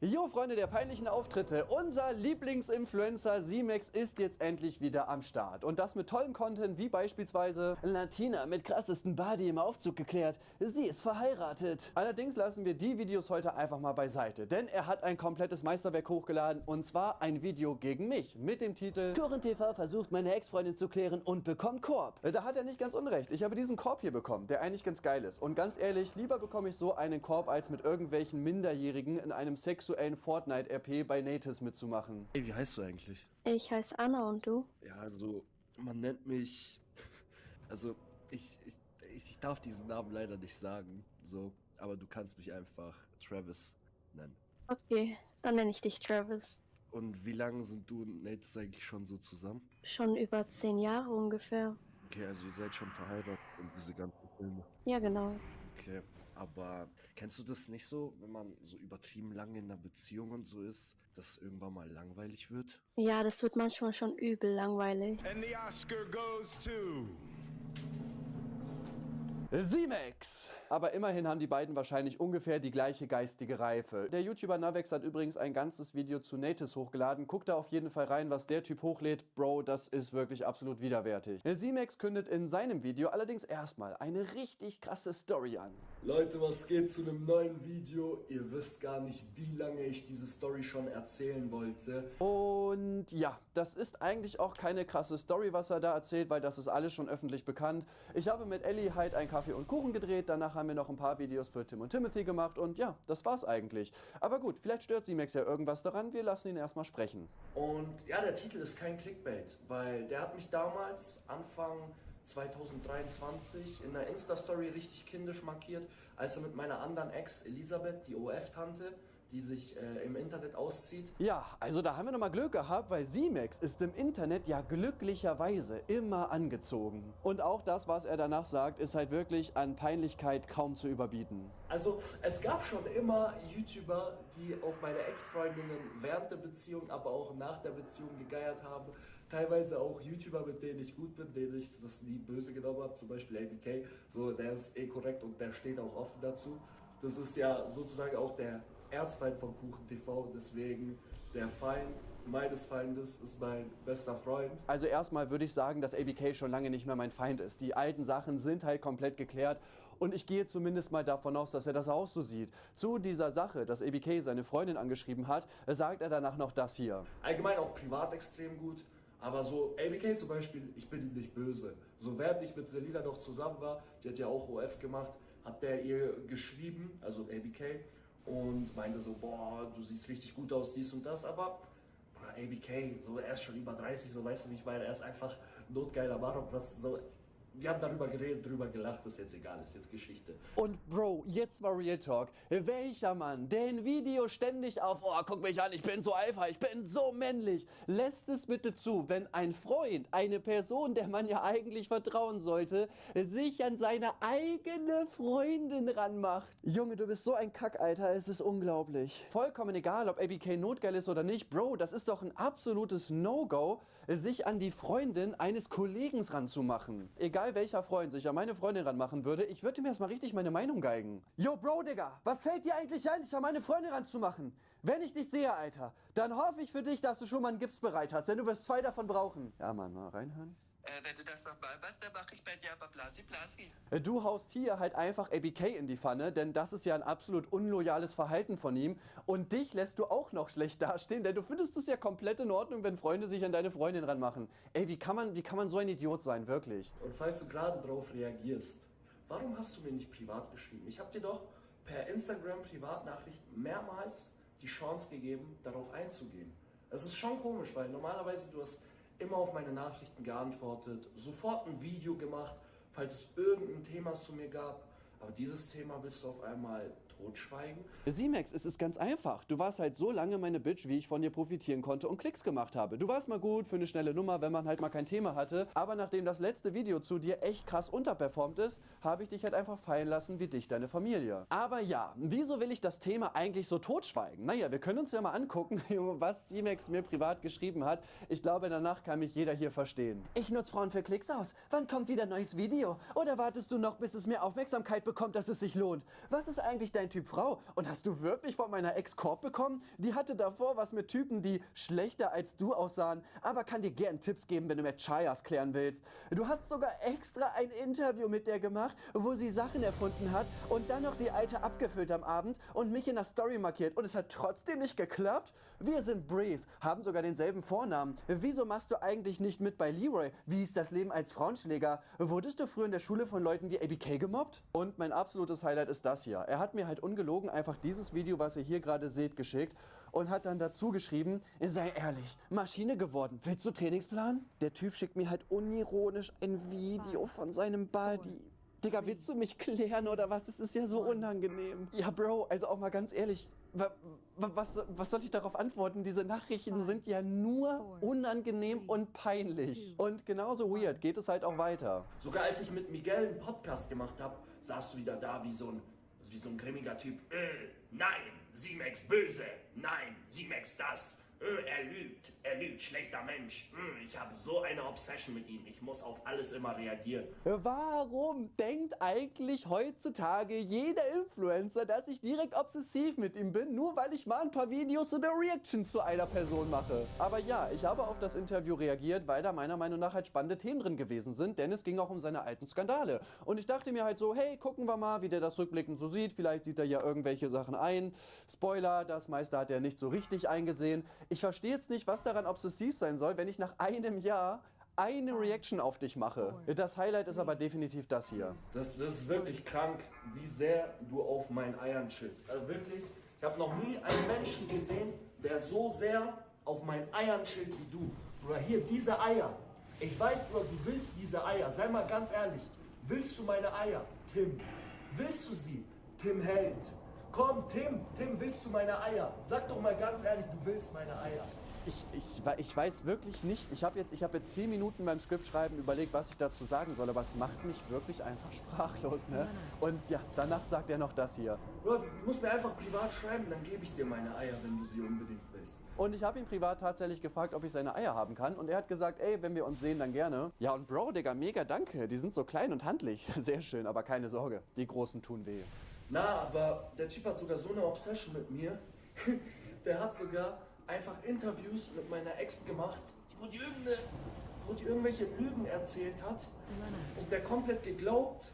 Jo Freunde der peinlichen Auftritte, unser Lieblingsinfluencer Simex ist jetzt endlich wieder am Start. Und das mit tollem Content wie beispielsweise Latina mit krassesten Body im Aufzug geklärt, sie ist verheiratet. Allerdings lassen wir die Videos heute einfach mal beiseite, denn er hat ein komplettes Meisterwerk hochgeladen und zwar ein Video gegen mich mit dem Titel KurenTV versucht meine Ex-Freundin zu klären und bekommt Korb. Da hat er nicht ganz unrecht, ich habe diesen Korb hier bekommen, der eigentlich ganz geil ist. Und ganz ehrlich, lieber bekomme ich so einen Korb als mit irgendwelchen Minderjährigen in einem sexuellen Fortnite-RP bei Natis mitzumachen. Hey, wie heißt du eigentlich? Ich heiße Anna und du? Ja, also, man nennt mich... Also, ich darf diesen Namen leider nicht sagen, so, aber du kannst mich einfach Travis nennen. Okay, dann nenne ich dich Travis. Und wie lange sind du und Natis eigentlich schon so zusammen? Schon über 10 Jahre ungefähr. Okay, also ihr seid schon verheiratet und diese ganzen Filme. Ja, genau. Okay, aber kennst du das nicht so, wenn man so übertrieben lange in einer Beziehung und so ist, dass es irgendwann mal langweilig wird? Ja, das wird manchmal schon übel langweilig. And the Oscar goes to... Simex! Aber immerhin haben die beiden wahrscheinlich ungefähr die gleiche geistige Reife. Der YouTuber Navex hat übrigens ein ganzes Video zu Natis hochgeladen. Guckt da auf jeden Fall rein, was der Typ hochlädt. Bro, das ist wirklich absolut widerwärtig. Simex kündet in seinem Video allerdings erstmal eine richtig krasse Story an. Leute, was geht zu einem neuen Video? Ihr wisst gar nicht, wie lange ich diese Story schon erzählen wollte. Und ja, das ist eigentlich auch keine krasse Story, was er da erzählt, weil das ist alles schon öffentlich bekannt. Ich habe mit Ellie halt ein Kaffee und Kuchen gedreht, danach haben wir noch ein paar Videos für Tim und Timothy gemacht und ja, das war's eigentlich. Aber gut, vielleicht stört Simex ja irgendwas daran, wir lassen ihn erstmal sprechen. Und ja, der Titel ist kein Clickbait, weil der hat mich damals, Anfang 2023, in der Insta-Story richtig kindisch markiert, als er mit meiner anderen Ex, Elisabeth, die OF-Tante, die sich im Internet auszieht. Ja, also da haben wir nochmal Glück gehabt, weil Simex ist im Internet ja glücklicherweise immer angezogen. Und auch das, was er danach sagt, ist halt wirklich an Peinlichkeit kaum zu überbieten. Also es gab schon immer YouTuber, die auf meine Ex-Freundinnen während der Beziehung, aber auch nach der Beziehung gegeiert haben. Teilweise auch YouTuber, mit denen ich gut bin, denen ich das nie böse genommen habe. Zum Beispiel ABK, so, der ist eh korrekt und der steht auch offen dazu. Das ist ja sozusagen auch der Erzfeind von KurenTV, deswegen der Feind meines Feindes ist mein bester Freund. Also erstmal würde ich sagen, dass ABK schon lange nicht mehr mein Feind ist. Die alten Sachen sind halt komplett geklärt und ich gehe zumindest mal davon aus, dass er das auch so sieht. Zu dieser Sache, dass ABK seine Freundin angeschrieben hat, sagt er danach noch das hier. Allgemein auch privat extrem gut. Aber so, ABK zum Beispiel, ich bin ihm nicht böse. So während ich mit Selina noch zusammen war, die hat ja auch OF gemacht, hat der ihr geschrieben, also ABK, und meinte so, boah, du siehst richtig gut aus, dies und das, aber ABK, so, er ist schon über 30, so, weißt du, wie ich meine, er ist einfach notgeiler Mann, was so. Wir haben darüber geredet, drüber gelacht, ist jetzt egal, ist jetzt Geschichte. Und Bro, jetzt mal Real Talk. Welcher Mann, der in Video ständig auf, oh, guck mich an, ich bin so Alpha, ich bin so männlich, lässt es bitte zu, wenn ein Freund, eine Person, der man ja eigentlich vertrauen sollte, sich an seine eigene Freundin ranmacht? Junge, du bist so ein Kack, Alter, es ist unglaublich. Vollkommen egal, ob ABK notgeil ist oder nicht, Bro, das ist doch ein absolutes No-Go, sich an die Freundin eines Kollegen ranzumachen. Egal welcher Freund sich an meine Freundin ranmachen würde, ich würde mir erstmal richtig meine Meinung geigen. Yo, Bro, Digga, was fällt dir eigentlich ein, dich an meine Freundin ranzumachen? Wenn ich dich sehe, Alter, dann hoffe ich für dich, dass du schon mal einen Gips bereit hast, denn du wirst 2 davon brauchen. Ja, Mann, mal reinhören. Wenn du das nochmal machst, dann mache ich bei dir aber Blasi Blasi. Du haust hier halt einfach ABK in die Pfanne, denn das ist ja ein absolut unloyales Verhalten von ihm. Und dich lässt du auch noch schlecht dastehen, denn du findest es ja komplett in Ordnung, wenn Freunde sich an deine Freundin ranmachen. Ey, wie kann man so ein Idiot sein, wirklich? Und falls du gerade drauf reagierst, warum hast du mir nicht privat geschrieben? Ich habe dir doch per Instagram Privatnachricht mehrmals die Chance gegeben, darauf einzugehen. Es ist schon komisch, weil normalerweise du hast immer auf meine Nachrichten geantwortet, sofort ein Video gemacht, falls es irgendein Thema zu mir gab. Aber dieses Thema willst du auf einmal totschweigen? Simex, es ist ganz einfach. Du warst halt so lange meine Bitch, wie ich von dir profitieren konnte und Klicks gemacht habe. Du warst mal gut für eine schnelle Nummer, wenn man halt mal kein Thema hatte. Aber nachdem das letzte Video zu dir echt krass unterperformt ist, habe ich dich halt einfach fallen lassen wie dich, deine Familie. Aber ja, wieso will ich das Thema eigentlich so totschweigen? Naja, wir können uns ja mal angucken, was Simex mir privat geschrieben hat. Ich glaube, danach kann mich jeder hier verstehen. Ich nutze Frauen für Klicks aus. Wann kommt wieder ein neues Video? Oder wartest du noch, bis es mehr Aufmerksamkeit bekommt? bekommt, dass es sich lohnt. Was ist eigentlich dein Typ Frau? Und hast du wirklich von meiner Ex Korb bekommen? Die hatte davor was mit Typen, die schlechter als du aussahen, aber kann dir gern Tipps geben, wenn du mit Chayas klären willst. Du hast sogar extra ein Interview mit der gemacht, wo sie Sachen erfunden hat und dann noch die alte abgefüllt am Abend und mich in der Story markiert. Und es hat trotzdem nicht geklappt? Wir sind Breeze, haben sogar denselben Vornamen. Wieso machst du eigentlich nicht mit bei Leroy? Wie ist das Leben als Frauenschläger? Wurdest du früher in der Schule von Leuten wie ABK gemobbt? Und mein absolutes Highlight ist das hier. Er hat mir halt ungelogen einfach dieses Video, was ihr hier gerade seht, geschickt und hat dann dazu geschrieben, sei ehrlich, Maschine geworden. Willst du Trainingsplan? Der Typ schickt mir halt unironisch ein Video von seinem Body. Digga, willst du mich klären oder was? Es ist ja so unangenehm. Ja, Bro, also auch mal ganz ehrlich, was soll ich darauf antworten? Diese Nachrichten sind ja nur unangenehm und peinlich. Und genauso weird geht es halt auch weiter. Sogar als ich mit Miguel einen Podcast gemacht habe, saßt du wieder da wie so ein grimmiger Typ. Nein, Simex böse. Nein, Simex das. Er lügt, schlechter Mensch. Ich habe so eine Obsession mit ihm. Ich muss auf alles immer reagieren. Warum denkt eigentlich heutzutage jeder Influencer, dass ich direkt obsessiv mit ihm bin, nur weil ich mal ein paar Videos oder Reactions zu einer Person mache? Aber ja, ich habe auf das Interview reagiert, weil da meiner Meinung nach halt spannende Themen drin gewesen sind, denn es ging auch um seine alten Skandale. Und ich dachte mir halt so, hey, gucken wir mal, wie der das rückblickend so sieht. Vielleicht sieht er ja irgendwelche Sachen ein. Spoiler, das meiste hat er nicht so richtig eingesehen. Ich verstehe jetzt nicht, was daran obsessiv sein soll, wenn ich nach einem Jahr eine Reaction auf dich mache. Das Highlight ist aber definitiv das hier. Das ist wirklich krank, wie sehr du auf meinen Eiern chillst. Also wirklich, ich habe noch nie einen Menschen gesehen, der so sehr auf meinen Eiern chillt wie du. Bruder, hier, diese Eier. Ich weiß, Bruder, du willst diese Eier. Sei mal ganz ehrlich. Willst du meine Eier? Tim, willst du sie? Tim hält. Komm, Tim, willst du meine Eier? Sag doch mal ganz ehrlich, du willst meine Eier. Ich weiß wirklich nicht, ich habe jetzt 10 Minuten beim Skriptschreiben überlegt, was ich dazu sagen soll, aber es macht mich wirklich einfach sprachlos, ne? Und ja, danach sagt er noch das hier. Bro, du musst mir einfach privat schreiben, dann gebe ich dir meine Eier, wenn du sie unbedingt willst. Und ich habe ihn privat tatsächlich gefragt, ob ich seine Eier haben kann und er hat gesagt, ey, wenn wir uns sehen, dann gerne. Ja und Bro, Digga, mega danke, die sind so klein und handlich. Sehr schön, aber keine Sorge, die großen tun weh. Na, aber der Typ hat sogar so eine Obsession mit mir. Der hat sogar einfach Interviews mit meiner Ex gemacht, wo die irgendwelche Lügen erzählt hat und der komplett geglaubt,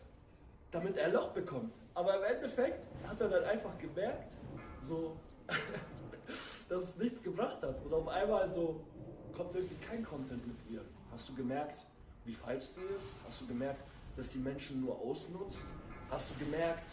damit er Loch bekommt. Aber im Endeffekt hat er dann einfach gemerkt, so, dass es nichts gebracht hat. Und auf einmal so kommt irgendwie kein Content mit ihr. Hast du gemerkt, wie falsch sie ist? Hast du gemerkt, dass die Menschen nur ausnutzt? Hast du gemerkt,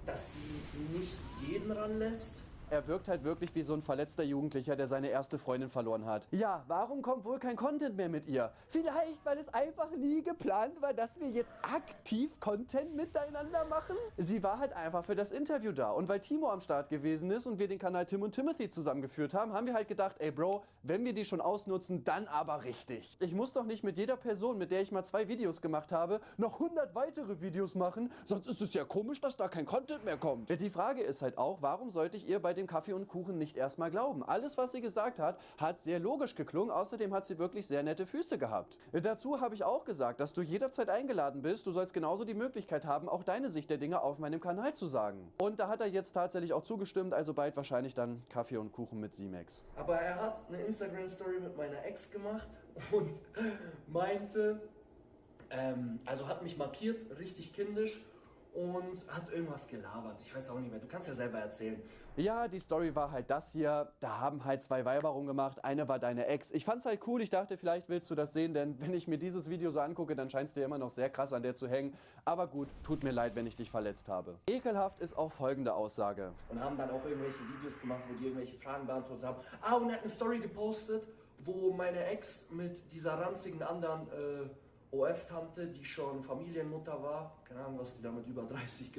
dass sie nicht jeden ranlässt? Er wirkt halt wirklich wie so ein verletzter Jugendlicher, der seine erste Freundin verloren hat. Ja, warum kommt wohl kein Content mehr mit ihr? Vielleicht, weil es einfach nie geplant war, dass wir jetzt aktiv Content miteinander machen? Sie war halt einfach für das Interview da. Und weil Timo am Start gewesen ist und wir den Kanal Tim und Timothy zusammengeführt haben, haben wir halt gedacht, ey Bro, wenn wir die schon ausnutzen, dann aber richtig. Ich muss doch nicht mit jeder Person, mit der ich mal 2 Videos gemacht habe, noch 100 weitere Videos machen, sonst ist es ja komisch, dass da kein Content mehr kommt. Die Frage ist halt auch, warum sollte ich ihr bei dem Kaffee und Kuchen nicht erstmal glauben? Alles, was sie gesagt hat, hat sehr logisch geklungen. Außerdem hat sie wirklich sehr nette Füße gehabt. Dazu habe ich auch gesagt, dass du jederzeit eingeladen bist. Du sollst genauso die Möglichkeit haben, auch deine Sicht der Dinge auf meinem Kanal zu sagen. Und da hat er jetzt tatsächlich auch zugestimmt, also bald wahrscheinlich dann Kaffee und Kuchen mit Simex. Aber er hat eine Instagram-Story mit meiner Ex gemacht und meinte, also hat mich markiert, richtig kindisch, und hat irgendwas gelabert. Ich weiß auch nicht mehr, du kannst ja selber erzählen. Ja, die Story war halt das hier. Da haben halt 2 Weiber rumgemacht. Eine war deine Ex. Ich fand's halt cool. Ich dachte, vielleicht willst du das sehen, denn wenn ich mir dieses Video so angucke, dann scheinst du dir immer noch sehr krass an der zu hängen. Aber gut, tut mir leid, wenn ich dich verletzt habe. Ekelhaft ist auch folgende Aussage. Und haben dann auch irgendwelche Videos gemacht, wo die irgendwelche Fragen beantwortet haben. Und er hat eine Story gepostet, wo meine Ex mit dieser ranzigen anderen OF-Tante, die schon Familienmutter war, keine Ahnung, was die damit über 30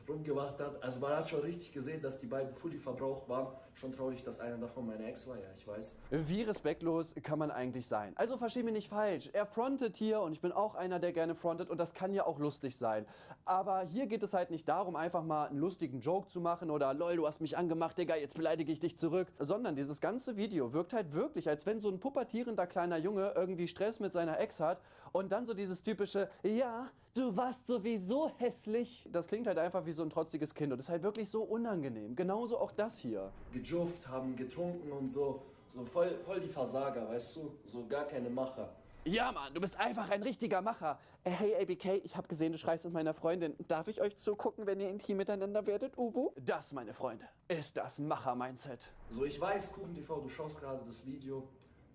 rumgemacht hat. Also man hat schon richtig gesehen, dass die beiden fully verbraucht waren. Schon traurig, dass einer davon meine Ex war, ja, ich weiß. Wie respektlos kann man eigentlich sein? Also versteh mich nicht falsch. Er frontet hier und ich bin auch einer, der gerne frontet und das kann ja auch lustig sein. Aber hier geht es halt nicht darum, einfach mal einen lustigen Joke zu machen oder lol, du hast mich angemacht, Digga, jetzt beleidige ich dich zurück. Sondern dieses ganze Video wirkt halt wirklich, als wenn so ein pubertierender kleiner Junge irgendwie Stress mit seiner Ex hat Und dann so dieses typische, ja, du warst sowieso hässlich. Das klingt halt einfach wie so ein trotziges Kind und ist halt wirklich so unangenehm. Genauso auch das hier. Gejufft, haben getrunken und so. So voll die Versager, weißt du? So gar keine Macher. Ja, Mann, du bist einfach ein richtiger Macher. Hey, ABK, ich habe gesehen, du schreist mit meiner Freundin. Darf ich euch zugucken, wenn ihr intim miteinander werdet, Uwu? Das, meine Freunde, ist das Macher-Mindset. So, ich weiß, KuchenTV, du schaust gerade das Video.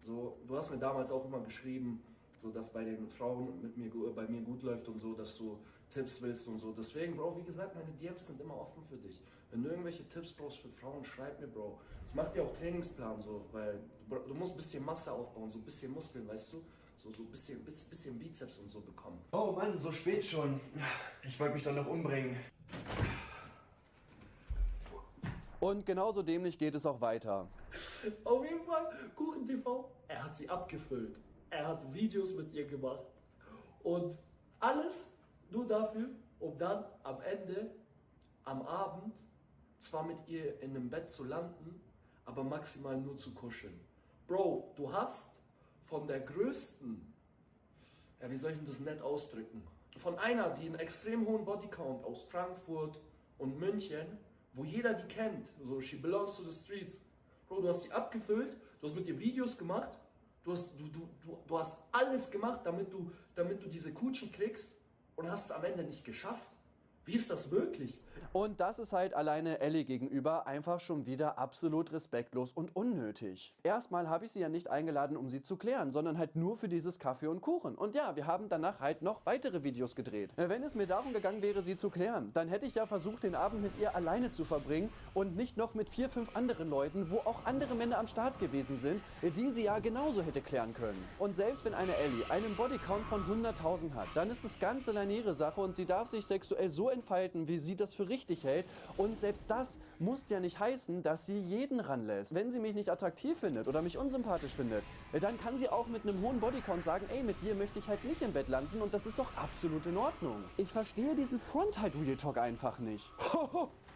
So, du hast mir damals auch immer geschrieben, so dass bei den Frauen bei mir gut läuft und so, dass du Tipps willst und so. Deswegen, Bro, wie gesagt, meine DMs sind immer offen für dich. Wenn du irgendwelche Tipps brauchst für Frauen, schreib mir, Bro. Ich mach dir auch Trainingsplan so, weil du musst ein bisschen Masse aufbauen, so ein bisschen Muskeln, weißt du? So ein bisschen Bizeps und so bekommen. Oh Mann, so spät schon. Ich wollte mich doch noch umbringen. Und genauso dämlich geht es auch weiter. Auf jeden Fall, KuchenTV, er hat sie abgefüllt. Er hat Videos mit ihr gemacht. Und alles nur dafür, um dann am Ende, am Abend, zwar mit ihr in einem Bett zu landen, aber maximal nur zu kuscheln. Bro, du hast von der größten, ja, wie soll ich denn das nett ausdrücken? Von einer, die einen extrem hohen Bodycount aus Frankfurt und München, wo jeder die kennt, so she belongs to the streets. Bro, du hast sie abgefüllt, du hast mit ihr Videos gemacht, du hast alles gemacht, damit du diese Kutschen kriegst und hast es am Ende nicht geschafft. Wie ist das möglich? Und das ist halt alleine Ellie gegenüber einfach schon wieder absolut respektlos und unnötig. Erstmal habe ich sie ja nicht eingeladen, um sie zu klären, sondern halt nur für dieses Kaffee und Kuchen. Und ja, wir haben danach halt noch weitere Videos gedreht. Wenn es mir darum gegangen wäre, sie zu klären, dann hätte ich ja versucht, den Abend mit ihr alleine zu verbringen und nicht noch mit 4, 5 anderen Leuten, wo auch andere Männer am Start gewesen sind, die sie ja genauso hätte klären können. Und selbst wenn eine Ellie einen Bodycount von 100.000 hat, dann ist es ganz alleine ihre Sache und sie darf sich sexuell so entfalten, wie sie das für richtig hält. Und selbst das muss ja nicht heißen, dass sie jeden ranlässt. Wenn sie mich nicht attraktiv findet oder mich unsympathisch findet, dann kann sie auch mit einem hohen Bodycount sagen, ey, mit dir möchte ich halt nicht im Bett landen und das ist doch absolut in Ordnung. Ich verstehe diesen Frontal-Real Talk einfach nicht.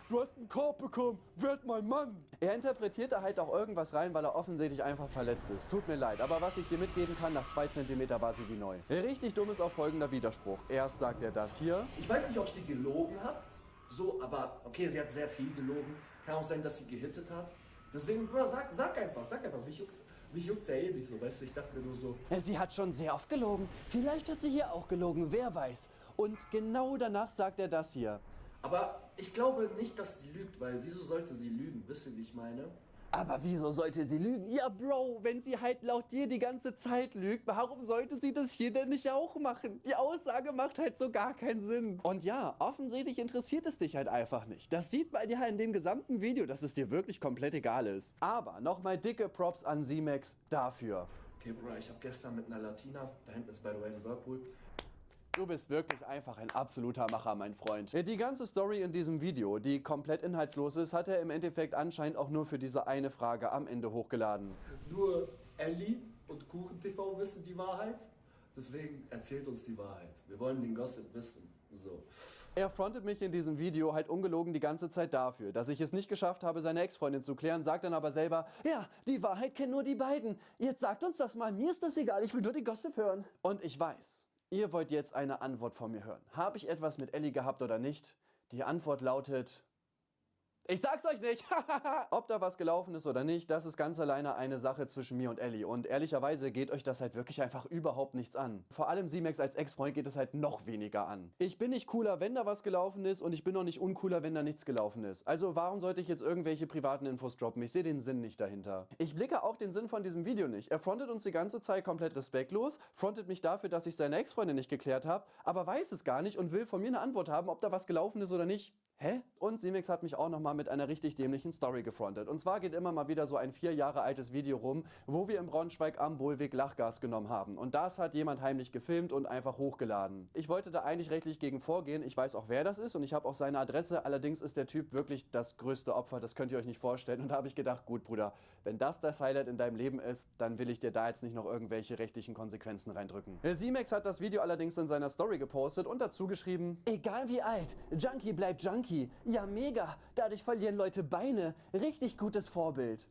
Du hast einen Korb bekommen, werd mein Mann. Er interpretiert da halt auch irgendwas rein, weil er offensichtlich einfach verletzt ist. Tut mir leid, aber was ich dir mitgeben kann, nach 2 cm war sie wie neu. Richtig dumm ist auch folgender Widerspruch. Erst sagt er das hier. Ich weiß nicht, ob sie gelogen hat, so, aber okay, sie hat sehr viel gelogen. Kann auch sein, dass sie gehittet hat. Deswegen, Bro, sag einfach, mich juckt's ja eh nicht so, weißt du, ich dachte mir nur so. Sie hat schon sehr oft gelogen. Vielleicht hat sie hier auch gelogen, wer weiß. Und genau danach sagt er das hier. Aber ich glaube nicht, dass sie lügt, weil wieso sollte sie lügen? Wisst ihr, wie ich meine? Aber wieso sollte sie lügen? Ja, Bro, wenn sie halt laut dir die ganze Zeit lügt, warum sollte sie das hier denn nicht auch machen? Die Aussage macht halt so gar keinen Sinn. Und ja, offensichtlich interessiert es dich halt einfach nicht. Das sieht man ja in dem gesamten Video, dass es dir wirklich komplett egal ist. Aber nochmal dicke Props an Z-Max dafür. Okay, Bro, ich habe gestern mit einer Latina, da hinten ist by the way ein Whirlpool. Du bist wirklich einfach ein absoluter Macher, mein Freund. Die ganze Story in diesem Video, die komplett inhaltslos ist, hat er im Endeffekt anscheinend auch nur für diese eine Frage am Ende hochgeladen. Nur Ellie und KuchenTV wissen die Wahrheit, deswegen erzählt uns die Wahrheit. Wir wollen den Gossip wissen. So. Er frontet mich in diesem Video halt ungelogen die ganze Zeit dafür, dass ich es nicht geschafft habe, seine Ex-Freundin zu klären, sagt dann aber selber, ja, die Wahrheit kennen nur die beiden. Jetzt sagt uns das mal, mir ist das egal, ich will nur den Gossip hören. Und ich weiß, ihr wollt jetzt eine Antwort von mir hören. Habe ich etwas mit Ellie gehabt oder nicht? Die Antwort lautet, ich sag's euch nicht. Ob da was gelaufen ist oder nicht, das ist ganz alleine eine Sache zwischen mir und Ellie. Und ehrlicherweise geht euch das halt wirklich einfach überhaupt nichts an. Vor allem Z-Max als Ex-Freund geht es halt noch weniger an. Ich bin nicht cooler, wenn da was gelaufen ist und ich bin auch nicht uncooler, wenn da nichts gelaufen ist. Also warum sollte ich jetzt irgendwelche privaten Infos droppen? Ich sehe den Sinn nicht dahinter. Ich blicke auch den Sinn von diesem Video nicht. Er frontet uns die ganze Zeit komplett respektlos, frontet mich dafür, dass ich seine Ex-Freundin nicht geklärt habe, aber weiß es gar nicht und will von mir eine Antwort haben, ob da was gelaufen ist oder nicht. Hä? Und Z-Max hat mich auch nochmal mit einer richtig dämlichen Story gefrontet. Und zwar geht immer mal wieder so ein 4 Jahre altes Video rum, wo wir in Braunschweig am Bohlweg Lachgas genommen haben. Und das hat jemand heimlich gefilmt und einfach hochgeladen. Ich wollte da eigentlich rechtlich gegen vorgehen. Ich weiß auch, wer das ist und ich habe auch seine Adresse. Allerdings ist der Typ wirklich das größte Opfer, das könnt ihr euch nicht vorstellen. Und da habe ich gedacht, gut Bruder, wenn das Highlight in deinem Leben ist, dann will ich dir da jetzt nicht noch irgendwelche rechtlichen Konsequenzen reindrücken. Z-Max hat das Video allerdings in seiner Story gepostet und dazu geschrieben, egal wie alt, Junkie bleibt Junkie. Ja, mega. Dadurch verlieren Leute Beine. Richtig gutes Vorbild.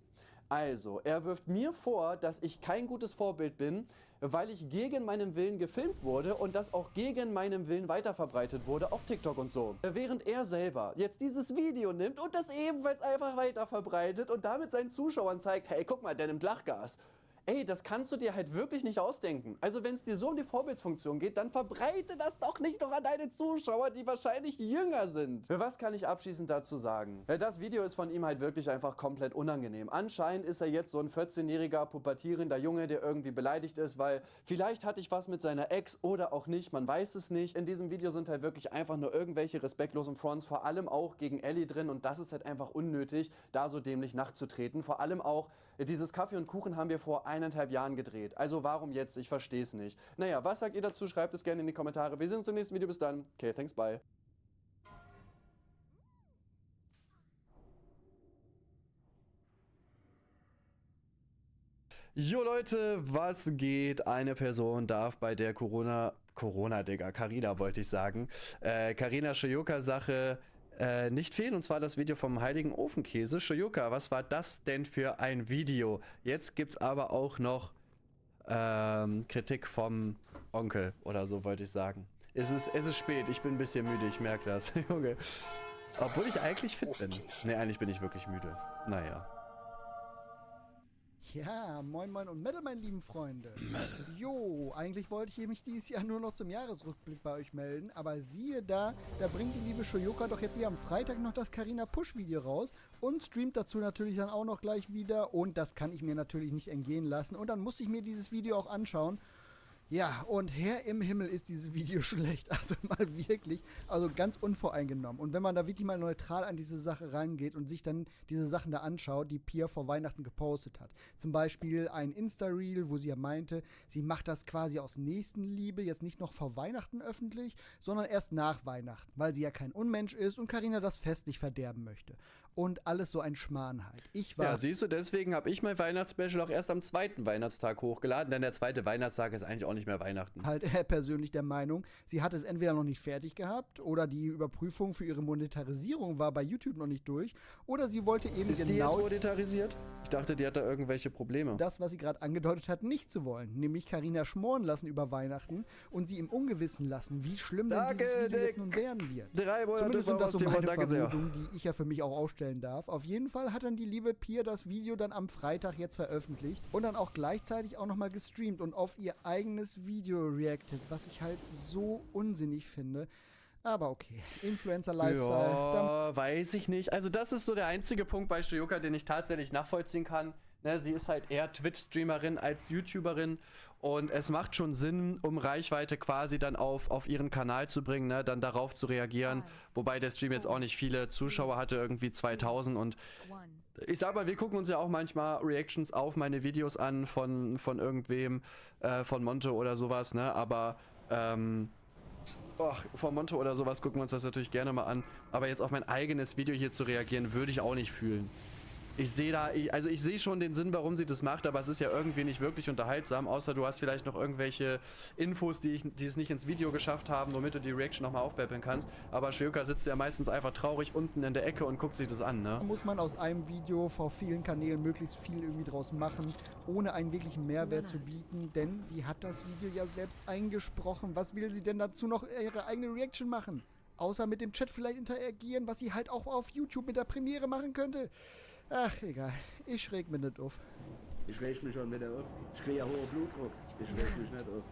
Also, er wirft mir vor, dass ich kein gutes Vorbild bin, weil ich gegen meinen Willen gefilmt wurde und das auch gegen meinen Willen weiterverbreitet wurde auf TikTok und so. Während er selber jetzt dieses Video nimmt und das ebenfalls einfach weiterverbreitet und damit seinen Zuschauern zeigt, hey, guck mal, der nimmt Lachgas. Ey, das kannst du dir halt wirklich nicht ausdenken. Also wenn es dir so um die Vorbildsfunktion geht, dann verbreite das doch nicht noch an deine Zuschauer, die wahrscheinlich jünger sind. Was kann ich abschließend dazu sagen? Das Video ist von ihm halt wirklich einfach komplett unangenehm. Anscheinend ist er jetzt so ein 14-jähriger, pubertierender Junge, der irgendwie beleidigt ist, weil vielleicht hatte ich was mit seiner Ex oder auch nicht, man weiß es nicht. In diesem Video sind halt wirklich einfach nur irgendwelche respektlosen Fronts, vor allem auch gegen Ellie drin und das ist halt einfach unnötig, da so dämlich nachzutreten. Vor allem auch, dieses Kaffee und Kuchen haben wir vor 1,5 Jahren gedreht. Also warum jetzt? Ich verstehe es nicht. Naja, was sagt ihr dazu? Schreibt es gerne in die Kommentare. Wir sehen uns im nächsten Video. Bis dann. Okay, thanks, bye. Jo Leute, was geht? Eine Person darf bei der Carina, Digga, Carina wollte ich sagen, Carina Shoyoka-Sache nicht fehlen, und zwar das Video vom heiligen Ofenkäse. Shoyoka, was war das denn für ein Video? Jetzt gibt's aber auch noch Kritik vom Onkel oder so, wollte ich sagen. Es ist spät, ich bin ein bisschen müde, ich merke das. Junge. Obwohl ich eigentlich fit bin. Ne, eigentlich bin ich wirklich müde. Naja. Ja, moin moin und Metal, meine lieben Freunde. Jo, eigentlich wollte ich mich dieses Jahr nur noch zum Jahresrückblick bei euch melden, aber siehe da bringt die liebe Shoyoka doch jetzt hier am Freitag noch das Carina Push Video raus und streamt dazu natürlich dann auch noch gleich wieder und das kann ich mir natürlich nicht entgehen lassen und dann musste ich mir dieses Video auch anschauen. Ja, und Herr im Himmel ist dieses Video schlecht, also mal wirklich, also ganz unvoreingenommen. Und wenn man da wirklich mal neutral an diese Sache rangeht und sich dann diese Sachen da anschaut, die Pia vor Weihnachten gepostet hat. Zum Beispiel ein Insta-Reel, wo sie ja meinte, sie macht das quasi aus Nächstenliebe, jetzt nicht noch vor Weihnachten öffentlich, sondern erst nach Weihnachten, weil sie ja kein Unmensch ist und Carina das Fest nicht verderben möchte. Und alles so ein Schmarrn halt. Ja, siehst du, deswegen habe ich mein Weihnachtsspecial auch erst am 2. Weihnachtstag hochgeladen, denn der 2. Weihnachtstag ist eigentlich auch nicht mehr Weihnachten. Halt persönlich der Meinung, sie hat es entweder noch nicht fertig gehabt oder die Überprüfung für ihre Monetarisierung war bei YouTube noch nicht durch oder sie wollte eben ist die jetzt monetarisiert? Ich dachte, die hat da irgendwelche Probleme. Das, was sie gerade angedeutet hat, nicht zu wollen. Nämlich Carina schmoren lassen über Weihnachten und sie im Ungewissen lassen, wie schlimm denn dieses Video jetzt nun werden wird. 3 Monate Zumindest sind das so meine Vermutungen, die ich ja für mich auch aufstellen darf. Auf jeden Fall hat dann die liebe Pia das Video dann am Freitag jetzt veröffentlicht und dann auch gleichzeitig auch nochmal gestreamt und auf ihr eigenes Video reacted, was ich halt so unsinnig finde. Aber okay, Influencer-Lifestyle. Ja, weiß ich nicht. Also das ist so der einzige Punkt bei Shoyoka, den ich tatsächlich nachvollziehen kann. Ne, sie ist halt eher Twitch-Streamerin als YouTuberin und es macht schon Sinn, um Reichweite quasi dann auf ihren Kanal zu bringen, ne, dann darauf zu reagieren. Wobei der Stream jetzt auch nicht viele Zuschauer hatte, irgendwie 2000 und ich sag mal, wir gucken uns ja auch manchmal Reactions auf meine Videos an von irgendwem, von Monte oder sowas, ne, aber von Monte oder sowas gucken wir uns das natürlich gerne mal an, aber jetzt auf mein eigenes Video hier zu reagieren, würde ich auch nicht fühlen. Ich sehe schon den Sinn, warum sie das macht, aber es ist ja irgendwie nicht wirklich unterhaltsam, außer du hast vielleicht noch irgendwelche Infos, die es nicht ins Video geschafft haben, womit du die Reaction nochmal aufpäppeln kannst. Aber Shoyoka sitzt ja meistens einfach traurig unten in der Ecke und guckt sich das an, ne? Da muss man aus einem Video vor vielen Kanälen möglichst viel irgendwie draus machen, ohne einen wirklichen Mehrwert zu bieten, denn sie hat das Video ja selbst eingesprochen. Was will sie denn dazu noch ihre eigene Reaction machen? Außer mit dem Chat vielleicht interagieren, was sie halt auch auf YouTube mit der Premiere machen könnte. Ach, egal. Ich reg mich nicht auf. Ich reg mich schon wieder auf. Ich kriege ja hohen Blutdruck. Ich reg mich nicht auf.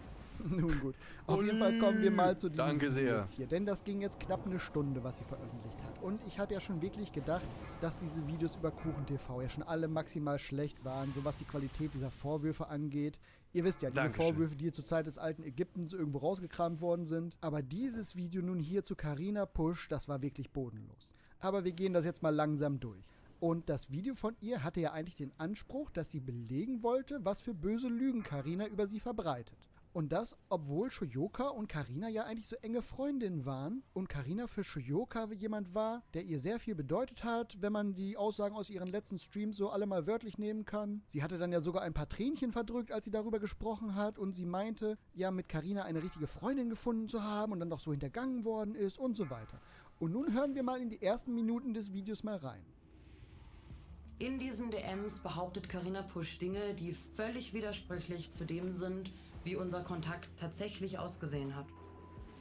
Nun gut. Auf jeden Fall kommen wir mal zu diesem Danke Video sehr. jetzt hier. Denn das ging jetzt knapp eine Stunde, was sie veröffentlicht hat. Und ich habe ja schon wirklich gedacht, dass diese Videos über KuchenTV ja schon alle maximal schlecht waren, so was die Qualität dieser Vorwürfe angeht. Ihr wisst ja, diese Vorwürfe, die zur Zeit des alten Ägyptens irgendwo rausgekramt worden sind. Aber dieses Video nun hier zu Carina Push, das war wirklich bodenlos. Aber wir gehen das jetzt mal langsam durch. Und das Video von ihr hatte ja eigentlich den Anspruch, dass sie belegen wollte, was für böse Lügen Carina über sie verbreitet. Und das, obwohl Shoyoka und Carina ja eigentlich so enge Freundinnen waren und Carina für Shoyoka jemand war, der ihr sehr viel bedeutet hat, wenn man die Aussagen aus ihren letzten Streams so alle mal wörtlich nehmen kann. Sie hatte dann ja sogar ein paar Tränchen verdrückt, als sie darüber gesprochen hat und sie meinte, ja mit Carina eine richtige Freundin gefunden zu haben und dann doch so hintergangen worden ist und so weiter. Und nun hören wir mal in die ersten Minuten des Videos mal rein. In diesen DMs behauptet Carina Push Dinge, die völlig widersprüchlich zu dem sind, wie unser Kontakt tatsächlich ausgesehen hat.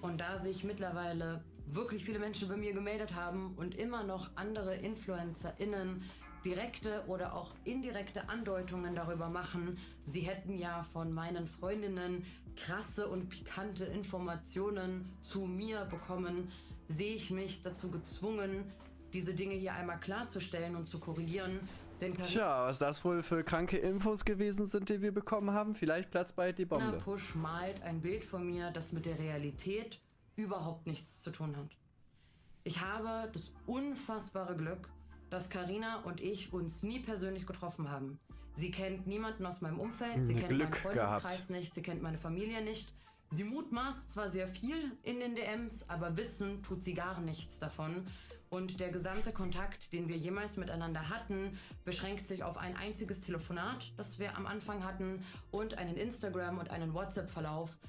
Und da sich mittlerweile wirklich viele Menschen bei mir gemeldet haben und immer noch andere InfluencerInnen direkte oder auch indirekte Andeutungen darüber machen, sie hätten ja von meinen Freundinnen krasse und pikante Informationen zu mir bekommen, sehe ich mich dazu gezwungen, diese Dinge hier einmal klarzustellen und zu korrigieren. Denn Tja, was das wohl für kranke Infos gewesen sind, die wir bekommen haben? Vielleicht platzt bald die Bombe. Push malt ein Bild von mir, das mit der Realität überhaupt nichts zu tun hat. Ich habe das unfassbare Glück, dass Carina und ich uns nie persönlich getroffen haben. Sie kennt niemanden aus meinem Umfeld, sie kennt meinen Freundeskreis nicht, sie kennt meine Familie nicht. Sie mutmaßt zwar sehr viel in den DMs, aber wissen tut sie gar nichts davon. Und der gesamte Kontakt, den wir jemals miteinander hatten, beschränkt sich auf ein einziges Telefonat, das wir am Anfang hatten, und einen Instagram- und einen WhatsApp-Verlauf.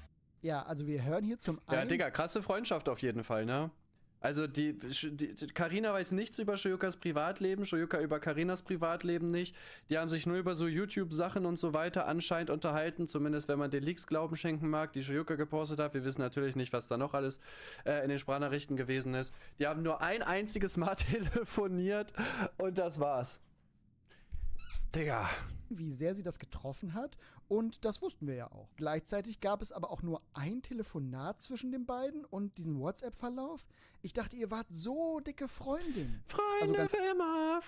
Ja, also wir hören hier zum einen... Ja, Digga, krasse Freundschaft auf jeden Fall, ne? Also die Carina weiß nichts über Shoyokas Privatleben, Shoyoka über Carinas Privatleben nicht. Die haben sich nur über so YouTube-Sachen und so weiter anscheinend unterhalten, zumindest wenn man den Leaks Glauben schenken mag, die Shoyoka gepostet hat. Wir wissen natürlich nicht, was da noch alles in den Sprachnachrichten gewesen ist. Die haben nur ein einziges Mal telefoniert und das war's. Digga. Wie sehr sie das getroffen hat, und das wussten wir ja auch. Gleichzeitig gab es aber auch nur ein Telefonat zwischen den beiden und diesen WhatsApp-Verlauf. Ich dachte, ihr wart so dicke Freundinnen. Freunde für immer,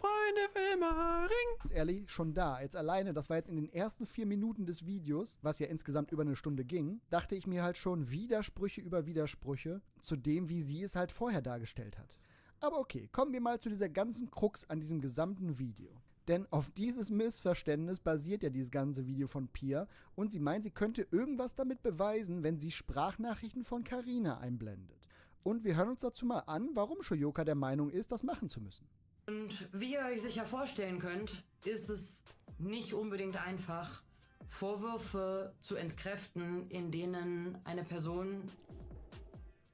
Ring. Ganz ehrlich, schon da, jetzt alleine, das war jetzt in den ersten 4 Minuten des Videos, was ja insgesamt über eine Stunde ging, dachte ich mir halt schon Widersprüche über Widersprüche zu dem, wie sie es halt vorher dargestellt hat. Aber okay, kommen wir mal zu dieser ganzen Krux an diesem gesamten Video. Denn auf dieses Missverständnis basiert ja dieses ganze Video von Pia, und sie meint, sie könnte irgendwas damit beweisen, wenn sie Sprachnachrichten von Carina einblendet. Und wir hören uns dazu mal an, warum Shoyoka der Meinung ist, das machen zu müssen. Und wie ihr euch sicher vorstellen könnt, ist es nicht unbedingt einfach, Vorwürfe zu entkräften, in denen eine Person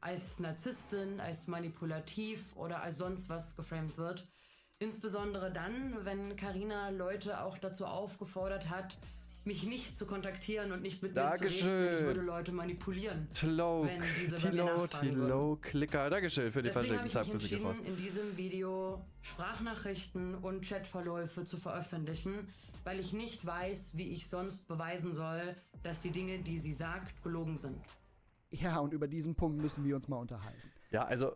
als Narzisstin, als manipulativ oder als sonst was geframed wird. Insbesondere dann, wenn Carina Leute auch dazu aufgefordert hat, mich nicht zu kontaktieren und nicht mit mir zu reden. Ich würde Leute manipulieren, wenn diese bei mir nachfragen würden. Klicker. Dankeschön für die verschickten Zahnflüsse raus. In diesem Video Sprachnachrichten und Chatverläufe zu veröffentlichen, weil ich nicht weiß, wie ich sonst beweisen soll, dass die Dinge, die sie sagt, gelogen sind. Ja, und über diesen Punkt müssen wir uns mal unterhalten. Ja, also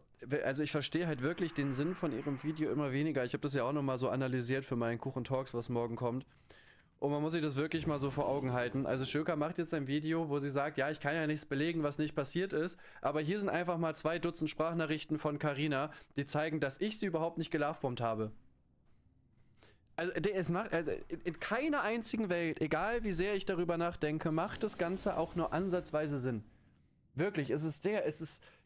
ich verstehe halt wirklich den Sinn von ihrem Video immer weniger. Ich habe das ja auch nochmal so analysiert für meinen Kuchen Talks, was morgen kommt. Und man muss sich das wirklich mal so vor Augen halten. Also Shoyoka macht jetzt ein Video, wo sie sagt, ja, ich kann ja nichts belegen, was nicht passiert ist. Aber hier sind einfach mal 2 Dutzend Sprachnachrichten von Carina, die zeigen, dass ich sie überhaupt nicht gelovebombt habe. Also, in keiner einzigen Welt, egal wie sehr ich darüber nachdenke, macht das Ganze auch nur ansatzweise Sinn. Wirklich,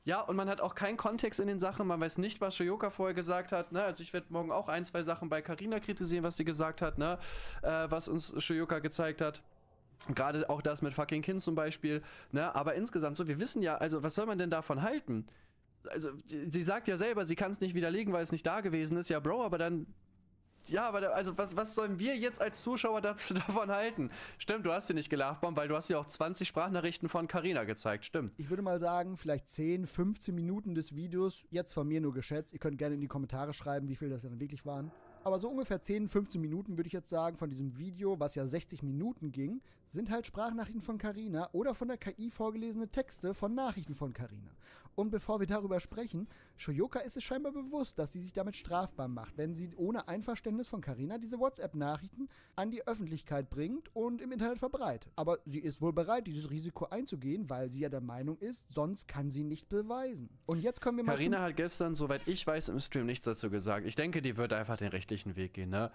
ja, und man hat auch keinen Kontext in den Sachen, man weiß nicht, was Shoyoka vorher gesagt hat, ne, also ich werde morgen auch 1, 2 Sachen bei Carina kritisieren, was sie gesagt hat, ne, was uns Shoyoka gezeigt hat. Gerade auch das mit fucking Kind zum Beispiel, ne, aber insgesamt so, wir wissen ja, also was soll man denn davon halten? Also, sie sagt ja selber, sie kann es nicht widerlegen, weil es nicht da gewesen ist, ja, Bro, aber dann... Ja, aber also was sollen wir jetzt als Zuschauer davon halten? Stimmt, du hast sie nicht gelovebombt, weil du hast ja auch 20 Sprachnachrichten von Carina gezeigt, stimmt. Ich würde mal sagen, vielleicht 10, 15 Minuten des Videos, jetzt von mir nur geschätzt. Ihr könnt gerne in die Kommentare schreiben, wie viel das dann wirklich waren. Aber so ungefähr 10, 15 Minuten würde ich jetzt sagen von diesem Video, was ja 60 Minuten ging, sind halt Sprachnachrichten von Carina oder von der KI vorgelesene Texte von Nachrichten von Carina. Und bevor wir darüber sprechen, Shoyoka ist es scheinbar bewusst, dass sie sich damit strafbar macht, wenn sie ohne Einverständnis von Carina diese WhatsApp-Nachrichten an die Öffentlichkeit bringt und im Internet verbreitet. Aber sie ist wohl bereit, dieses Risiko einzugehen, weil sie ja der Meinung ist, sonst kann sie nicht beweisen. Und jetzt kommen wir mal Carina hat gestern, soweit ich weiß, im Stream nichts dazu gesagt. Ich denke, die wird einfach den rechtlichen Weg gehen, ne?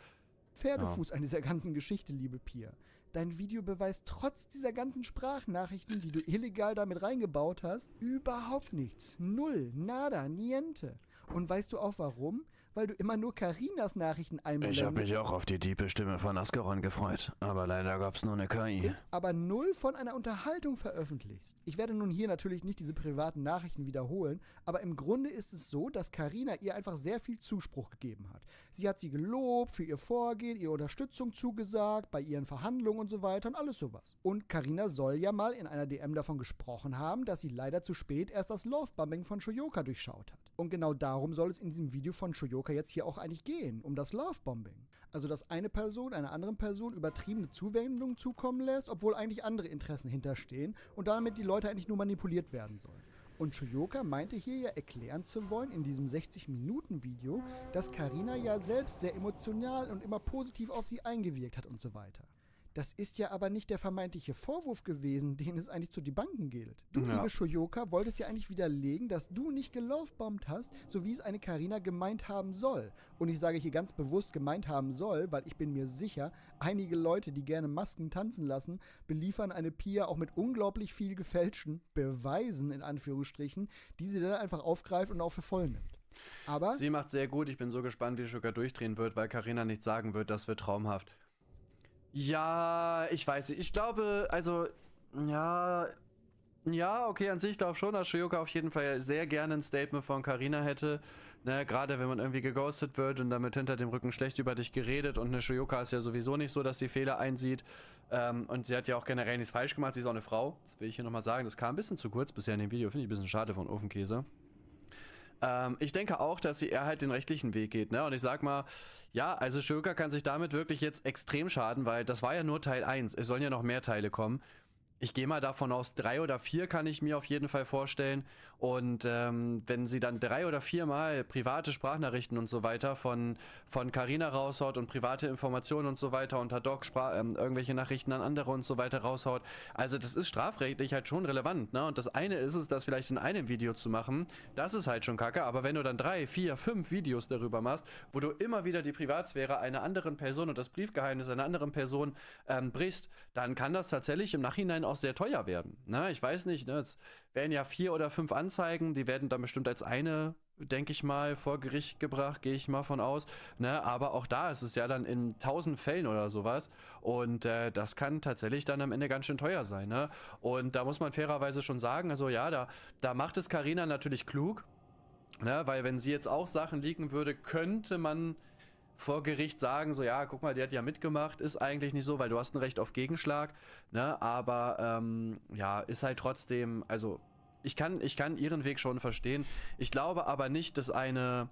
Pferdefuß an dieser ganzen Geschichte, liebe Pia. Dein Video beweist trotz dieser ganzen Sprachnachrichten, die du illegal damit reingebaut hast, überhaupt nichts. Null, nada, niente. Und weißt du auch warum? weil du immer nur Karinas Nachrichten einblendest. Ich habe mich auch auf die tiefe Stimme von Ascaron gefreut, aber leider gab's nur eine KI. Aber null von einer Unterhaltung veröffentlichst. Ich werde nun hier natürlich nicht diese privaten Nachrichten wiederholen, aber im Grunde ist es so, dass Carina ihr einfach sehr viel Zuspruch gegeben hat. Sie hat sie gelobt für ihr Vorgehen, ihr Unterstützung zugesagt, bei ihren Verhandlungen und so weiter und alles sowas. Und Carina soll ja mal in einer DM davon gesprochen haben, dass sie leider zu spät erst das Lovebombing von Shoyoka durchschaut hat. Und genau darum soll es in diesem Video von Shoyoka jetzt hier auch eigentlich gehen, um das Lovebombing. Also, dass eine Person einer anderen Person übertriebene Zuwendungen zukommen lässt, obwohl eigentlich andere Interessen hinterstehen und damit die Leute eigentlich nur manipuliert werden sollen. Und Shoyoka meinte hier ja erklären zu wollen in diesem 60-Minuten-Video, dass Carina ja selbst sehr emotional und immer positiv auf sie eingewirkt hat und so weiter. Das ist ja aber nicht der vermeintliche Vorwurf gewesen, den es eigentlich zu debunken gilt. Du, liebe Shoyoka, wolltest ja eigentlich widerlegen, dass du nicht gelovebombt hast, so wie es eine Carina gemeint haben soll. Und ich sage hier ganz bewusst gemeint haben soll, weil ich bin mir sicher, einige Leute, die gerne Masken tanzen lassen, beliefern eine Pia auch mit unglaublich viel gefälschten Beweisen, in Anführungsstrichen, die sie dann einfach aufgreift und auch für voll nimmt. Aber sie macht sehr gut, ich bin so gespannt, wie Shoyoka durchdrehen wird, weil Carina nichts sagen wird, das wird traumhaft. Ja, ich weiß nicht. Ich glaube, also, ja, okay, an sich, ich glaube schon, dass Shoyoka auf jeden Fall sehr gerne ein Statement von Carina hätte. Ne, gerade wenn man irgendwie geghostet wird und damit hinter dem Rücken schlecht über dich geredet. Und eine Shoyoka ist ja sowieso nicht so, dass sie Fehler einsieht. Und sie hat ja auch generell nichts falsch gemacht. Sie ist auch eine Frau. Das will ich hier nochmal sagen. Das kam ein bisschen zu kurz bisher in dem Video. Finde ich ein bisschen schade von Ofenkäse. Ich denke auch, dass sie eher halt den rechtlichen Weg geht, ne? Und ich sag mal, ja, also Shoyoka kann sich damit wirklich jetzt extrem schaden, weil das war ja nur Teil 1. Es sollen ja noch mehr Teile kommen. Ich gehe mal davon aus, 3 oder 4 kann ich mir auf jeden Fall vorstellen. Und wenn sie dann 3 oder 4 Mal private Sprachnachrichten und so weiter von Carina raushaut und private Informationen und so weiter unter Doc irgendwelche Nachrichten an andere und so weiter raushaut, also das ist strafrechtlich halt schon relevant, ne? Und das eine ist es, das vielleicht in einem Video zu machen, das ist halt schon kacke, aber wenn du dann 3, 4, 5 Videos darüber machst, wo du immer wieder die Privatsphäre einer anderen Person und das Briefgeheimnis einer anderen Person brichst, dann kann das tatsächlich im Nachhinein auch sehr teuer werden. Ne? Ich weiß nicht, ne? Es werden ja 4 oder 5 Anzeigen, die werden dann bestimmt als eine, denke ich mal, vor Gericht gebracht, gehe ich mal von aus. Ne? Aber auch da ist es ja dann in 1000 Fällen oder sowas. Und das kann tatsächlich dann am Ende ganz schön teuer sein. Ne? Und da muss man fairerweise schon sagen, also ja, da macht es Carina natürlich klug. Ne? Weil wenn sie jetzt auch Sachen leaken würde, könnte man vor Gericht sagen, so ja, guck mal, die hat ja mitgemacht, ist eigentlich nicht so, weil du hast ein Recht auf Gegenschlag, ne, aber ja, ist halt trotzdem, also ich kann ihren Weg schon verstehen. Ich glaube aber nicht, dass eine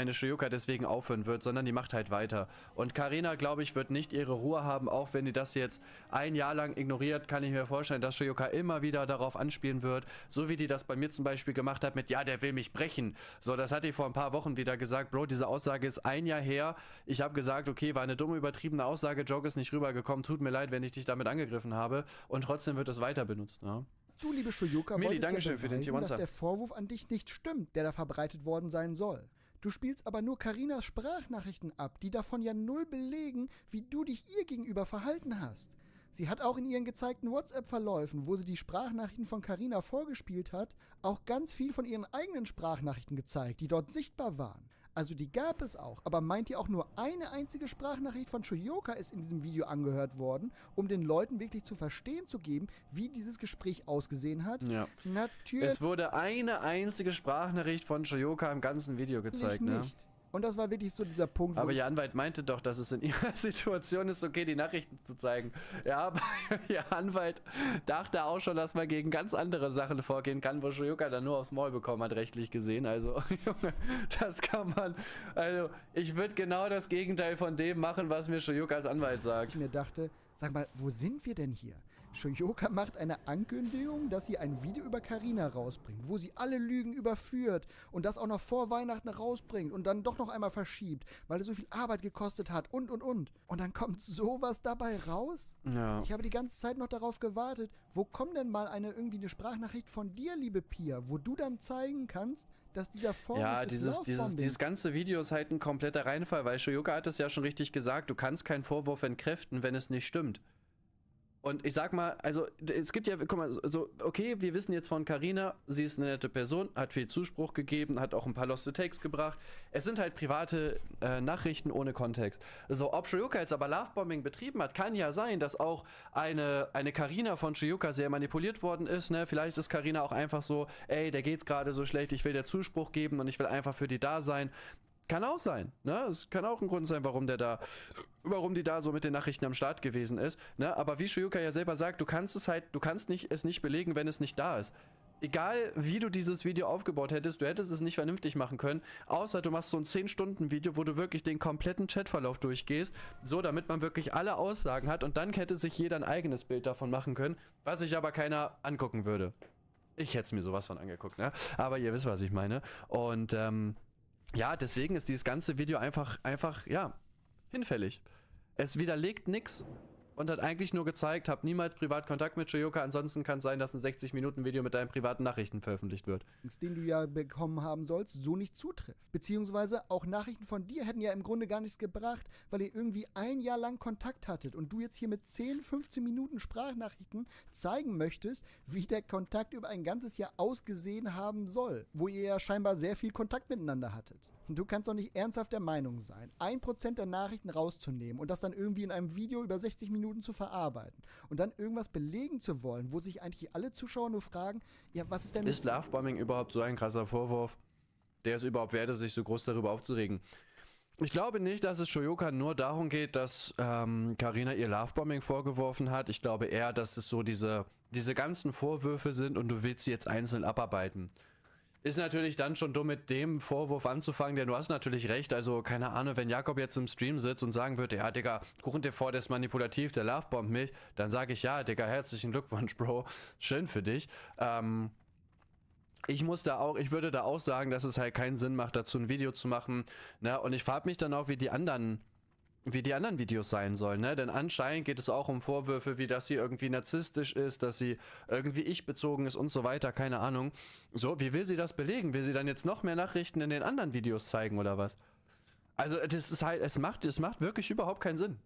Shoyoka deswegen aufhören wird, sondern die macht halt weiter. Und Carina, glaube ich, wird nicht ihre Ruhe haben, auch wenn die das jetzt ein Jahr lang ignoriert, kann ich mir vorstellen, dass Shoyoka immer wieder darauf anspielen wird, so wie die das bei mir zum Beispiel gemacht hat mit, ja, der will mich brechen. So, das hatte ich vor ein paar Wochen wieder gesagt, Bro, diese Aussage ist ein Jahr her. Ich habe gesagt, okay, war eine dumme, übertriebene Aussage, Joke ist nicht rübergekommen, tut mir leid, wenn ich dich damit angegriffen habe. Und trotzdem wird es weiter benutzt, ne? Du, liebe Shoyoka, Mili, wolltest Dankeschön ja für den beweisen, dass T1 der Vorwurf an dich nicht stimmt, der da verbreitet worden sein soll. Du spielst aber nur Carinas Sprachnachrichten ab, die davon ja null belegen, wie du dich ihr gegenüber verhalten hast. Sie hat auch in ihren gezeigten WhatsApp-Verläufen, wo sie die Sprachnachrichten von Carina vorgespielt hat, auch ganz viel von ihren eigenen Sprachnachrichten gezeigt, die dort sichtbar waren. Also die gab es auch, aber meint ihr auch nur eine einzige Sprachnachricht von Shoyoka ist in diesem Video angehört worden, um den Leuten wirklich zu verstehen zu geben, wie dieses Gespräch ausgesehen hat? Ja. Natürlich. Es wurde eine einzige Sprachnachricht von Shoyoka im ganzen Video gezeigt, ne? Nicht. Und das war wirklich so dieser Punkt, wo Aber ihr Anwalt meinte doch, dass es in ihrer Situation ist, okay, die Nachrichten zu zeigen. Ja, aber ihr Anwalt dachte auch schon, dass man gegen ganz andere Sachen vorgehen kann, wo Shoyoka dann nur aufs Maul bekommen hat, rechtlich gesehen. Also, Junge, das kann man. Also, ich würde genau das Gegenteil von dem machen, was mir Shoyokas Anwalt sagt. ich mir dachte, sag mal, wo sind wir denn hier? Shoyoka macht eine Ankündigung, dass sie ein Video über Carina rausbringt, wo sie alle Lügen überführt und das auch noch vor Weihnachten rausbringt und dann doch noch einmal verschiebt, weil es so viel Arbeit gekostet hat und. Und dann kommt sowas dabei raus? Ja. Ich habe die ganze Zeit noch darauf gewartet, wo kommt denn mal irgendwie eine Sprachnachricht von dir, liebe Pia, wo du dann zeigen kannst, dass dieser Vorwurf Ja, des dieses Lovebombing- ganze Video ist halt ein kompletter Reinfall, weil Shoyoka hat es ja schon richtig gesagt, du kannst keinen Vorwurf entkräften, wenn es nicht stimmt. Und ich sag mal, also es gibt ja, guck mal, so, okay, wir wissen jetzt von Carina, sie ist eine nette Person, hat viel Zuspruch gegeben, hat auch ein paar Lost Takes gebracht. Es sind halt private Nachrichten ohne Kontext. So, ob Shoyuka jetzt aber Lovebombing betrieben hat, kann ja sein, dass auch eine Carina von Shoyuka sehr manipuliert worden ist, ne? Vielleicht ist Carina auch einfach so, ey, der geht's gerade so schlecht, ich will dir Zuspruch geben und ich will einfach für die da sein. Kann auch sein, ne? Es kann auch ein Grund sein, warum die da so mit den Nachrichten am Start gewesen ist, ne? Aber wie Shoyuka ja selber sagt, du kannst es nicht belegen, wenn es nicht da ist. Egal, wie du dieses Video aufgebaut hättest, du hättest es nicht vernünftig machen können, außer du machst so ein 10-Stunden-Video, wo du wirklich den kompletten Chatverlauf durchgehst, so damit man wirklich alle Aussagen hat und dann hätte sich jeder ein eigenes Bild davon machen können, was sich aber keiner angucken würde. Ich hätte es mir sowas von angeguckt, ne? Aber ihr wisst, was ich meine. Und, ja, deswegen ist dieses ganze Video einfach, ja, hinfällig. Es widerlegt nichts und hat eigentlich nur gezeigt, hab niemals privat Kontakt mit Shoyuka, ansonsten kann es sein, dass ein 60-Minuten-Video mit deinen privaten Nachrichten veröffentlicht wird. Den du ja bekommen haben sollst, so nicht zutrifft. Beziehungsweise auch Nachrichten von dir hätten ja im Grunde gar nichts gebracht, weil ihr irgendwie ein Jahr lang Kontakt hattet und du jetzt hier mit 10, 15 Minuten Sprachnachrichten zeigen möchtest, wie der Kontakt über ein ganzes Jahr ausgesehen haben soll, wo ihr ja scheinbar sehr viel Kontakt miteinander hattet. Und du kannst doch nicht ernsthaft der Meinung sein, 1% der Nachrichten rauszunehmen und das dann irgendwie in einem Video über 60 Minuten zu verarbeiten und dann irgendwas belegen zu wollen, wo sich eigentlich alle Zuschauer nur fragen, ja, was ist denn... Ist Lovebombing überhaupt so ein krasser Vorwurf, der es überhaupt wert ist, sich so groß darüber aufzuregen? Ich glaube nicht, dass es Shoyuka nur darum geht, dass Carina ihr Lovebombing vorgeworfen hat. Ich glaube eher, dass es so diese ganzen Vorwürfe sind und du willst sie jetzt einzeln abarbeiten. Ist natürlich dann schon dumm, mit dem Vorwurf anzufangen, denn du hast natürlich recht, also keine Ahnung, wenn Jakob jetzt im Stream sitzt und sagen würde, ja Digga, KuchenTV, der ist manipulativ, der lovebombt mich, dann sage ich, ja Digga, herzlichen Glückwunsch, Bro, schön für dich. Ich würde da auch sagen, dass es halt keinen Sinn macht, dazu ein Video zu machen, ne, und ich frage mich dann auch, wie die anderen Videos sein sollen, ne? Denn anscheinend geht es auch um Vorwürfe, wie dass sie irgendwie narzisstisch ist, dass sie irgendwie ich-bezogen ist und so weiter, keine Ahnung. So, wie will sie das belegen? Will sie dann jetzt noch mehr Nachrichten in den anderen Videos zeigen oder was? Also, das ist halt, es macht wirklich überhaupt keinen Sinn.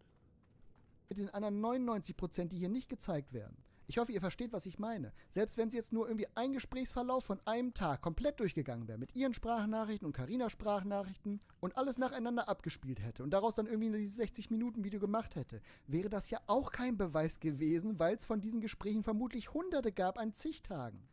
Mit den anderen 99%, die hier nicht gezeigt werden. Ich hoffe, ihr versteht, was ich meine. Selbst wenn sie jetzt nur irgendwie ein Gesprächsverlauf von einem Tag komplett durchgegangen wäre, mit ihren Sprachnachrichten und Carinas Sprachnachrichten und alles nacheinander abgespielt hätte und daraus dann irgendwie dieses 60-Minuten-Video gemacht hätte, wäre das ja auch kein Beweis gewesen, weil es von diesen Gesprächen vermutlich Hunderte gab an zig Tagen.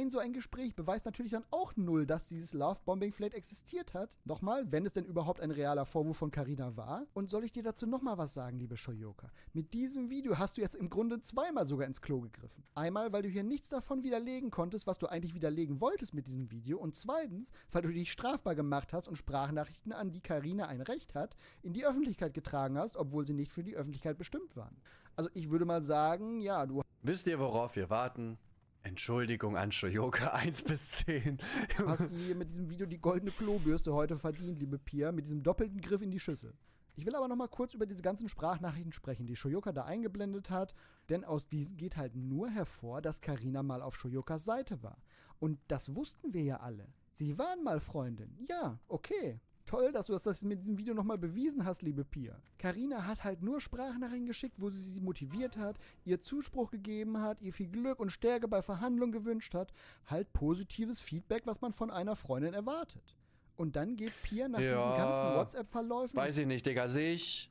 So ein Gespräch beweist natürlich dann auch null, dass dieses Lovebombing vielleicht existiert hat. Nochmal, wenn es denn überhaupt ein realer Vorwurf von Carina war. Und soll ich dir dazu nochmal was sagen, liebe Shoyuka? Mit diesem Video hast du jetzt im Grunde zweimal sogar ins Klo gegriffen. Einmal, weil du hier nichts davon widerlegen konntest, was du eigentlich widerlegen wolltest mit diesem Video. Und zweitens, weil du dich strafbar gemacht hast und Sprachnachrichten, an die Carina ein Recht hat, in die Öffentlichkeit getragen hast, obwohl sie nicht für die Öffentlichkeit bestimmt waren. Also ich würde mal sagen, ja, du... Wisst ihr, worauf wir warten? Entschuldigung an Shoyuka 1 bis 10. Du hast hier mit diesem Video die goldene Klobürste heute verdient, liebe Pia, mit diesem doppelten Griff in die Schüssel. Ich will aber noch mal kurz über diese ganzen Sprachnachrichten sprechen, die Shoyuka da eingeblendet hat, denn aus diesen geht halt nur hervor, dass Carina mal auf Shoyukas Seite war. Und das wussten wir ja alle. Sie waren mal Freundin. Ja, okay. Toll, dass du das mit diesem Video nochmal bewiesen hast, liebe Pia. Carina hat halt nur Sprachnachrichten geschickt, wo sie motiviert hat, ihr Zuspruch gegeben hat, ihr viel Glück und Stärke bei Verhandlungen gewünscht hat. Halt positives Feedback, was man von einer Freundin erwartet. Und dann geht Pia nach diesen ganzen WhatsApp-Verläufen... Weiß ich nicht, Digga. Sehe ich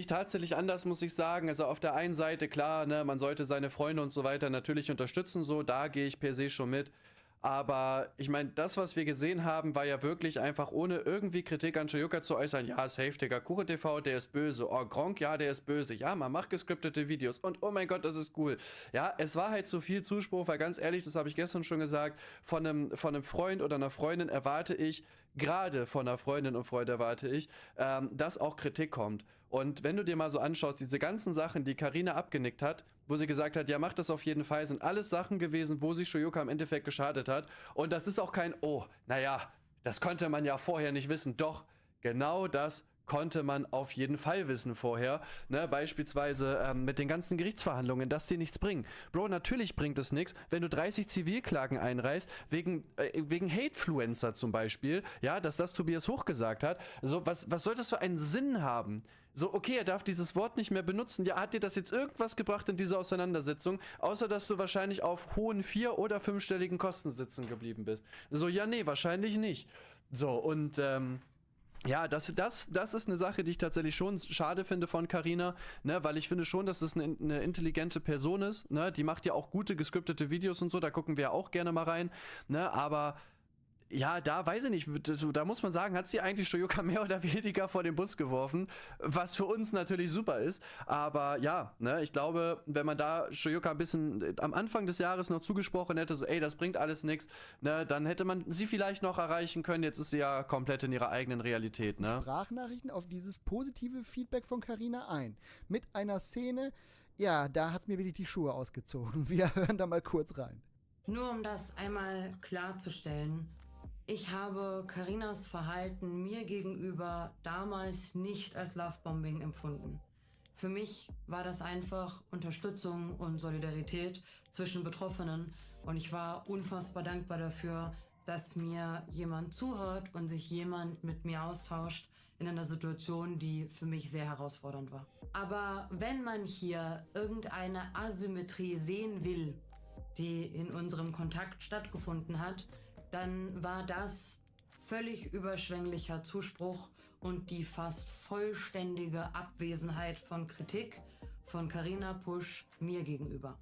tatsächlich anders, muss ich sagen. Also auf der einen Seite, klar, ne, man sollte seine Freunde und so weiter natürlich unterstützen, so, da gehe ich per se schon mit. Aber ich meine, das, was wir gesehen haben, war ja wirklich einfach, ohne irgendwie Kritik an Shoyuka zu äußern, ja, safe, Digga, KuchenTV, der ist böse, oh, Gronk, ja, der ist böse, ja, man macht gescriptete Videos und oh mein Gott, das ist cool. Ja, es war halt so viel Zuspruch, weil ganz ehrlich, das habe ich gestern schon gesagt, von einem Freund oder einer Freundin erwarte ich, gerade von einer Freundin und Freund erwarte ich, dass auch Kritik kommt. Und wenn du dir mal so anschaust, diese ganzen Sachen, die Carina abgenickt hat, wo sie gesagt hat, ja, mach das auf jeden Fall, sind alles Sachen gewesen, wo sich Shoyuka im Endeffekt geschadet hat. Und das ist auch kein, oh, naja, das konnte man ja vorher nicht wissen. Doch, genau das konnte man auf jeden Fall wissen vorher. Ne? Beispielsweise mit den ganzen Gerichtsverhandlungen, dass die nichts bringen. Bro, natürlich bringt es nichts, wenn du 30 Zivilklagen einreißt, wegen Hatefluencer zum Beispiel, ja, dass das Tobias Hoch gesagt hat. So, was soll das für einen Sinn haben? So, okay, er darf dieses Wort nicht mehr benutzen. Ja, hat dir das jetzt irgendwas gebracht in dieser Auseinandersetzung? Außer, dass du wahrscheinlich auf hohen 4- oder 5-stelligen Kosten sitzen geblieben bist. So, ja, nee, wahrscheinlich nicht. So, und, ja, das ist eine Sache, die ich tatsächlich schon schade finde von Carina, ne, weil ich finde schon, dass es eine intelligente Person ist, ne, die macht ja auch gute gescriptete Videos und so, da gucken wir ja auch gerne mal rein, ne, aber ja, da weiß ich nicht, da muss man sagen, hat sie eigentlich Shoyoka mehr oder weniger vor den Bus geworfen, was für uns natürlich super ist, aber ja, ne, ich glaube, wenn man da Shoyoka ein bisschen am Anfang des Jahres noch zugesprochen hätte, so ey, das bringt alles nichts, ne, dann hätte man sie vielleicht noch erreichen können, jetzt ist sie ja komplett in ihrer eigenen Realität, ne. Sprachnachrichten auf dieses positive Feedback von Carina ein. Mit einer Szene, ja, da hat's mir wirklich die Schuhe ausgezogen. Wir hören da mal kurz rein. Nur um das einmal klarzustellen, ich habe Carinas Verhalten mir gegenüber damals nicht als Lovebombing empfunden. Für mich war das einfach Unterstützung und Solidarität zwischen Betroffenen und ich war unfassbar dankbar dafür, dass mir jemand zuhört und sich jemand mit mir austauscht in einer Situation, die für mich sehr herausfordernd war. Aber wenn man hier irgendeine Asymmetrie sehen will, die in unserem Kontakt stattgefunden hat, dann war das völlig überschwänglicher Zuspruch und die fast vollständige Abwesenheit von Kritik von Carina Pusch mir gegenüber.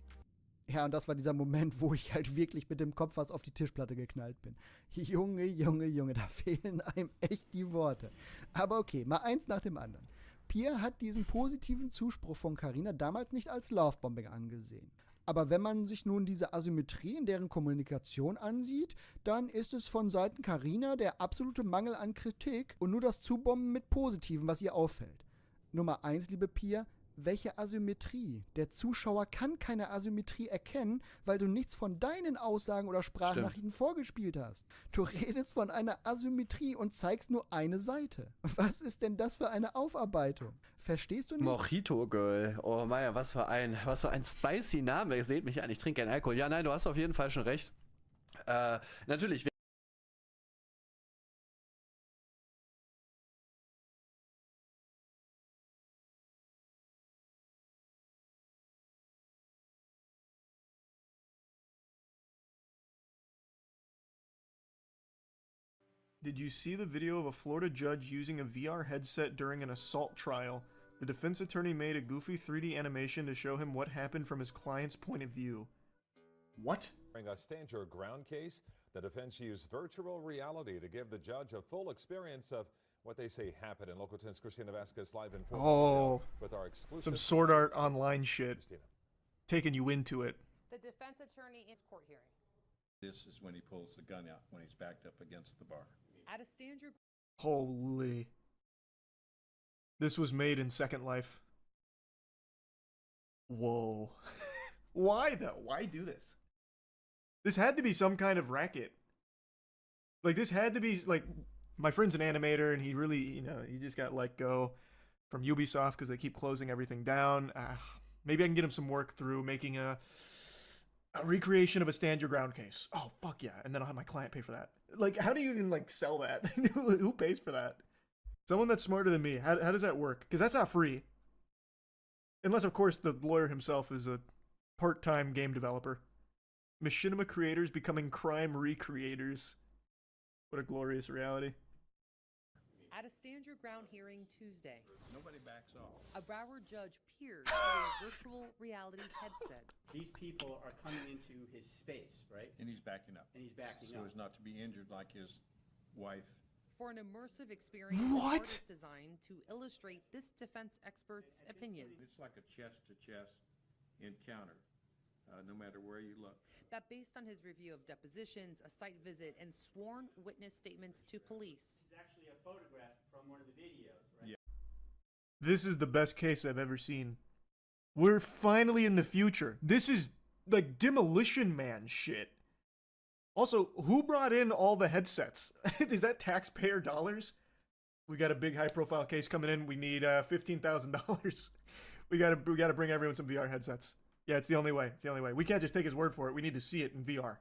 Ja, und das war dieser Moment, wo ich halt wirklich mit dem Kopf fast auf die Tischplatte geknallt bin. Junge, Junge, Junge, da fehlen einem echt die Worte. Aber okay, mal eins nach dem anderen. Pia hat diesen positiven Zuspruch von Carina damals nicht als Lovebombing angesehen. Aber wenn man sich nun diese Asymmetrie in deren Kommunikation ansieht, dann ist es von Seiten Carina der absolute Mangel an Kritik und nur das Zubomben mit Positiven, was ihr auffällt. Nummer 1, liebe Pia, welche Asymmetrie? Der Zuschauer kann keine Asymmetrie erkennen, weil du nichts von deinen Aussagen oder Sprachnachrichten vorgespielt hast. Du redest von einer Asymmetrie und zeigst nur eine Seite. Was ist denn das für eine Aufarbeitung? Verstehst du nicht? Mojito Girl. Oh Maya, was für ein spicy Name. Ihr seht mich an, ich trinke keinen Alkohol. Ja, nein, du hast auf jeden Fall schon recht. Natürlich. Did you see the video of a Florida judge using a VR headset during an assault trial? The defense attorney made a goofy 3D animation to show him what happened from his client's point of view. What? During a stand your ground case, the defense used virtual reality to give the judge a full experience of what they say happened. In Local 10's Christina Vasquez live in Oh, with our exclusive some Sword Art Online shit. Taking you into it. The defense attorney in court hearing. This is when he pulls the gun out, when he's backed up against the bar. At a stand your... Holy. This was made in Second Life. Whoa. Why though? Why do this? This had to be some kind of racket. Like, this had to be, like, my friend's an animator and he really, you know, he just got let go from Ubisoft because they keep closing everything down. Maybe I can get him some work through making a recreation of a stand your ground case. Oh, fuck yeah. And then I'll have my client pay for that. Like, how do you even, like, sell that? Who pays for that? Someone that's smarter than me. How does that work? Because that's not free. Unless, of course, the lawyer himself is a part-time game developer. Machinima creators becoming crime recreators. What a glorious reality. At a stand your ground hearing Tuesday. Nobody backs off. A Broward judge peers through a virtual reality headset. These people are coming into his space, right? And he's backing up. And he's backing so up. as not to be injured like his wife. For an immersive experience, What? the artist designed to illustrate this defense expert's opinion. It's like a chest-to-chest encounter, no matter where you look. That based on his review of depositions, a site visit, and sworn witness statements to police. This is actually a photograph from one of the videos, right? Yeah. This is the best case I've ever seen. We're finally in the future. This is like Demolition Man shit. Also, who brought in all the headsets? Is that taxpayer dollars? We got a big high-profile case coming in. We need $15,000. We gotta bring everyone some VR headsets. Yeah, it's the only way. It's the only way. We can't just take his word for it. We need to see it in VR.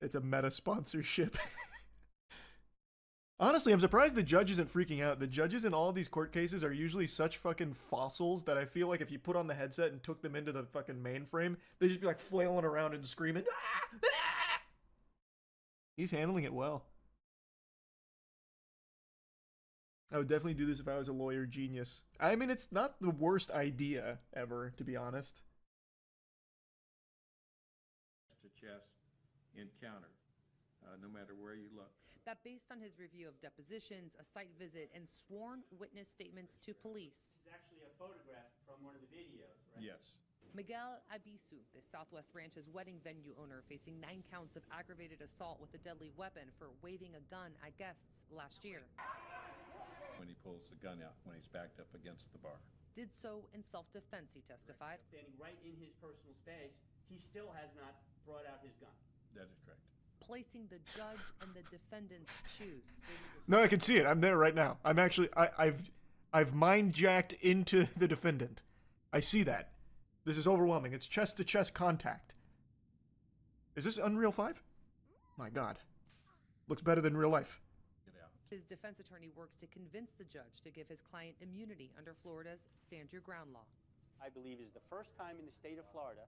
It's a meta sponsorship. Honestly, I'm surprised the judge isn't freaking out. The judges in all of these court cases are usually such fucking fossils that I feel like if you put on the headset and took them into the fucking mainframe, they'd just be like flailing around and screaming. Ah! Ah! He's handling it well. I would definitely do this if I was a lawyer genius. I mean, it's not the worst idea ever, to be honest. To chest encounter, no matter where you look. That based on his review of depositions, a site visit, and sworn witness statements to police. This is actually a photograph from one of the videos, right? Yes. Miguel Abisu, the Southwest Branch's wedding venue owner, facing 9 counts of aggravated assault with a deadly weapon for waving a gun at guests last year. When he pulls the gun out, when he's backed up against the bar. Did so in self-defense, he testified. Standing right in his personal space, he still has not brought out his gun. That is correct. Placing the judge in the defendant's shoes. No, I can see it. I'm there right now. I'm actually, I've mind jacked into the defendant. I see that. This is overwhelming. It's chest to chest contact. Is this Unreal 5? My God. Looks better than real life. Get out. His defense attorney works to convince the judge to give his client immunity under Florida's Stand Your Ground law. I believe is the first time in the state of Florida,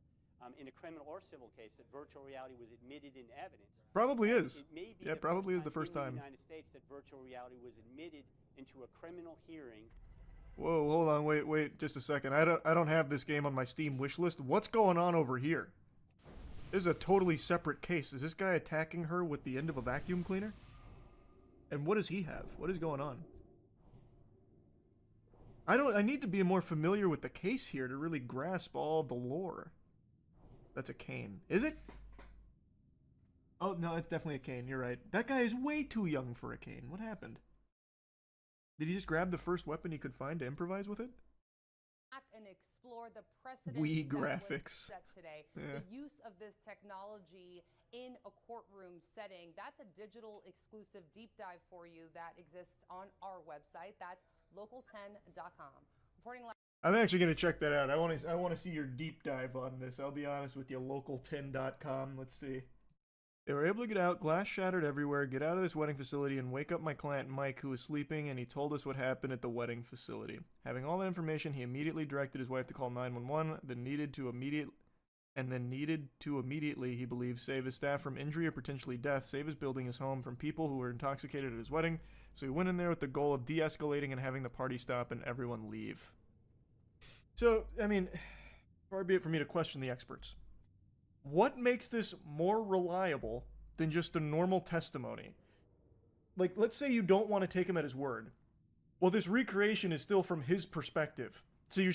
in a criminal or civil case, that virtual reality was admitted in evidence. Probably is. It may be Yeah, probably is the first time. in the United States that virtual reality was admitted into a criminal hearing. Whoa, hold on, wait, just a second. I don't have this game on my Steam wish list. What's going on over here? This is a totally separate case. Is this guy attacking her with the end of a vacuum cleaner? And what does he have? What is going on? I need to be more familiar with the case here to really grasp all the lore. That's a cane. Is it? Oh, no, it's definitely a cane. You're right. That guy is way too young for a cane. What happened? Did he just grab the first weapon he could find to improvise with it? And explore the precedent Wii that was graphics. set today. Yeah. The use of this technology in a courtroom setting. That's a digital exclusive deep dive for you that exists on our website. That's local10.com. Reporting live. I'm actually going to check that out. I want to see your deep dive on this. I'll be honest with you. Local10.com. Let's see. They were able to get out, glass shattered everywhere, get out of this wedding facility, and wake up my client Mike, who was sleeping, and he told us what happened at the wedding facility. Having all that information, he immediately directed his wife to call 911, then needed to immediately, he believes, save his staff from injury or potentially death, save his building, his home, from people who were intoxicated at his wedding. So he went in there with the goal of de-escalating and having the party stop and everyone leave. So, I mean, far be it for me to question the experts. what makes this more reliable than just a normal testimony? Like, let's say you don't want to take him at his word. Well, this recreation is still from his perspective. So you're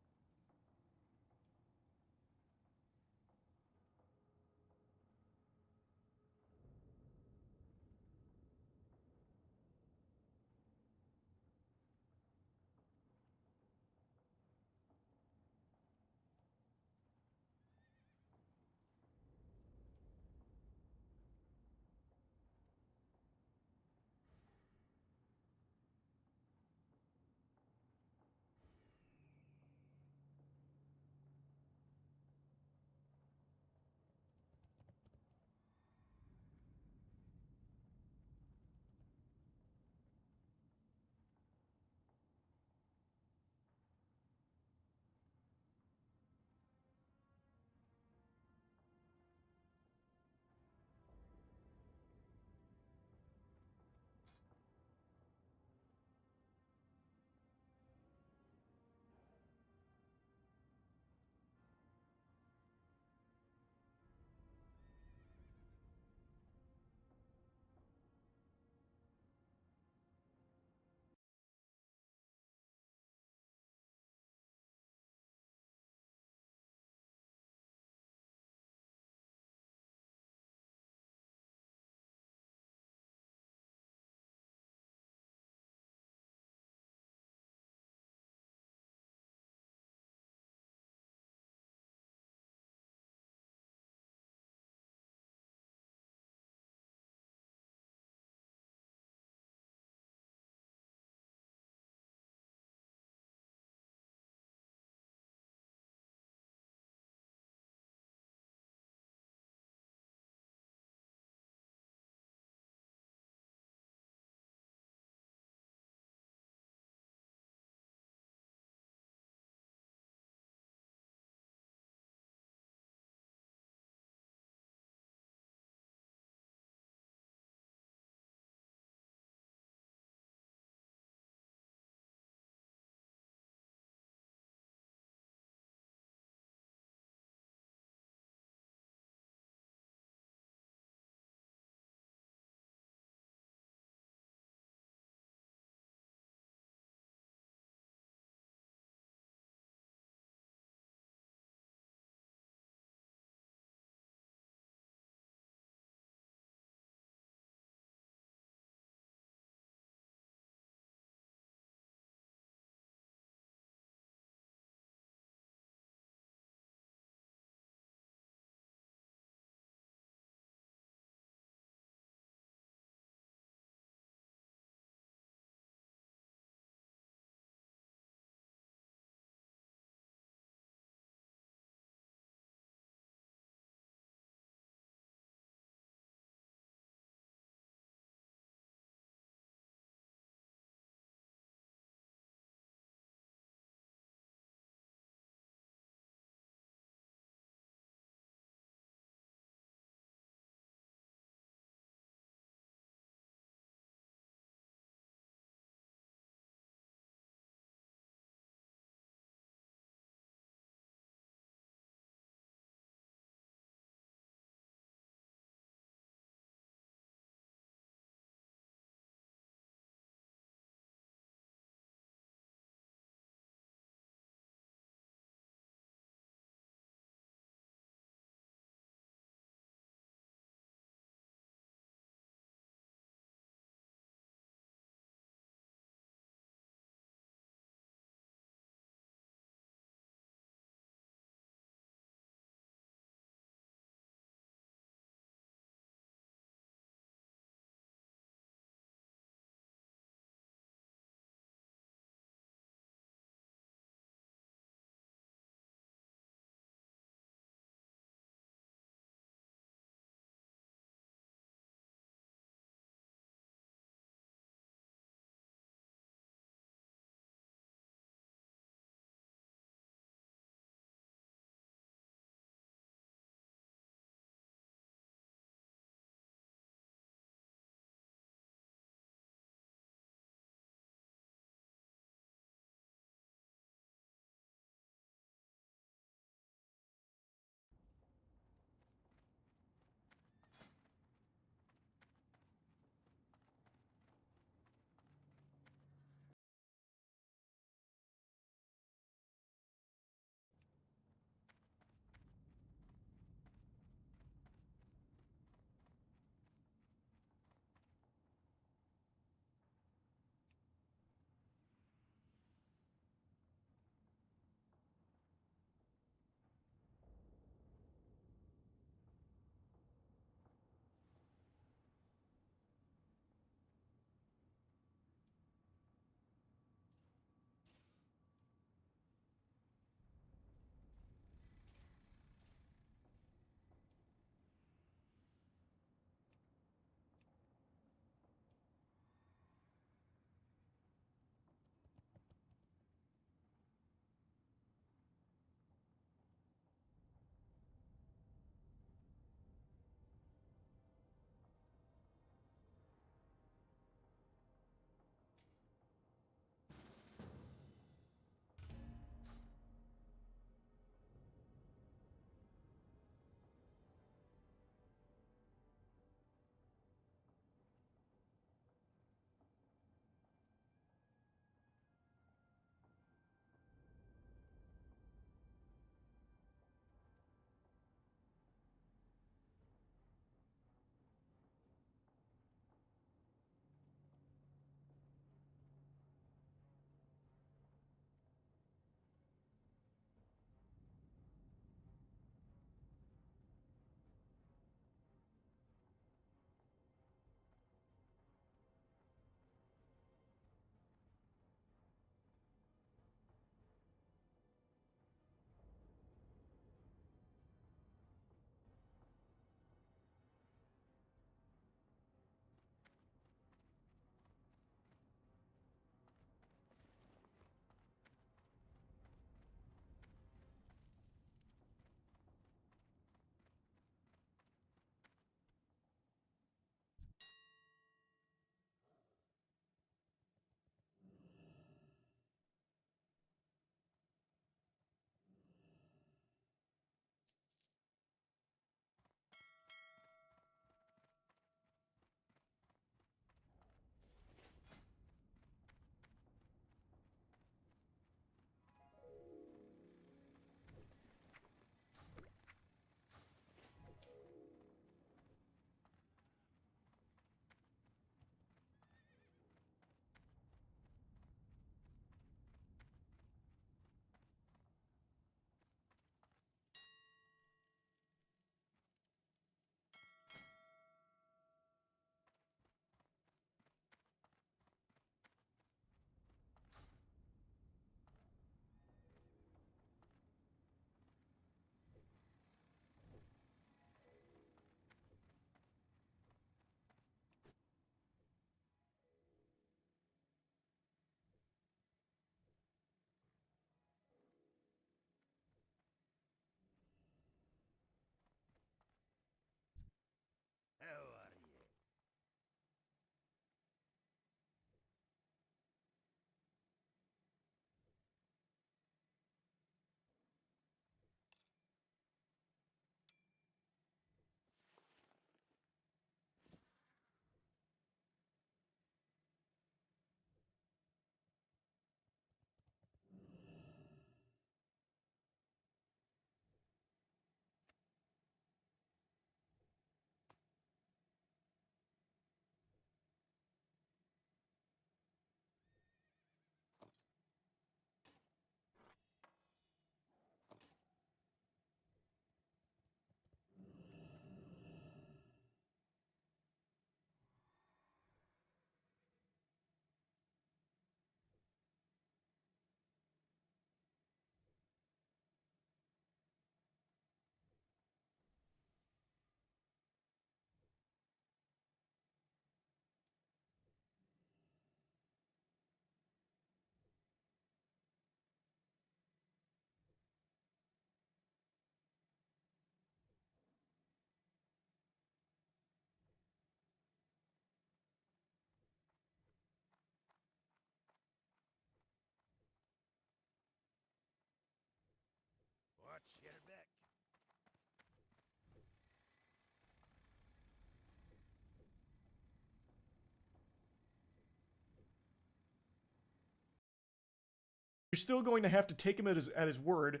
you're still going to have to take him at his word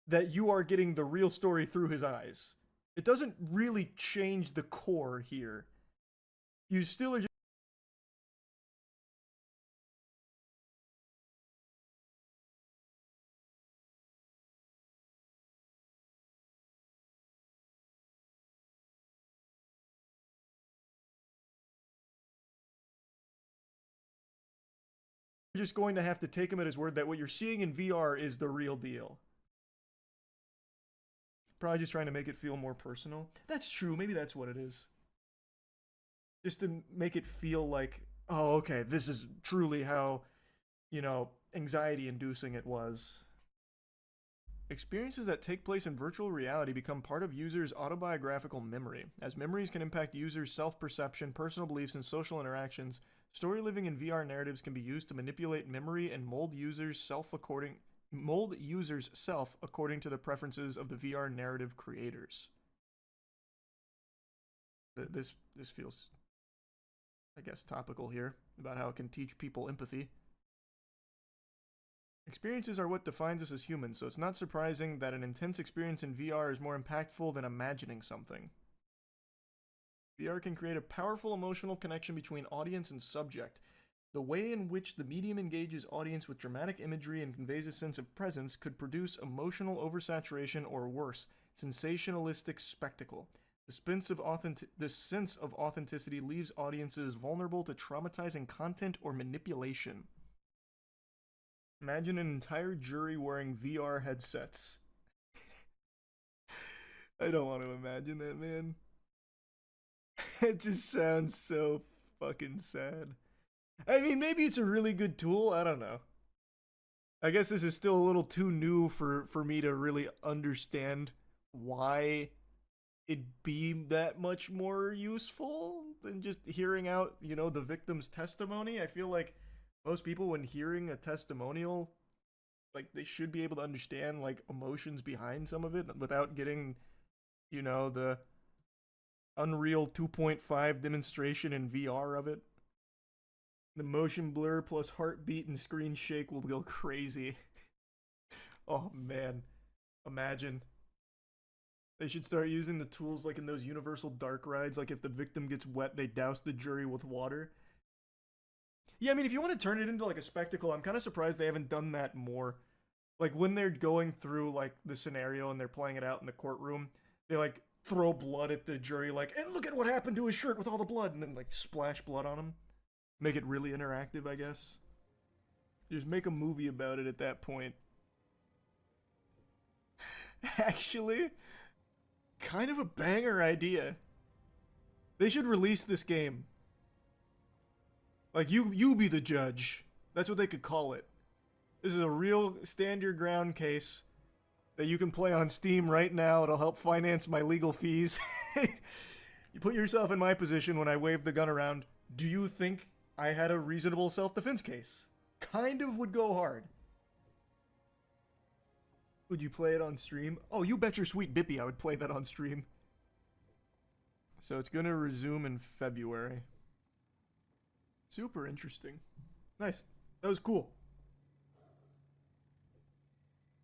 that you are getting the real story through his eyes. It doesn't really change the core here. You still are just going to have to take him at his word that what you're seeing in VR is the real deal. Probably just trying to make it feel more personal. That's true. Maybe that's what it is. Just to make it feel like, oh, okay, this is truly how, you know, anxiety-inducing it was. Experiences that take place in virtual reality become part of users' autobiographical memory. As memories can impact users' self-perception, personal beliefs, and social interactions, story living in VR narratives can be used to manipulate memory and mold users' self according to the preferences of the VR narrative creators. This feels, I guess, topical here, about how it can teach people empathy. Experiences are what defines us as humans, so it's not surprising that an intense experience in VR is more impactful than imagining something. VR can create a powerful emotional connection between audience and subject. The way in which the medium engages audience with dramatic imagery and conveys a sense of presence could produce emotional oversaturation or worse, sensationalistic spectacle. This sense of authenticity leaves audiences vulnerable to traumatizing content or manipulation. Imagine an entire jury wearing VR headsets. I don't want to imagine that, man. It just sounds so fucking sad. I mean, maybe it's a really good tool. I don't know. I guess this is still a little too new for me to really understand why it'd be that much more useful than just hearing out, you know, the victim's testimony. I feel like most people, when hearing a testimonial, like, they should be able to understand, like, emotions behind some of it without getting, you know, the Unreal 2.5 demonstration in VR of it. The motion blur plus heartbeat and screen shake will go crazy. Oh man, imagine. They should start using the tools like in those universal dark rides, like if the victim gets wet, they douse the jury with water. Yeah, I mean, if you want to turn it into like a spectacle, I'm kind of surprised they haven't done that more. Like when they're going through like the scenario and they're playing it out in the courtroom, they like throw blood at the jury, like, and look at what happened to his shirt with all the blood, and then like splash blood on him. Make it really interactive, I guess. Just make a movie about it at that point. Actually, kind of a banger idea. They should release this game. Like, you be the judge. That's what they could call it. This is a real stand your ground case that you can play on Steam right now. It'll help finance my legal fees. You put yourself in my position when I wave the gun around. Do you think I had a reasonable self-defense case? Kind of would go hard. Would you play it on stream? Oh, you bet your sweet bippy I would play that on stream. So it's gonna resume in February. Super interesting. Nice. That was cool.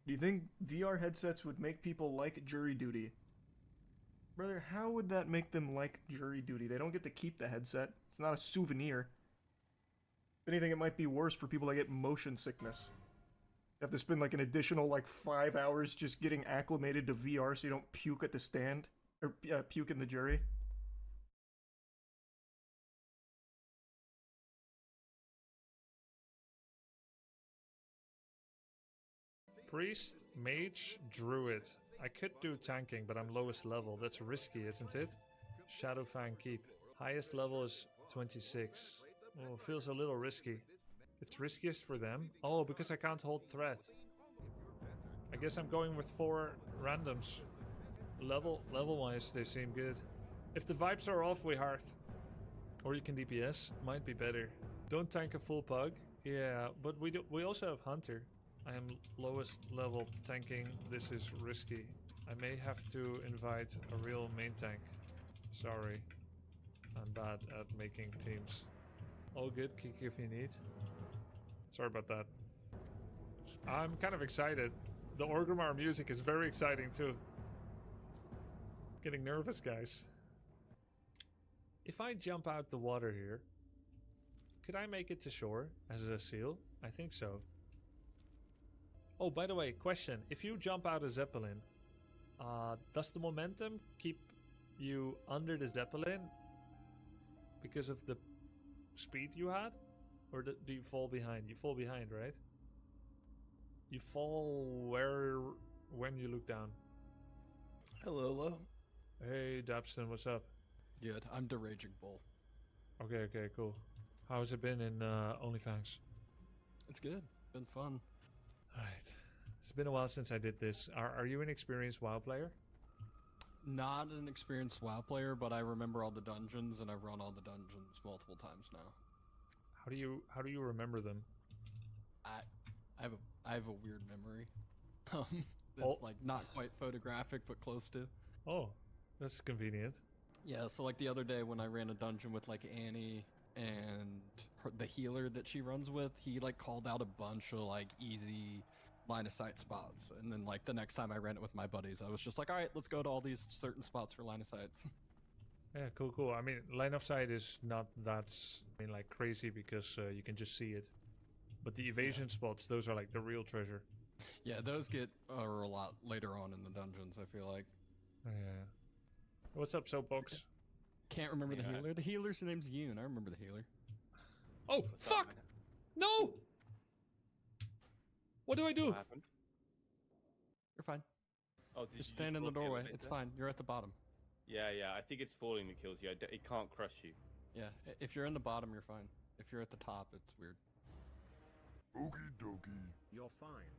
Do you think VR headsets would make people like jury duty? Brother, how would that make them like jury duty? They don't get to keep the headset. It's not a souvenir. If anything, it might be worse for people that get motion sickness. You have to spend like an additional like 5 hours just getting acclimated to VR so you don't puke at the stand. Or puke in the jury. Priest, Mage, Druid. I could do tanking, but I'm lowest level. That's risky, isn't it? Shadowfang Keep. Highest level is 26. Oh, feels a little risky. It's riskiest for them. Oh, because I can't hold threat. I guess I'm going with 4 randoms. Level-wise, they seem good. If the vibes are off, we hearth. Or you can DPS. Might be better. Don't tank a full pug. Yeah, but we also have Hunter. I am lowest level tanking. This is risky. I may have to invite a real main tank. Sorry. I'm bad at making teams. All good, kick if you need. Sorry about that. I'm kind of excited. The Orgrimmar music is very exciting too. Getting nervous, guys. If I jump out the water here, could I make it to shore as a seal? I think so. Oh, by the way, question. If you jump out a Zeppelin, does the momentum keep you under the Zeppelin because of the speed you had? Or do you fall behind? You fall behind, right? You fall when you look down? Hello. Hey, Dabston, what's up? Good. I'm the Raging Bull. Okay, cool. How's it been in OnlyFans? It's good. Been fun. Alright. It's been a while since I did this. Are you an experienced WoW player? Not an experienced WoW player, but I remember all the dungeons, and I've run all the dungeons multiple times now. How do you remember them? I have a weird memory. That's like not quite photographic, but close to. Oh, that's convenient. Yeah, so like the other day when I ran a dungeon with like Annie and the healer that she runs with, he like called out a bunch of like easy line of sight spots, and then like the next time I ran it with my buddies, I was just like, all right, let's go to all these certain spots for line of sights. Yeah, cool. I mean, line of sight is not that like crazy because you can just see it. But the evasion spots, those are like the real treasure. Yeah, those are a lot later on in the dungeons, I feel like. Yeah. What's up, Soapbox? Can't remember the healer. The healer's name's Yoon. I remember the healer. Oh, fuck! No! What do I do? What happened? You're fine. Oh, did just you stand in the block doorway. elevator? It's fine. You're at the bottom. Yeah. I think it's falling that kills you. It can't crush you. Yeah, if you're in the bottom, you're fine. If you're at the top, it's weird. Okie dokie. You're fine.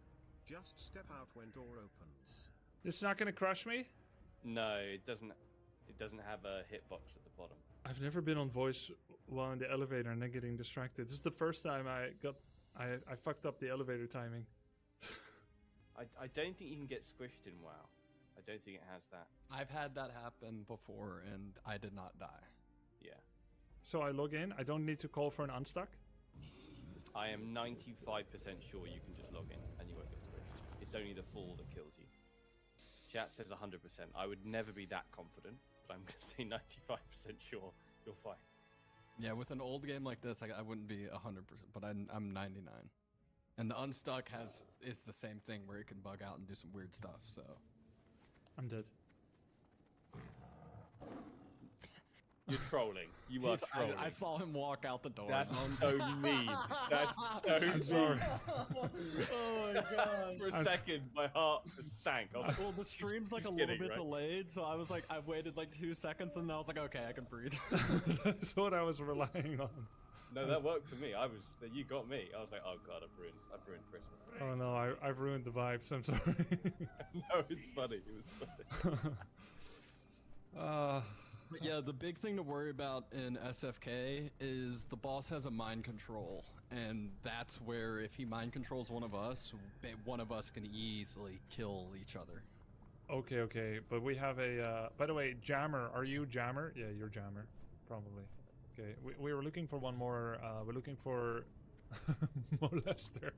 Just step out when door opens. It's not gonna crush me? No, it doesn't. It doesn't have a hitbox at the bottom. I've never been on voice while in the elevator and then getting distracted. This is the first time I fucked up the elevator timing. I don't think you can get squished in WoW. I don't think it has that. I've had that happen before, and I did not die. Yeah. So I log in. I don't need to call for an unstuck. I am 95% sure you can just log in and you won't get squished. It's only the fall that kills you. Chat says 100%. I would never be that confident, but I'm going to say 95% sure you're fine. Yeah, with an old game like this, I wouldn't be 100%, but I'm 99. And the unstuck is the same thing where it can bug out and do some weird stuff, so. I'm dead. You're trolling. You are trolling. I saw him walk out the door. That's so mean. That's so mean. I'm sorry. Oh my god. For a second, my heart just sank. I was like, well, the stream's like a little bit delayed, so I was like, I waited like 2 seconds, and I was like, okay, I can breathe. That's what I was relying on. No, that worked for me. You got me. I was like, oh god, I've ruined Christmas. Oh no, I've ruined the vibes. I'm sorry. No, it's funny. It was funny. But yeah, the big thing to worry about in SFK is the boss has a mind control, and that's where if he mind controls one of us can easily kill each other. Okay, but we have a. By the way, Jammer, are you Jammer? Yeah, you're Jammer, probably. Okay, we were looking for one more. We're looking for Molester.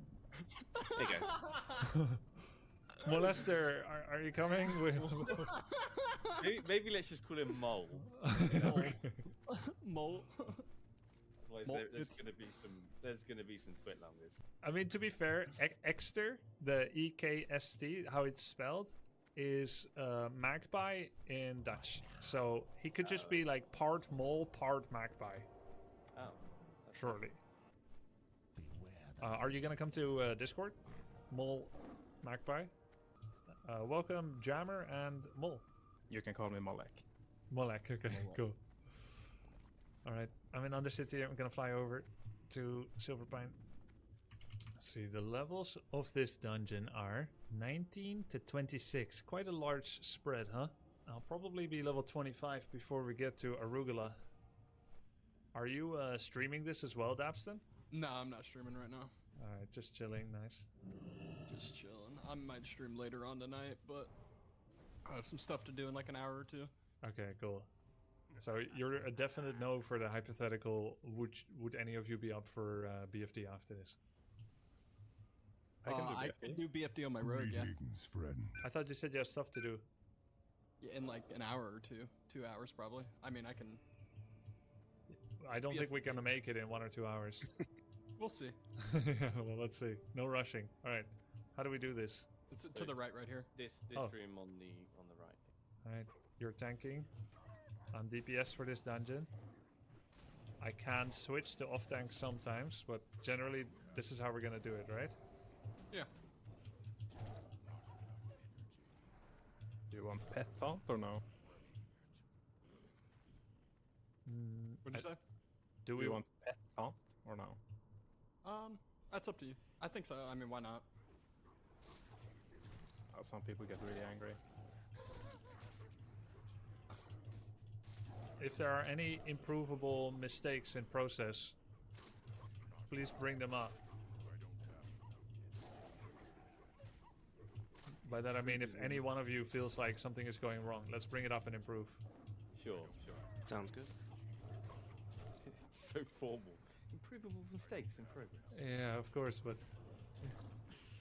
Hey guys. Molester, are you coming? Maybe let's just call him Mole. Okay. Mole. Otherwise, there's gonna be some footlongers. I mean, to be fair, Ekster, the EKST, how it's spelled, is magpie in Dutch. So he could just be like part mole, part magpie. Oh. Surely. Are you gonna come to Discord? Mole, magpie. Welcome, Jammer and Mole. You can call me Molek. Molek, okay, cool. Alright, I'm in Undercity. I'm gonna fly over to Silverpine. Let's see, the levels of this dungeon are 19 to 26. Quite a large spread, huh? I'll probably be level 25 before we get to Arugula. Are you streaming this as well, Dabston? No, I'm not streaming right now. Alright, just chilling, nice. Just chilling. I might stream later on tonight, but I have some stuff to do in like an hour or two. Okay, cool. So you're a definite no for the hypothetical. Would any of you be up for BFD after this? I can do BFD on my road, yeah. I thought you said you had stuff to do. Yeah, in like an hour or two. 2 hours probably. I mean, I can... I don't think we're gonna make it in 1 or 2 hours. We'll see. Well, let's see. No rushing. All right. How do we do this? It's to the right here. This Oh. room on the right. All right. You're tanking. I'm DPS for this dungeon. I can switch to off tank sometimes, but generally this is how we're gonna do it, right? Yeah. Do you want pet taunt or no? What'd you say? Do we want pet taunt or no? That's up to you. I think so. I mean, why not? Some people get really angry. If there are any improvable mistakes in process, please bring them up. By that I mean if any one of you feels like something is going wrong, let's bring it up and improve. Sure. Sounds good. It's so formal. Improvable mistakes in progress. Yeah, of course, but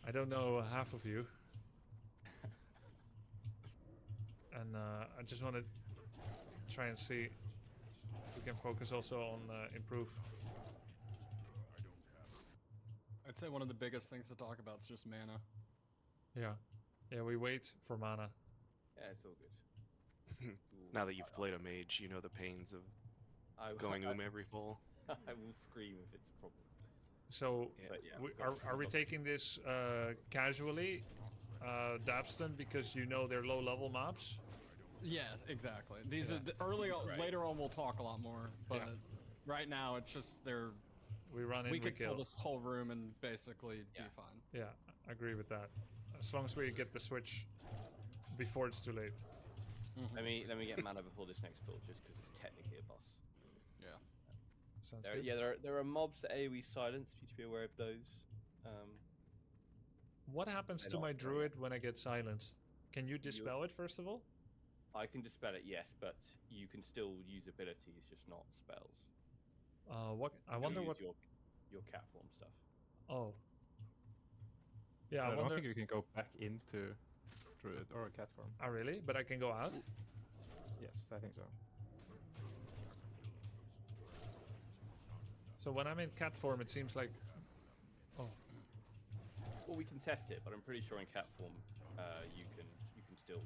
I don't know half of you. And I just want to try and see if we can focus also on improve. I'd say one of the biggest things to talk about is just mana. Yeah, we wait for mana. Yeah, it's all good. Now that you've played a mage, you know the pains of going every fall. I will scream if it's a problem. So, But yeah, are we taking this casually, Dabston, because you know they're low-level mobs? Yeah, exactly. These are early. Right. Later on, we'll talk a lot more. But right now, it's just they're. We run in, We we could kill. pull this whole room and basically be fine. Yeah, I agree with that. As long as we get the switch before it's too late. Let me get mana before this next pull, just because it's technically a boss. Yeah. Sounds There, good. yeah, there are mobs that AoE silence. You need to be aware of those. What happens They're to not my great. druid when I get silenced? Can you dispel it first of all? I can dispel it, yes, but you can still use abilities, just not spells. What? I Still wonder use what. your cat form stuff. Oh. Yeah, I I don't wonder. think you can go back into druid or a cat form. Oh, really? But I can go out? Yes, I think so. So when I'm in cat form, it seems like... Oh. Well, we can test it, but I'm pretty sure in cat form, you can still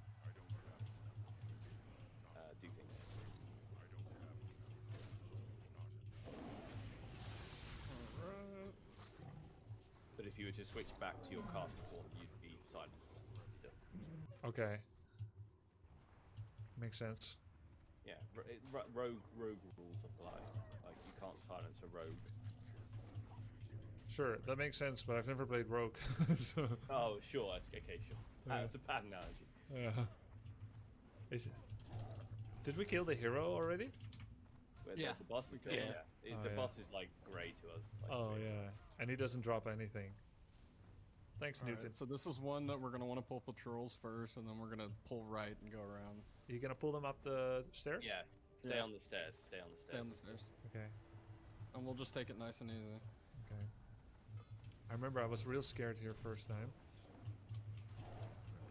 do things. But if you were to switch back to your caster form, you'd be silenced still. Okay. Makes sense. Yeah, rogue rules apply. Like you can't silence a rogue. Sure, that makes sense, but I've never played Rogue. So, Oh, sure. Okay, sure. Yeah. That's a bad analogy. yeah. Did we kill the hero already? Where Yeah, the boss. we Yeah, killed yeah. Oh, The yeah. boss is like grey to us. Like, Oh, really. yeah. And he doesn't drop anything. Thanks, All right, Newton. so this is one that we're gonna want to pull patrols first, and then we're gonna pull right and go around. You gonna pull them up the stairs? Yeah. Stay Yeah. on the stairs. Stay on the stairs. Down the stairs, Okay. and we'll just take it nice and easy. Okay. I remember I was real scared here first time.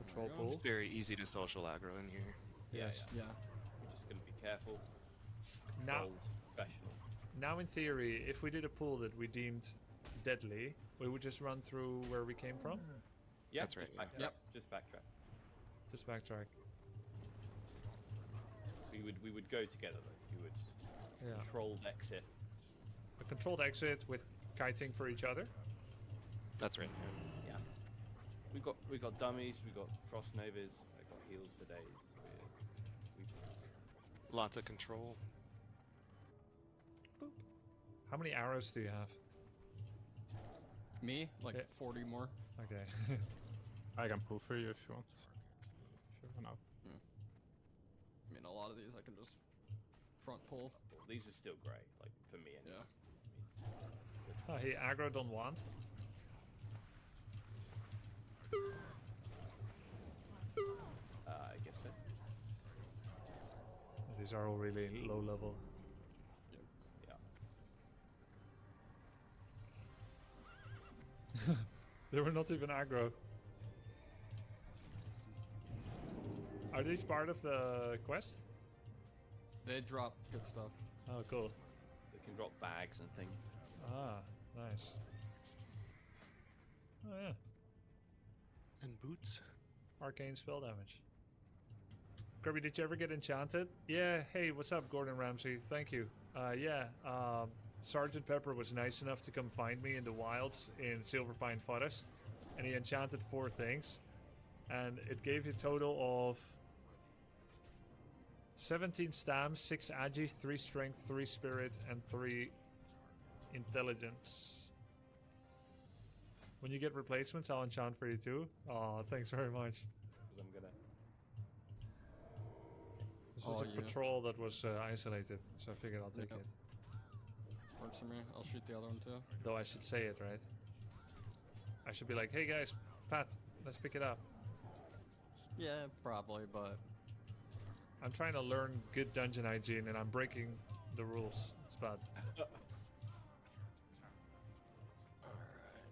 Patrol There we go. It's pool. very easy to social aggro in here. Yes. Yeah. We're just gonna be careful. Now, Controlled, professional. now in theory, if we did a pool that we deemed deadly, we would just run through where we came from. Yeah, That's right, Just backtrack. Yep. Just backtrack. Just backtrack. We would go together though. We would Yeah. controlled exit. A controlled exit with kiting for each other. That's right. Yeah. We got dummies. We got frost novas. I got heals for days. Lots of control. How many arrows do you have? Me, like Yeah. 40 more. Okay. I can pull for you if you want. If you run out. I mean, a lot of these I can just front pull. Well, these are still grey, like for me anyway. Yeah. He aggroed on wand. I guess so. These are all really low level. Yeah. They were not even aggro. Are these part of the quest? They drop good stuff. Oh, cool. They can drop bags and things. Ah, nice. Oh, yeah. And boots. Arcane spell damage. Kirby, did you ever get enchanted? Yeah, hey, what's up, Gordon Ramsay? Thank you. Sergeant Pepper was nice enough to come find me in the wilds in Silverpine Forest, and he enchanted 4 things, and it gave you a total of 17 stamina, 6 agi, 3 strength, 3 spirit, and 3 intelligence. When you get replacements, I'll enchant for you too. Oh, thanks very much. I'm gonna. This was a patrol that was isolated, so I figured I'll take it. Works for me. I'll shoot the other one too. Though I should say it, right? I should be like, hey guys, Pat, let's pick it up. Yeah, probably, but... I'm trying to learn good dungeon hygiene and I'm breaking the rules. It's bad.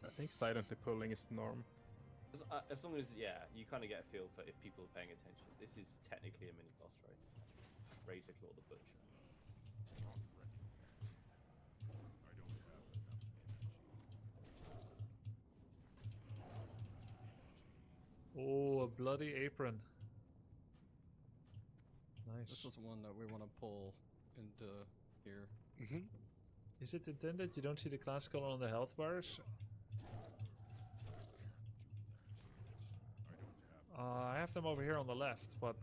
I think silently pulling is the norm. As long as, you kind of get a feel for if people are paying attention. This is technically a mini boss, right? Razor Claw the Butcher. Oh, a bloody apron. Nice. This is one that we want to pull into here. Mm-hmm. Is it intended you don't see the class color on the health bars? I have them over here on the left, but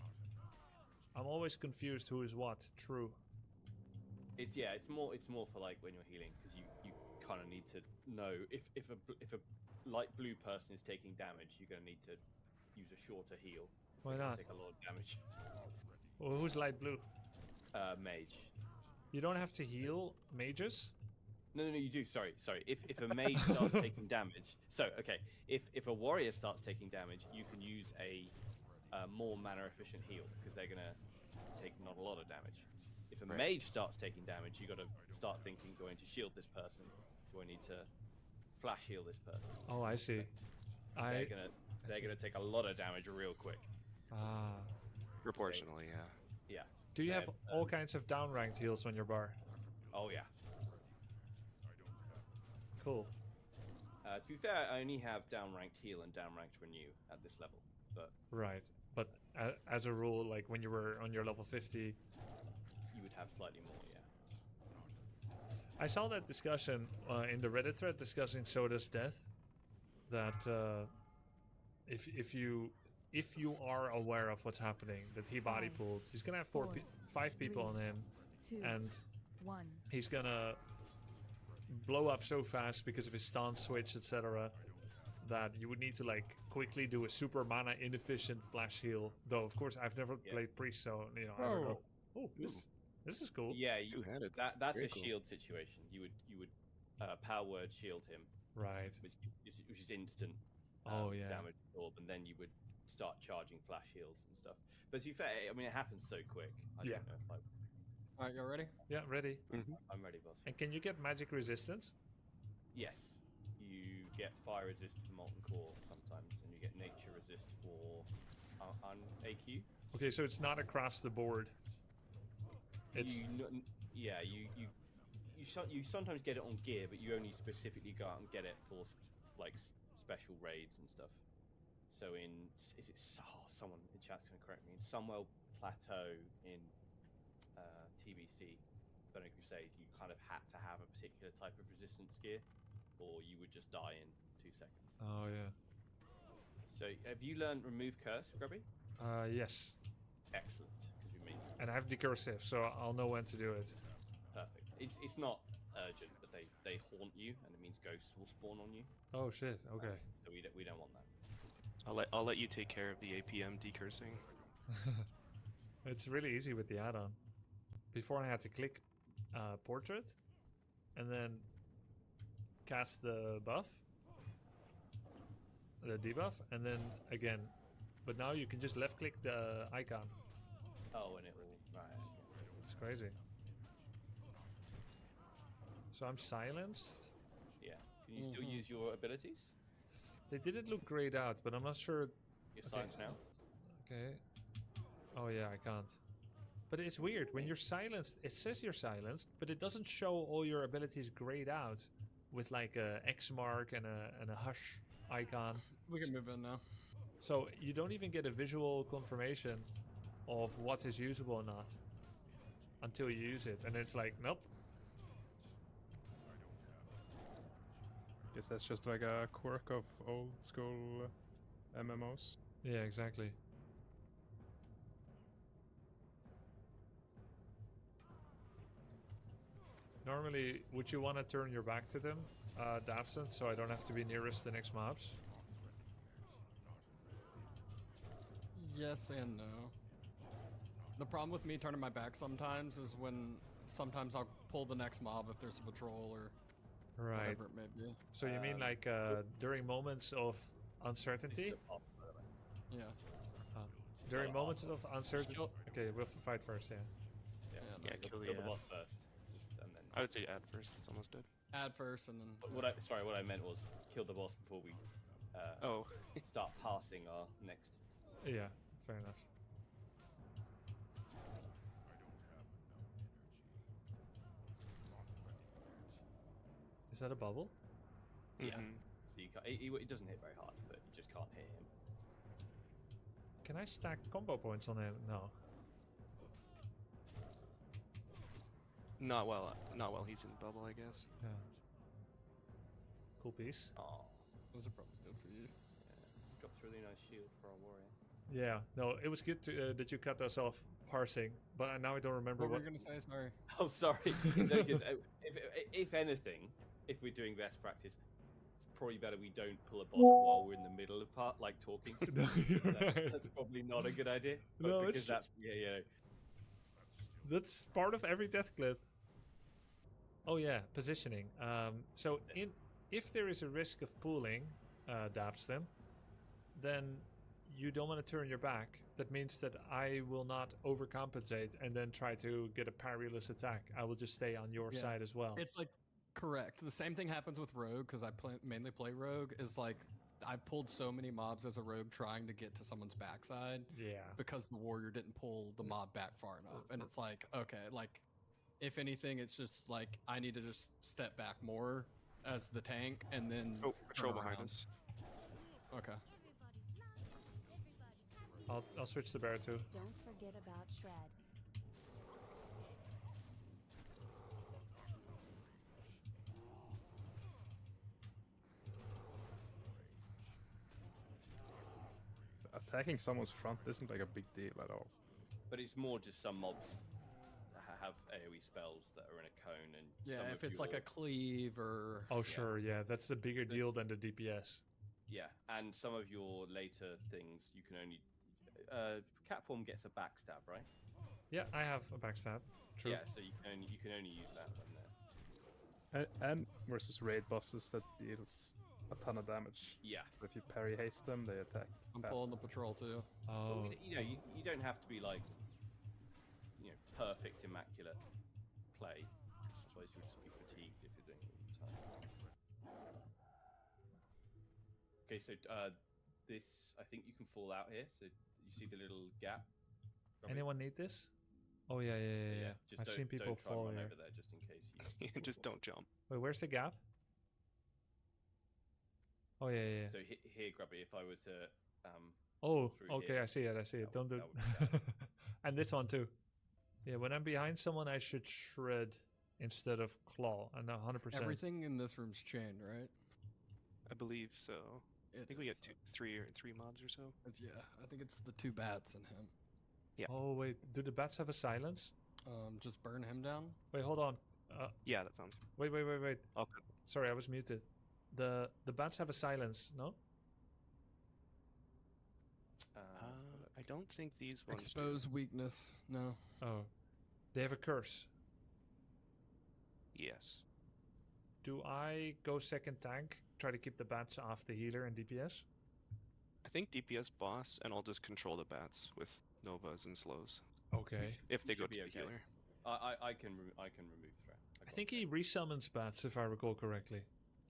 I'm always confused who is what. True. It's more for like when you're healing, because you kind of need to know if a light blue person is taking damage, you're gonna need to use a shorter heal. Why not? Take a lot of damage. Well, who's light blue? Mage. You don't have to heal mages? No, you do. Sorry. If a mage starts taking damage, if a warrior starts taking damage, you can use a more mana efficient heal because they're gonna take not a lot of damage. If a mage starts taking damage, you got to start thinking: do I need to shield this person? Do I need to flash heal this person? Oh, I see. They're gonna take a lot of damage real quick. Ah. Proportionally, yeah. Yeah. Do you have all kinds of downranked heals on your bar? Oh yeah. Cool. To be fair, I only have downranked heal and downranked renew at this level, but right. But as a rule, like when you were on your level 50, you would have slightly more, yeah. I saw that discussion in the Reddit thread discussing Soda's death. That if you are aware of what's happening, that he body pulled, he's gonna have 5 people on him, and he's gonna blow up so fast because of his stance switch, etc., that you would need to like quickly do a super mana inefficient flash heal. Though of course I've never played priest, so I don't know. Oh, this is cool. Yeah, that's a shield situation. You would power word shield him, right? Which is instant. Damage absorb, and then you would start charging flash heals and stuff. But to be fair, I mean it happens so quick. I don't know if Alright, you ready? Yeah, ready. I'm ready, boss. And can you get magic resistance? Yes. You get fire resist for molten core sometimes, and you get nature resist for AQ. Okay, so it's not across the board. It's you sometimes get it on gear, but you only specifically go out and get it for like special raids and stuff. So someone in chat's gonna correct me, in Sunwell Plateau in TBC, Burning Crusade, you kind of had to have a particular type of resistance gear, or you would just die in 2 seconds. Oh yeah. So have you learned remove curse, Grubby? Yes. Excellent. And I have decursive, so I'll know when to do it. Perfect. It's not urgent, but they haunt you, and it means ghosts will spawn on you. Oh shit. Okay. So we don't want that. I'll let you take care of the APM decursing. It's really easy with the add-on. Before I had to click portrait, and then cast the buff, the debuff, and then again. But now you can just left-click the icon. Oh, and it will. Right. It's crazy. So I'm silenced. Yeah. Can you still use your abilities? They didn't look grayed out, but I'm not sure. Your silence now. Okay. Oh yeah, I can't. But it's weird when you're silenced. It says you're silenced, but it doesn't show all your abilities grayed out with like a X mark and a hush icon. We can move in now. So you don't even get a visual confirmation of what is usable or not until you use it, and it's like, nope. Guess that's just like a quirk of old school MMOs. Yeah, exactly. Normally, would you want to turn your back to them, Dabson, so I don't have to be nearest the next mobs? Yes and no. The problem with me turning my back sometimes is when sometimes I'll pull the next mob if there's a patrol or whatever it may be. So you mean like during moments of uncertainty? Yeah. During moments of uncertainty. Okay, we'll fight first. Yeah. Yeah, kill the boss first. And then I would say add first. It's almost dead. Add first and then. What I meant was kill the boss before we start passing our next. Yeah, fair enough. Is that a bubble? Yeah. So you can't, it doesn't hit very hard, but you just can't hit him. Can I stack combo points on him? No. Not while he's in bubble, I guess. Yeah. Cool piece. Oh, those are probably good for you. Yeah. Drops really nice shield for our warrior. Yeah, no, it was good to, that you cut us off parsing, but now I don't remember what were you gonna say. Sorry. Oh, sorry. No, 'cause, if anything, if we're doing best practice, it's probably better we don't pull a boss while we're in the middle of talking. No, that's probably not a good idea. No, because it's that's yeah. That's part of every death clip. Oh yeah, positioning. So if there is a risk of pooling, dabs them, then you don't want to turn your back. That means that I will not overcompensate and then try to get a parryless attack. I will just stay on your side as well. It's like correct. The same thing happens with Rogue because I mainly play Rogue. Is like I pulled so many mobs as a Rogue trying to get to someone's backside. Yeah. Because the warrior didn't pull the mob back far enough, and it's like okay, like if anything, it's just like I need to just step back more as the tank and then. Oh, patrol turn behind around. us. Okay. I'll switch to bear too. Don't forget about Shred. Attacking someone's front isn't like a big deal at all. But it's more just some mobs have AoE spells that are in a cone, and Yeah, some if of it's like a cleave or. Oh sure, yeah, that's a bigger deal than the DPS. Yeah, and some of your later things you can only. Catform gets a backstab, right? Yeah, I have a backstab. True. Yeah, so you can only use that when they're. And versus raid bosses that deals a ton of damage. Yeah. So if you parry haste them, they attack. I'm fast. pulling the patrol too. Oh. Well, you don't have to be like, perfect, immaculate play. Otherwise, you'll just be fatigued if you're doing it all the time. Okay, so this, I think you can fall out here. So you see the little gap. Anyone need this? Oh yeah. Just I've seen people don't try fall and run here. over there just in case you. Just don't jump. Wait, where's the gap? Oh yeah. So here, Grubby, if I were to. Oh, through okay, here, I see it. Don't do. that would be And this one too. Yeah, when I'm behind someone, I should shred instead of claw, and 100%. Everything in this room's chained, right? I believe so. I think we got is. three mobs or so. I think it's the two bats and him. Yeah. Oh wait, do the bats have a silence? Just burn him down. Wait, hold on. Yeah, that sounds. Wait. Okay. Sorry, I was muted. The bats have a silence, no? I don't think these ones. Expose weakness. No. Oh, they have a curse. Yes. Do I go second tank? Try to keep the bats off the healer and DPS? I think DPS boss, and I'll just control the bats with novas and slows. Okay. If they go Should to be the okay. healer. I can remove threat. I think he resummons bats, if I recall correctly.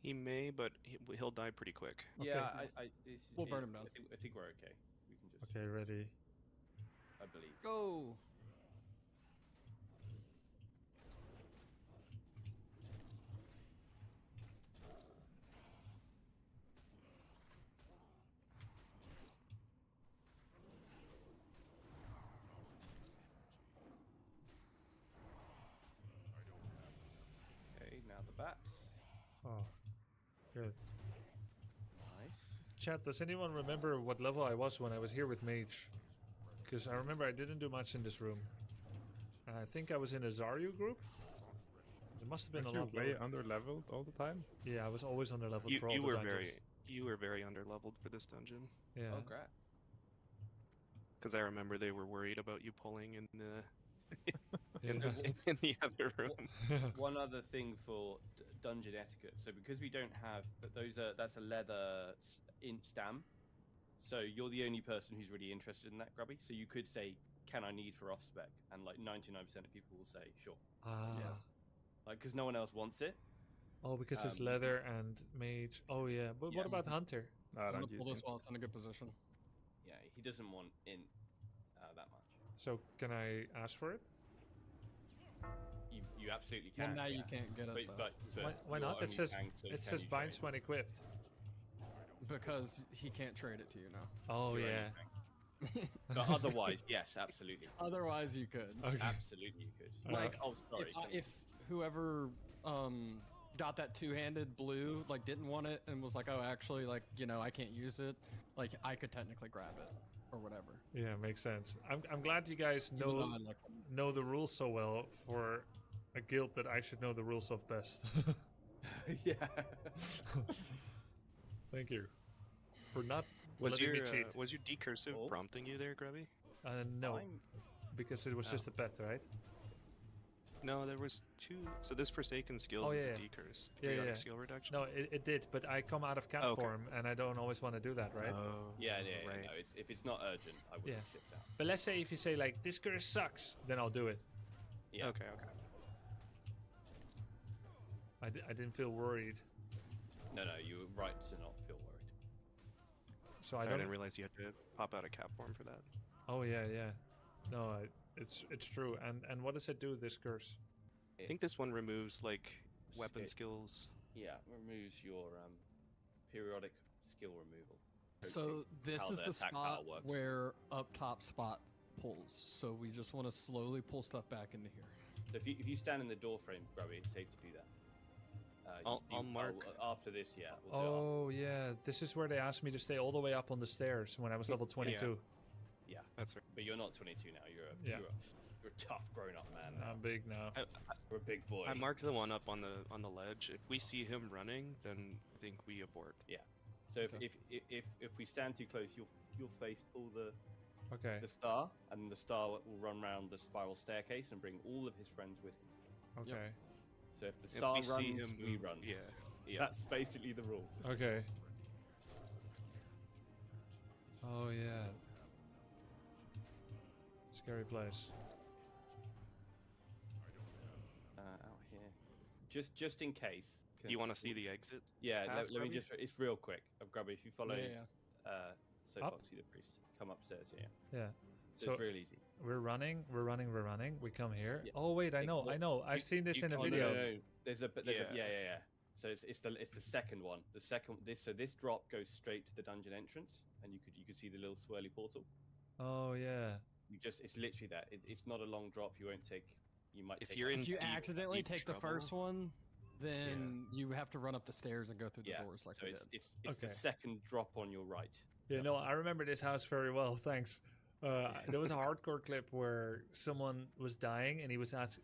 He may, but he'll die pretty quick. Yeah, We'll burn him down. I think we're okay. We can just. Okay, ready. I believe. Go. Okay, now the bats. Oh, good. Nice. Chat, does anyone remember what level I was when I was here with Mage? Because I remember I didn't do much in this room. And I think I was in a Zaryu group. It must have been Weren't a lot you way lower. under-leveled all the time? Yeah, I was always under leveled You, for all you the were dungeons. you were very under-leveled for this dungeon. Yeah. Oh, great. Because I remember they were worried about you pulling in the Yeah. in the other room. One other thing for dungeon etiquette. So because we don't have that's a leather stam. So you're the only person who's really interested in that, Grubby. So you could say, "Can I need for off spec?" And like 99% of people will say, "Sure." Ah. Like because no one else wants it. Oh, because it's leather and mage. Oh yeah, but what about hunter? I I'm don't gonna use pull this it. while it's in a good position. Yeah, he doesn't want in that much. So can I ask for it? You absolutely can. Well, now yeah. you can't get it though. Why you not? only It says can it you binds trade. when equipped. Because he can't trade it to you now. Oh You're yeah. But otherwise, yes, absolutely. Otherwise, you could. Okay. Absolutely, you could. Like, oh, sorry. if whoever got that two-handed blue didn't want it and was like, oh, actually, I can't use it. Like, I could technically grab it or whatever. Yeah, makes sense. I'm glad you guys Even though know I like them. know the rules so well for a guild that I should know the rules of best. Yeah. Thank you for not Was letting your me cheat. was your decursive prompting you there, Grubby? No, because it was just a pet, right? No, there was two. So this Forsaken skills Oh, is yeah, a yeah. decurse. Yeah, Periodic yeah. skill reduction. No, it did, but I come out of cat Oh, okay. form, and I don't always want to do that, right? Yeah, right. no, if it's not urgent, I wouldn't Yeah. ship that. But let's say if you say like this curse sucks, then I'll do it. Yeah. Okay. I didn't feel worried, No, you were right to not feel worried. so Sorry, I I don't. didn't realize you had to pop out a cat form for that. Oh yeah, yeah. No, it's true. And what does it do? This curse? I think this one removes like weapon It- skills. Yeah, removes your periodic skill removal. So this how is the attack power spot works. where up top spot pulls. So we just want to slowly pull stuff back into here. So if you stand in the door frame, Grubby, it's safe to do that. I'll mark. After this, yeah. We'll do it Oh yeah, this is where they asked me to stay all the way up on the stairs when I was level 22. Yeah, that's right. But you're not 22 now. You're Yeah. you're a tough grown-up man. Now. I'm big now. You're a big boy. I marked the one up on the ledge. If we see him running, then I think we abort. Yeah. So if we stand too close, you'll face pull the star, and the star will run around the spiral staircase and bring all of his friends with him. Okay. So if the star we runs, see him we move, run. yeah. That's basically the rule. Okay. Oh yeah. Scary place. Out here. Just in case. You want to see the exit? Yeah, path, let me Grubby? just. It's real quick. Grubby, if you follow. Yeah. So Up? Foxy the priest, come upstairs. Yeah. Yeah. So it's real easy. We're running. We come here. Yeah. Oh wait, I know. I've seen this in a Oh, video. No. There's a yeah. So it's the second one. This drop goes straight to the dungeon entrance, and you could see the little swirly portal. Oh yeah. It's literally that. It's not a long drop. You won't take. You might. If take you're like- in If you deep, accidentally deep take the trouble. first one, then you have to run up the stairs and go through the doors like so we it's did. it's the Okay. second drop on your right. Yeah, no, I remember this house very well. Thanks. There was a hardcore clip where someone was dying and he was asking,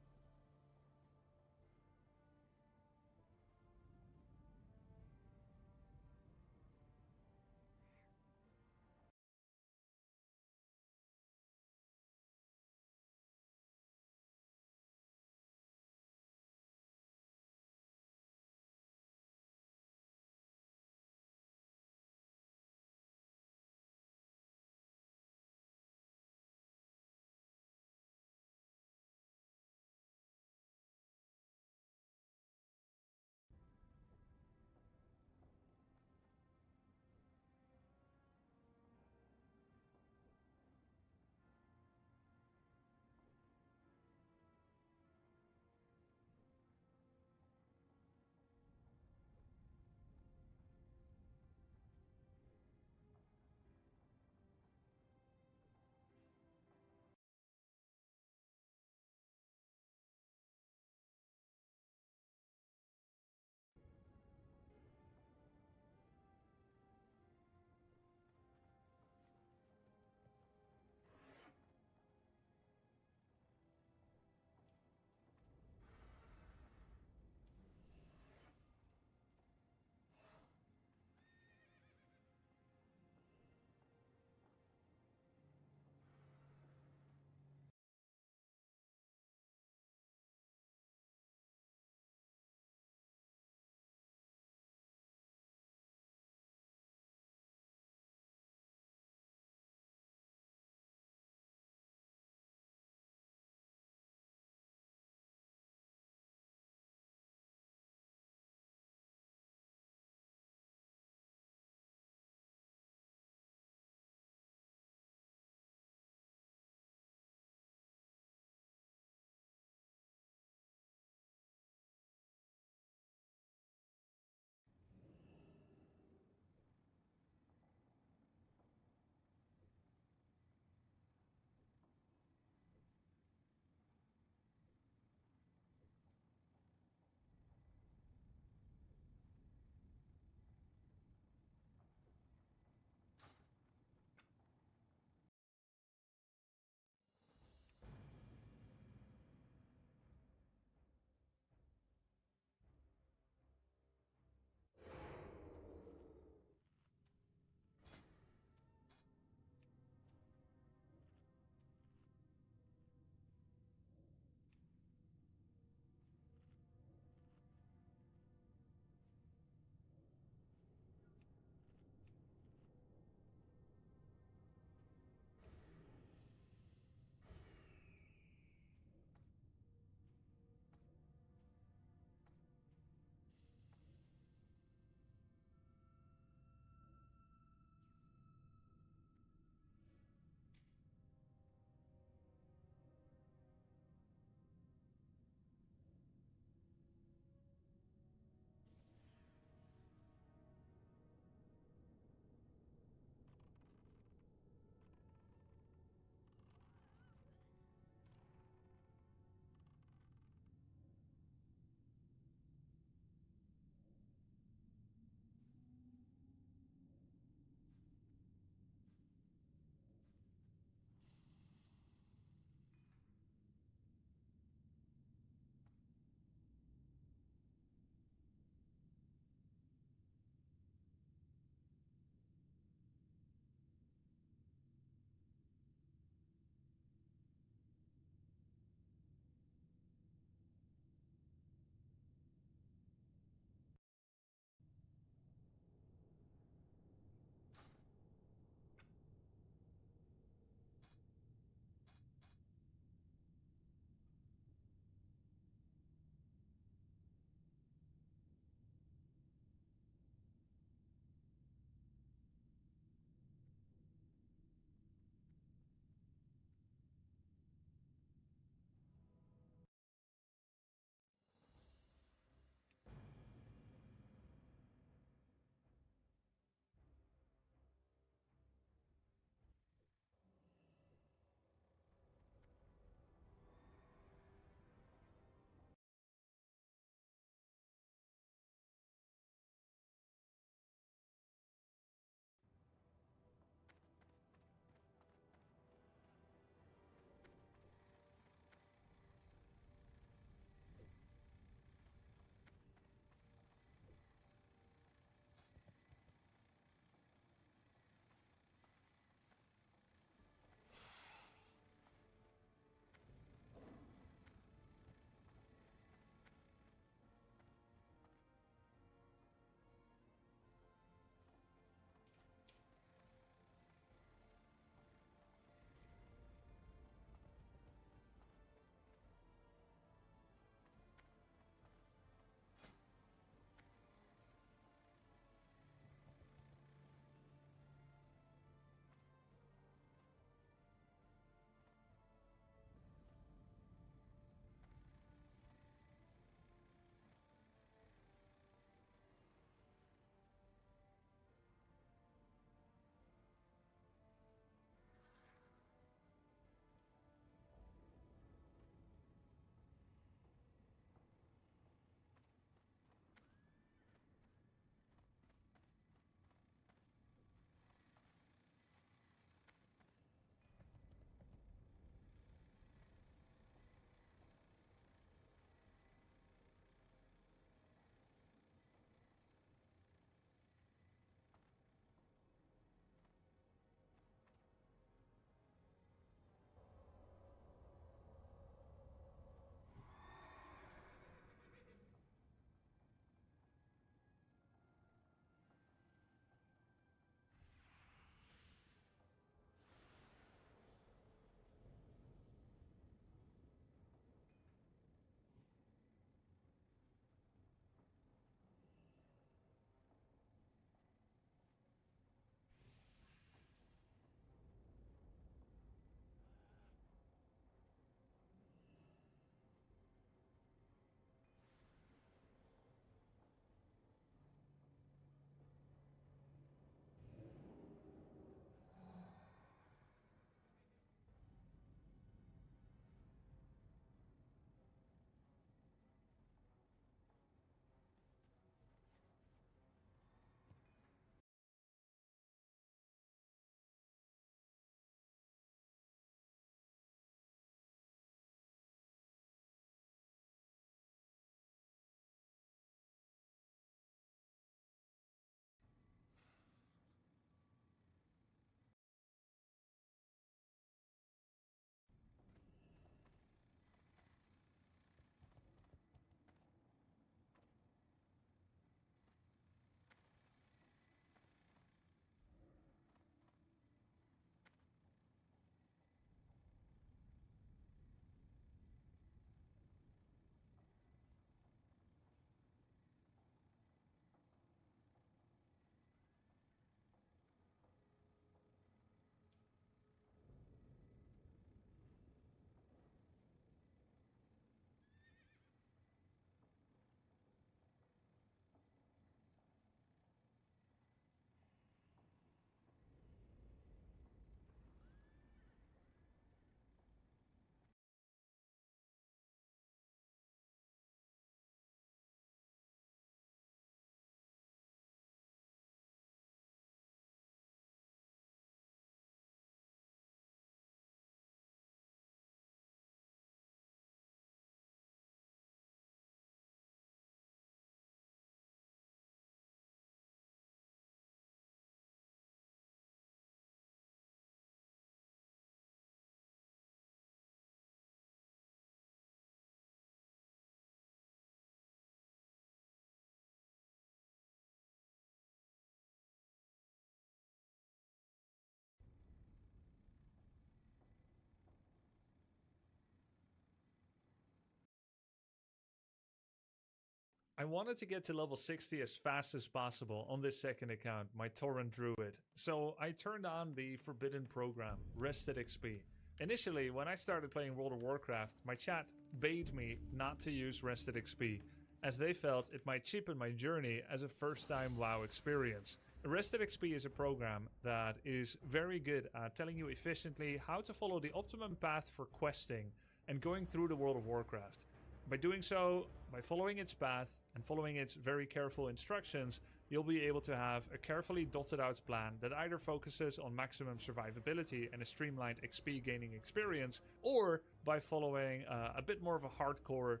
I wanted to get to level 60 as fast as possible on this second account, my Torrent Druid, so I turned on the forbidden program, Rested XP. Initially, when I started playing World of Warcraft, my chat bade me not to use Rested XP, as they felt it might cheapen my journey as a first-time WoW experience. Rested XP is a program that is very good at telling you efficiently how to follow the optimum path for questing and going through the World of Warcraft. By doing so, by following its path and following its very careful instructions, you'll be able to have a carefully dotted out plan that either focuses on maximum survivability and a streamlined XP gaining experience, or by following a bit more of a hardcore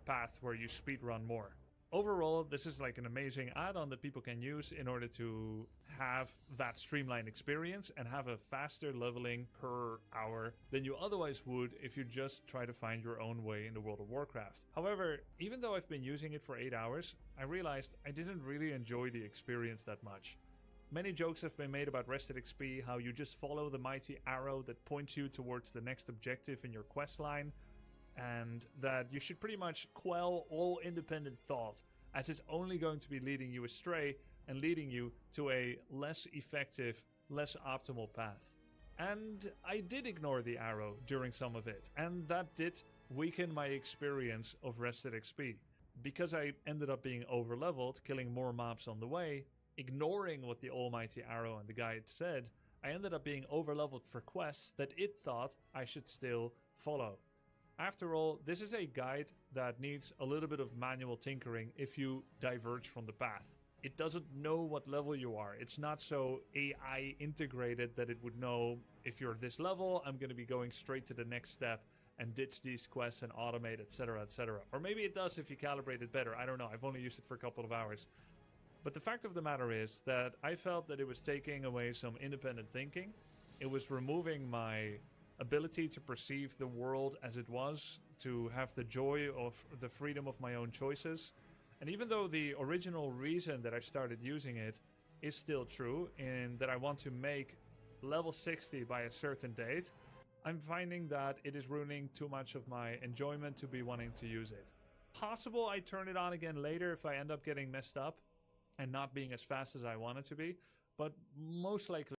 path where you speedrun more. Overall, this is like an amazing add-on that people can use in order to have that streamlined experience and have a faster leveling per hour than you otherwise would if you just try to find your own way in the World of Warcraft. However, even though I've been using it for 8 hours, I realized I didn't really enjoy the experience that much. Many jokes have been made about Rested XP, how you just follow the mighty arrow that points you towards the next objective in your questline, and that you should pretty much quell all independent thought, as it's only going to be leading you astray and leading you to a less effective, less optimal path. And I did ignore the arrow during some of it, and that did weaken my experience of Rested XP. Because I ended up being overleveled, killing more mobs on the way, ignoring what the almighty arrow and the guide said, I ended up being overleveled for quests that it thought I should still follow. After all, this is a guide that needs a little bit of manual tinkering if you diverge from the path. It doesn't know what level you are. It's not so AI integrated that it would know if you're this level, I'm going to be going straight to the next step and ditch these quests and automate, etc., etc. Or maybe it does if you calibrate it better. I don't know. I've only used it for a couple of hours. But the fact of the matter is that I felt that it was taking away some independent thinking. It was removing my ability to perceive the world as it was, to have the joy of the freedom of my own choices. And even though the original reason that I started using it is still true, in that I want to make level 60 by a certain date, I'm finding that it is ruining too much of my enjoyment to be wanting to use it. Possible I turn it on again later if I end up getting messed up and not being as fast as I want it to be, but most likely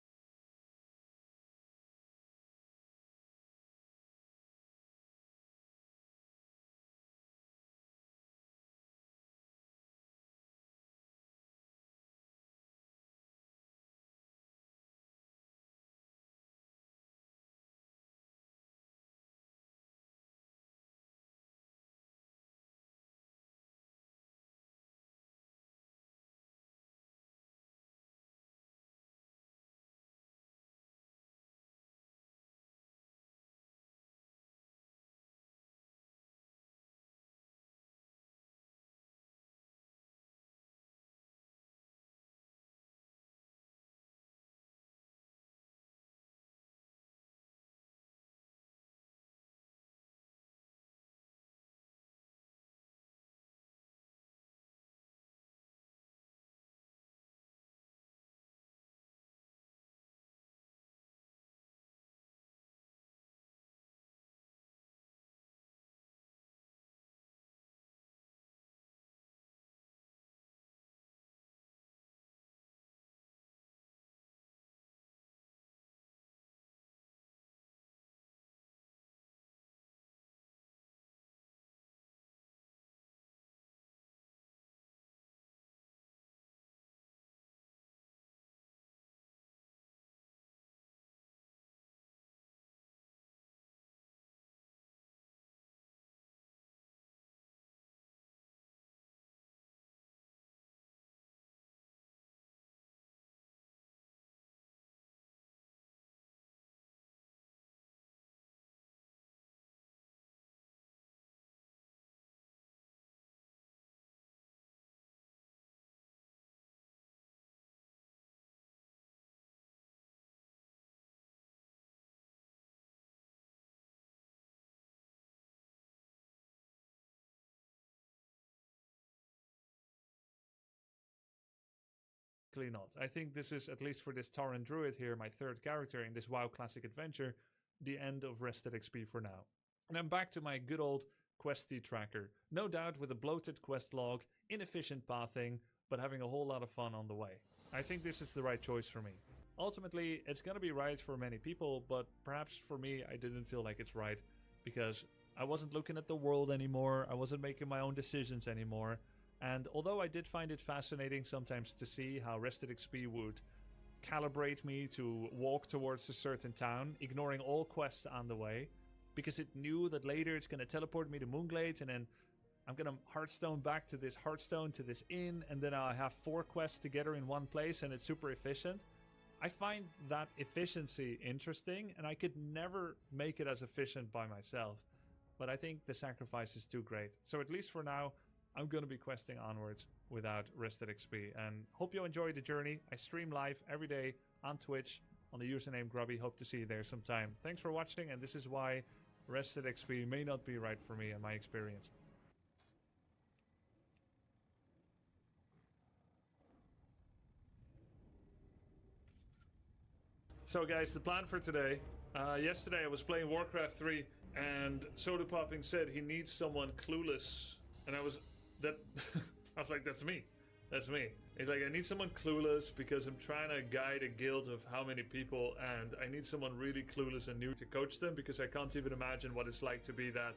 not. I think this is, at least for this Tauren Druid here, my third character in this WoW Classic Adventure, the end of Rested XP for now. And I'm back to my good old questy tracker. No doubt with a bloated quest log, inefficient pathing, but having a whole lot of fun on the way. I think this is the right choice for me. Ultimately, it's gonna be right for many people, but perhaps for me, I didn't feel like it's right because I wasn't looking at the world anymore, I wasn't making my own decisions anymore, and although I did find it fascinating sometimes to see how Rested XP would calibrate me to walk towards a certain town, ignoring all quests on the way, because it knew that later it's gonna teleport me to Moonglade, and then I'm gonna Hearthstone back to this Hearthstone to this inn, and then I'll have 4 quests together in one place, and it's super efficient. I find that efficiency interesting, and I could never make it as efficient by myself. But I think the sacrifice is too great. So at least for now, I'm going to be questing onwards without Rested XP. And hope you enjoy the journey. I stream live every day on Twitch on the username Grubby. Hope to see you there sometime. Thanks for watching, and this is why Rested XP may not be right for me in my experience. So guys, the plan for today. Yesterday I was playing Warcraft 3 and Soda Popping said he needs someone clueless. And I was like, that's me. That's me. He's like, I need someone clueless because I'm trying to guide a guild of how many people, and I need someone really clueless and new to coach them because I can't even imagine what it's like to be that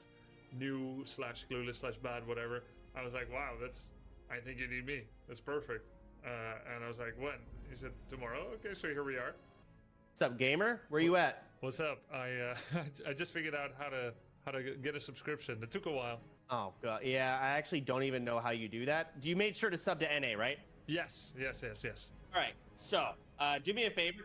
new / clueless / bad, whatever. I was like, wow, I think you need me. That's perfect. And I was like, when? He said, tomorrow. Okay, so here we are. What's up, gamer? Where you at? What's up? I just figured out how to get a subscription. It took a while. Oh god, yeah. I actually don't even know how you do that. You made sure to sub to NA, right? Yes. All right. So, do me a favor.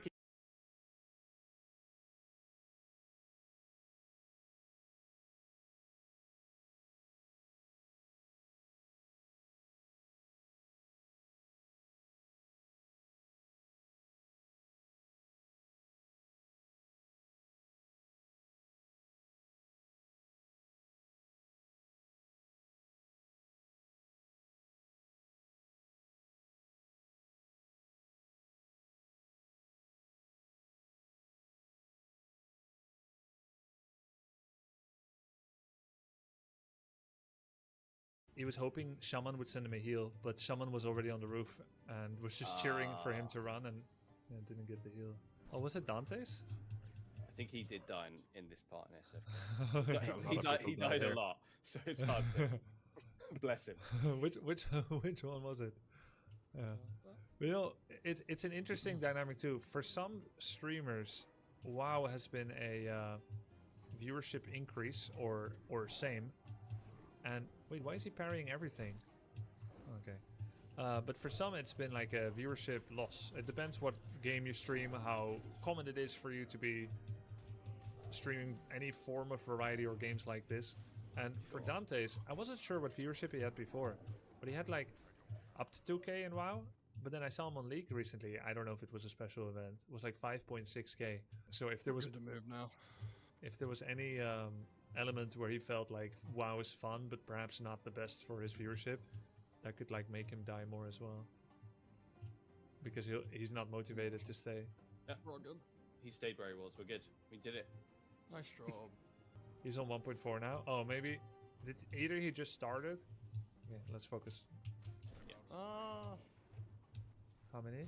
He was hoping Shaman would send him a heal, but Shaman was already on the roof and was just cheering for him to run and didn't get the heal. Oh, was it Dante's? I think he did die in this part in SF. He died a lot, so it's hard to bless him. which one was it? Yeah. But, you know, it's an interesting dynamic too. For some streamers, WoW has been a viewership increase or same. And wait, why is he parrying everything? Okay. But for some, it's been like a viewership loss. It depends what game you stream, how common it is for you to be streaming any form of variety or games like this. And for Dante's, I wasn't sure what viewership he had before, but he had like up to 2K in WoW. But then I saw him on League recently. I don't know if it was a special event. It was like 5.6K. So if there was to move now. If there was any element where he felt like WoW is fun, but perhaps not the best for his viewership, that could like make him die more as well. Because he's not motivated to stay. Yeah, we're all good. He stayed where he was. We're good. We did it. Nice job. He's on 1.4 now. Oh, maybe either he just started. Okay, let's focus. Yeah. How many?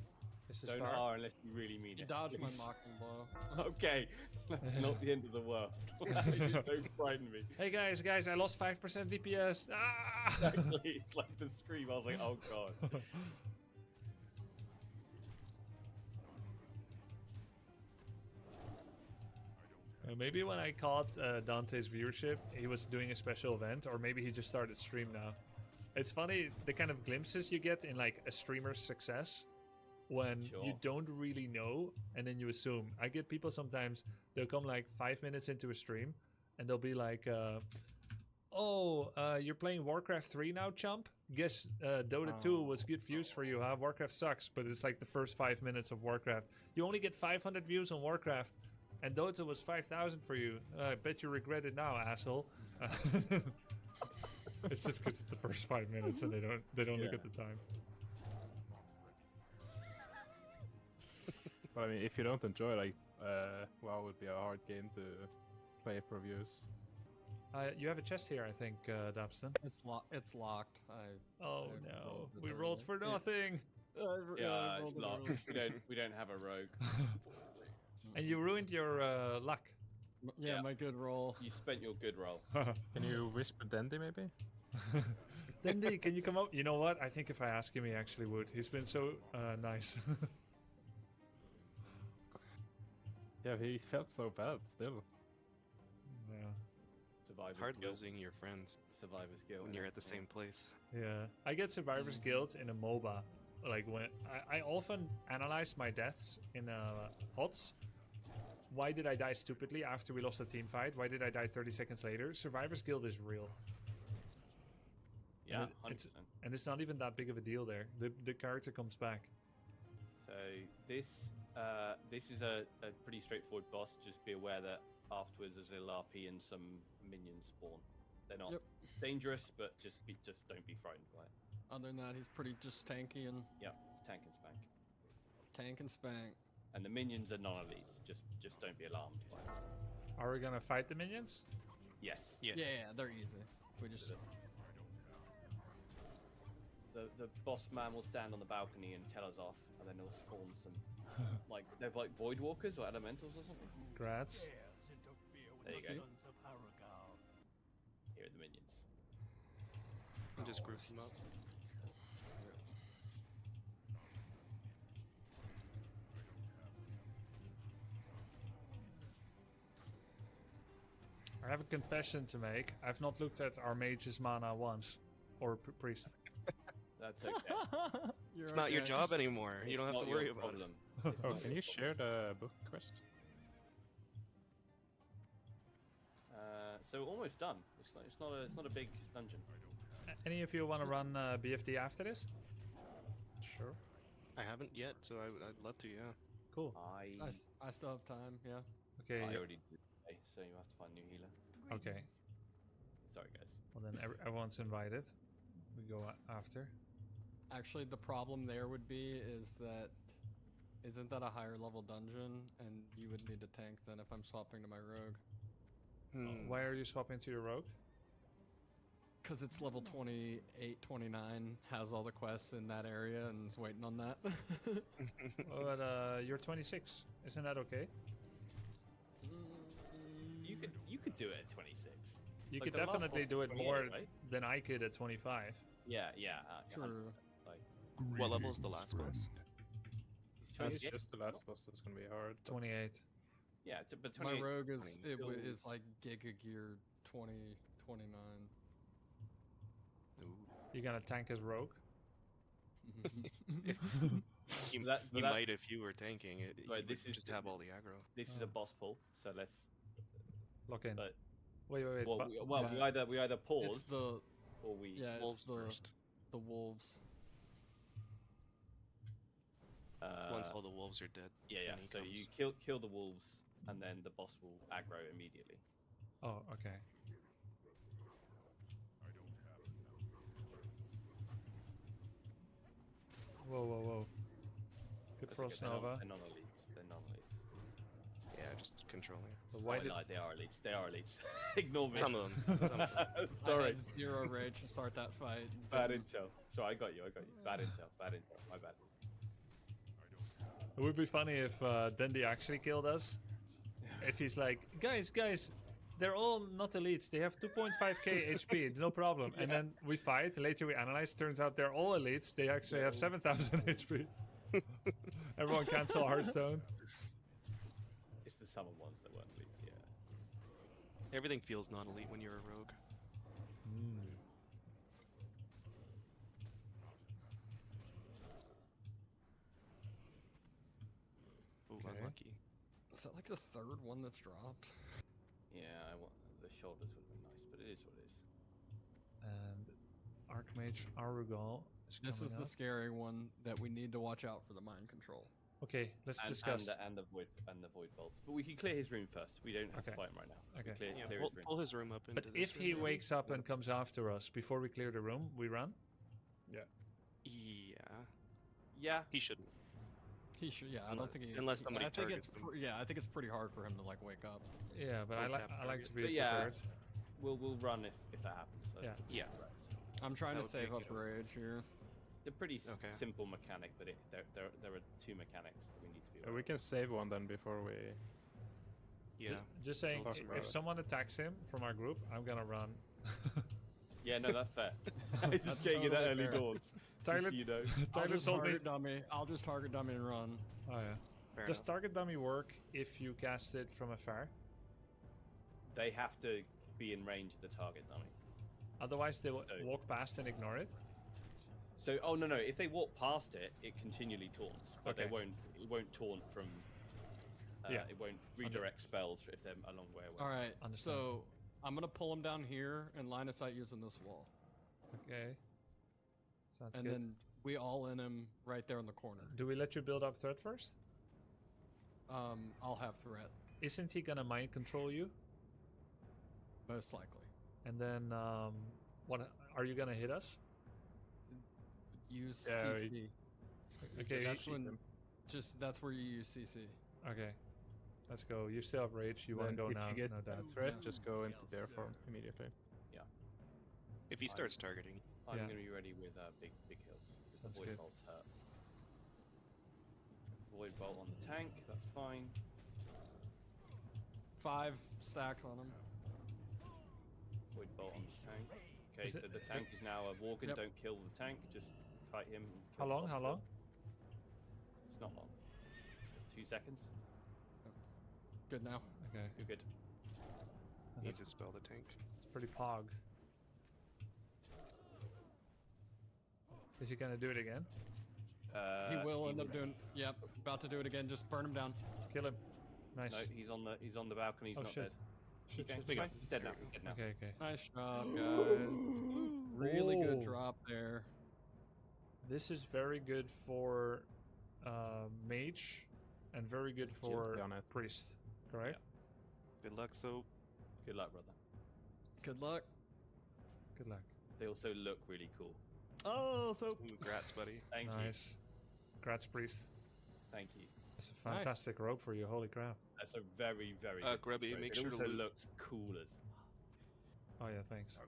Is the Don't start? R unless you really mean You it. dodged my please. mocking blow. Okay, that's not the end of the world. Don't frighten me. Hey guys, I lost 5% DPS. Ah! Exactly. It's like the scream. I was like, oh god. Maybe when I caught Dante's viewership, he was doing a special event, or maybe he just started stream now. It's funny the kind of glimpses you get in like a streamer's success when you don't really know and then you assume. I get people sometimes, they'll come like 5 minutes into a stream and they'll be like, you're playing Warcraft 3 now, chump? Guess Dota 2 was good views for you, huh? Warcraft sucks, but it's like the first 5 minutes of Warcraft. You only get 500 views on Warcraft and Dota was 5,000 for you. I bet you regret it now, asshole. It's just because it's the first 5 minutes and they don't look at the time. But I mean, if you don't enjoy, like, WoW would be a hard game to play for views. You have a chest here, I think, Dabston. It's locked. Oh no, we rolled for nothing. Yeah, it's locked. We don't have a rogue. And you ruined your luck. Yeah, my good roll. You spent your good roll. Can you whisper Dandy maybe? Dandy, can you come out? You know what? I think if I ask him, he actually would. He's been so nice. Yeah, he felt so bad still. Yeah. Survivor's Hard guilt. losing your friends Survivor's guilt. when you're at the same place. Yeah, I get Survivor's Guilt in a MOBA. Like when I often analyze my deaths in HOTS. Why did I die stupidly after we lost a team fight? Why did I die 30 seconds later? Survivor's Guilt is real. Yeah, and 100%. and it's not even that big of a deal there. The character comes back. So this is a pretty straightforward boss. Just be aware that afterwards there's a little RP and some minions spawn. They're not dangerous, but just don't be frightened by it. Other than that, he's pretty just tanky and... Yeah, it's tank and spank. Tank and spank. And the minions are non-elites. Just don't be alarmed by it. Are we gonna fight the minions? Yes. Yeah, they're easy. We just... The boss man will stand on the balcony and tell us off, and then he'll spawn some, they're like void walkers or elementals or something. Grats. There you go. Here are the minions. And just group them up. I have a confession to make. I've not looked at our mage's mana once, or priest. That's okay. It's not your job anymore. You don't have to worry about it. Oh, can you share the book quest? So we're almost done. It's not a big dungeon. Any of you want to run BFD after this? Sure. I haven't yet, so I'd love to. Yeah. Cool. I still have time. Yeah. Okay. I already did. So you have to find a new healer. Okay. Sorry, guys. Well then, everyone's invited. We go after. Actually, the problem there would be is that isn't that a higher level dungeon, and you would need to tank then if I'm swapping to my rogue. Why are you swapping to your rogue? Because it's level 28, 29, has all the quests in that area, and is waiting on that. But you're 26. Isn't that okay? You could do it at 26. You Like, could the last definitely boss do was it 28, more right? than I could at 25. Yeah. True. Like, What level is the last boss? It's just the last boss that's gonna be hard. 28. Yeah, but My 28. rogue is I mean, is like Giga Gear 20, 29. You're gonna tank as rogue? You That- might if you were tanking it. Right, You this would is just have all the aggro. This is a boss pull, so let's Lock in. But wait. well, we either pause It's the or we it's the wolves. Once all the wolves are dead. Yeah. then he So comes. you kill the wolves, and then the boss will aggro immediately. Oh, okay. Whoa. Good Frost Nova. They're non-elites. Yeah, just controlling. But why did... They are elites. They are elites. Ignore me. Some of them. I Sorry. had 0 rage to start that fight. Bad intel. So I got you. Bad intel. My bad. It would be funny if Dandy actually killed us. If he's like, guys, they're all not elites. They have 2.5k HP, no problem. And then we fight. Later we analyze. Turns out they're all elites. They actually have 7,000 HP. Everyone cancel Hearthstone. It's the summer ones that weren't elites. Yeah. Everything feels non-elite when you're a rogue. Ooh, unlucky. Is that like the 3rd one that's dropped? Yeah. The shoulders would have been nice, but it is what it is. And Archmage Arugal is This is coming the up. scary one that we need to watch out for the mind control. Okay, let's discuss. And the void bolts. But we can clear his room first. We don't have to fight him right now. Okay. Clear Yeah, his room. pull his room up into But this if he room. wakes up and comes after us before we clear the room, we run? Yeah. Yeah, he shouldn't. He should. Yeah, I don't think he. Unless somebody I think it's targets him. I think it's pretty hard for him to like wake up. Yeah, but Or I like tap to target. be But yeah, prepared. We'll run if that happens. Yeah. Yeah. I'm trying That to would be save a up good rage here. It's a pretty Okay. simple mechanic, but there are two mechanics that we need to be aware We of. can save one then before we. Yeah. Just saying, Talk about if it. someone attacks him from our group, I'm gonna run. Yeah, no, that's fair. I That's just gave you that totally early fair. doors. Tyler- Just so you know. I'll Tyler just told me. target dummy. I'll just target dummy and run. Oh yeah. Fair Does enough. target dummy work if you cast it from afar? They have to be in range of the target dummy. Otherwise, they will So- walk past and ignore it. So, oh no, if they walk past it, it continually taunts, but Okay. it won't taunt from. Yeah. It won't redirect spells if they're a long way away. All right. Understand. So I'm gonna pull him down here and line of sight using this wall, Okay. Sounds and good. then we all in him right there in the corner. Do we let you build up threat first? I'll have threat Isn't he gonna mind control you? most likely. And then, what are you gonna hit us? Use Yeah, CC. Okay. That's when. That's where you use CC. Okay. Let's go. You still have rage. You want to Then go if now? you get No doubt. a threat, just go into their form immediately. If he starts targeting. I'm Yeah. going to be ready with big heals. Sounds Void good. Bolt's hurt. Void Bolt on the tank, that's fine. 5 stacks on him. Void Bolt on the tank. Okay, Is so it- the tank is now a walking. Yep. Don't kill the tank, just kite him. And How kill long? the How boss. long? It's not long. 2 seconds. Good now. Okay. You're good. Need to spell the tank. It's pretty pog. Is he gonna do it again? He will end up would- doing. Yep, about to do it again. Just burn him down. Kill him. Nice. No, he's on the balcony. He's Oh not shit. dead. Shit, Okay, shit, he's shit. fine. He's dead now. He's dead now. Okay, okay. Nice job, guys. Really good Oh. drop there. This is very good for mage and very good for on it. priest. Correct? Good luck, so. Good luck, brother. Good luck. Good luck. They also look really cool. Oh, so. Congrats, buddy. Nice. Thank you. Congrats, priest. Thank you. That's a fantastic rope for you. Holy crap. That's a very, very good Grubby, rope. make It sure to also loot. looks cool as. Oh yeah, thanks.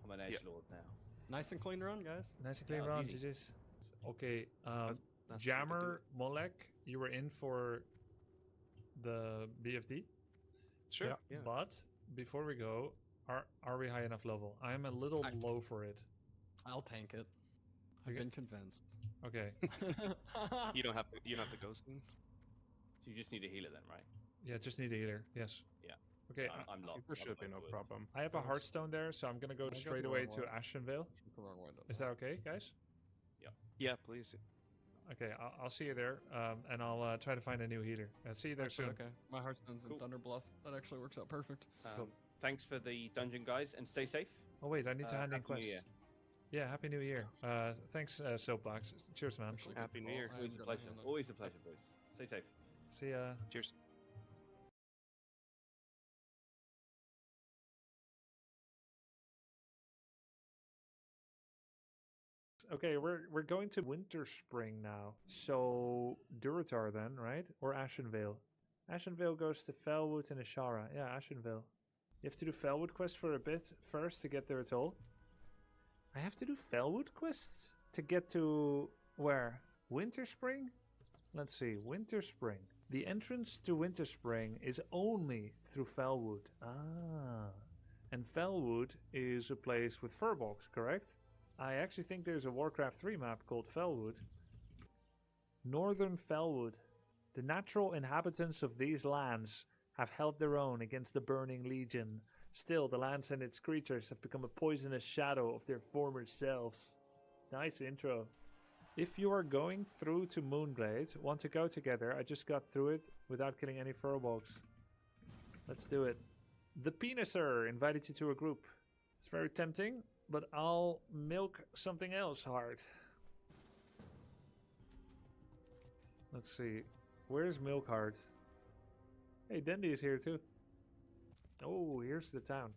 I'm an edge lord now. Nice and clean run, guys. Nice and clean That was round, easy. GG's. Okay, that's what we Jammer, Molek, you were in for the BFD. Sure. Yeah. But before we go, are we high enough level? I'm a little low for it. I'll tank it. I've been convinced. Okay. You don't have to go soon. So you just need a healer then, right? Yeah, just need a healer. Yes. Yeah. Okay. I'm locked. There should be no otherwise problem. I have a Hearthstone there, so I'm gonna go got straight the away wrong to one. Ashenvale. Is that okay, guys? Yeah, please. Okay, I'll see you there, and I'll try to find a new healer. See you there Actually, soon. okay. My Hearthstone's in Cool. Thunder Bluff. That actually works out perfect. Thanks for the dungeon, guys, and stay safe. Oh wait, I need to hand in Happy New quests. Year. Yeah, Happy New Year. Thanks, Soapbox. Cheers, man. Actually, Happy good New call. Year. I Always am a gonna pleasure. hand it. Always a pleasure, boys. Stay safe. See ya. Cheers. Okay, we're going to Winter Spring now. So Durotar then, right? Or Ashenvale? Ashenvale goes to Felwood and Ashara. Yeah, Ashenvale. You have to do Felwood quests for a bit first to get there at all. I have to do Felwood quests to get to where? Winter Spring? Let's see. Winter Spring. The entrance to Winter Spring is only through Felwood. Ah. And Felwood is a place with furbolgs, correct? I actually think there's a Warcraft 3 map called Felwood. Northern Felwood. The natural inhabitants of these lands have held their own against the Burning Legion. Still, the lands and its creatures have become a poisonous shadow of their former selves. Nice intro. If you are going through to Moonglade, want to go together, I just got through it without killing any furbolgs. Let's do it. The Peniser invited you to a group. It's very tempting, but I'll milk something else hard. Let's see. Where's Milk Hard? Hey, Dendy is here too. Oh, here's the town.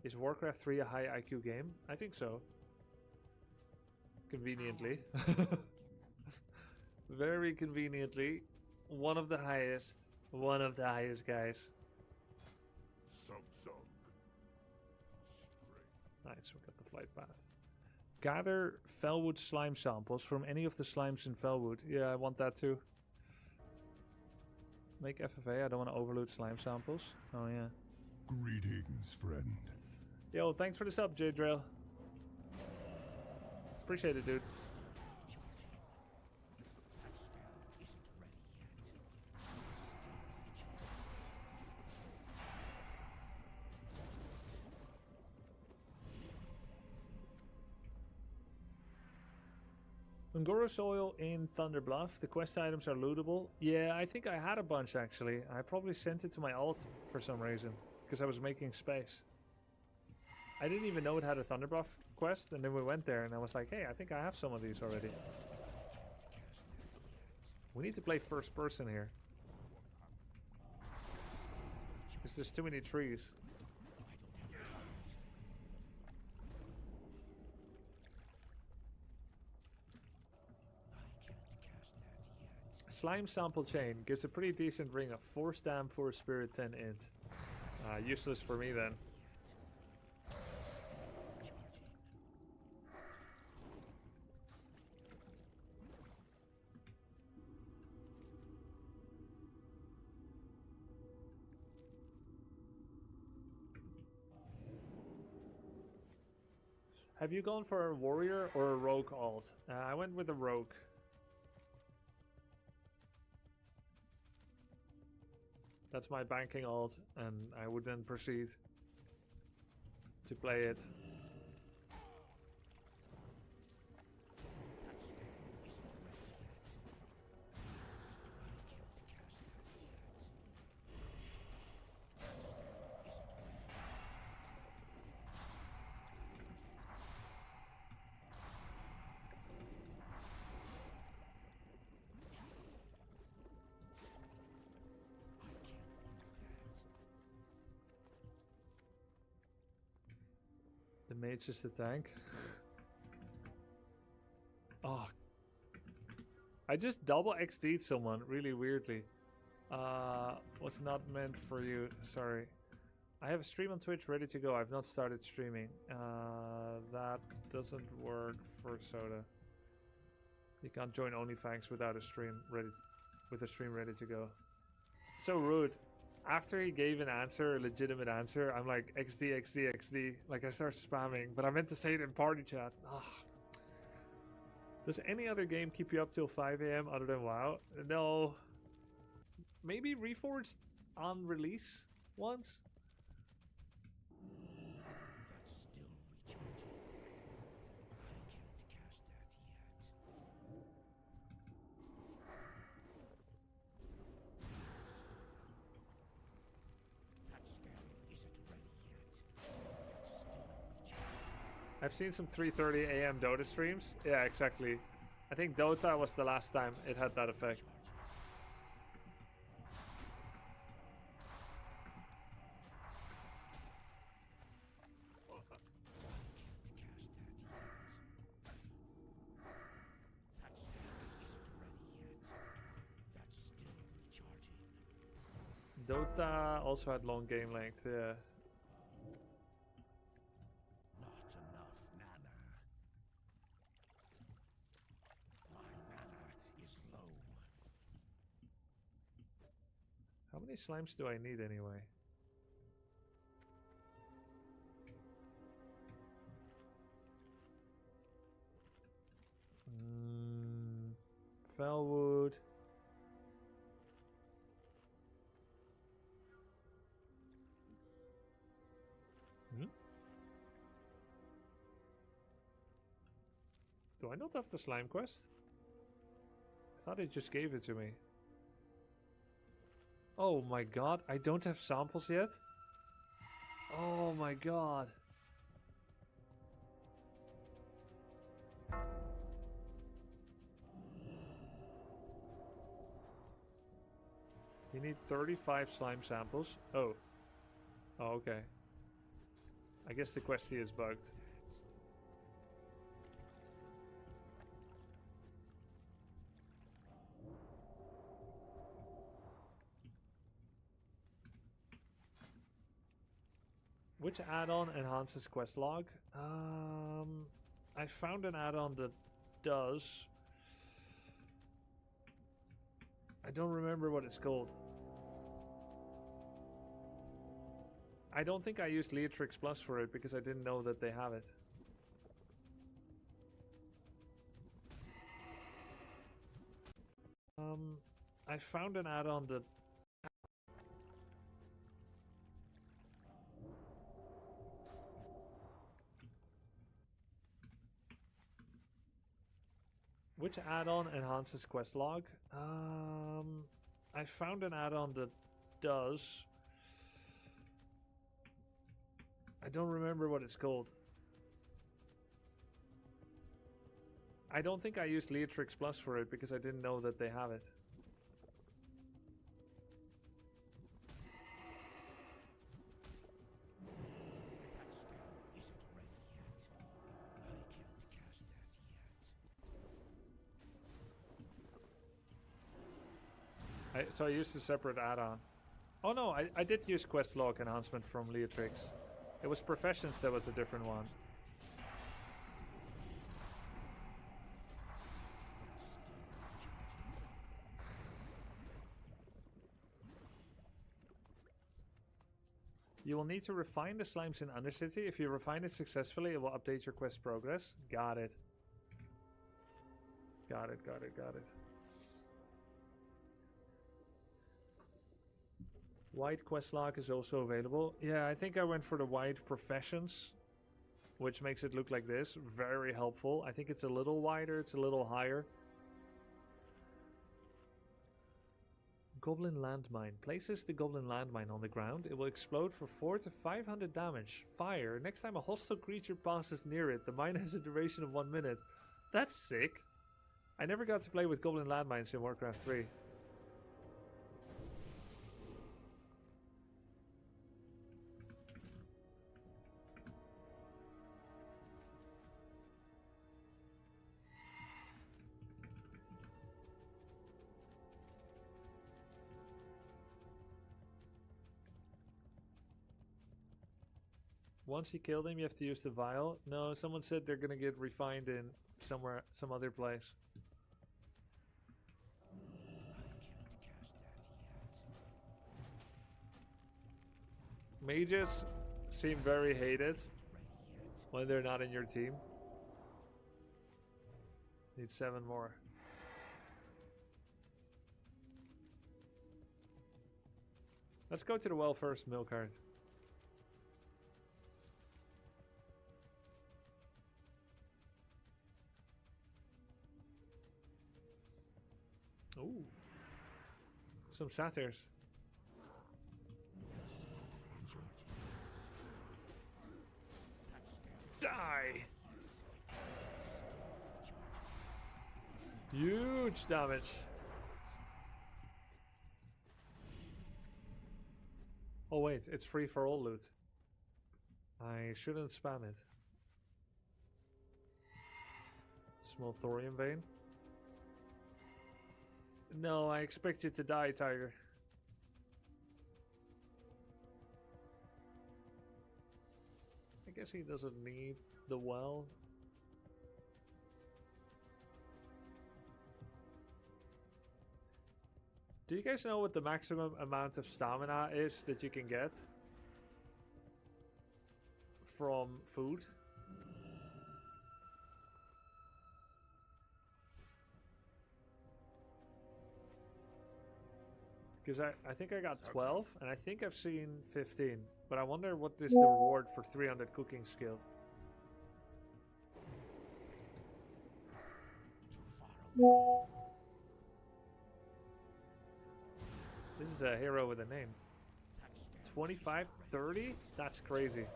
Is Warcraft 3 a high IQ game? I think so. Conveniently. Very conveniently. One of the highest. One of the highest, guys. Nice, we got the flight path. Gather Felwood slime samples from any of the slimes in Felwood. Yeah, I want that too. Make FFA, I don't want to overload slime samples. Oh yeah. Greetings, friend. Yo, thanks for the sub, J-Drill. Appreciate it, dude. Ungoro soil in Thunderbluff. The quest items are lootable. Yeah, I think I had a bunch actually. I probably sent it to my alt for some reason because I was making space. I didn't even know it had a Thunderbluff quest, and then we went there and I was like, hey, I think I have some of these already. We need to play first person here. Because there's too many trees. Slime sample chain gives a pretty decent ring of 4 stam, 4 spirit, 10 int. Useless for me then. Have you gone for a warrior or a rogue alt? I went with a rogue. That's my banking alt, and I would then proceed to play it. The mage is the tank. Oh. I just double XD'd someone really weirdly. Was not meant for you. Sorry. I have a stream on Twitch ready to go. I've not started streaming. That doesn't work for Soda. You can't join OnlyFans without a stream ready with a stream ready to go. So rude. After he gave an answer, a legitimate answer, I'm like, XD, XD, XD. Like, I start spamming, but I meant to say it in party chat. Ugh. Does any other game keep you up till 5 AM other than WoW? No. Maybe Reforged on release once? I've seen some 3:30 AM Dota streams. Yeah, exactly. I think Dota was the last time it had that effect. Dota also had long game length, yeah. How many slimes do I need anyway? Felwood. Do I not have the slime quest? I thought it just gave it to me. Oh my god, I don't have samples yet? Oh my god. You need 35 slime samples? Oh. Oh, okay. I guess the quest here is bugged. Which add-on enhances quest log? I found an add-on that does. I don't remember what it's called. I don't think I used Leatrix Plus for it because I didn't know that they have it. I found an add-on that. Which add-on enhances quest log? I found an add-on that does. I don't remember what it's called. I don't think I used Leatrix Plus for it because I didn't know that they have it. So I used a separate add-on. Oh no, I did use quest log enhancement from Leatrix. It was Professions that was a different one. You will need to refine the slimes in Undercity. If you refine it successfully, it will update your quest progress. Got it. Got it, got it, got it. White quest log is also available. Yeah, I think I went for the white Professions, which makes it look like this. Very helpful. I think it's a little wider, it's a little higher. Goblin landmine. Places the goblin landmine on the ground. It will explode for 400 to 500 damage. Fire. Next time a hostile creature passes near it, the mine has a duration of 1 minute. That's sick. I never got to play with goblin landmines in Warcraft 3. Once you kill them, you have to use the vial. No, someone said they're gonna get refined in somewhere, some other place. Mages seem very hated when they're not in your team. Need 7 more. Let's go to the well first, Milkheart. Ooh. Some satyrs. Die! Huge damage. Oh wait, it's free for all loot. I shouldn't spam it. Small thorium vein. No, I expect you to die, Tiger. I guess he doesn't need the well. Do you guys know what the maximum amount of stamina is that you can get from food? Because I think I got 12, and I think I've seen 15. But I wonder what is the reward for 300 cooking skill. This is a hero with a name. 25, 30? That's crazy.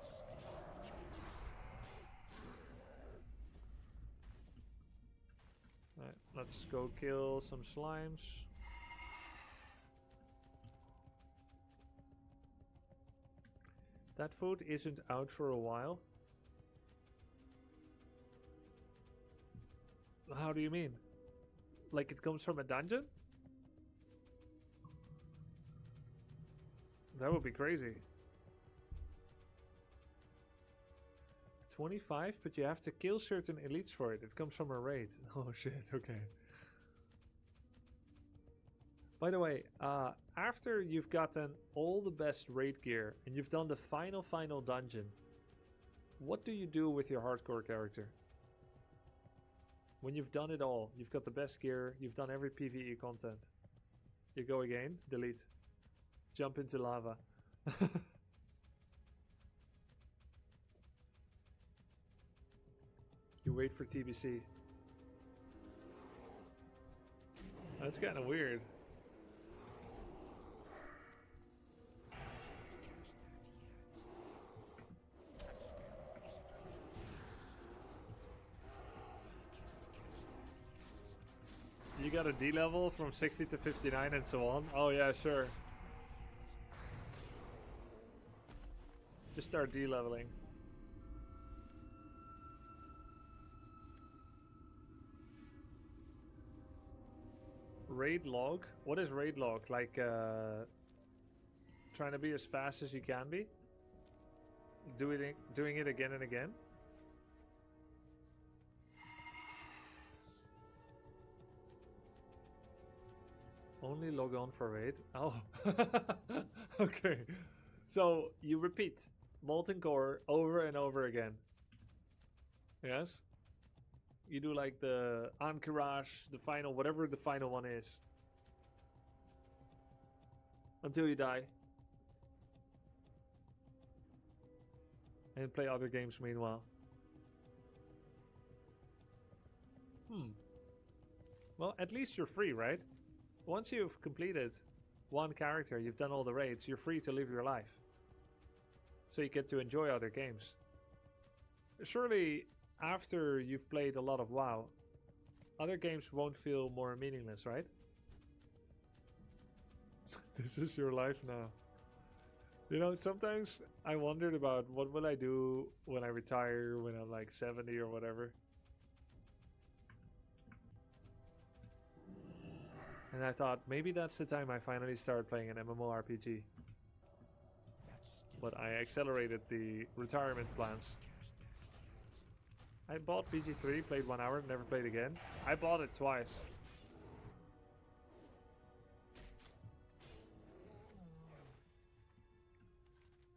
Alright, let's go kill some slimes. That food isn't out for a while. How do you mean? Like it comes from a dungeon? That would be crazy. 25, but you have to kill certain elites for it. It comes from a raid. Oh shit, okay. By the way, after you've gotten all the best raid gear and you've done the final dungeon, what do you do with your hardcore character? When you've done it all, you've got the best gear, you've done every PvE content. You go again, delete. Jump into lava. You wait for TBC. That's kind of weird. You got a D level from 60 to 59 and so on? Oh yeah, sure. Just start D leveling. Raid log? What is raid log? Like trying to be as fast as you can be? Doing it again and again? Only log on for raid? Oh. Okay. So you repeat Molten Core over and over again. Yes? You do like the Anchorage, the final, whatever the final one is. Until you die. And play other games meanwhile. Well, at least you're free, right? Once you've completed one character, you've done all the raids, you're free to live your life. So you get to enjoy other games. Surely, after you've played a lot of WoW, other games won't feel more meaningless, right? This is your life now. You know, sometimes I wondered about what will I do when I retire, when I'm like 70 or whatever. And I thought, maybe that's the time I finally start playing an MMORPG. But I accelerated the retirement plans. I bought BG3, played 1 hour, never played again. I bought it twice.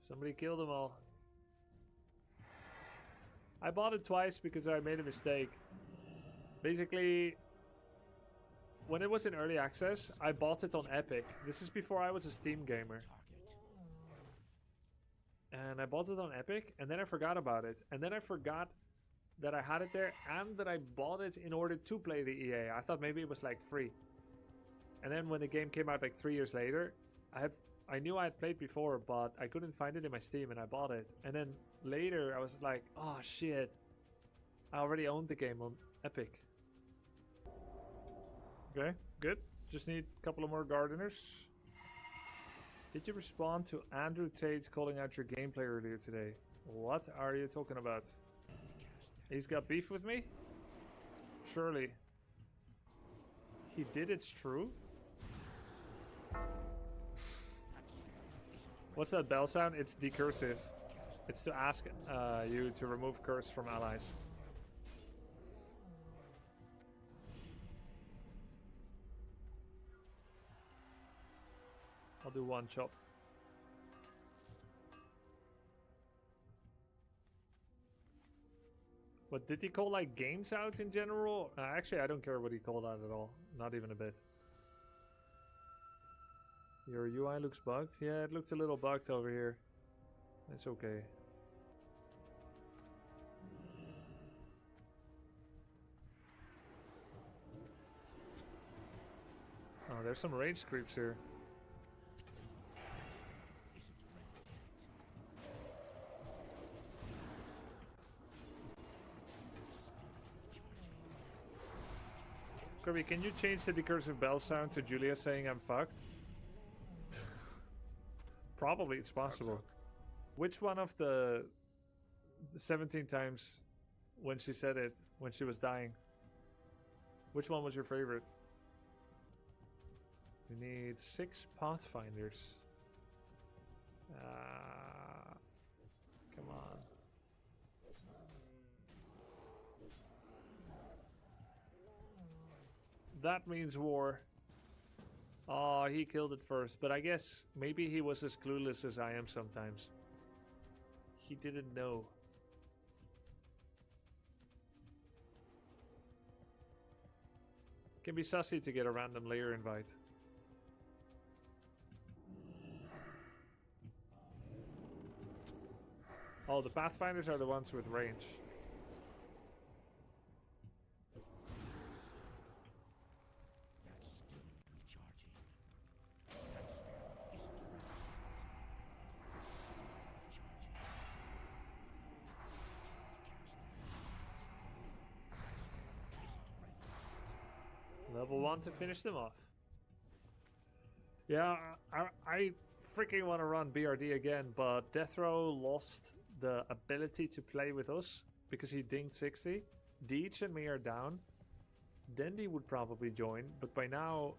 Somebody killed them all. I bought it twice because I made a mistake. Basically, when it was in early access, I bought it on Epic. This is before I was a Steam gamer. And I bought it on Epic, and then I forgot about it. And then I forgot that I had it there, and that I bought it in order to play the EA. I thought maybe it was like free. And then when the game came out like 3 years later, I knew I had played before, but I couldn't find it in my Steam, and I bought it. And then later I was like, oh shit, I already owned the game on Epic. Okay, good. Just need a couple of more gardeners. Did you respond to Andrew Tate calling out your gameplay earlier today? What are you talking about? He's got beef with me? Surely. He did, it's true? What's that bell sound? It's decursive. It's to ask you to remove curse from allies. I'll do one chop. But did he call like games out in general? Actually, I don't care what he called out at all. Not even a bit. Your UI looks bugged? Yeah, it looks a little bugged over here. It's okay. Oh, there's some rage creeps here. Kirby, can you change the decursive bell sound to Julia saying I'm fucked? Probably it's possible. Which one of the 17 times when she said it, when she was dying? Which one was your favorite? We need 6 Pathfinders. Come on. that means war. Oh, he killed it first, but I guess maybe he was as clueless as I am sometimes. He didn't know. Can be sussy to get a random layer invite. Oh, the Pathfinders are the ones with range. Level 1 to finish them off. Yeah, I freaking want to run BRD again, but Death Row lost the ability to play with us because he dinged 60. Deej and me are down. Dendy would probably join, but by now...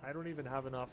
I don't even have enough.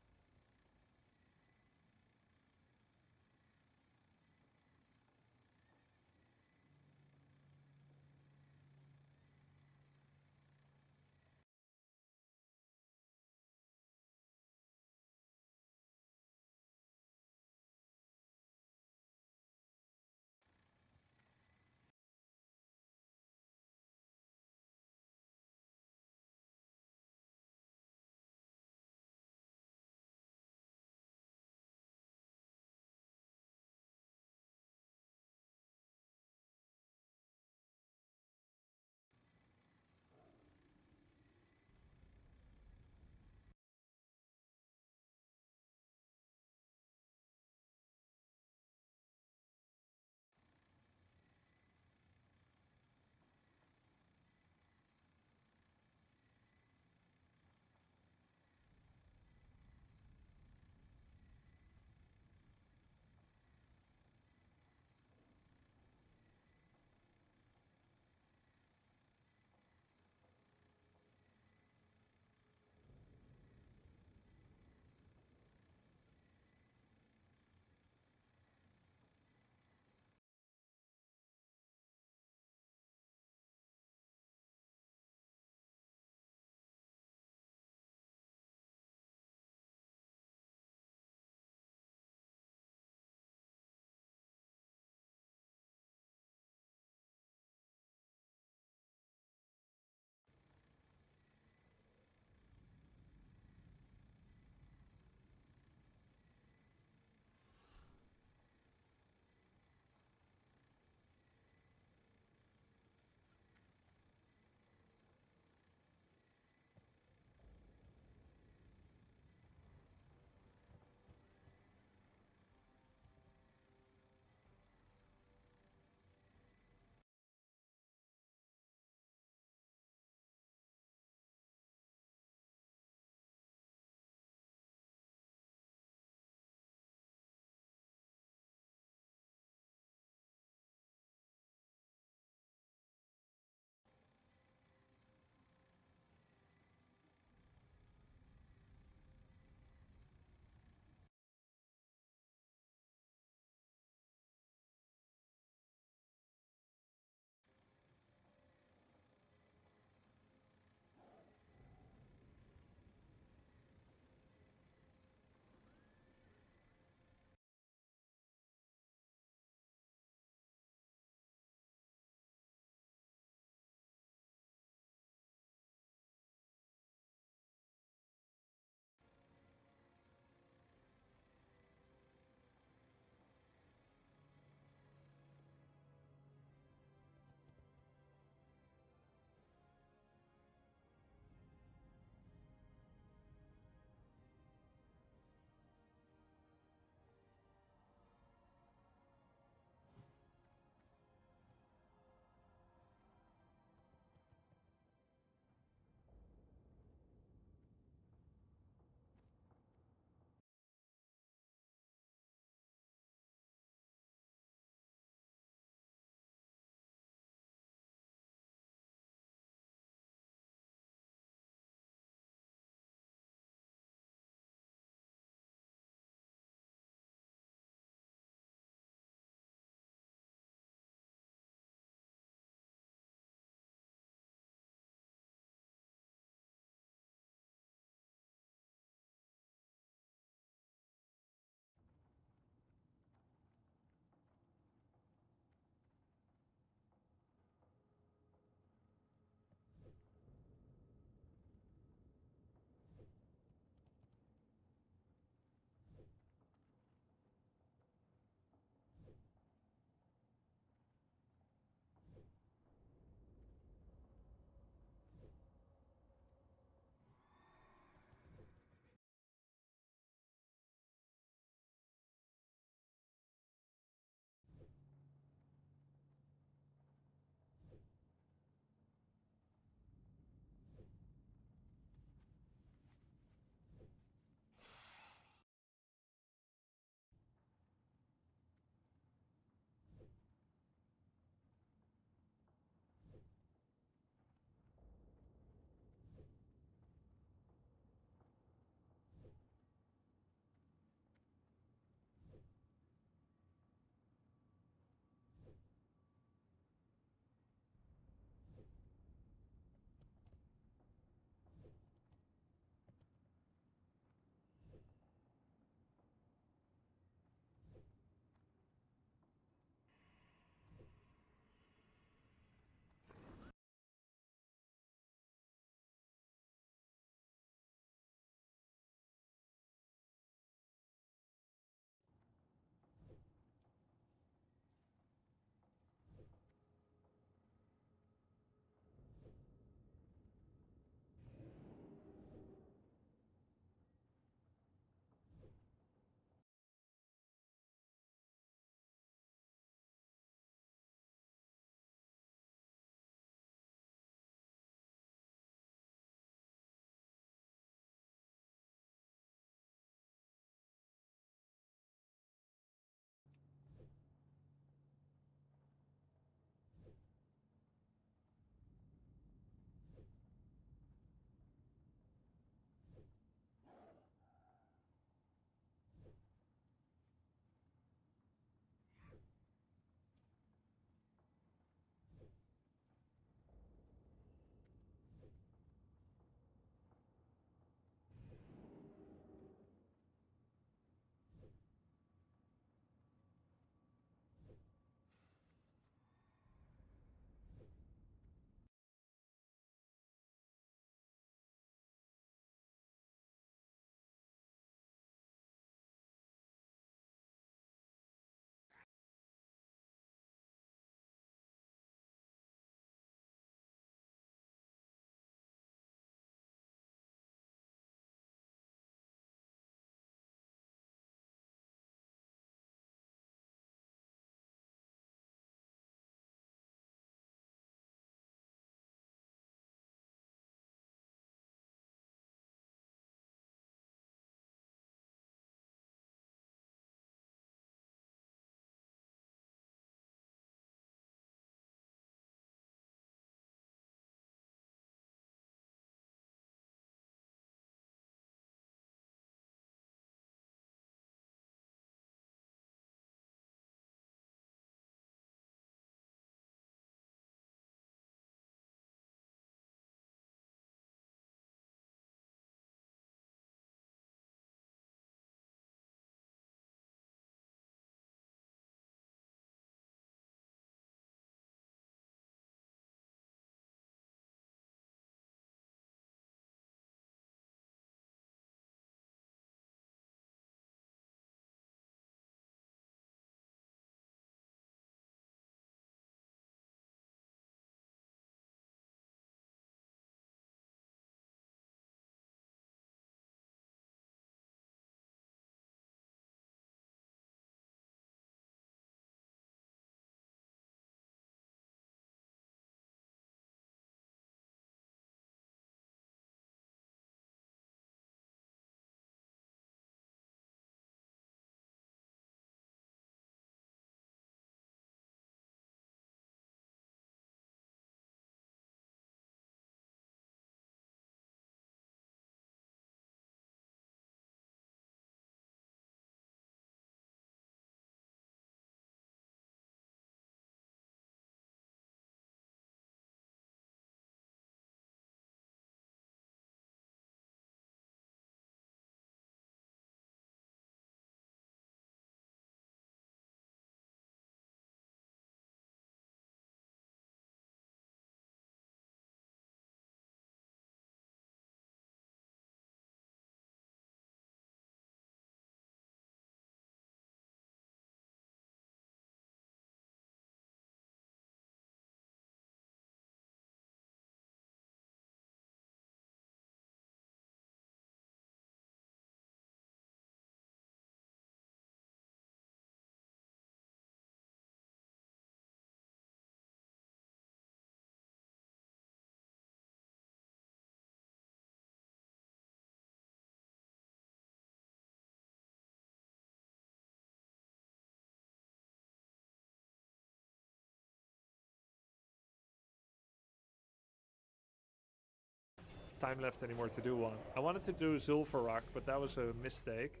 time left anymore to do one. I wanted to do Zul'Farrak, but that was a mistake.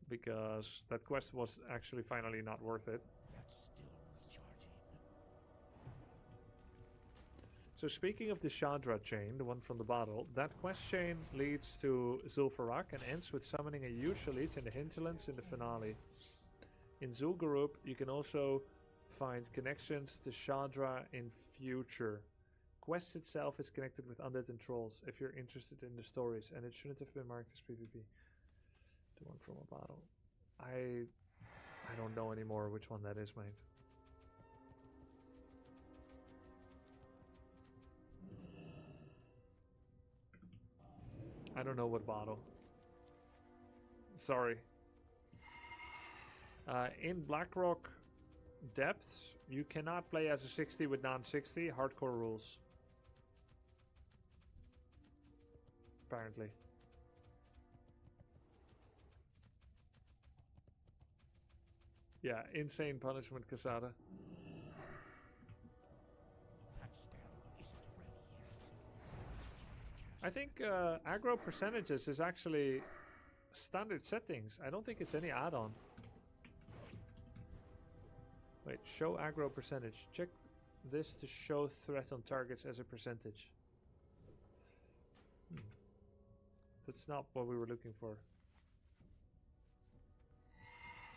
Because that quest was actually finally not worth it. So speaking of the Chandra chain, the one from the bottle, that quest chain leads to Zul'Farrak and ends with summoning a huge elite in the hinterlands in the finale. In Zul'Gurub, you can also find connections to Chandra in future. Quest itself is connected with undead and trolls if you're interested in the stories, and it shouldn't have been marked as PvP. The one from a bottle. I don't know anymore which one that is, mate. I don't know what bottle. Sorry. In Blackrock Depths, you cannot play as a 60 with non-60. Hardcore rules. Apparently. Yeah, insane punishment, Casada. I think aggro percentages is actually standard settings. I don't think it's any add-on. Wait, show aggro percentage. Check this to show threat on targets as a percentage. That's not what we were looking for.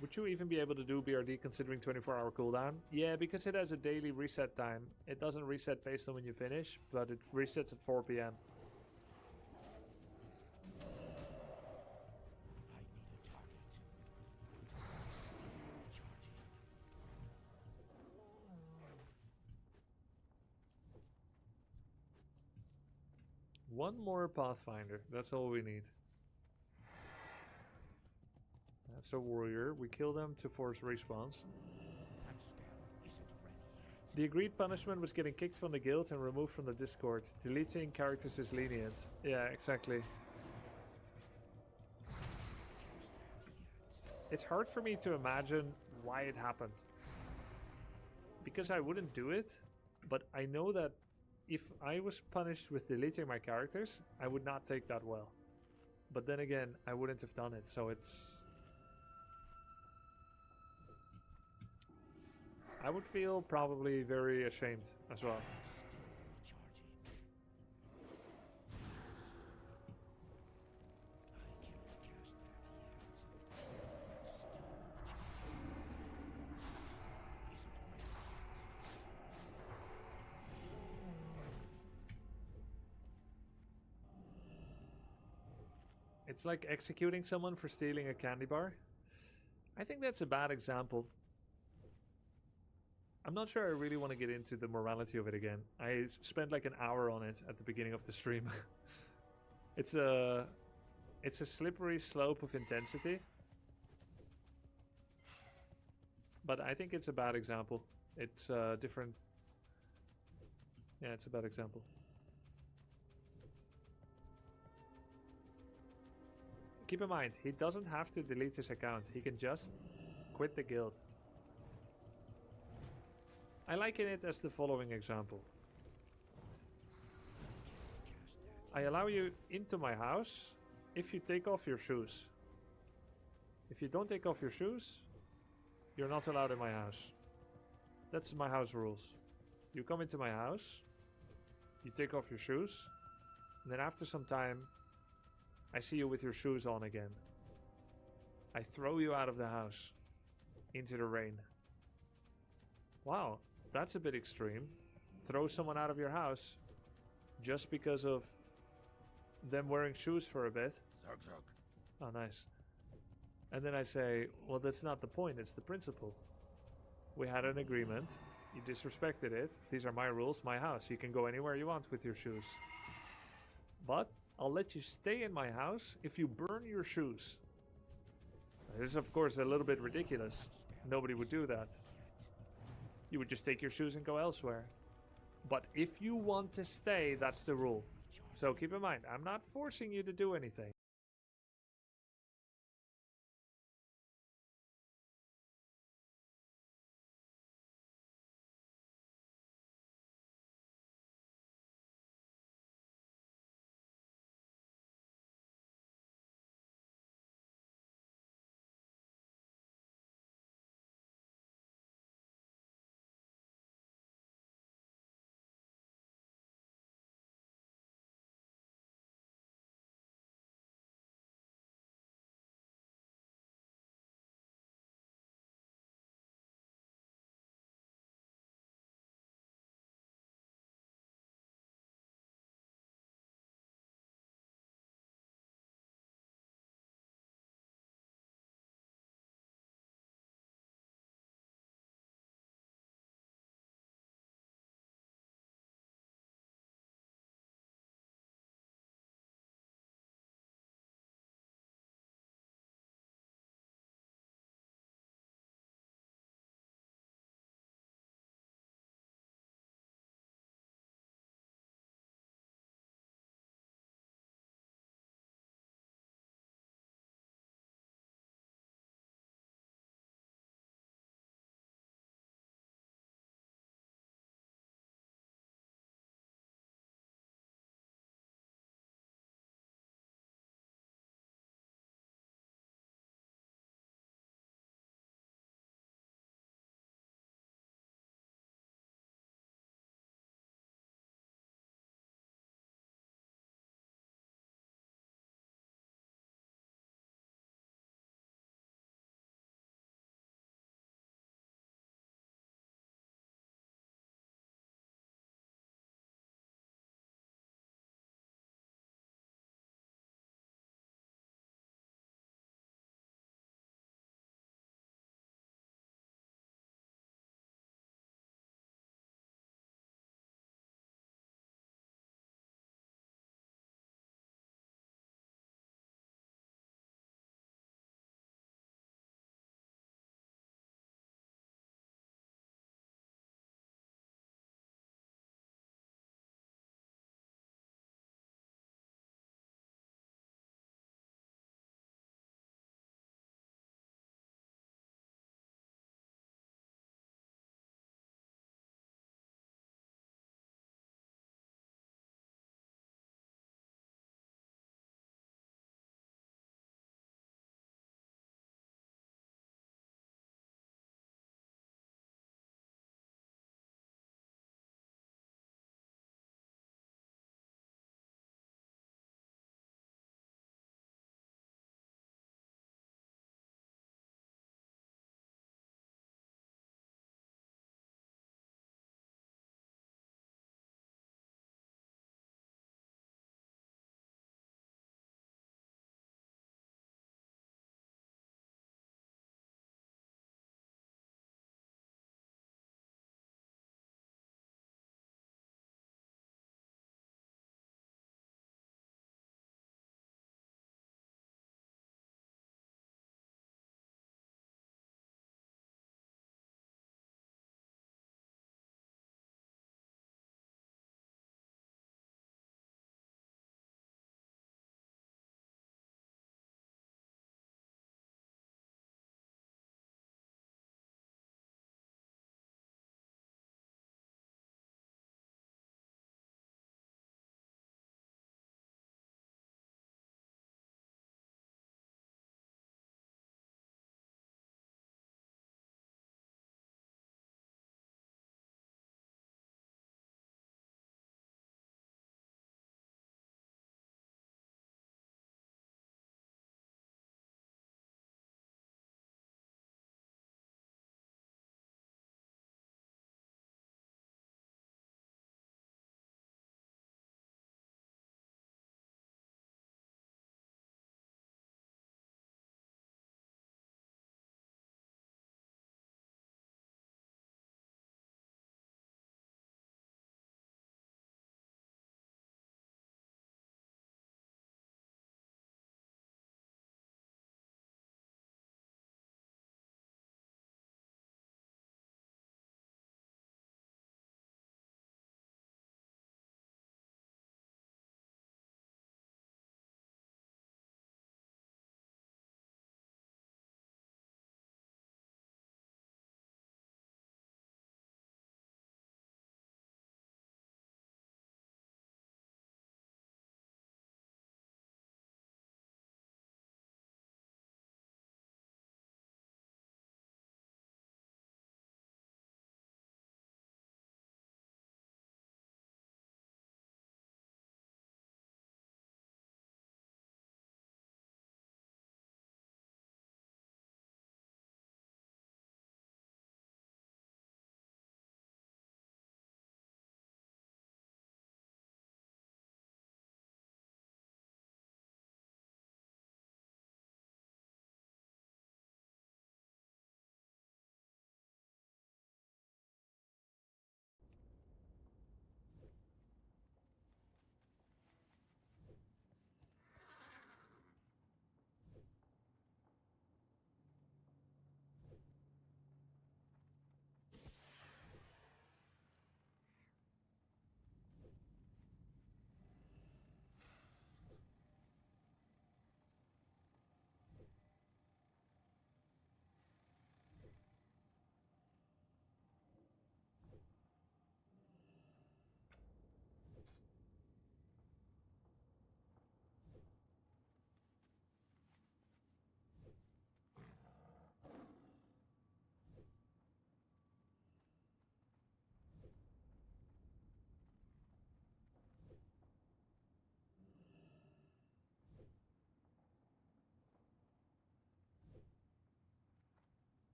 Would you even be able to do BRD considering 24-hour cooldown? Yeah, because it has a daily reset time. It doesn't reset based on when you finish, but it resets at 4 PM. One more Pathfinder. That's all we need. That's a warrior. We kill them to force respawns. The agreed punishment was getting kicked from the guild and removed from the Discord. Deleting characters is lenient. Yeah, exactly. It's hard for me to imagine why it happened. Because I wouldn't do it, but I know that if I was punished with deleting my characters, I would not take that well. But then again, I wouldn't have done it, so it's... I would feel probably very ashamed as well. It's like executing someone for stealing a candy bar. I think that's a bad example. I'm not sure I really want to get into the morality of it again. I spent like an hour on it at the beginning of the stream. It's a slippery slope of intensity. But I think it's a bad example. It's different. Yeah, it's a bad example. Keep in mind, he doesn't have to delete his account. He can just quit the guild. I liken it as the following example. I allow you into my house if you take off your shoes. If you don't take off your shoes, you're not allowed in my house. That's my house rules. You come into my house, you take off your shoes, and then after some time, I see you with your shoes on again. I throw you out of the house into the rain. Wow, that's a bit extreme. Throw someone out of your house just because of them wearing shoes for a bit. Oh, nice. And then I say, well, that's not the point, it's the principle. We had an agreement, you disrespected it, these are my rules, my house, you can go anywhere you want with your shoes. But I'll let you stay in my house if you burn your shoes. This is of course a little bit ridiculous. Nobody would do that. You would just take your shoes and go elsewhere. But if you want to stay, that's the rule. So keep in mind, I'm not forcing you to do anything.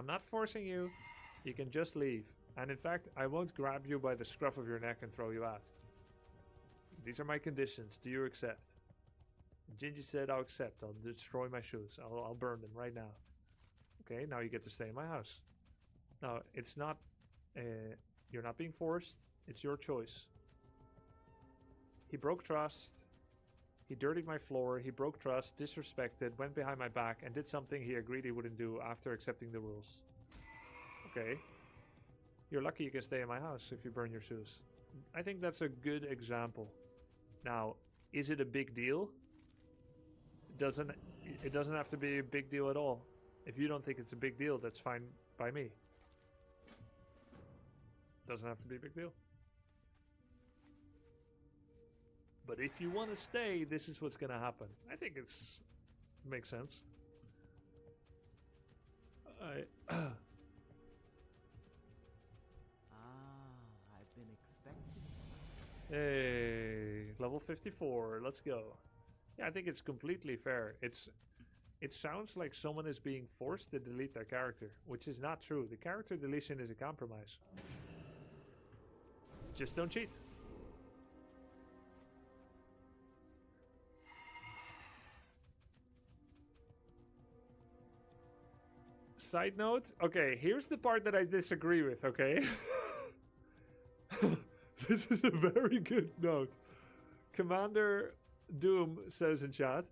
I'm not forcing you. You can just leave. And in fact, I won't grab you by the scruff of your neck and throw you out. These are my conditions. Do you accept? Gingy said, I'll accept. I'll destroy my shoes. I'll burn them right now. Okay, now you get to stay in my house. Now, it's not... you're not being forced. It's your choice. He broke trust. He dirtied my floor. He broke trust, disrespected, went behind my back, and did something he agreed he wouldn't do after accepting the rules. Okay. You're lucky you can stay in my house if you burn your shoes. I think that's a good example. Now, is it a big deal? It doesn't have to be a big deal at all. If you don't think it's a big deal, that's fine by me. Doesn't have to be a big deal. But if you want to stay, this is what's going to happen. I think it makes sense. I've been expecting. Hey, level 54. Let's go. Yeah, I think it's completely fair. It sounds like someone is being forced to delete their character, which is not true. The character deletion is a compromise. Just don't cheat. Side note, okay, here's the part that I disagree with, okay? This is a very good note. Commander Doom says in chat,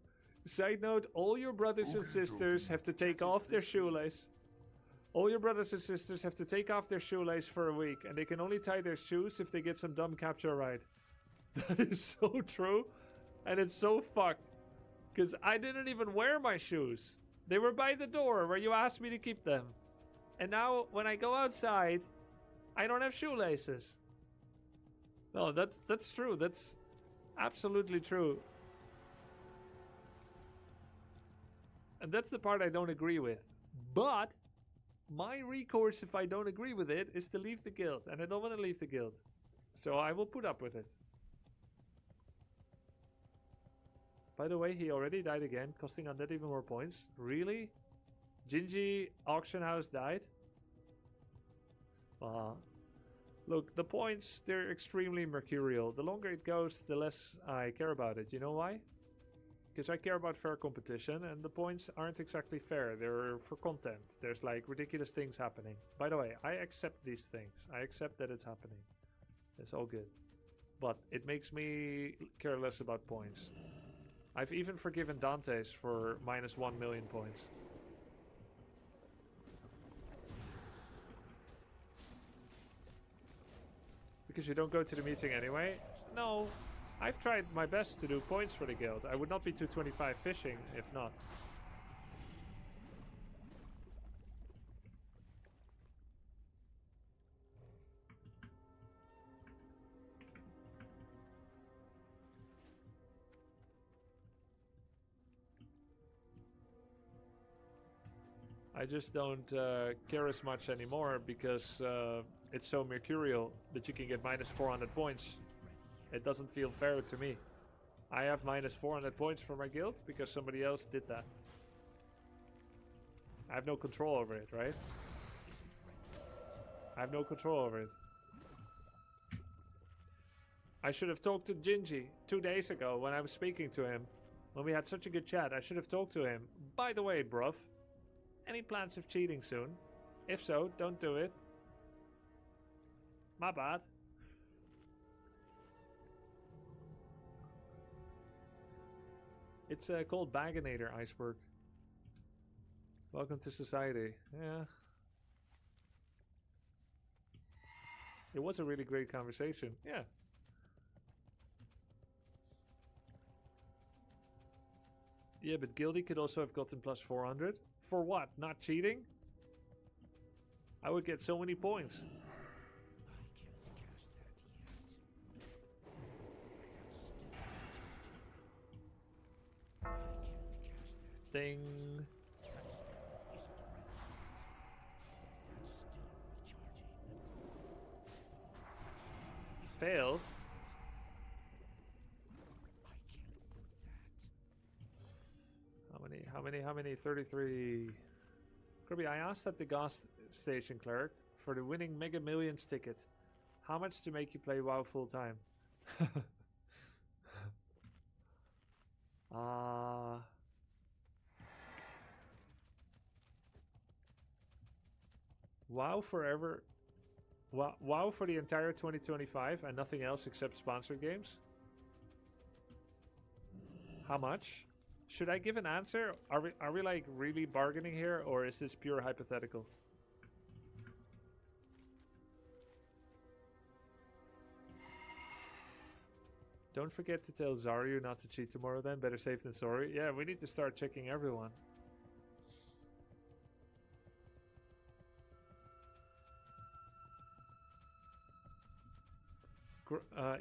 side note, all your brothers and sisters have to take off their shoelace. All your brothers and sisters have to take off their shoelace for a week, and they can only tie their shoes if they get some dumb capture right. That is so true, and it's so fucked. Because I didn't even wear my shoes. They were by the door where you asked me to keep them. And now, when I go outside, I don't have shoelaces. No, that's true. That's absolutely true. And that's the part I don't agree with. But my recourse, if I don't agree with it, is to leave the guild. And I don't want to leave the guild. So I will put up with it. By the way, he already died again, costing undead even more points. Really? Gingy Auction House died? Look, the points, they're extremely mercurial. The longer it goes, the less I care about it. You know why? Because I care about fair competition, and the points aren't exactly fair. They're for content. There's like ridiculous things happening. By the way, I accept these things. I accept that it's happening. It's all good. But it makes me care less about points. I've even forgiven Dante's for minus 1 million points. Because you don't go to the meeting anyway? No, I've tried my best to do points for the guild. I would not be 225 fishing if not. I just don't care as much anymore because it's so mercurial that you can get minus 400 points. It doesn't feel fair to me. I have minus 400 points for my guild because somebody else did that. I have no control over it, right? I have no control over it. I should have talked to Gingy 2 days ago when I was speaking to him. When we had such a good chat, I should have talked to him. By the way, bruv. Any plans of cheating soon? If so, don't do it. My bad. It's called Baganator Iceberg. Welcome to society. Yeah. It was a really great conversation. Yeah. Yeah, but Gildy could also have gotten plus 400. For what? Not cheating? I would get so many points. Ding. Failed. How many? 33. Kirby, I asked at the gas station clerk for the winning Mega Millions ticket. How much to make you play WoW full time? WoW forever. WoW for the entire 2025 and nothing else except sponsored games? How much? Should I give an answer? Are we like really bargaining here, or is this pure hypothetical? Don't forget to tell Zaryu not to cheat tomorrow then. Better safe than sorry. Yeah, we need to start checking everyone.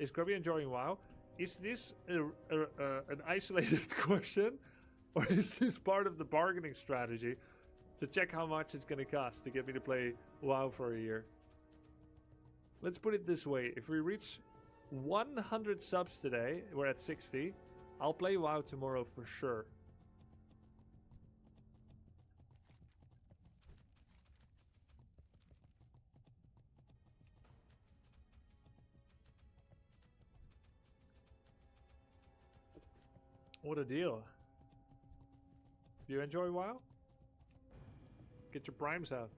Is Grubby enjoying WoW? Is this an isolated question? Or is this part of the bargaining strategy to check how much it's going to cost to get me to play WoW for a year? Let's put it this way. If we reach 100 subs today, we're at 60. I'll play WoW tomorrow for sure. What a deal. Do you enjoy WoW? Get your primes out.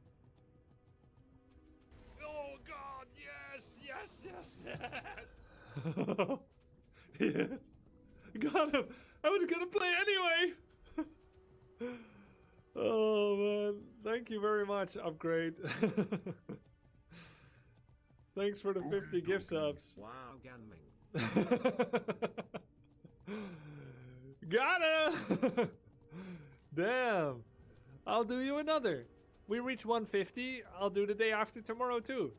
Oh god, yes, yes, yes, yes! Yeah. Got him! I was gonna play anyway! Oh man, thank you very much, Upgrade. Thanks for the 50 gift subs. Wow, Ganming. Got him! Damn. I'll do you another. We reach 150. I'll do the day after tomorrow too.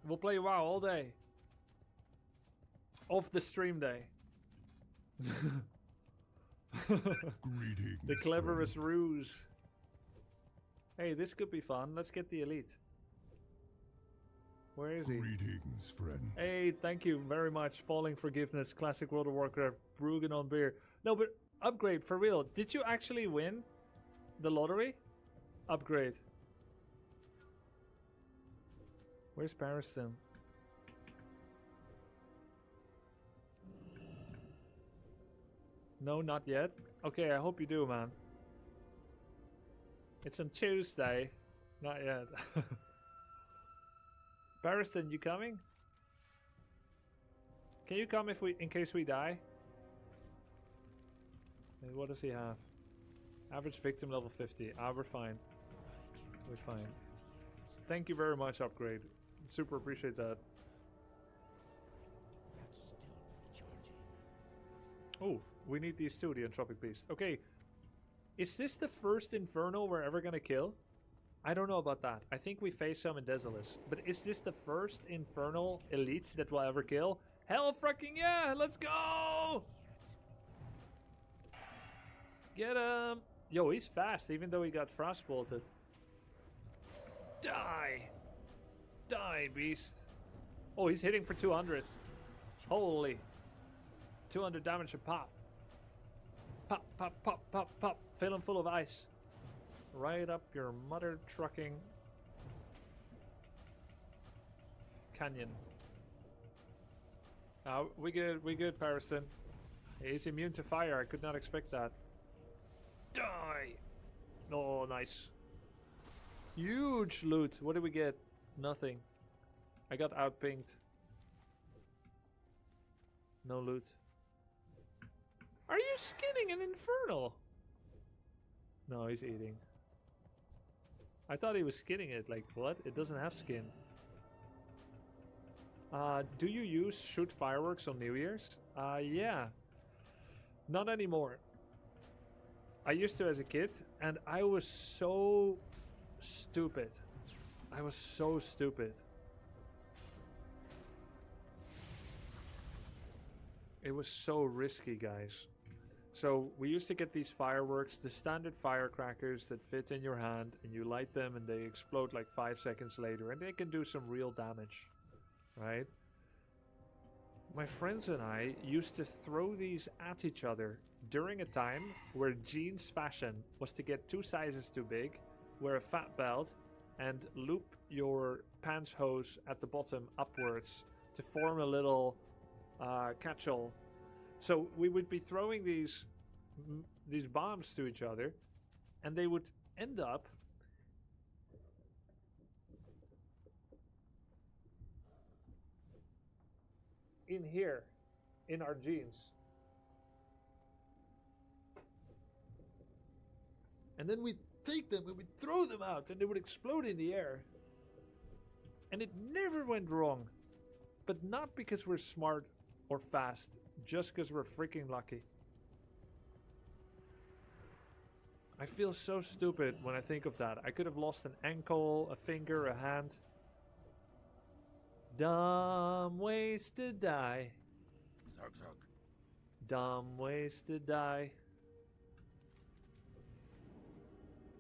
We'll play WoW all day. Off the stream day. The cleverest ruse. Hey, this could be fun. Let's get the elite. Where is he? Greetings, friend. Hey, thank you very much. Falling Forgiveness, Classic World of Warcraft, Bruggen on beer. No, but Upgrade, for real. Did you actually win the lottery? Upgrade. Where's Pariston? No, not yet. Okay, I hope you do, man. It's on Tuesday. Not yet. Pariston, you coming? Can you come if in case we die? And what does he have? Average victim level 50. Ah, we're fine. We're fine. Thank you very much, Upgrade. Super appreciate that. Oh, we need these two, the Entropic Beast. Okay. Is this the first Infernal we're ever gonna kill? I don't know about that. I think we face some in Desolus. But is this the first Infernal Elite that we'll ever kill? Hell fucking yeah! Let's go! Get him! Yo, he's fast, even though he got frostbolted. Die! Die, beast! Oh, he's hitting for 200. Holy. 200 damage a pop. Pop, pop, pop, pop, pop. Fill him full of ice. Right up your mother trucking canyon. We good, Pariston. He's immune to fire. I could not expect that. Die! Oh, nice. Huge loot. What did we get? Nothing. I got outpinged. No loot. Are you skinning an Infernal? No, he's eating. I thought he was skinning it. Like, what? It doesn't have skin. Do you shoot fireworks on New Year's? Yeah. Not anymore. I used to as a kid, and I was so stupid. I was so stupid. It was so risky, guys. So we used to get these fireworks, the standard firecrackers that fit in your hand, and you light them and they explode like 5 seconds later, and they can do some real damage, right? My friends and I used to throw these at each other during a time where jeans fashion was to get 2 sizes too big wear a fat belt, and loop your pants hose at the bottom upwards to form a little catch-all. So we would be throwing these bombs to each other, and they would end up in here, in our jeans. And then we'd take them and we'd throw them out, and they would explode in the air. And it never went wrong. But not because we're smart or fast, just because we're freaking lucky. I feel so stupid when I think of that. I could have lost an ankle, a finger, a hand. Dumb ways to die. Zug, zug. Dumb ways to die.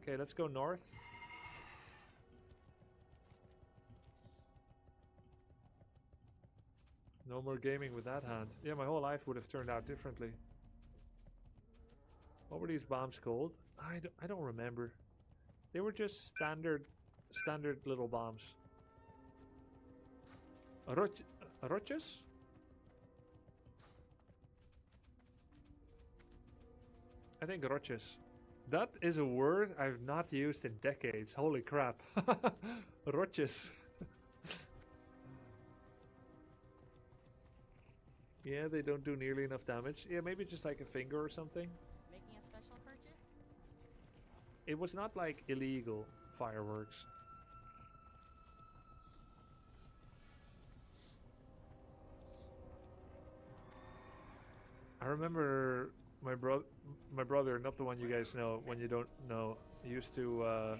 Okay, let's go north. No more gaming with that hand. Yeah, my whole life would have turned out differently. What were these bombs called? I don't remember. They were just standard little bombs. Roches? I think roches. That is a word I've not used in decades. Holy crap. Roches. Yeah, they don't do nearly enough damage. Yeah, maybe just like a finger or something. Making a special purchase? It was not like illegal fireworks. I remember my brother, not the one you guys know, when you don't know, used to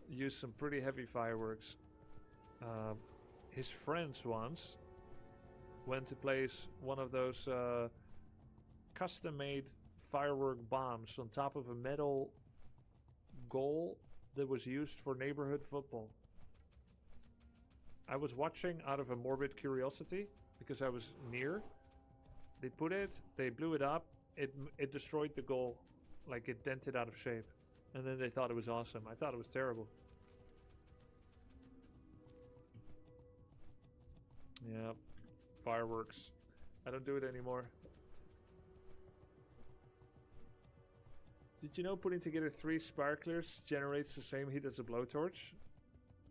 use some pretty heavy fireworks. His friends once went to place one of those custom-made firework bombs on top of a metal goal that was used for neighborhood football. I was watching out of a morbid curiosity because I was near. They put it, they blew it up, it destroyed the goal, like it dented out of shape. And then they thought it was awesome. I thought it was terrible. Yeah, fireworks. I don't do it anymore. Did you know putting together 3 sparklers generates the same heat as a blowtorch?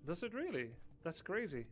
Does it really? That's crazy.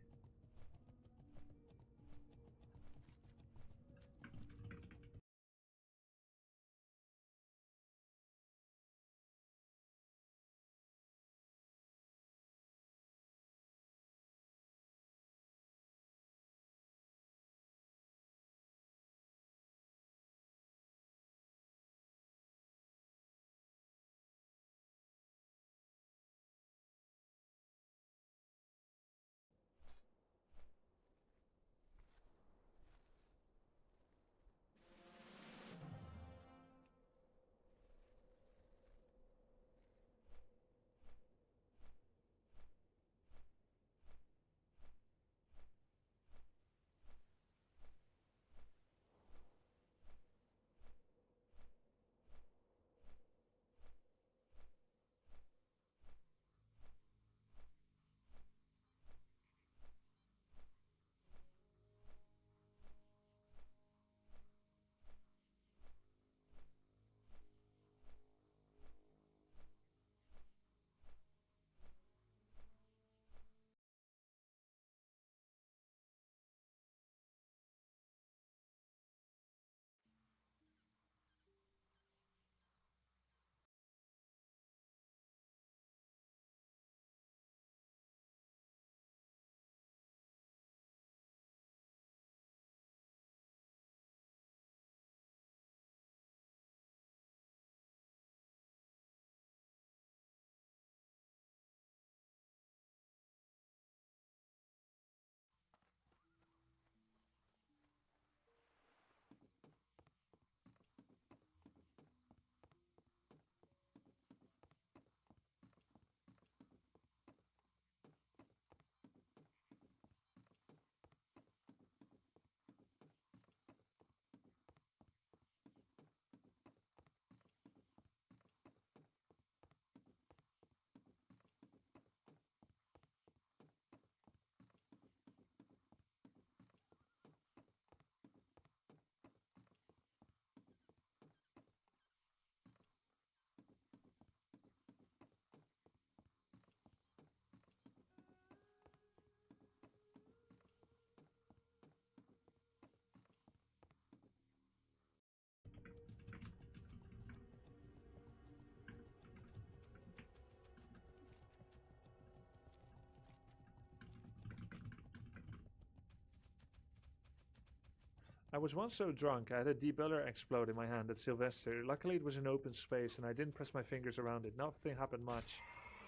I was once so drunk I had a debuller explode in my hand at Sylvester. Luckily it was an open space and I didn't press my fingers around it. Nothing happened much,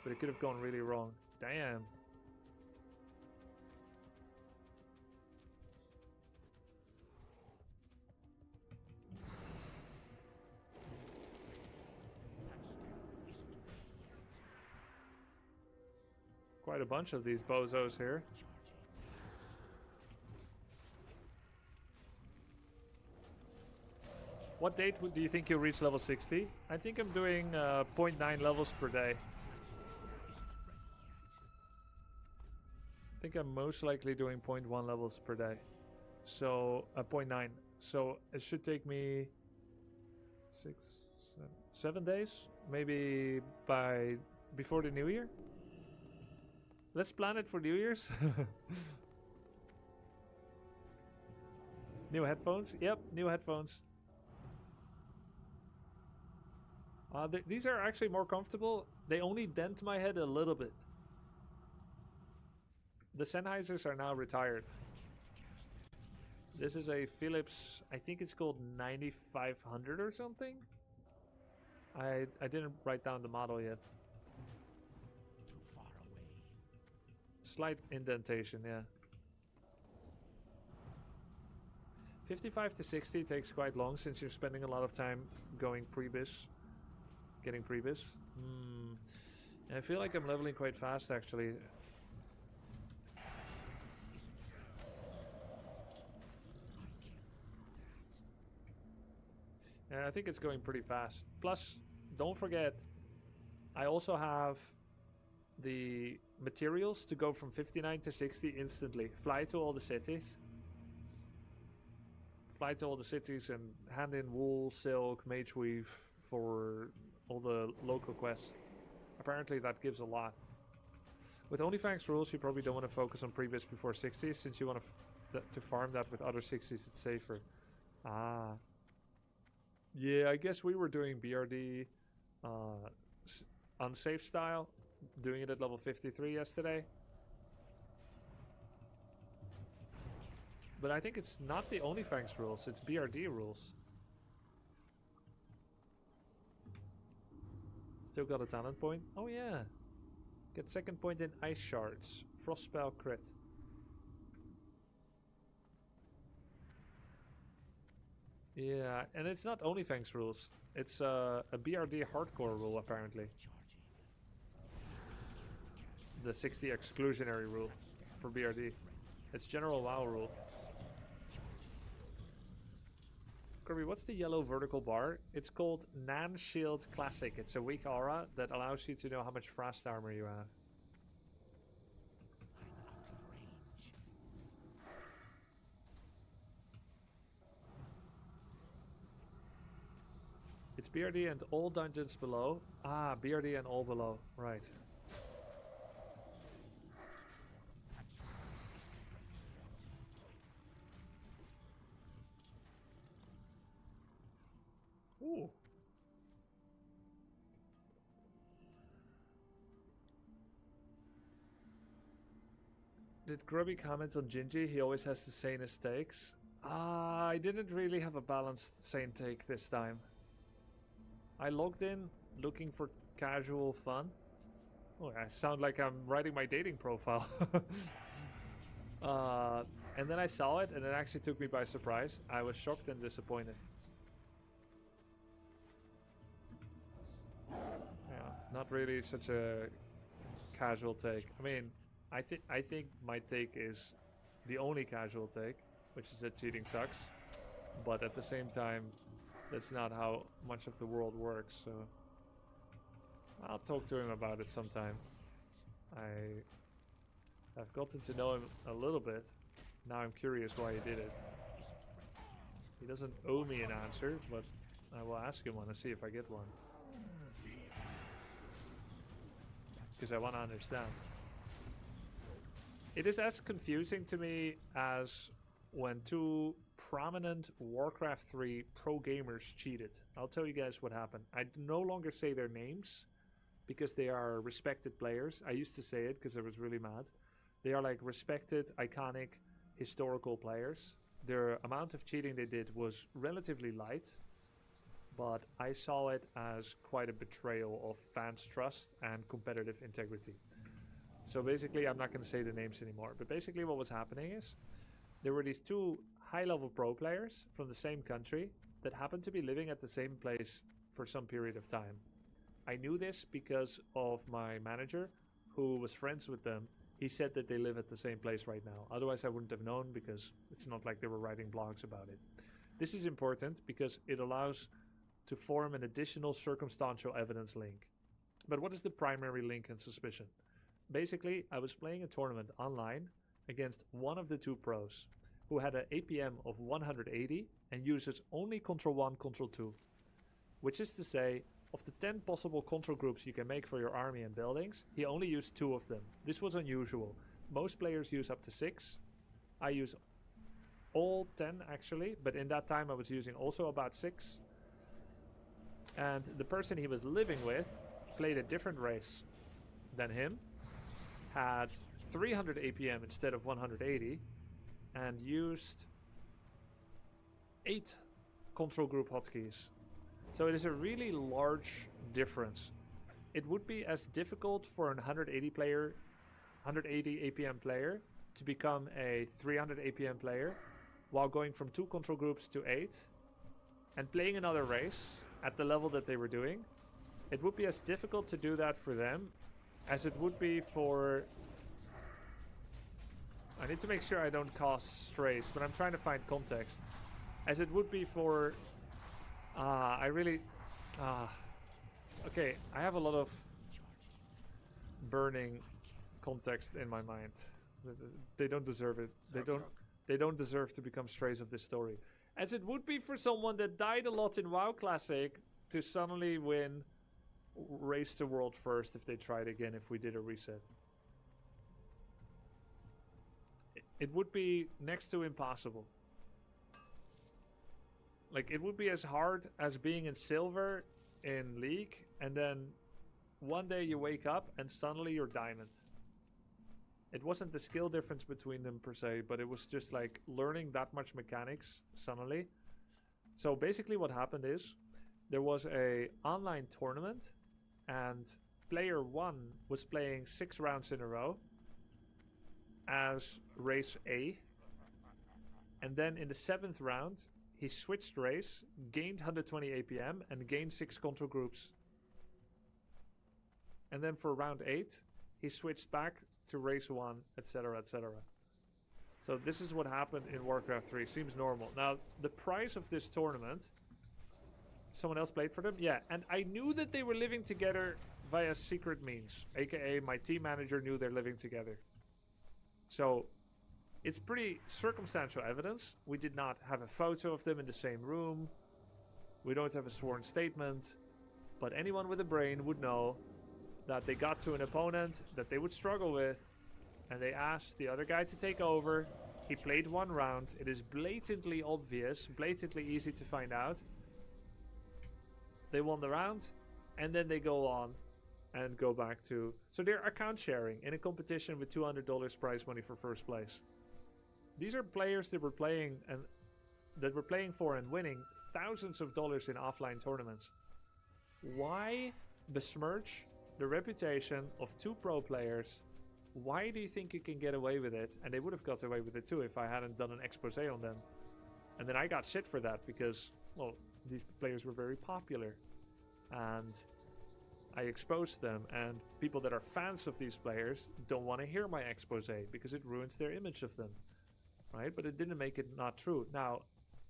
but it could have gone really wrong. Damn. Quite a bunch of these bozos here. What date do you think you'll reach level 60? I think I'm doing 0.9 levels per day. I think I'm most likely doing 0.1 levels per day. So, 0.9. So, it should take me 7 days? Maybe before the new year? Let's plan it for New Year's. New headphones? Yep, new headphones. These are actually more comfortable. They only dent my head a little bit. The Sennheisers are now retired. This is a Philips, I think it's called 9500 or something. I didn't write down the model yet. Slight indentation, yeah. 55 to 60 takes quite long since you're spending a lot of time going pre-bis. Getting pre-bis. And I feel like I'm leveling quite fast actually. Yeah, I think it's going pretty fast. Plus, don't forget, I also have the materials to go from 59 to 60 instantly. Fly to all the cities. Fly to all the cities and hand in wool, silk, mage weave for all the local quests. Apparently that gives a lot. With OnlyFangs rules, you probably don't want to focus on pre-bis before 60s, since you want to farm that with other 60s, it's safer. Ah. Yeah, I guess we were doing BRD unsafe style, doing it at level 53 yesterday. But I think it's not the OnlyFangs rules, it's BRD rules. Still got a talent point. Oh yeah. Get second point in ice shards. Frost spell crit. Yeah, and it's not OnlyFangs rules. It's a BRD hardcore rule apparently. The 60 exclusionary rule for BRD. It's general WoW rule. Kirby, what's the yellow vertical bar? It's called Nan Shield Classic. It's a weak aura that allows you to know how much frost armor you have. It's BRD and all dungeons below. Ah, BRD and all below. Right. Ooh. Did Grubby comment on Gingy? He always has the sanest takes. I didn't really have a balanced sane take this time. I logged in looking for casual fun. Oh, I sound like I'm writing my dating profile. And then I saw it and it actually took me by surprise. I was shocked and disappointed. Yeah, not really such a casual take. I mean, I think my take is the only casual take, which is that cheating sucks. But at the same time, that's not how much of the world works, so I'll talk to him about it sometime. I've gotten to know him a little bit. Now I'm curious why he did it. He doesn't owe me an answer, but I will ask him one and see if I get one. Because I want to understand. It is as confusing to me as when two prominent Warcraft 3 pro gamers cheated. I'll tell you guys what happened. I no longer say their names because they are respected players. I used to say it because I was really mad. They are like respected, iconic, historical players. the amount of cheating they did was relatively light, but I saw it as quite a betrayal of fans' trust and competitive integrity. So basically, I'm not going to say the names anymore, but basically what was happening is there were these two high-level pro players from the same country that happened to be living at the same place for some period of time. I knew this because of my manager, who was friends with them. He said that they live at the same place right now. Otherwise, I wouldn't have known, because it's not like they were writing blogs about it. This is important because it allows to form an additional circumstantial evidence link. But what is the primary link and suspicion? Basically, I was playing a tournament online against one of the two pros, who had an APM of 180 and uses only Control 1, Control 2. Which is to say, of the 10 possible control groups you can make for your army and buildings, he only used 2 of them. This was unusual. Most players use up to 6. I use all 10 actually, but in that time I was using also about 6. And the person he was living with played a different race than him, had 300 APM instead of 180, and used 8 control group hotkeys. So it is a really large difference. It would be as difficult for an 180 APM player to become a 300 APM player while going from 2 control groups to 8 and playing another race at the level that they were doing. It would be as difficult to do that for them as it would be for... I need to make sure I don't cause strays, but I'm trying to find context. As it would be for... Okay, I have a lot of burning context in my mind. They don't deserve it. They don't deserve to become strays of this story. As it would be for someone that died a lot in WoW Classic to suddenly win Race to World First if they tried again, if we did a reset. It would be next to impossible. Like, it would be as hard as being in silver in League, and then one day you wake up and suddenly you're diamond. It wasn't the skill difference between them per se, but it was just like learning that much mechanics suddenly. So basically what happened is there was a online tournament and player 1 was playing 6 rounds in a row as race A. And then in the 7th round, he switched race, gained 120 APM, and gained 6 control groups. And then for round 8, he switched back to race 1, etc., etc. So this is what happened in Warcraft 3. Seems normal. Now, the prize of this tournament... Someone else played for them? Yeah, and I knew that they were living together via secret means. AKA, my team manager knew they're living together. So... it's pretty circumstantial evidence. We did not have a photo of them in the same room. We don't have a sworn statement. But anyone with a brain would know that they got to an opponent that they would struggle with, and they asked the other guy to take over. He played 1 round. It is blatantly obvious, blatantly easy to find out. They won the round, and then they go on and go back to... So they're account sharing in a competition with $200 prize money for first place. These are players that were playing for and winning thousands of dollars in offline tournaments. Why besmirch the reputation of 2 pro players? Why do you think you can get away with it? And they would have got away with it too if I hadn't done an expose on them. And then I got shit for that because, well, these players were very popular. And I exposed them, and people that are fans of these players don't want to hear my expose because it ruins their image of them. Right? But it didn't make it not true. Now,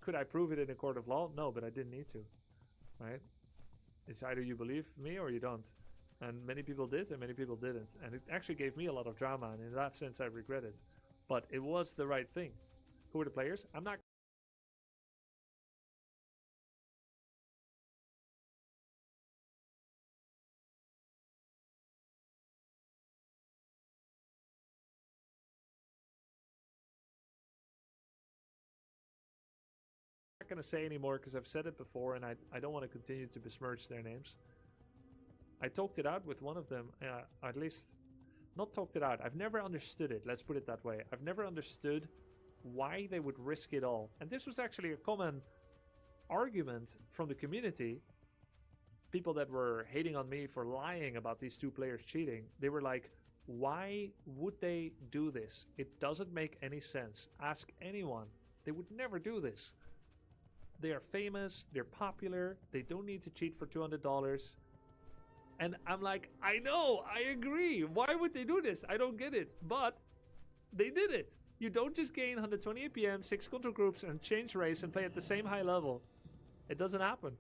could I prove it in a court of law? No, but I didn't need to. Right? It's either you believe me or you don't. And many people did and many people didn't. And it actually gave me a lot of drama, and in that sense I regret it. But it was the right thing. Who are the players? I'm not... going to say anymore because I've said it before and I don't want to continue to besmirch their names. I talked it out with one of them, at least not talked it out. I've never understood it, let's put it that way. I've never understood why they would risk it all. And this was actually a common argument from the community. People that were hating on me for lying about these two players cheating. They were like, why would they do this? It doesn't make any sense. Ask anyone. They would never do this. They are famous, they're popular, they don't need to cheat for $200. And I'm like, I know, I agree. Why would they do this? I don't get it. But they did it. You don't just gain 120 APM, 6 control groups, and change race and play at the same high level. It doesn't happen.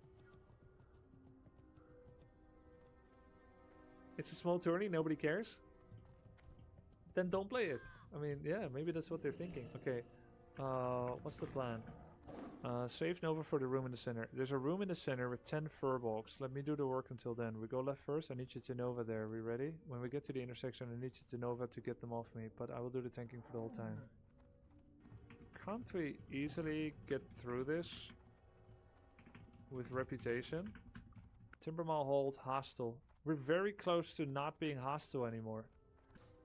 It's a small tourney, nobody cares. Then don't play it. I mean, yeah, maybe that's what they're thinking. Okay, what's the plan? Save Nova for the room in the center. There's a room in the center with 10 furbolgs. Let me do the work until then. We go left first. I need you to Nova there. We ready? When we get to the intersection, I need you to Nova to get them off me. But I will do the tanking for the whole time. Can't we easily get through this with reputation? Timbermall hold hostile. We're very close to not being hostile anymore.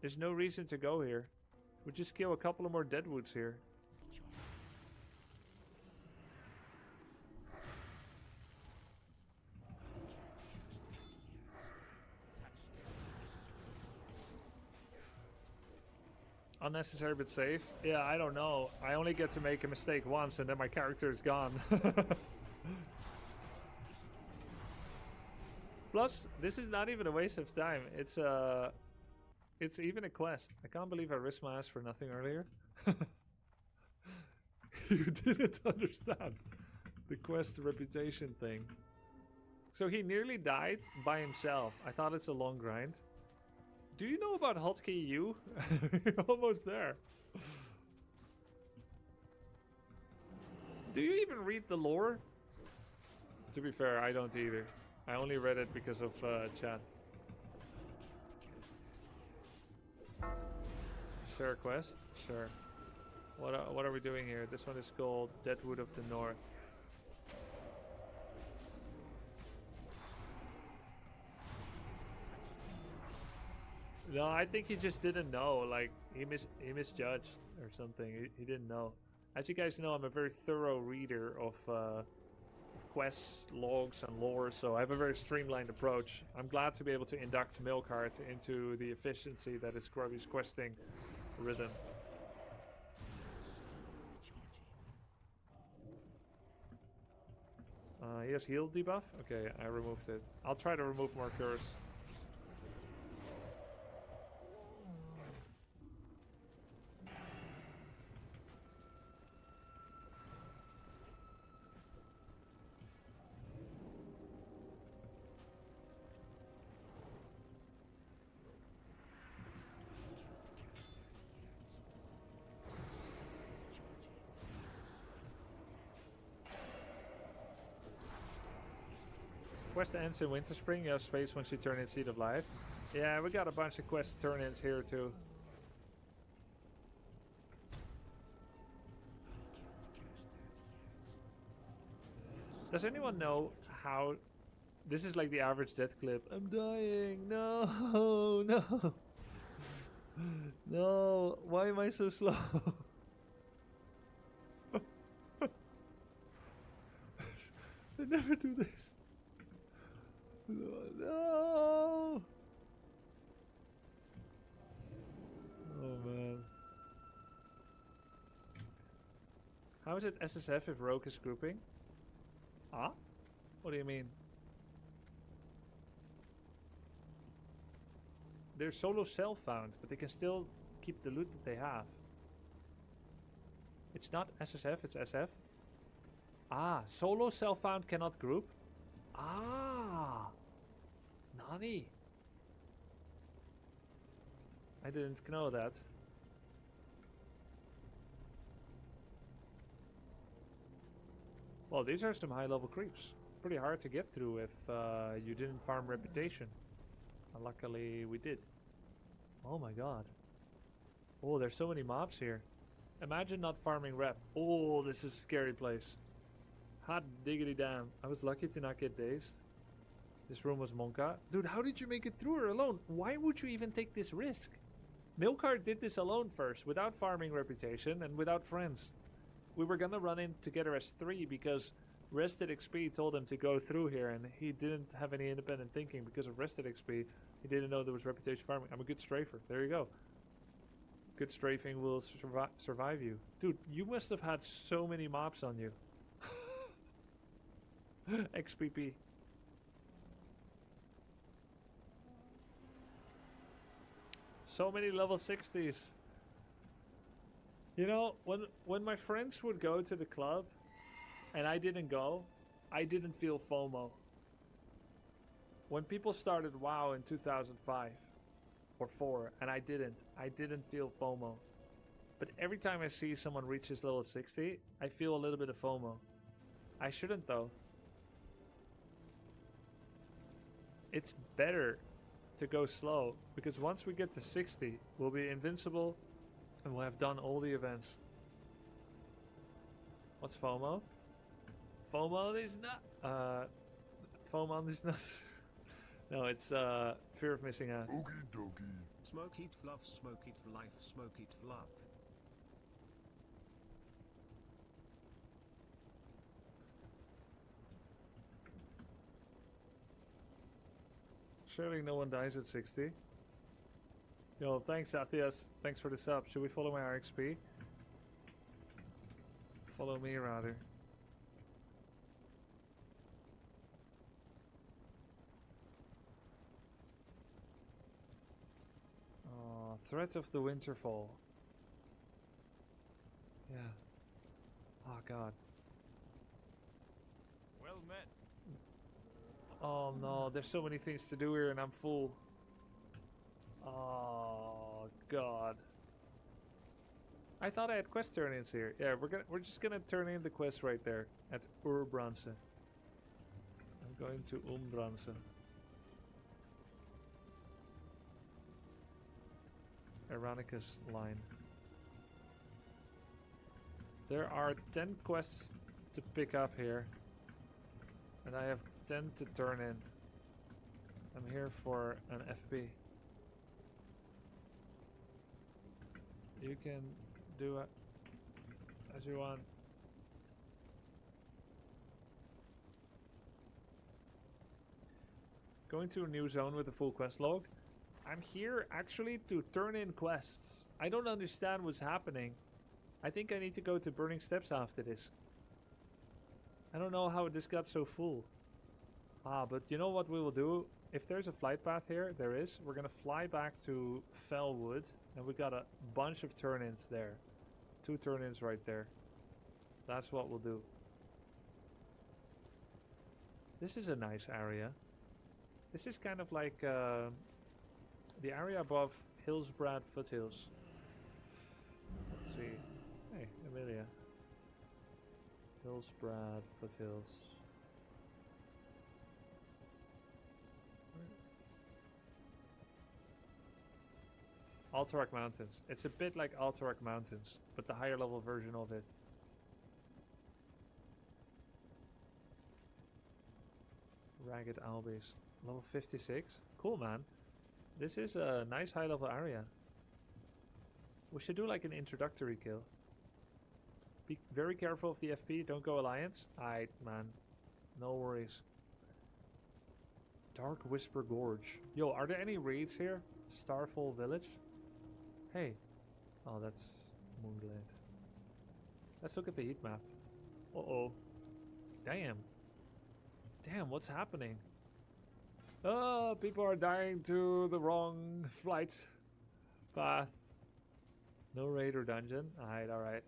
There's no reason to go here. We'll just kill a couple of more deadwoods here. Unnecessary but safe? Yeah, I don't know. I only get to make a mistake once and then my character is gone. Plus, this is not even a waste of time. It's even a quest. I can't believe I risked my ass for nothing earlier. You didn't understand the quest reputation thing. So he nearly died by himself. I thought it's a long grind. Do you know about hotkey U? Almost there. Do you even read the lore? To be fair, I don't either. I only read it because of chat. Share a quest? Sure. What are we doing here? This one is called Deadwood of the North. No, I think he just didn't know. Like, he misjudged or something. He didn't know. As you guys know, I'm a very thorough reader of quests, logs, and lore, so I have a very streamlined approach. I'm glad to be able to induct Milkheart into the efficiency that is Grubby's questing rhythm. He has heal debuff? Okay, I removed it. I'll try to remove more curse. Quest ends in Winter Spring. You have space once you turn in Seed of Life. Yeah, we got a bunch of quest turn-ins here too. Does anyone know how... This is like the average death clip. I'm dying. No, no. No, why am I so slow? I never do this. No! Oh man. How is it SSF if Rogue is grouping? Ah? What do you mean? They're solo self-found, but they can still keep the loot that they have. It's not SSF, it's SF? Ah, solo self-found cannot group? Ah! Nani? I didn't know that. Well, these are some high-level creeps. Pretty hard to get through if you didn't farm reputation. And luckily, we did. Oh my god. Oh, there's so many mobs here. Imagine not farming rep. Oh, this is a scary place. Hot diggity damn. I was lucky to not get dazed. This room was Monka. Dude, how did you make it through her alone? Why would you even take this risk? Milkart did this alone first, without farming reputation and without friends. We were gonna run in together as 3 because Rested XP told him to go through here, and he didn't have any independent thinking because of Rested XP. He didn't know there was reputation farming. I'm a good strafer. There you go. Good strafing will survive you. Dude, you must have had so many mobs on you. XPP. So many level 60s. You know, when my friends would go to the club and I didn't go, I didn't feel FOMO. When people started WoW in 2005 or 4 and I didn't feel FOMO. But every time I see someone reach this level 60, I feel a little bit of FOMO. I shouldn't though. It's better to go slow, because once we get to 60, we'll be invincible and we'll have done all the events. What's FOMO? FOMO is not FOMO is not no, it's fear of missing out. Okie dokie. Smoke eat fluff, smoke eat for life, smoke eat fluff. Surely no one dies at 60. Yo, thanks Athias. Thanks for the sub. Should we follow my RXP? Follow me rather. Oh, Threat of the Winterfall. Yeah. Oh god. Well met. Oh no, there's so many things to do here and I'm full. Oh god. I thought I had quest turn-ins here. Yeah, we're just gonna turn in the quest right there at Urbranse. I'm going to Umbranse. Ironicus line. There are 10 quests to pick up here. And I have 10 to turn in. I'm here for an FP. You can do it as you want. Going to a new zone with a full quest log. I'm here actually to turn in quests. I don't understand what's happening. I think I need to go to Burning Steps after this. I don't know how this got so full. But you know what we will do? If there's a flight path here, there is. We're gonna fly back to Fellwood, and we got a bunch of turn-ins there. 2 turn-ins right there. That's what we'll do. This is a nice area. This is kind of like the area above Hillsbrad Foothills. Let's see. Hey, Amelia. Hillsbrad Foothills. Alterac Mountains. It's a bit like Alterac Mountains, but the higher level version of it. Ragged Albies. Level 56. Cool, man. This is a nice high level area. We should do like an introductory kill. Be very careful of the FP. Don't go Alliance. Aight, man. No worries. Dark Whisper Gorge. Yo, are there any raids here? Starfall Village? Hey. Oh, that's Moonglade. Let's look at the heat map. Uh-oh. Damn. Damn, what's happening? Oh, people are dying to the wrong flight path. No raid or dungeon. Alright, alright.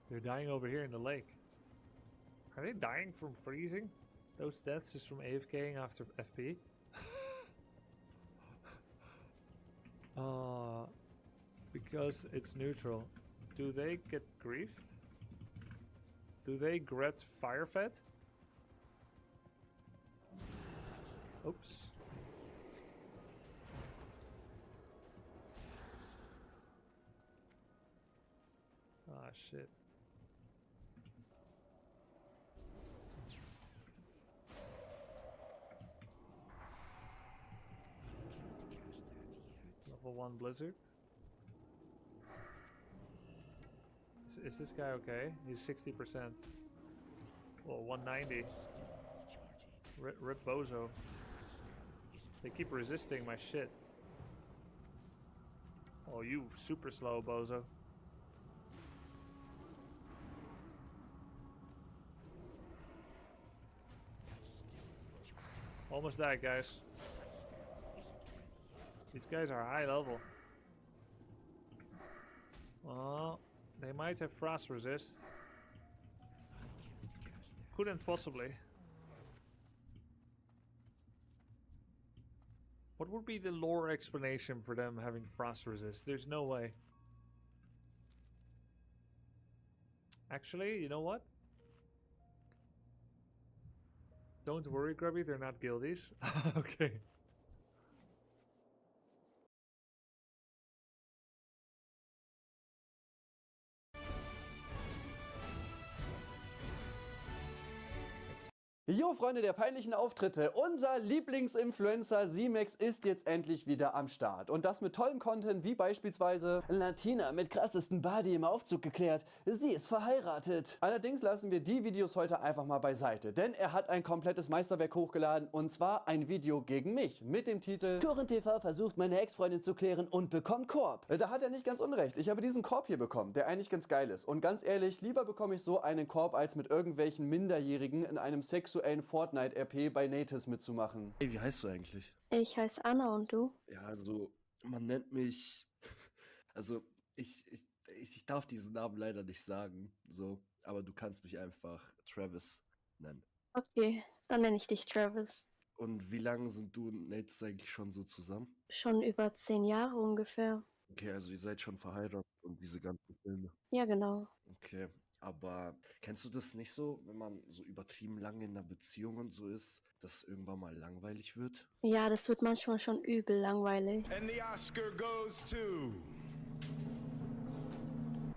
They're dying over here in the lake. Are they dying from freezing? Those deaths is from AFKing after FP? Because it's neutral. Do they get griefed? Do they get firefed? Oops. Ah, shit. Level 1 Blizzard. Is this guy okay? He's 60%. Well, 190. Rip Bozo. They keep resisting my shit. Oh, you super slow, Bozo. Almost died, guys. These guys are high level. Oh, they might have frost resist. Couldn't possibly. What would be the lore explanation for them having frost resist? There's no way. Actually, you know what? Don't worry, Grubby, they're not guildies. Okay. Jo, Freunde der peinlichen Auftritte, unser Lieblingsinfluencer Simex ist jetzt endlich wieder am Start. Und das mit tollem Content wie beispielsweise Latina mit krassesten Body im Aufzug geklärt, sie ist verheiratet. Allerdings lassen wir die Videos heute einfach mal beiseite, denn er hat ein komplettes Meisterwerk hochgeladen und zwar ein Video gegen mich mit dem Titel Current TV versucht meine Ex-Freundin zu klären und bekommt Korb. Da hat er nicht ganz unrecht, ich habe diesen Korb hier bekommen, der eigentlich ganz geil ist. Und ganz ehrlich, lieber bekomme ich so einen Korb, als mit irgendwelchen Minderjährigen in einem sexuellen Fortnite-RP bei Natis mitzumachen. Hey, wie heißt du eigentlich? Ich heiße Anna und du? Ja, also, man nennt mich. Also, ich darf diesen Namen leider nicht sagen, so, aber du kannst mich einfach Travis nennen. Okay, dann nenne ich dich Travis. Und wie lange sind du und Nates eigentlich schon so zusammen? Schon über 10 Jahre ungefähr. Okay, also ihr seid schon verheiratet und diese ganzen Filme. Ja, genau. Okay, aber kennst du das nicht so, wenn man so übertrieben lange in einer Beziehung und so ist, dass es irgendwann mal langweilig wird? Ja, das wird manchmal schon übel langweilig. And the Oscar goes to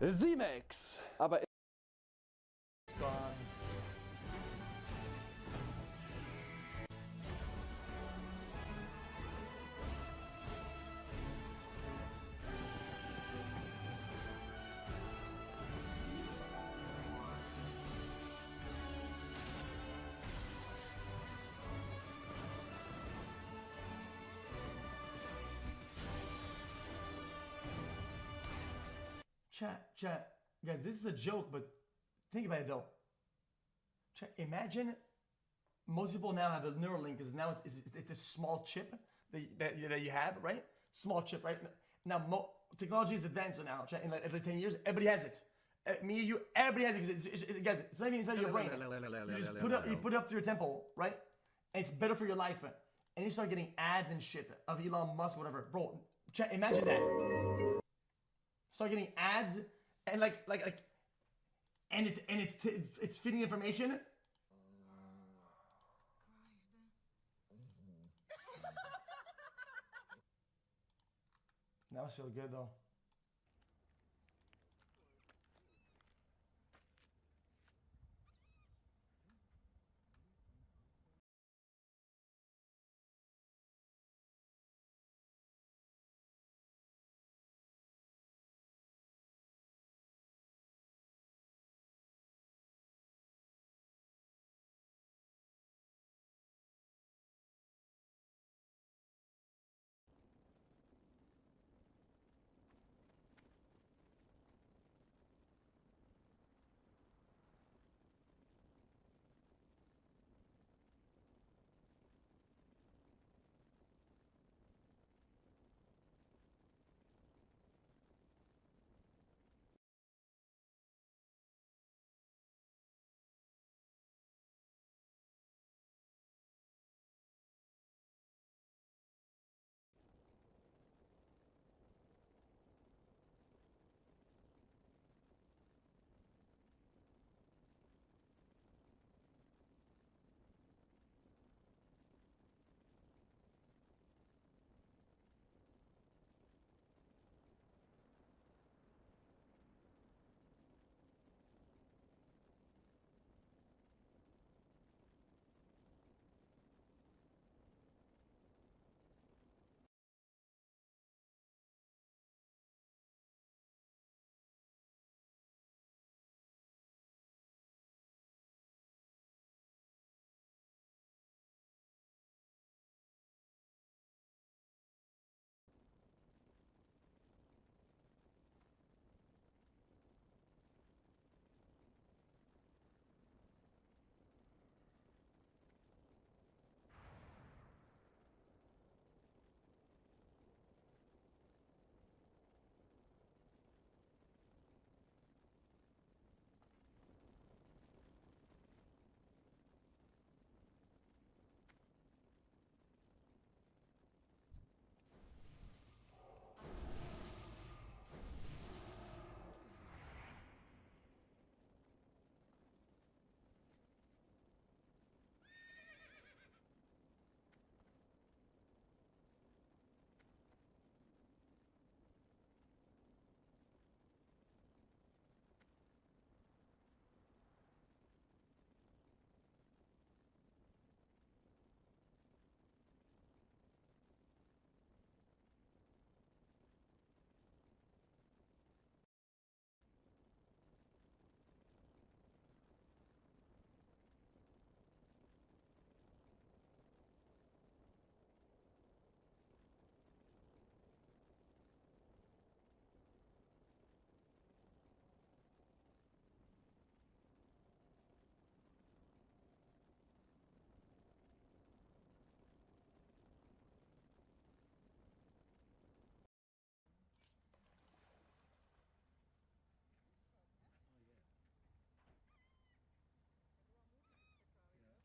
Simex! Aber Chat, guys, this is a joke, but think about it though. Chat, imagine most people now have a Neuralink because now it's a small chip that you have, right? Small chip, right? Now technology is advanced now. Chat, in like 10 years, everybody has it. Me, you, everybody has it. Guys, it's not even inside your brain. You just put it up to your temple, right? And it's better for your life. And you start getting ads and shit of Elon Musk, whatever, bro. Chat, imagine that. Start getting ads and and it's feeding information. That must feel good though.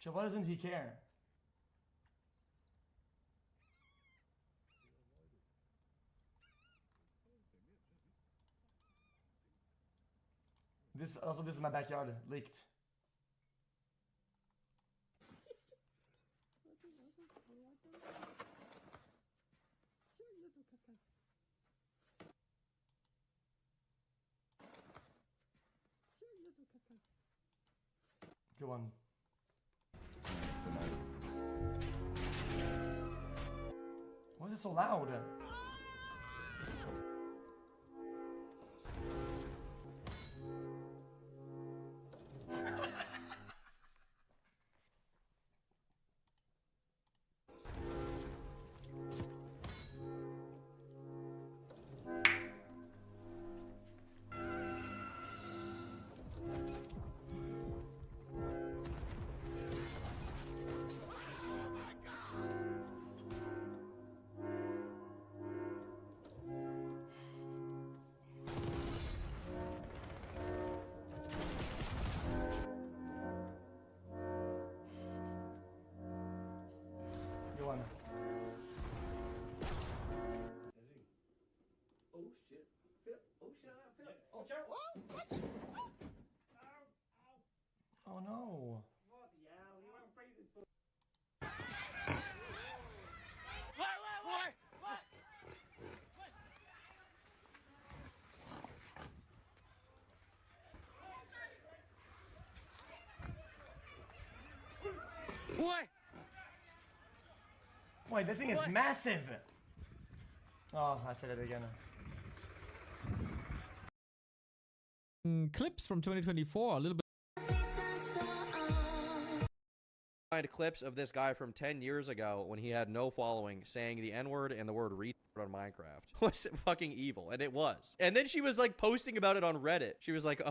So why doesn't he care? This is my backyard, leaked. Go on. Why is it so loud? Go on. Oh shit. Oh shit. Oh no. What? Wait, that thing is massive. Oh, I said it again. Clips from 2024, a little bit. Find clips of this guy from 10 years ago when he had no following saying the N-word and the word retard on Minecraft. Was fucking evil, and it was. And then she was like posting about it on Reddit. She was like,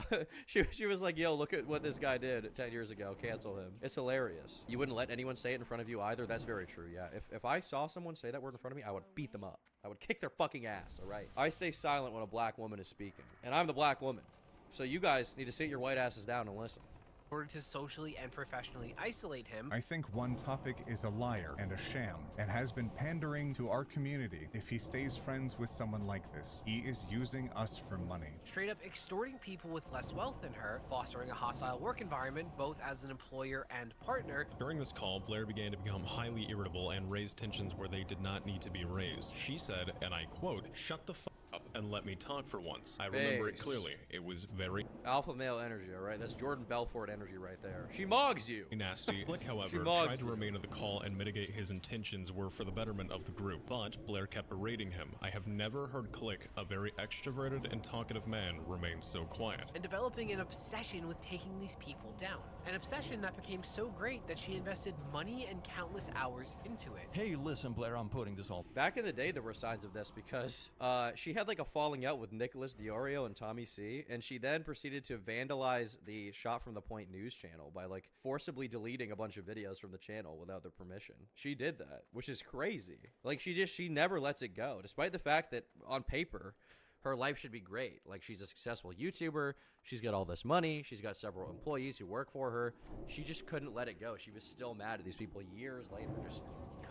she was like, yo, look at what this guy did 10 years ago. Cancel him. It's hilarious. You wouldn't let anyone say it in front of you either. That's very true. Yeah. If I saw someone say that word in front of me, I would beat them up. I would kick their fucking ass. All right. I stay silent when a black woman is speaking, and I'm the black woman. So you guys need to sit your white asses down and listen. In order to socially and professionally isolate him. I think one topic is a liar and a sham, and has been pandering to our community. If he stays friends with someone like this, he is using us for money. Straight up extorting people with less wealth than her, fostering a hostile work environment, both as an employer and partner. During this call, Blair began to become highly irritable and raise tensions where they did not need to be raised. She said, and I quote, "Shut the fuck up and let me talk for once." I remember it clearly. It was very alpha male energy, all right? That's Jordan Belfort energy right there. She mogs you. Nasty. Blick, however, tried to remain on the call and mitigate his intentions were for the betterment of the group, but Blair kept berating him. I have never heard Click, a very extroverted and talkative man, remain so quiet. And developing an obsession with taking these people down. An obsession that became so great that she invested money and countless hours into it. Hey, listen, Blair, I'm putting this all... Back in the day, there were signs of this because she had like a falling out with Nicholas Diorio and Tommy C, and she then proceeded to vandalize the Shot from the Point news channel by like forcibly deleting a bunch of videos from the channel without their permission. She did that, which is crazy. Like she never lets it go, despite the fact that on paper her life should be great. Like, she's a successful YouTuber, she's got all this money, she's got several employees who work for her. She just couldn't let it go. She was still mad at these people years later, just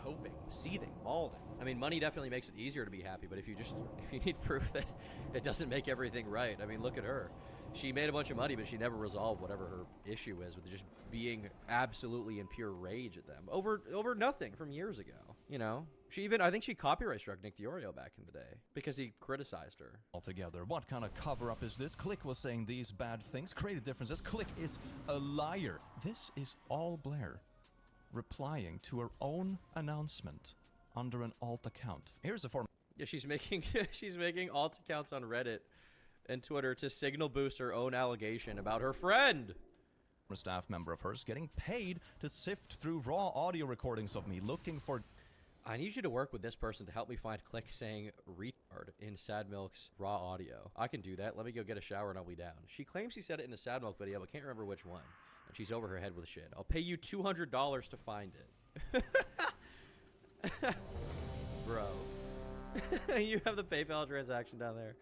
coping, seething, balding. I mean, money definitely makes it easier to be happy, but if you need proof that it doesn't make everything right, I mean, look at her. She made a bunch of money, but she never resolved whatever her issue is with just being absolutely in pure rage at them over nothing from years ago. You know, I think she copyright struck Nick Diorio back in the day because he criticized her. Altogether, what kind of cover-up is this? Click was saying these bad things, created differences. Click is a liar. This is all Blair replying to her own announcement under an alt account. Here's the form. Yeah, she's making alt accounts on Reddit and Twitter to signal boost her own allegation about her friend. A staff member of hers getting paid to sift through raw audio recordings of me looking for... I need you to work with this person to help me find Click saying retard in Sad Milk's raw audio. I can do that. Let me go get a shower and I'll be down. She claims she said it in a Sad Milk video, but can't remember which one. And she's over her head with shit. I'll pay you $200 to find it. Bro. You have the PayPal transaction down there.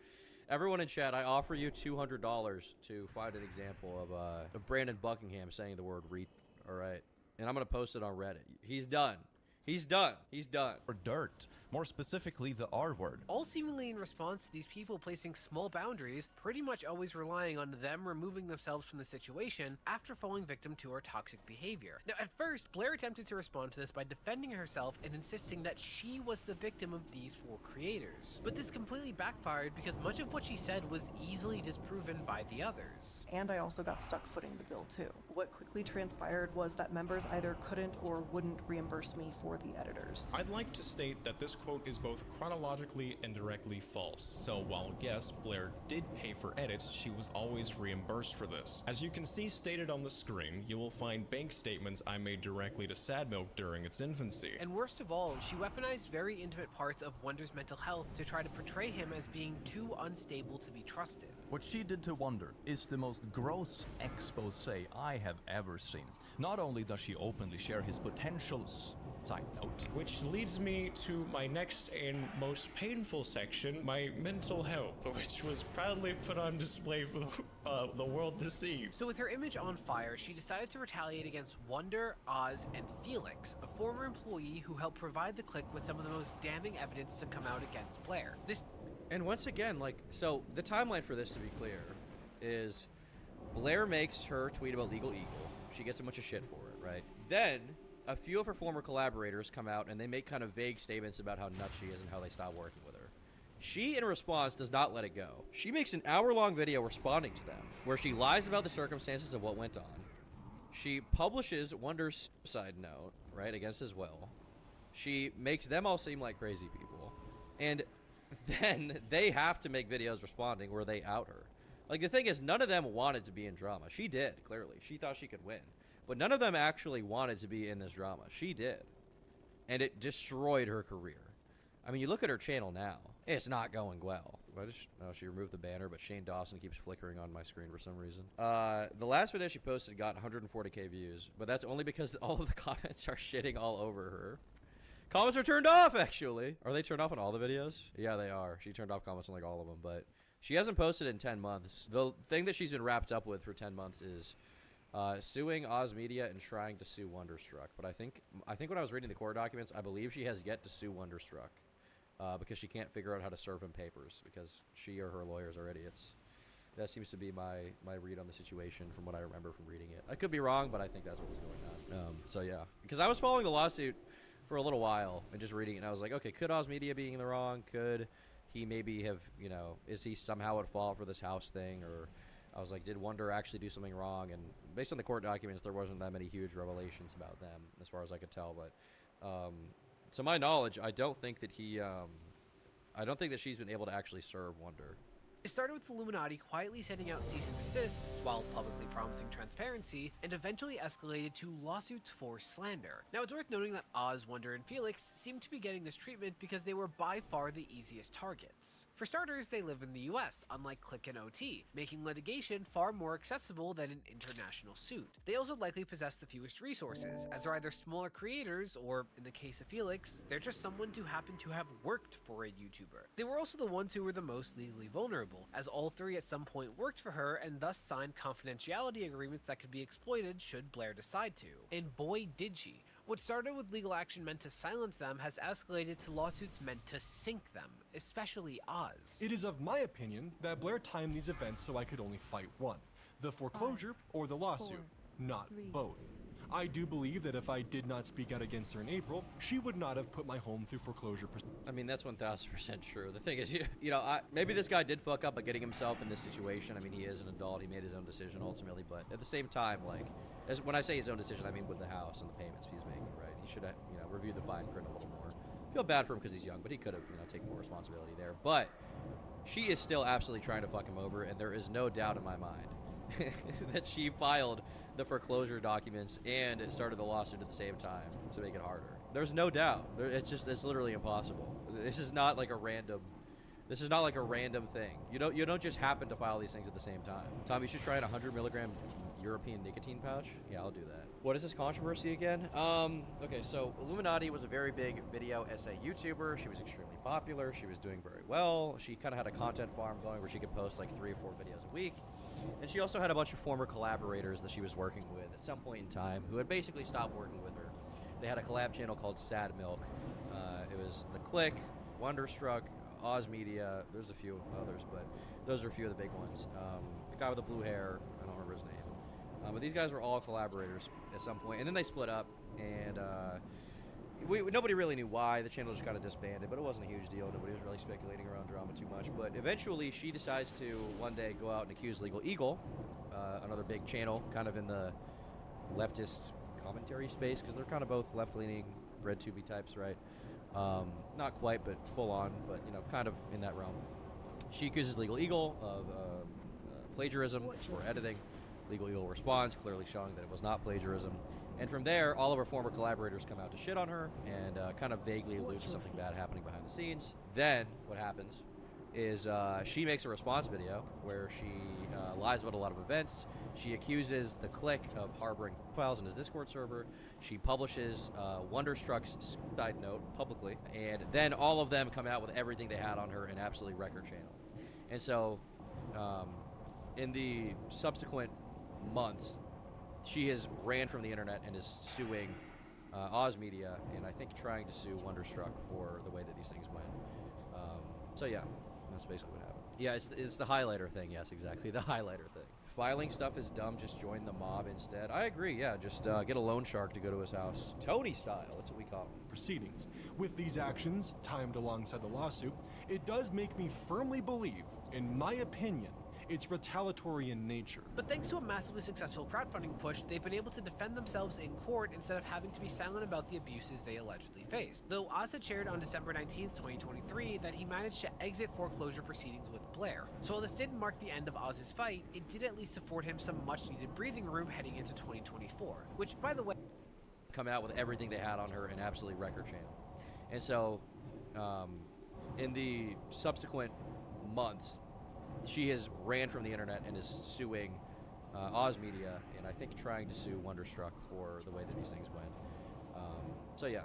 Everyone in chat, I offer you $200 to find an example of Brandon Buckingham saying the word retard. All right. and I'm gonna post it on Reddit. He's done. He's done. He's done. Or dirt. More specifically, the R word. All seemingly in response to these people placing small boundaries, pretty much always relying on them removing themselves from the situation after falling victim to our toxic behavior. Now, at first, Blair attempted to respond to this by defending herself and insisting that she was the victim of these 4 creators. But this completely backfired because much of what she said was easily disproven by the others. And I also got stuck footing the bill too. What quickly transpired was that members either couldn't or wouldn't reimburse me for the editors. I'd like to state that this quote is both chronologically and directly false. So while yes, Blair did pay for edits, she was always reimbursed for this. As you can see stated on the screen, you will find bank statements I made directly to Sad Milk during its infancy. And worst of all, she weaponized very intimate parts of Wonder's mental health to try to portray him as being too unstable to be trusted. What she did to Wonder is the most gross expose I have ever seen. Not only does she openly share his potential side note. Which leads me to my next and most painful section, my mental health, which was proudly put on display for the world to see. So with her image on fire, she decided to retaliate against Wonder, Oz, and Felix, a former employee who helped provide the clique with some of the most damning evidence to come out against Blair. And once again, like, so the timeline for this, to be clear, is Blair makes her tweet about Legal Eagle. She gets a bunch of shit for it, right? Then a few of her former collaborators come out and they make kind of vague statements about how nuts she is and how they stop working with her. She, in response, does not let it go. She makes an hour-long video responding to them, where she lies about the circumstances of what went on. She publishes Wonder's side note, right, against his will. She makes them all seem like crazy people. And then they have to make videos responding where they out her. Like, the thing is, none of them wanted to be in drama. She did, clearly. She thought she could win. But none of them actually wanted to be in this drama. She did. And it destroyed her career. I mean, you look at her channel now. It's not going well. She removed the banner, but Shane Dawson keeps flickering on my screen for some reason. The last video she posted got 140k views, but that's only because all of the comments are shitting all over her. Comments are turned off, actually. Are they turned off on all the videos? Yeah, they are. She turned off comments on like all of them, but she hasn't posted in 10 months. The thing that she's been wrapped up with for 10 months is suing Oz Media and trying to sue Wonderstruck. But I think when I was reading the court documents, I believe she has yet to sue Wonderstruck because she can't figure out how to serve him papers because she or her lawyers are idiots. That seems to be my read on the situation from what I remember from reading it. I could be wrong, but I think that's what was going on. So yeah, because I was following the lawsuit for a little while and just reading it, and I was like, okay, could Oz Media be in the wrong? Could he maybe have, you know, is he somehow at fault for this house thing? Or I was like, did Wonder actually do something wrong? And based on the court documents, there wasn't that many huge revelations about them, as far as I could tell. But to my knowledge, I don't think that she's been able to actually serve Wonder. It started with Illuminati quietly sending out cease and desists while publicly promising transparency, and eventually escalated to lawsuits for slander. Now, it's worth noting that Oz, Wonder, and Felix seem to be getting this treatment because they were by far the easiest targets. For starters, they live in the US, unlike Click and OT, making litigation far more accessible than an international suit. They also likely possess the fewest resources, as they're either smaller creators, or in the case of Felix, they're just someone who happened to have worked for a YouTuber. They were also the ones who were the most legally vulnerable, as all 3 at some point worked for her and thus signed confidentiality agreements that could be exploited should Blair decide to. And boy did she. What started with legal action meant to silence them has escalated to lawsuits meant to sink them, especially Oz. It is of my opinion that Blair timed these events so I could only fight one, the foreclosure or the lawsuit, not both. I do believe that if I did not speak out against her in April, she would not have put my home through foreclosure. I mean, that's 1000% true. The thing is, you know, maybe this guy did fuck up by getting himself in this situation. I mean, he is an adult. He made his own decision ultimately. But at the same time, like, when I say his own decision, I mean with the house and the payments he's making, right? He should have, you know, reviewed the fine print a little more. Feel bad for him because he's young, but he could have, you know, taken more responsibility there. But she is still absolutely trying to fuck him over, and there is no doubt in my mind that she filed the foreclosure documents and started the lawsuit at the same time to make it harder. There's no doubt. It's literally impossible. This is not like a random thing. You don't just happen to file these things at the same time. Tom, you should try an 100 milligram European nicotine pouch. Yeah, I'll do that. What is this controversy again? Okay, so Illuminati was a very big video essay YouTuber. She was extremely popular. She was doing very well. She kind of had a content farm going where she could post like 3 or 4 videos a week. And she also had a bunch of former collaborators that she was working with at some point in time who had basically stopped working with her. They had a collab channel called Sad Milk. It was The Click, Wonderstruck, Oz Media. There's a few others, but those are a few of the big ones. The guy with the blue hair, I don't remember his name. But these guys were all collaborators at some point, and then they split up, and nobody really knew why. The channel just kind of disbanded, but it wasn't a huge deal. Nobody was really speculating around drama too much. But eventually, she decides to one day go out and accuse Legal Eagle, another big channel, kind of in the leftist commentary space, because they're kind of both left-leaning, bread-tubey types, right? Not quite, but full on, but kind of in that realm. She accuses Legal Eagle of plagiarism for editing. Legal Eagle responds, clearly showing that it was not plagiarism. And from there, all of her former collaborators come out to shit on her and kind of vaguely allude to something bad happening behind the scenes. Then, what happens is she makes a response video where she lies about a lot of events. She accuses The Click of harboring files in his Discord server. She publishes Wonderstruck's side note publicly. And then all of them come out with everything they had on her and absolutely wreck her channel. And so, in the subsequent months, she has ran from the internet and is suing Oz Media, and I think trying to sue Wonderstruck for the way that these things went. So yeah, that's basically what happened. Yeah, it's the highlighter thing. Yes, exactly, the highlighter thing. Filing stuff is dumb. Just join the mob instead. I agree. Yeah, just get a loan shark to go to his house. Tony style. That's what we call him. Proceedings. With these actions, timed alongside the lawsuit, it does make me firmly believe, in my opinion, it's retaliatory in nature. But thanks to a massively successful crowdfunding push, they've been able to defend themselves in court instead of having to be silent about the abuses they allegedly faced. Though Oz had shared on December 19th, 2023 that he managed to exit foreclosure proceedings with Blair. So while this didn't mark the end of Oz's fight, it did at least afford him some much needed breathing room heading into 2024. Which, by the way, come out with everything they had on her and absolutely wreck her channel. And so, in the subsequent months, she has ran from the internet and is suing Oz Media, and I think trying to sue Wonderstruck for the way that these things went. So yeah,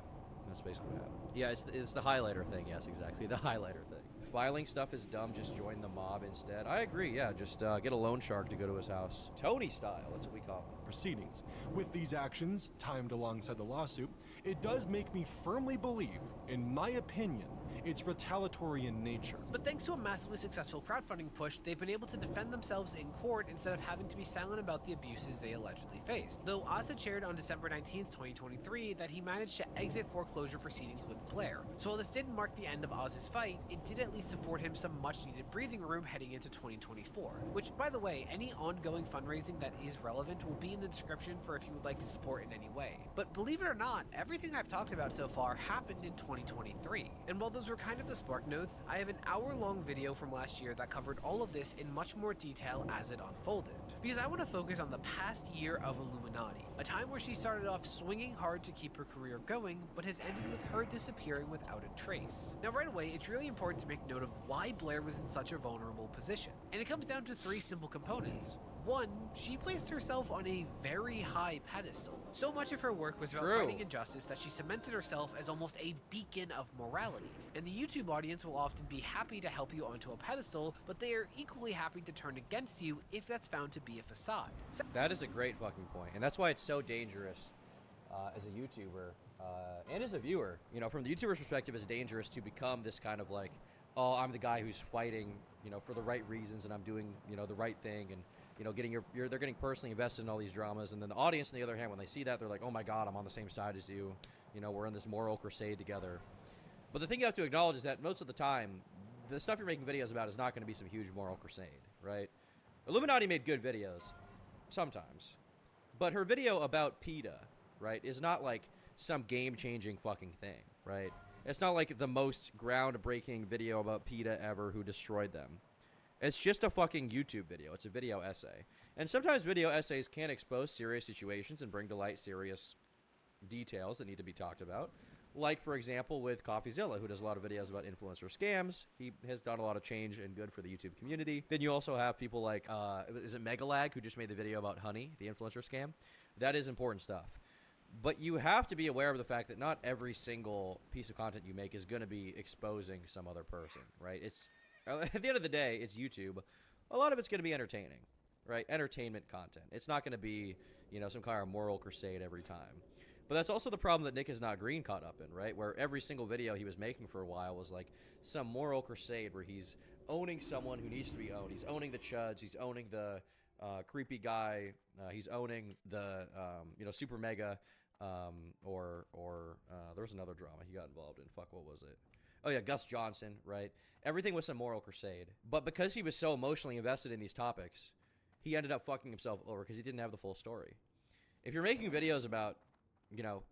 that's basically what happened. Yeah, it's the highlighter thing. Yes, exactly, the highlighter thing. Filing stuff is dumb. Just join the mob instead. I agree. Yeah, just get a loan shark to go to his house. Tony style. That's what we call him. Proceedings. With these actions, timed alongside the lawsuit, it does make me firmly believe, in my opinion, it's retaliatory in nature. But thanks to a massively successful crowdfunding push, they've been able to defend themselves in court instead of having to be silent about the abuses they allegedly faced. Though Oz had shared on December 19th, 2023 that he managed to exit foreclosure proceedings with Blair. So while this didn't mark the end of Oz's fight, it did at least afford him some much needed breathing room heading into 2024. Which, by the way, any ongoing fundraising that is relevant will be in the description for if you would like to support in any way. But believe it or not, everything I've talked about so far happened in 2023. And while those were kind of the spark nodes, I have an hour-long video from last year that covered all of this in much more detail as it unfolded. Because I want to focus on the past year of Illuminati, a time where she started off swinging hard to keep her career going, but has ended with her disappearing without a trace. Now right away, it's really important to make note of why Blair was in such a vulnerable position. And it comes down to three simple components. One, she placed herself on a very high pedestal. So much of her work was about fighting injustice that she cemented herself as almost a beacon of morality. And the YouTube audience will often be happy to help you onto a pedestal, but they are equally happy to turn against you if that's found to be a facade. That is a great fucking point, and that's why it's so dangerous as a YouTuber and as a viewer. You know, from the YouTuber's perspective, it's dangerous to become this kind of like, oh, I'm the guy who's fighting, you know, for the right reasons, and I'm doing, you know, the right thing, and you know, getting they're getting personally invested in all these dramas, and then the audience, on the other hand, when they see that, they're like, oh my god, I'm on the same side as you. You know, we're in this moral crusade together. But the thing you have to acknowledge is that most of the time, the stuff you're making videos about is not going to be some huge moral crusade, right? Illuminati made good videos, sometimes. But her video about PETA, right, is not like some game-changing fucking thing, right? It's not like the most groundbreaking video about PETA ever who destroyed them. It's just a fucking YouTube video. It's a video essay. And sometimes video essays can expose serious situations and bring to light serious details that need to be talked about. Like, for example, with CoffeeZilla, who does a lot of videos about influencer scams. He has done a lot of change and good for the YouTube community. Then you also have people like, is it Megalag, who just made the video about Honey, the influencer scam? That is important stuff. But you have to be aware of the fact that not every single piece of content you make is going to be exposing some other person, right? It's at the end of the day, it's YouTube. A lot of it's going to be entertaining, right? Entertainment content. It's not going to be, you know, some kind of moral crusade every time. But that's also the problem that Nick is Not Green caught up in, right? Where every single video he was making for a while was like some moral crusade where he's owning someone who needs to be owned. He's owning the chuds. He's owning the creepy guy. He's owning the, you know, super mega, or there was another drama he got involved in. Fuck, what was it? Oh yeah, Gus Johnson, right? Everything was some moral crusade. But because he was so emotionally invested in these topics, he ended up fucking himself over because he didn't have the full story. If you're making videos about, you know,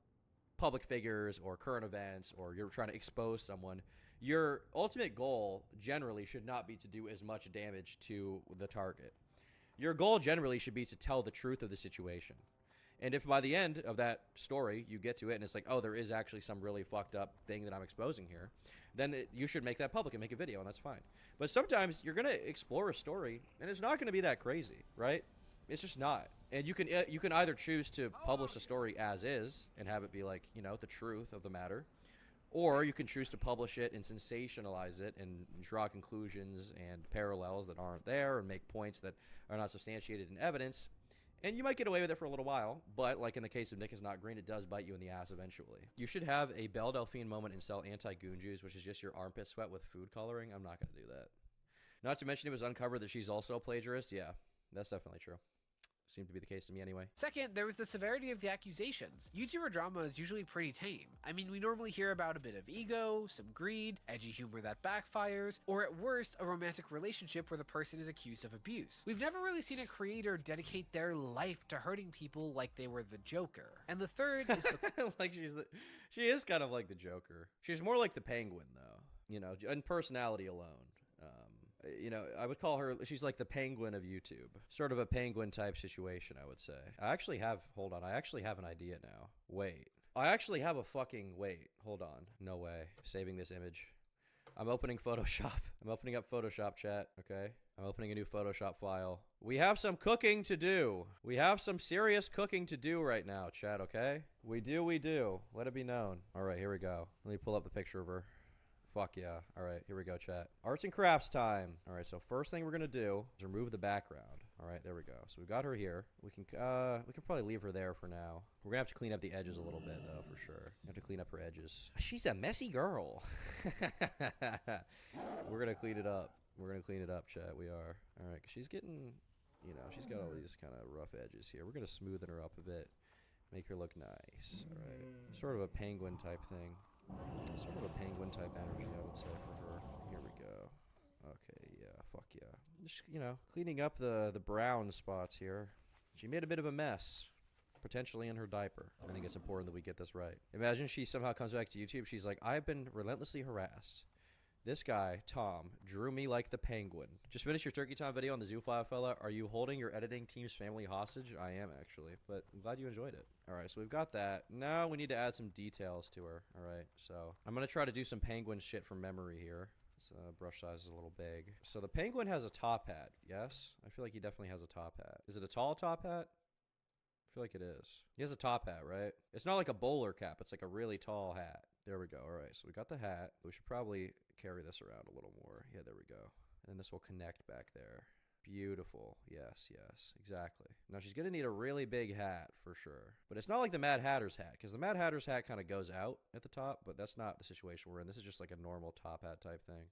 public figures or current events, or you're trying to expose someone, your ultimate goal generally should not be to do as much damage to the target. Your goal generally should be to tell the truth of the situation. And if by the end of that story you get to it and it's like, oh, there is actually some really fucked up thing that I'm exposing here, then you should make that public and make a video, and that's fine. But sometimes you're going to explore a story and it's not going to be that crazy, right? It's just not. And you can either choose to publish the story as is and have it be like, you know, the truth of the matter, or you can choose to publish it and sensationalize it and draw conclusions and parallels that aren't there and make points that are not substantiated in evidence. And you might get away with it for a little while, but like in the case of Nick is Not Green, it does bite you in the ass eventually. You should have a Belle Delphine moment and sell anti-goon juice, which is just your armpit sweat with food coloring. I'm not going to do that. Not to mention it was uncovered that she's also a plagiarist. Yeah, that's definitely true. Seemed to be the case to me anyway. Second, there was the severity of the accusations. YouTuber drama is usually pretty tame. I mean, we normally hear about a bit of ego, some greed, edgy humor that backfires, or at worst, a romantic relationship where the person is accused of abuse. We've never really seen a creator dedicate their life to hurting people like they were the Joker. And the third is the like she is kind of like the Joker. She's more like the Penguin though, you know, in personality alone. You know, I would call her, she's like the Penguin of YouTube. Sort of a Penguin type situation, I would say. I actually have an idea now. Wait. Hold on. No way. Saving this image. I'm opening Photoshop. I'm opening up Photoshop, chat, okay? I'm opening a new Photoshop file. We have some cooking to do. We have some serious cooking to do right now, chat, okay? We do. Let it be known. All right, here we go. Let me pull up the picture of her. Fuck yeah. All right, here we go, chat. Arts and crafts time. All right, so first thing we're going to do is remove the background. All right, there we go. So we've got her here. We can probably leave her there for now. We're going to have to clean up the edges a little bit, though, for sure. We have to clean up her edges. She's a messy girl. We're going to clean it up. We're going to clean it up, chat. We are. All right, 'cause she's getting, you know, she's got all these kind of rough edges here. We're going to smoothen her up a bit. Make her look nice. All right. Sort of a penguin type thing. Sort of a penguin type energy, I would say, for her. Here we go. Okay, yeah, fuck yeah. Just, you know, cleaning up the brown spots here. She made a bit of a mess, potentially in her diaper. I think it's important that we get this right. Imagine she somehow comes back to YouTube. She's like, I've been relentlessly harassed. This guy, Tom, drew me like the Penguin. Just finished your turkey time video on the Zoophile fella. Are you holding your editing team's family hostage? I am, actually, but I'm glad you enjoyed it. All right, so we've got that. Now we need to add some details to her. All right, so I'm going to try to do some penguin shit from memory here. So brush size is a little big. So the penguin has a top hat, yes? I feel like he definitely has a top hat. Is it a tall top hat? I feel like it is. He has a top hat, right? It's not like a bowler cap. It's like a really tall hat. There we go. All right, so we got the hat. We should probably carry this around a little more. Yeah, there we go. And this will connect back there. Beautiful. Yes, exactly. Now she's gonna need a really big hat for sure. But it's not like the Mad Hatter's hat, because the Mad Hatter's hat kind of goes out at the top, but that's not the situation we're in. This is just like a normal top hat type thing.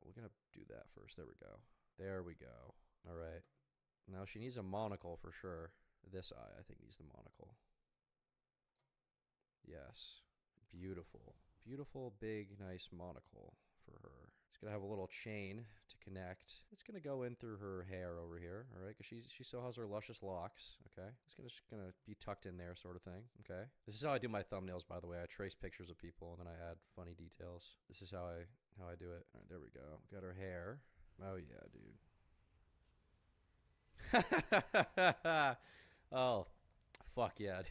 We're gonna do that first. There we go. There we go. All right. Now she needs a monocle for sure. This eye, I think, needs the monocle. Yes. Beautiful. Beautiful, big, nice monocle for her. It's going to have a little chain to connect. It's going to go in through her hair over here, all right? Because she still has her luscious locks, okay? It's just going to be tucked in there sort of thing, okay? This is how I do my thumbnails, by the way. I trace pictures of people, and then I add funny details. This is how I do it. All right, there we go. Got her hair. Oh, yeah, dude. Oh, fuck yeah, dude.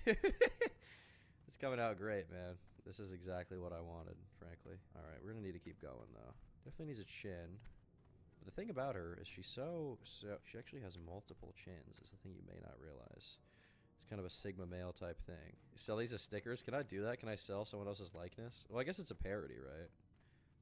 It's coming out great, man. This is exactly what I wanted, frankly. All right, we're gonna need to keep going though. Definitely needs a chin. But the thing about her is she's so she actually has multiple chins. Is the thing you may not realize. It's kind of a Sigma male type thing. Sell these as stickers? Can I do that? Can I sell someone else's likeness? Well, I guess it's a parody, right?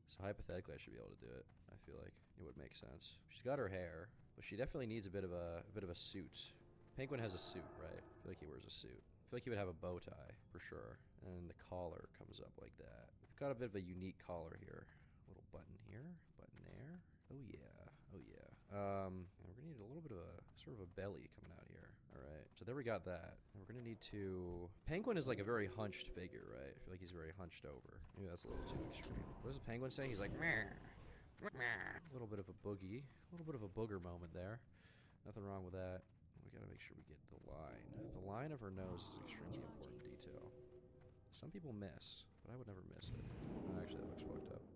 So hypothetically, I should be able to do it. I feel like it would make sense. She's got her hair, but she definitely needs a bit of a suit. Penguin has a suit, right? I feel like he wears a suit. I feel like he would have a bow tie for sure, and the collar comes up like that. We've got a bit of a unique collar here. Little button here, button there. Oh yeah, oh yeah. We're gonna need a little bit of a sort of a belly coming out here. All right, so there we got that. And we're gonna need to. Penguin is like a very hunched figure, right? I feel like he's very hunched over. Maybe that's a little too extreme. What does the penguin say? He's like, meh, meh. A little bit of a boogie, a little bit of a booger moment there. Nothing wrong with that. We gotta make sure we get the line. The line of her nose is an extremely important detail. Some people miss, but I would never miss it. Oh, actually, that looks fucked up.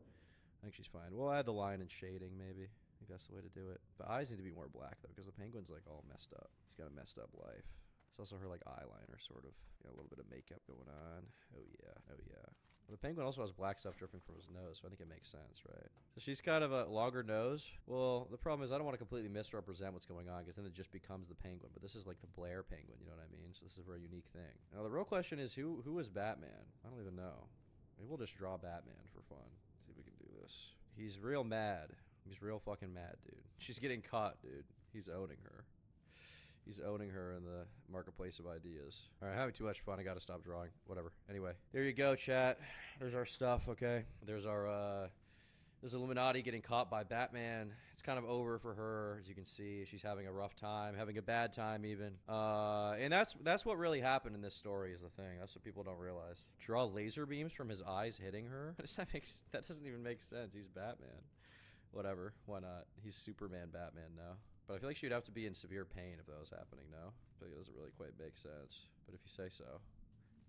I think she's fine. We'll add the line and shading, maybe. I think that's the way to do it. The eyes need to be more black, though, because the penguin's, like, all messed up. He's got a messed up life. It's also her, like, eyeliner, sort of. You know, a little bit of makeup going on. Oh, yeah. Oh, yeah. Well, the penguin also has black stuff dripping from his nose, so I think it makes sense, right? So she's kind of a longer nose. Well, the problem is I don't want to completely misrepresent what's going on, because then it just becomes the penguin. But this is like the Blair penguin, you know what I mean? So this is a very unique thing. Now, the real question is, who is Batman? I don't even know. Maybe we'll just draw Batman for fun. See if we can do this. He's real mad. He's real fucking mad, dude. She's getting caught, dude. He's owning her. He's owning her in the marketplace of ideas. All right, having too much fun. I gotta stop drawing. Whatever. Anyway, there you go, chat. There's our stuff, okay? There's our, there's Illuminati getting caught by Batman. It's kind of over for her, as you can see. She's having a rough time, having a bad time even. And that's what really happened in this story is the thing. That's what people don't realize. Draw laser beams from his eyes hitting her? What does that make? That doesn't even make sense. He's Batman. Whatever. Why not? He's Superman Batman now. But I feel like she'd have to be in severe pain if that was happening now. I feel like it doesn't really quite make sense. But if you say so.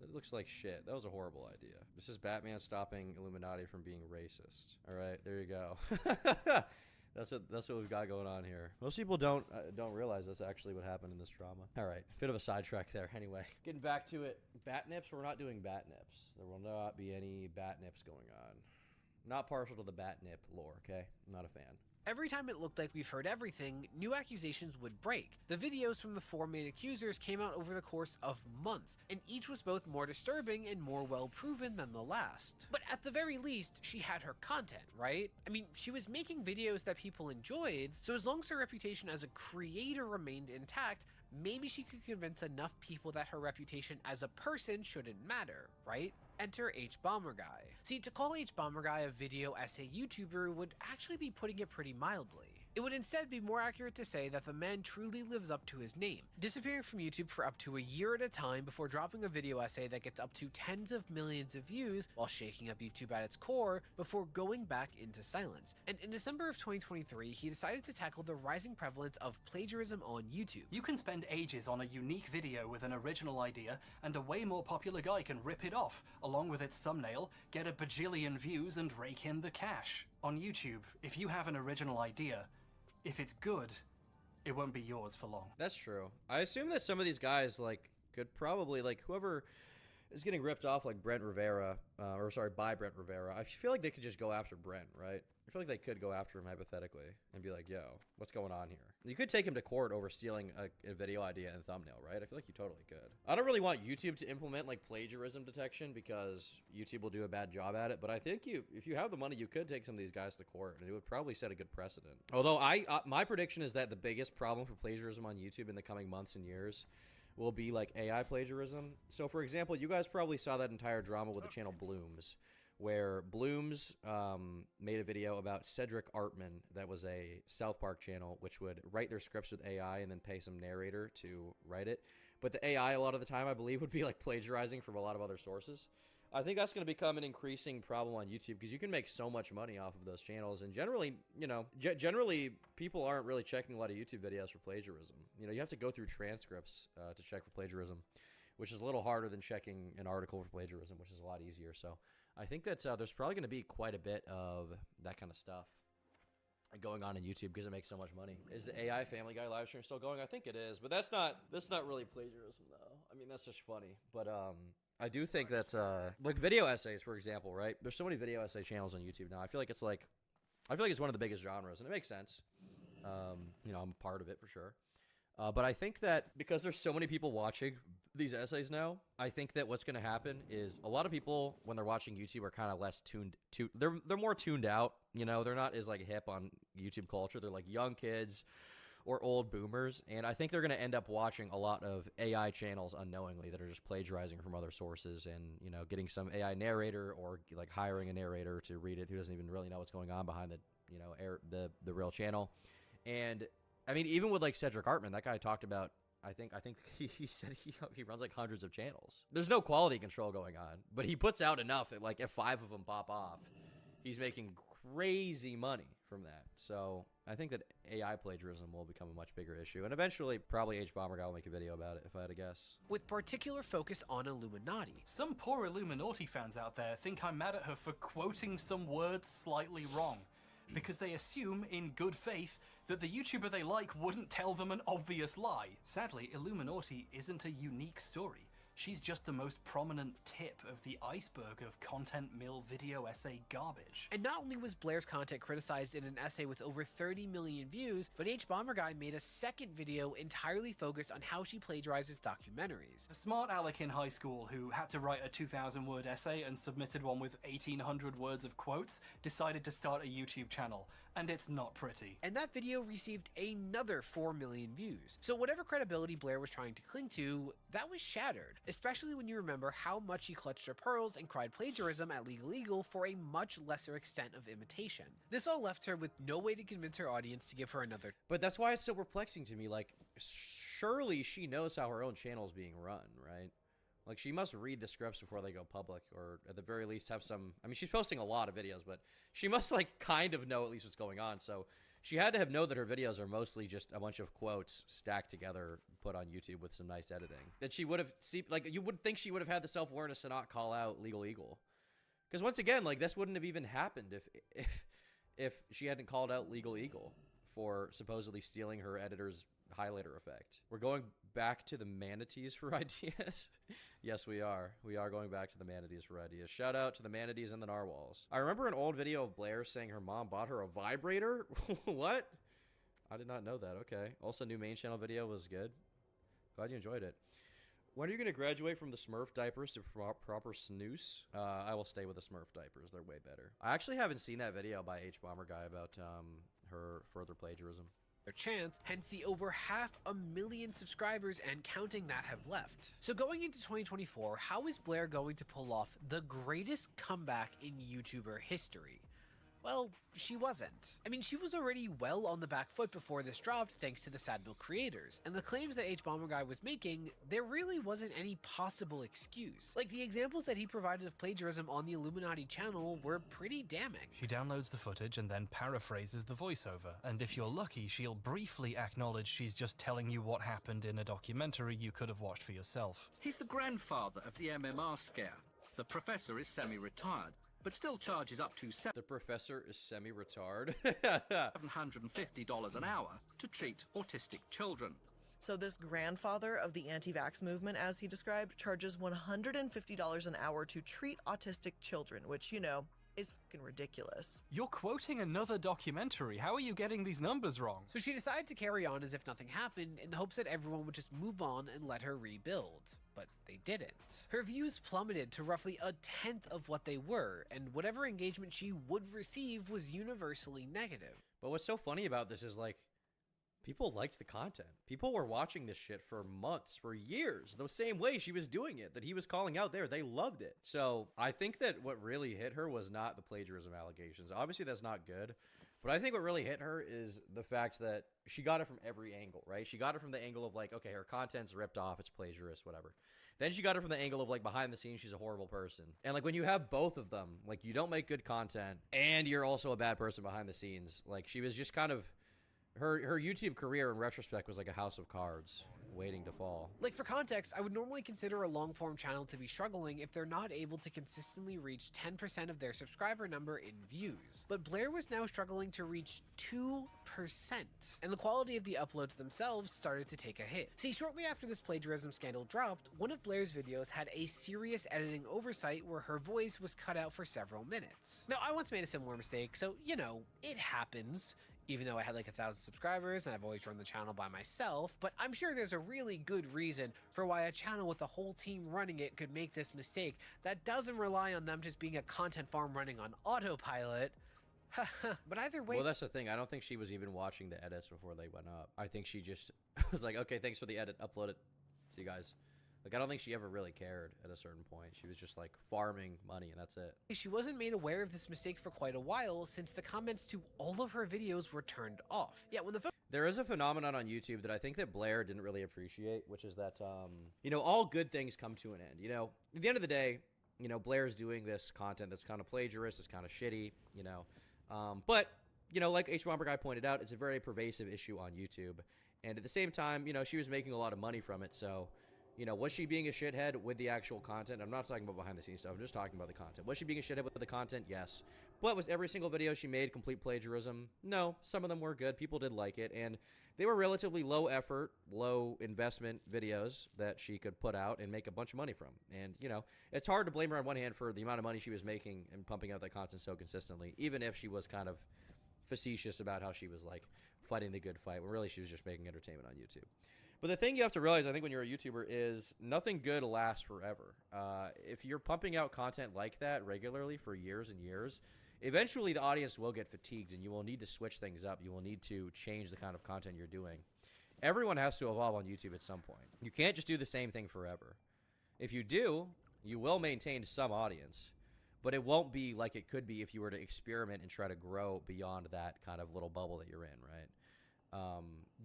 It looks like shit. That was a horrible idea. This is Batman stopping Illuminati from being racist. All right, there you go. That's what we've got going on here. Most people don't realize that's actually what happened in this drama. All right, bit of a sidetrack there. Anyway, getting back to it. Batnips, we're not doing batnips. There will not be any batnips going on. Not partial to the batnip lore, okay? I'm not a fan. Every time it looked like we've heard everything, new accusations would break. The videos from the four main accusers came out over the course of months, and each was both more disturbing and more well-proven than the last. But at the very least, she had her content, right? I mean, she was making videos that people enjoyed, so as long as her reputation as a creator remained intact, maybe she could convince enough people that her reputation as a person shouldn't matter, right? Enter H Bomber Guy. See, to call H Bomber Guy a video essay YouTuber would actually be putting it pretty mildly. It would instead be more accurate to say that the man truly lives up to his name, disappearing from YouTube for up to a year at a time before dropping a video essay that gets up to tens of millions of views while shaking up YouTube at its core before going back into silence. And in December of 2023, he decided to tackle the rising prevalence of plagiarism on YouTube. You can spend ages on a unique video with an original idea, and a way more popular guy can rip it off, along with its thumbnail, get a bajillion views and rake in the cash. On YouTube, if you have an original idea, if it's good, it won't be yours for long. That's true. I assume that some of these guys, like, could probably, like, whoever is getting ripped off, like Brent Rivera, by Brent Rivera, I feel like they could just go after Brent, right? I feel like they could go after him hypothetically and be like, yo, what's going on here? You could take him to court over stealing a video idea and thumbnail, right? I feel like you totally could. I don't really want YouTube to implement like plagiarism detection because YouTube will do a bad job at it, but I think if you have the money, you could take some of these guys to court and it would probably set a good precedent. Although my prediction is that the biggest problem for plagiarism on YouTube in the coming months and years will be like AI plagiarism. So for example, you guys probably saw that entire drama with the channel Blooms, where Blooms made a video about Cedric Artman that was a South Park channel which would write their scripts with AI and then pay some narrator to write it. But the AI a lot of the time I believe would be like plagiarizing from a lot of other sources. I think that's going to become an increasing problem on YouTube because you can make so much money off of those channels, and generally, you know, generally people aren't really checking a lot of YouTube videos for plagiarism. You know, you have to go through transcripts to check for plagiarism, which is a little harder than checking an article for plagiarism, which is a lot easier. So I think that there's probably going to be quite a bit of that kind of stuff. going on YouTube because it makes so much money. Is the AI Family Guy live stream still going? I think it is, but that's not really plagiarism though. I mean, that's just funny. But I do think that like video essays, for example, right? There's so many video essay channels on YouTube now. I feel like it's one of the biggest genres, and it makes sense. You know, I'm a part of it for sure. But I think that because there's so many people watching these essays now, I think that what's going to happen is a lot of people, when they're watching YouTube, are kind of less tuned to. They're more tuned out. You know, they're not as like hip on YouTube culture. They're like young kids or old boomers, and I think they're going to end up watching a lot of AI channels unknowingly that are just plagiarizing from other sources, and you know, getting some AI narrator or like hiring a narrator to read it who doesn't even really know what's going on behind the real channel. And I mean, even with like Cedric Hartman, that guy talked about, I think he said he runs like hundreds of channels. There's no quality control going on, but he puts out enough that like if 5 of them pop off, he's making crazy money from that. So I think that AI plagiarism will become a much bigger issue, and eventually probably H-Bomber Guy will make a video about it, if I had to guess. With particular focus on Illuminati. Some poor Illuminati fans out there think I'm mad at her for quoting some words slightly wrong, because they assume, in good faith, that the YouTuber they like wouldn't tell them an obvious lie. Sadly, Illuminati isn't a unique story. She's just the most prominent tip of the iceberg of content mill video essay garbage. And not only was Blair's content criticized in an essay with over 30 million views, but H-Bomber Guy made a second video entirely focused on how she plagiarizes documentaries. A smart aleck in high school who had to write a 2,000-word essay and submitted one with 1,800 words of quotes decided to start a YouTube channel, and it's not pretty. And that video received another 4 million views. So whatever credibility Blair was trying to cling to, that was shattered. Especially when you remember how much she clutched her pearls and cried plagiarism at Legal Eagle for a much lesser extent of imitation. This all left her with no way to convince her audience to give her another. But that's why it's so perplexing to me. Like, surely she knows how her own channel is being run, right? Like, she must read the scripts before they go public, or at the very least have some... I mean, she's posting a lot of videos, but she must, like, kind of know at least what's going on. So she had to have known that her videos are mostly just a bunch of quotes stacked together, put on YouTube with some nice editing. That she would have... like, you would think she would have had the self-awareness to not call out Legal Eagle. Because once again, like, this wouldn't have even happened if she hadn't called out Legal Eagle for supposedly stealing her editor's highlighter effect. We're going back to the manatees for ideas. Yes, we are. We are going back to the manatees for ideas. Shout out to the manatees and the narwhals. I remember an old video of Blair saying her mom bought her a vibrator. What? I did not know that. Okay. Also, new main channel video was good. Glad you enjoyed it. When are you going to graduate from the Smurf diapers to proper snooze? I will stay with the Smurf diapers. They're way better. I actually haven't seen that video by H-Bomber Guy about her further plagiarism. Their chance, hence the over 500,000 subscribers and counting that have left. So going into 2024, how is Blair going to pull off the greatest comeback in YouTuber history? Well, she wasn't. I mean, she was already well on the back foot before this dropped thanks to the Sad Milk creators, and the claims that H-Bomber Guy was making, there really wasn't any possible excuse. Like, the examples that he provided of plagiarism on the Illuminati channel were pretty damning. She downloads the footage and then paraphrases the voiceover, and if you're lucky, she'll briefly acknowledge she's just telling you what happened in a documentary you could have watched for yourself. He's the grandfather of the MMR scare. The professor is semi-retired, but still charges up to The professor is semi-retard. $750 an hour to treat autistic children. So this grandfather of the anti-vax movement, as he described, charges $150 an hour to treat autistic children, which, you know, is fucking ridiculous. You're quoting another documentary. How are you getting these numbers wrong? So she decided to carry on as if nothing happened in the hopes that everyone would just move on and let her rebuild. But they didn't. Her views plummeted to roughly 1/10 of what they were, and whatever engagement she would receive was universally negative. But what's so funny about this is, like, people liked the content. People were watching this shit for months, for years, the same way she was doing it, that he was calling out there. They loved it. So I think that what really hit her was not the plagiarism allegations. Obviously, that's not good. But I think what really hit her is the fact that she got it from every angle, right? She got it from the angle of, like, okay, her content's ripped off, it's plagiarist, whatever. Then she got it from the angle of, like, behind the scenes, she's a horrible person. And, like, when you have both of them, like, you don't make good content, and you're also a bad person behind the scenes. Like, she was just kind of... Her YouTube career, in retrospect, was like a house of cards, waiting to fall. Like, for context, I would normally consider a long-form channel to be struggling if they're not able to consistently reach 10% of their subscriber number in views. But Blair was now struggling to reach 2%, and the quality of the uploads themselves started to take a hit. See, shortly after this plagiarism scandal dropped, one of Blair's videos had a serious editing oversight where her voice was cut out for several minutes. Now, I once made a similar mistake, so, you know, it happens. Even though I had like 1,000 subscribers and I've always run the channel by myself, but I'm sure there's a really good reason for why a channel with a whole team running it could make this mistake that doesn't rely on them just being a content farm running on autopilot. But either way— Well, that's the thing. I don't think she was even watching the edits before they went up. I think she just was like, okay, thanks for the edit, upload it, see you guys. Like, I don't think she ever really cared at a certain point. She was just like farming money and that's it. She wasn't made aware of this mistake for quite a while since the comments to all of her videos were turned off. Yeah, when the There is a phenomenon on YouTube that I think that Blair didn't really appreciate, which is that, you know, all good things come to an end. You know, at the end of the day, you know, Blair's doing this content that's kind of plagiarist, it's kind of shitty, you know. But, you know, like H. Bomber Guy pointed out, it's a very pervasive issue on YouTube. And at the same time, you know, she was making a lot of money from it, so— you know, was she being a shithead with the actual content? I'm not talking about behind the scenes stuff. I'm just talking about the content. Was she being a shithead with the content? Yes. But was every single video she made complete plagiarism? No. Some of them were good. People did like it. And they were relatively low effort, low investment videos that she could put out and make a bunch of money from. And, you know, it's hard to blame her on one hand for the amount of money she was making and pumping out that content so consistently, even if she was kind of facetious about how she was, like, fighting the good fight, when really she was just making entertainment on YouTube. But the thing you have to realize, I think, when you're a YouTuber is nothing good lasts forever. If you're pumping out content like that regularly for years and years, eventually the audience will get fatigued and you will need to switch things up. You will need to change the kind of content you're doing. Everyone has to evolve on YouTube at some point. You can't just do the same thing forever. If you do, you will maintain some audience, but it won't be like it could be if you were to experiment and try to grow beyond that kind of little bubble that you're in, right?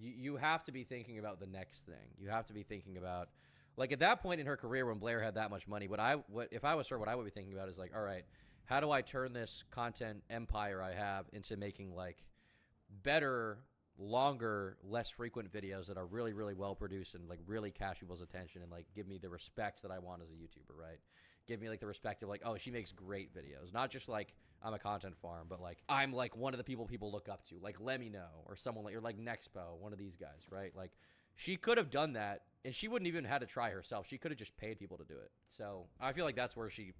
You have to be thinking about the next thing. You have to be thinking about, like, at that point in her career when Blair had that much money, if I was her, what I would be thinking about is like, all right, how do I turn this content empire I have into making like better, longer, less frequent videos that are really, really well produced and like really catch people's attention and like give me the respect that I want as a YouTuber, right? Give me like the respect of like, oh, she makes great videos. Not just like I'm a content farm, but like I'm like one of the people look up to, like Lemino or someone like, or like Nexpo, one of these guys, right? Like she could have done that and she wouldn't even had to try herself. She could have just paid people to do it. So I feel like that's where she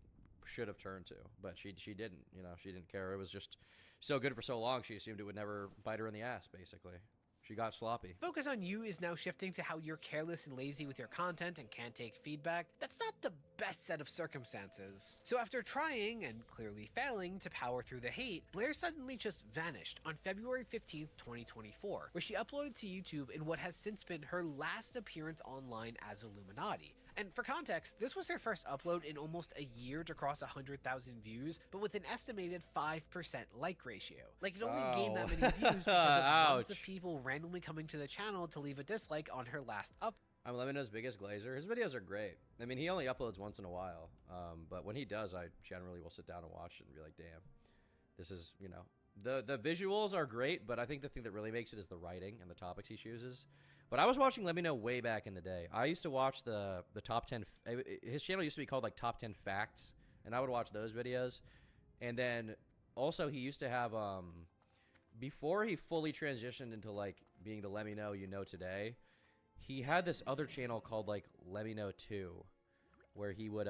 should have turned to, but she didn't, you know, she didn't care. It was just so good for so long. She assumed it would never bite her in the ass, basically. She got sloppy. Focus on you is now shifting to how you're careless and lazy with your content and can't take feedback. That's not the best set of circumstances. So after trying, and clearly failing, to power through the hate, Blair suddenly just vanished on February 15th, 2024, where she uploaded to YouTube in what has since been her last appearance online as Illuminati. And for context, this was her first upload in almost a year to cross 100,000 views, but with an estimated 5% like ratio. Like, it only gained that many views because of lots of people randomly coming to the channel to leave a dislike on her last upload. I'm Lemino's biggest glazer. His videos are great. I mean, he only uploads once in a while, but when he does, I generally will sit down and watch it and be like, damn, this is, you know, the visuals are great, but I think the thing that really makes it is the writing and the topics he chooses. But I was watching Lemino way back in the day. I used to watch the top 10, his channel used to be called like Top 10 Facts, and I would watch those videos. And then also he used to have, before he fully transitioned into like being the Lemino you know today, he had this other channel called like Lemino 2, where he would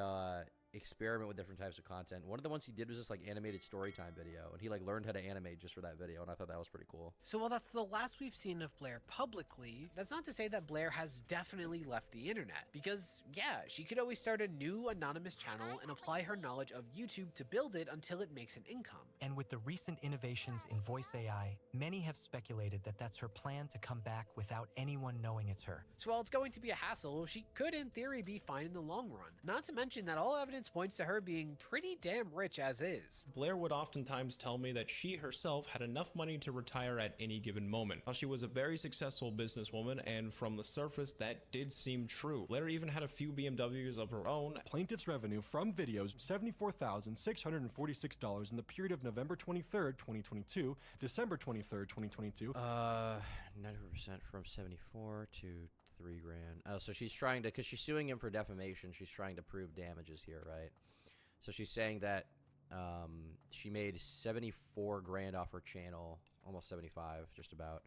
experiment with different types of content. One of the ones he did was this like animated story time video, and he like learned how to animate just for that video, and I thought that was pretty cool. So while that's the last we've seen of Blair publicly, that's not to say that Blair has definitely left the internet, because yeah, she could always start a new anonymous channel and apply her knowledge of YouTube to build it until it makes an income. And with the recent innovations in voice AI, many have speculated that that's her plan to come back without anyone knowing it's her. So while it's going to be a hassle, she could in theory be fine in the long run. Not to mention that all evidence points to her being pretty damn rich as is. Blair would oftentimes tell me that she herself had enough money to retire at any given moment. Now, she was a very successful businesswoman, and from the surface, that did seem true. Blair even had a few BMWs of her own. Plaintiff's revenue from videos, $74,646 in the period of November 23rd, 2022, December 23rd, 2022. 90% from 74 to 3 grand. Oh, so she's trying to, because she's suing him for defamation, she's trying to prove damages here, right? So she's saying that she made 74 grand off her channel, almost 75, just about,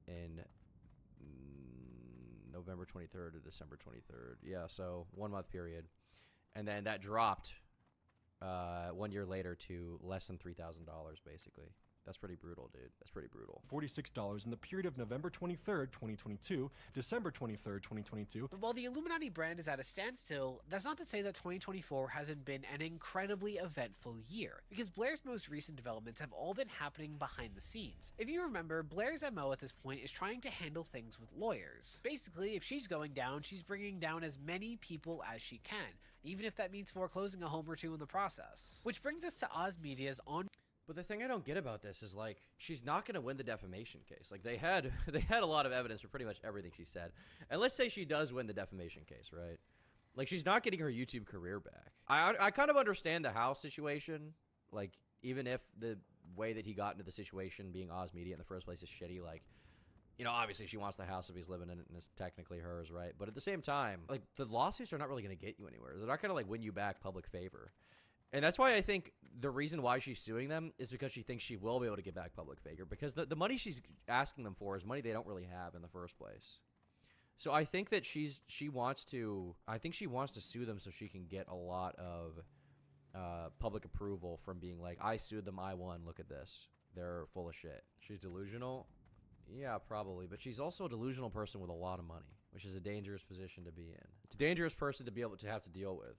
in November 23rd to December 23rd. Yeah, so 1 month period. And then that dropped 1 year later to less than $3,000, basically. That's pretty brutal, dude. That's pretty brutal. $46 in the period of November 23rd, 2022, December 23rd, 2022. But while the Illuminati brand is at a standstill, that's not to say that 2024 hasn't been an incredibly eventful year, because Blair's most recent developments have all been happening behind the scenes. If you remember, Blair's MO at this point is trying to handle things with lawyers. Basically, if she's going down, she's bringing down as many people as she can, even if that means foreclosing a home or two in the process. Which brings us to Oz Media's on. But the thing I don't get about this is, like, she's not going to win the defamation case. Like, they had a lot of evidence for pretty much everything she said. And let's say she does win the defamation case, right? Like, she's not getting her YouTube career back. I kind of understand the house situation. Like, even if the way that he got into the situation, being Oz Media in the first place, is shitty, like, you know, obviously she wants the house if he's living in it, and it's technically hers, right? But at the same time, like, the lawsuits are not really going to get you anywhere. They're not going to, like, win you back public favor. And that's why I think the reason why she's suing them is because she thinks she will be able to get back public favor, because the money she's asking them for is money they don't really have in the first place. So I think that she wants to sue them so she can get a lot of public approval from being like, I sued them, I won, look at this. They're full of shit. She's delusional? Yeah, probably. But she's also a delusional person with a lot of money, which is a dangerous position to be in. It's a dangerous person to be able to have to deal with.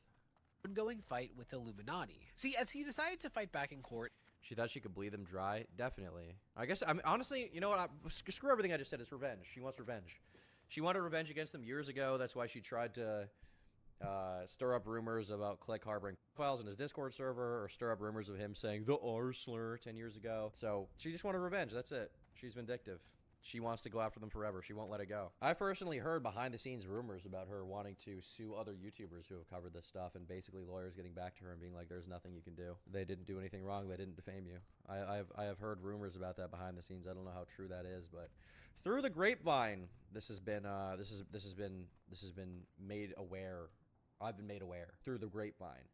Ongoing fight with Illuminati. See, as he decided to fight back in court, she thought she could bleed them dry. Definitely. I guess, I mean, honestly, you know what? Screw everything I just said. It's revenge. She wants revenge. She wanted revenge against them years ago. That's why she tried to stir up rumors about Click harboring files in his Discord server, or stir up rumors of him saying the R slur 10 years ago. So she just wanted revenge. That's it. She's vindictive. She wants to go after them forever. She won't let it go. I personally heard behind-the-scenes rumors about her wanting to sue other YouTubers who have covered this stuff, and basically lawyers getting back to her and being like, there's nothing you can do. They didn't do anything wrong. They didn't defame you. I have heard rumors about that behind the scenes. I don't know how true that is, but through the grapevine, this has been made aware. I've been made aware through the grapevine.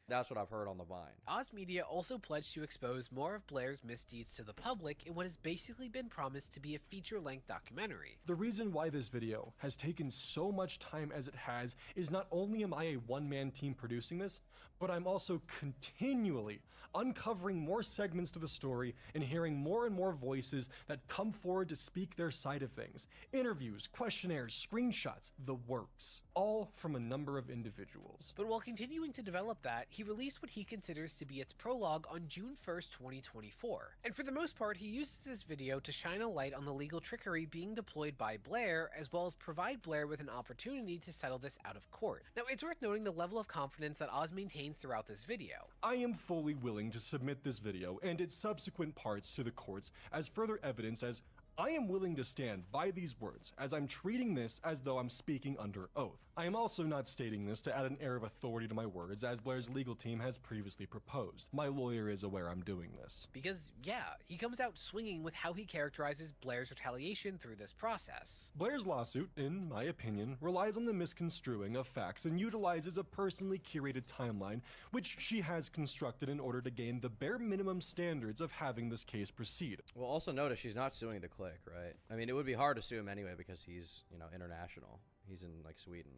That's what I've heard on the Vine. Oz Media also pledged to expose more of Blair's misdeeds to the public in what has basically been promised to be a feature-length documentary. The reason why this video has taken so much time as it has is not only am I a one-man team producing this, but I'm also continually uncovering more segments to the story and hearing more and more voices that come forward to speak their side of things. Interviews, questionnaires, screenshots, the works. All from a number of individuals. But while continuing to develop that, he released what he considers to be its prologue on June 1st, 2024. And for the most part, he uses this video to shine a light on the legal trickery being deployed by Blair, as well as provide Blair with an opportunity to settle this out of court. Now, it's worth noting the level of confidence that Oz maintains throughout this video. I am fully willing to submit this video and its subsequent parts to the courts as further evidence, as I am willing to stand by these words, as I'm treating this as though I'm speaking under oath. I am also not stating this to add an air of authority to my words, as Blair's legal team has previously proposed. My lawyer is aware I'm doing this. Because, yeah, he comes out swinging with how he characterizes Blair's retaliation through this process. Blair's lawsuit, in my opinion, relies on the misconstruing of facts and utilizes a personally curated timeline, which she has constructed in order to gain the bare minimum standards of having this case proceed. Well, also notice she's not suing the Click, right? I mean, it would be hard to sue him anyway because he's, you know, international. He's in, like, Sweden.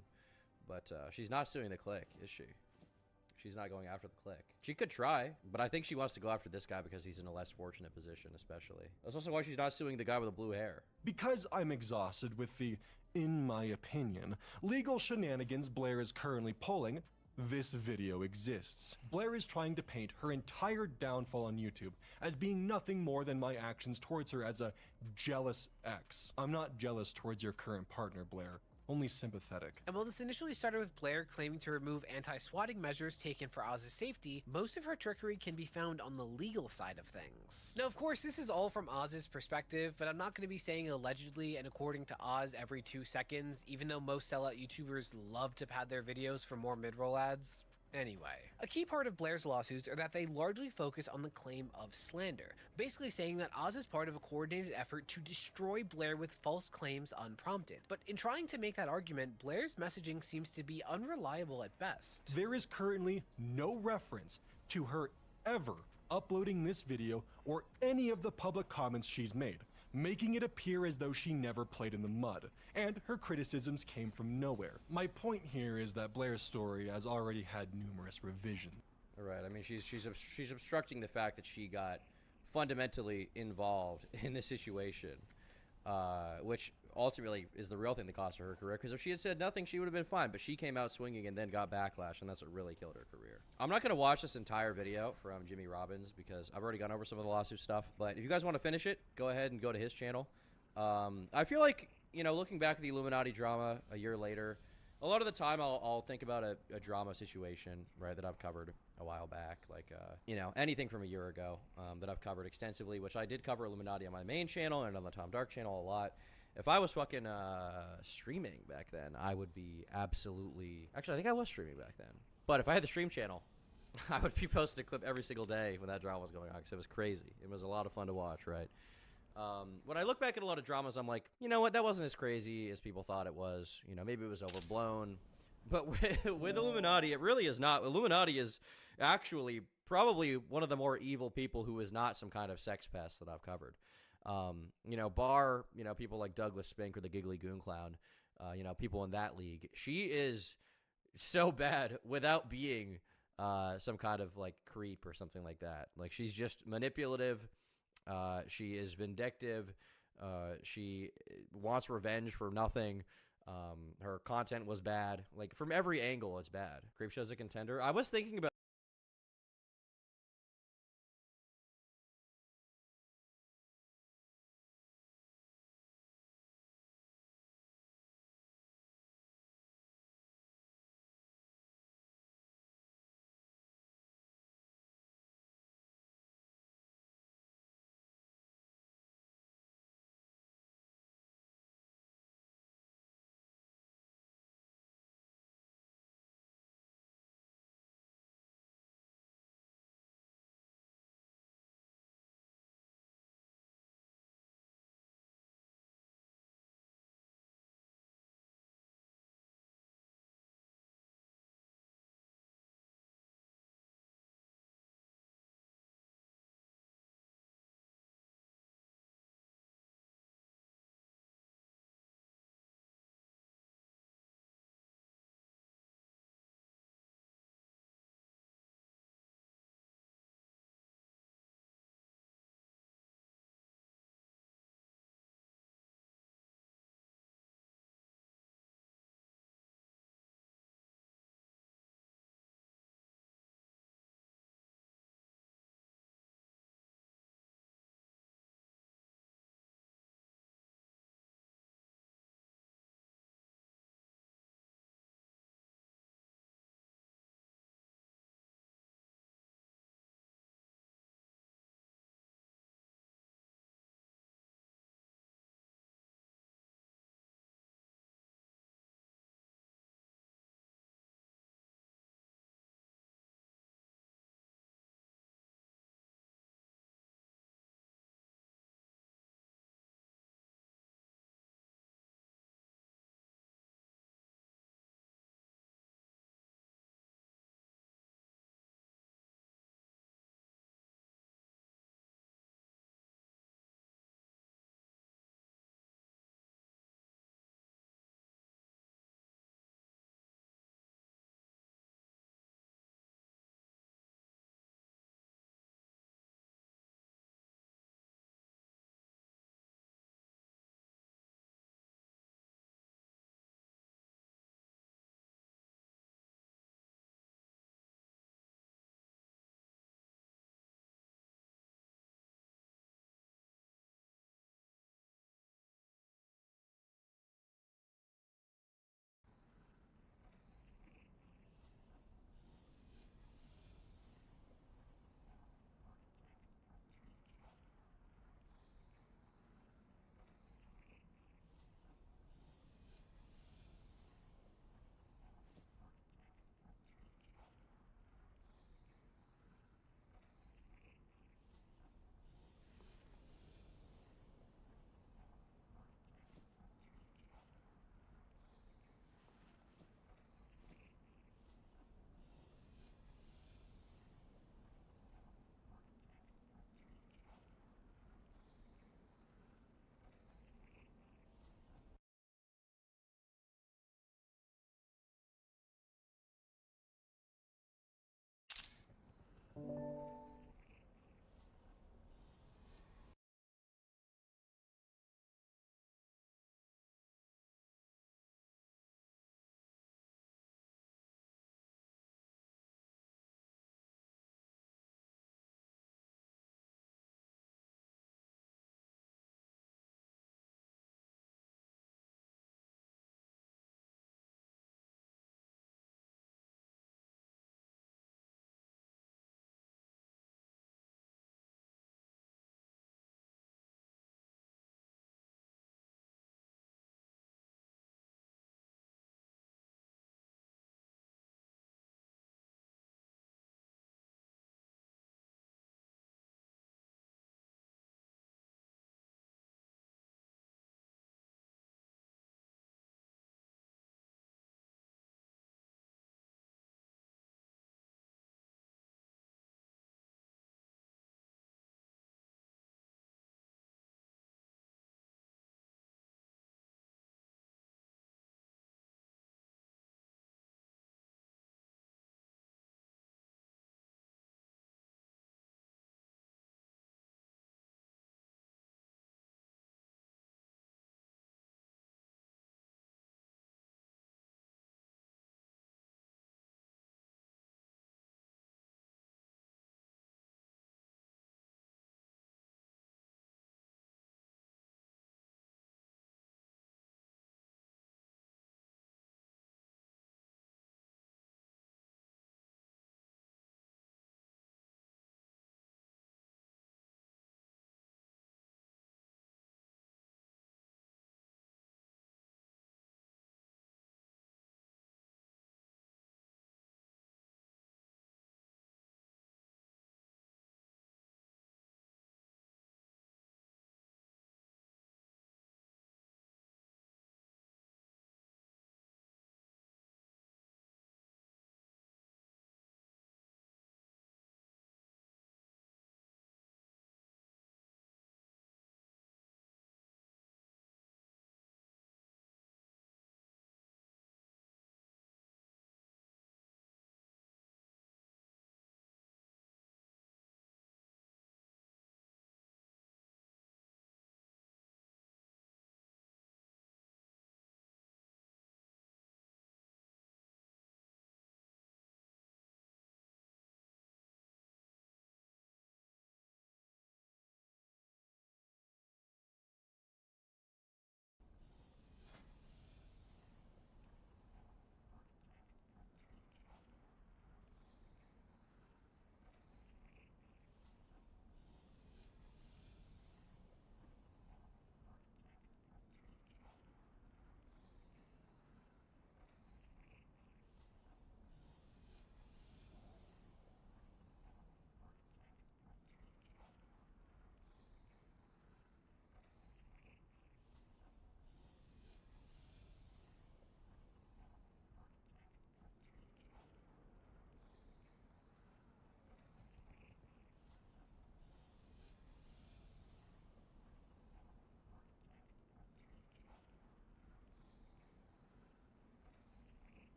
But she's not suing the Click, is she? She's not going after the Click. She could try, but I think she wants to go after this guy because he's in a less fortunate position, especially. That's also why she's not suing the guy with the blue hair. Because I'm exhausted with the, in my opinion, legal shenanigans Blair is currently pulling, this video exists. Blair is trying to paint her entire downfall on YouTube as being nothing more than my actions towards her as a jealous ex. I'm not jealous towards your current partner, Blair. Only sympathetic. And while this initially started with Blair claiming to remove anti-swatting measures taken for Oz's safety, most of her trickery can be found on the legal side of things. Now, of course, this is all from Oz's perspective, but I'm not going to be saying allegedly and according to Oz every 2 seconds, even though most sellout YouTubers love to pad their videos for more mid-roll ads. Anyway, a key part of Blair's lawsuits are that they largely focus on the claim of slander, basically saying that Oz is part of a coordinated effort to destroy Blair with false claims unprompted. But in trying to make that argument, Blair's messaging seems to be unreliable at best. There is currently no reference to her ever uploading this video or any of the public comments she's made, making it appear as though she never played in the mud, and her criticisms came from nowhere. My point here is that Blair's story has already had numerous revisions. All right. I mean, she's obstructing the fact that she got fundamentally involved in this situation, which ultimately is the real thing that cost her career. Because if she had said nothing, she would have been fine. But she came out swinging and then got backlash, and that's what really killed her career. I'm not going to watch this entire video from Jimmy Robbins because I've already gone over some of the lawsuit stuff. But if you guys want to finish it, go ahead and go to his channel. I feel like, you know, looking back at the Illuminati drama a year later, a lot of the time I'll think about a drama situation, right, that I've covered a while back, like, you know, anything from a year ago that I've covered extensively, which I did cover Illuminati on my main channel and on the Tom Dark channel a lot. If I was fucking streaming back then, I would be absolutely... Actually, I think I was streaming back then. But if I had the stream channel, I would be posting a clip every single day when that drama was going on because it was crazy. It was a lot of fun to watch, right? When I look back at a lot of dramas, I'm like, you know what? That wasn't as crazy as people thought it was. You know, maybe it was overblown. But with Illuminati, it really is not. Illuminati is actually probably one of the more evil people who is not some kind of sex pest that I've covered. You know, bar, you know, people like Douglas Spink or the Giggly Goon Clown, you know, people in that league. She is so bad without being some kind of like creep or something like that. Like, she's just manipulative. She is vindictive. She wants revenge for nothing. Her content was bad. Like, from every angle, it's bad. Creepshow's a contender. I was thinking about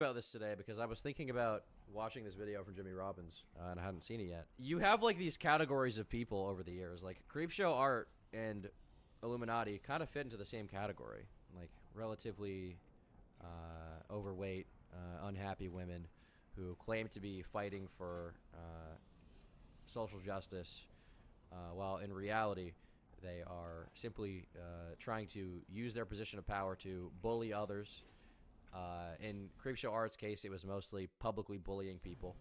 about this today because I was thinking about watching this video from Jimmy Robbins, and I hadn't seen it yet. You have, like, these categories of people over the years. Like, Creepshow Art and Illuminati kind of fit into the same category. Like, relatively overweight, unhappy women who claim to be fighting for social justice, while in reality they are simply trying to use their position of power to bully others. In Creepshow Art's case, it was mostly publicly bullying people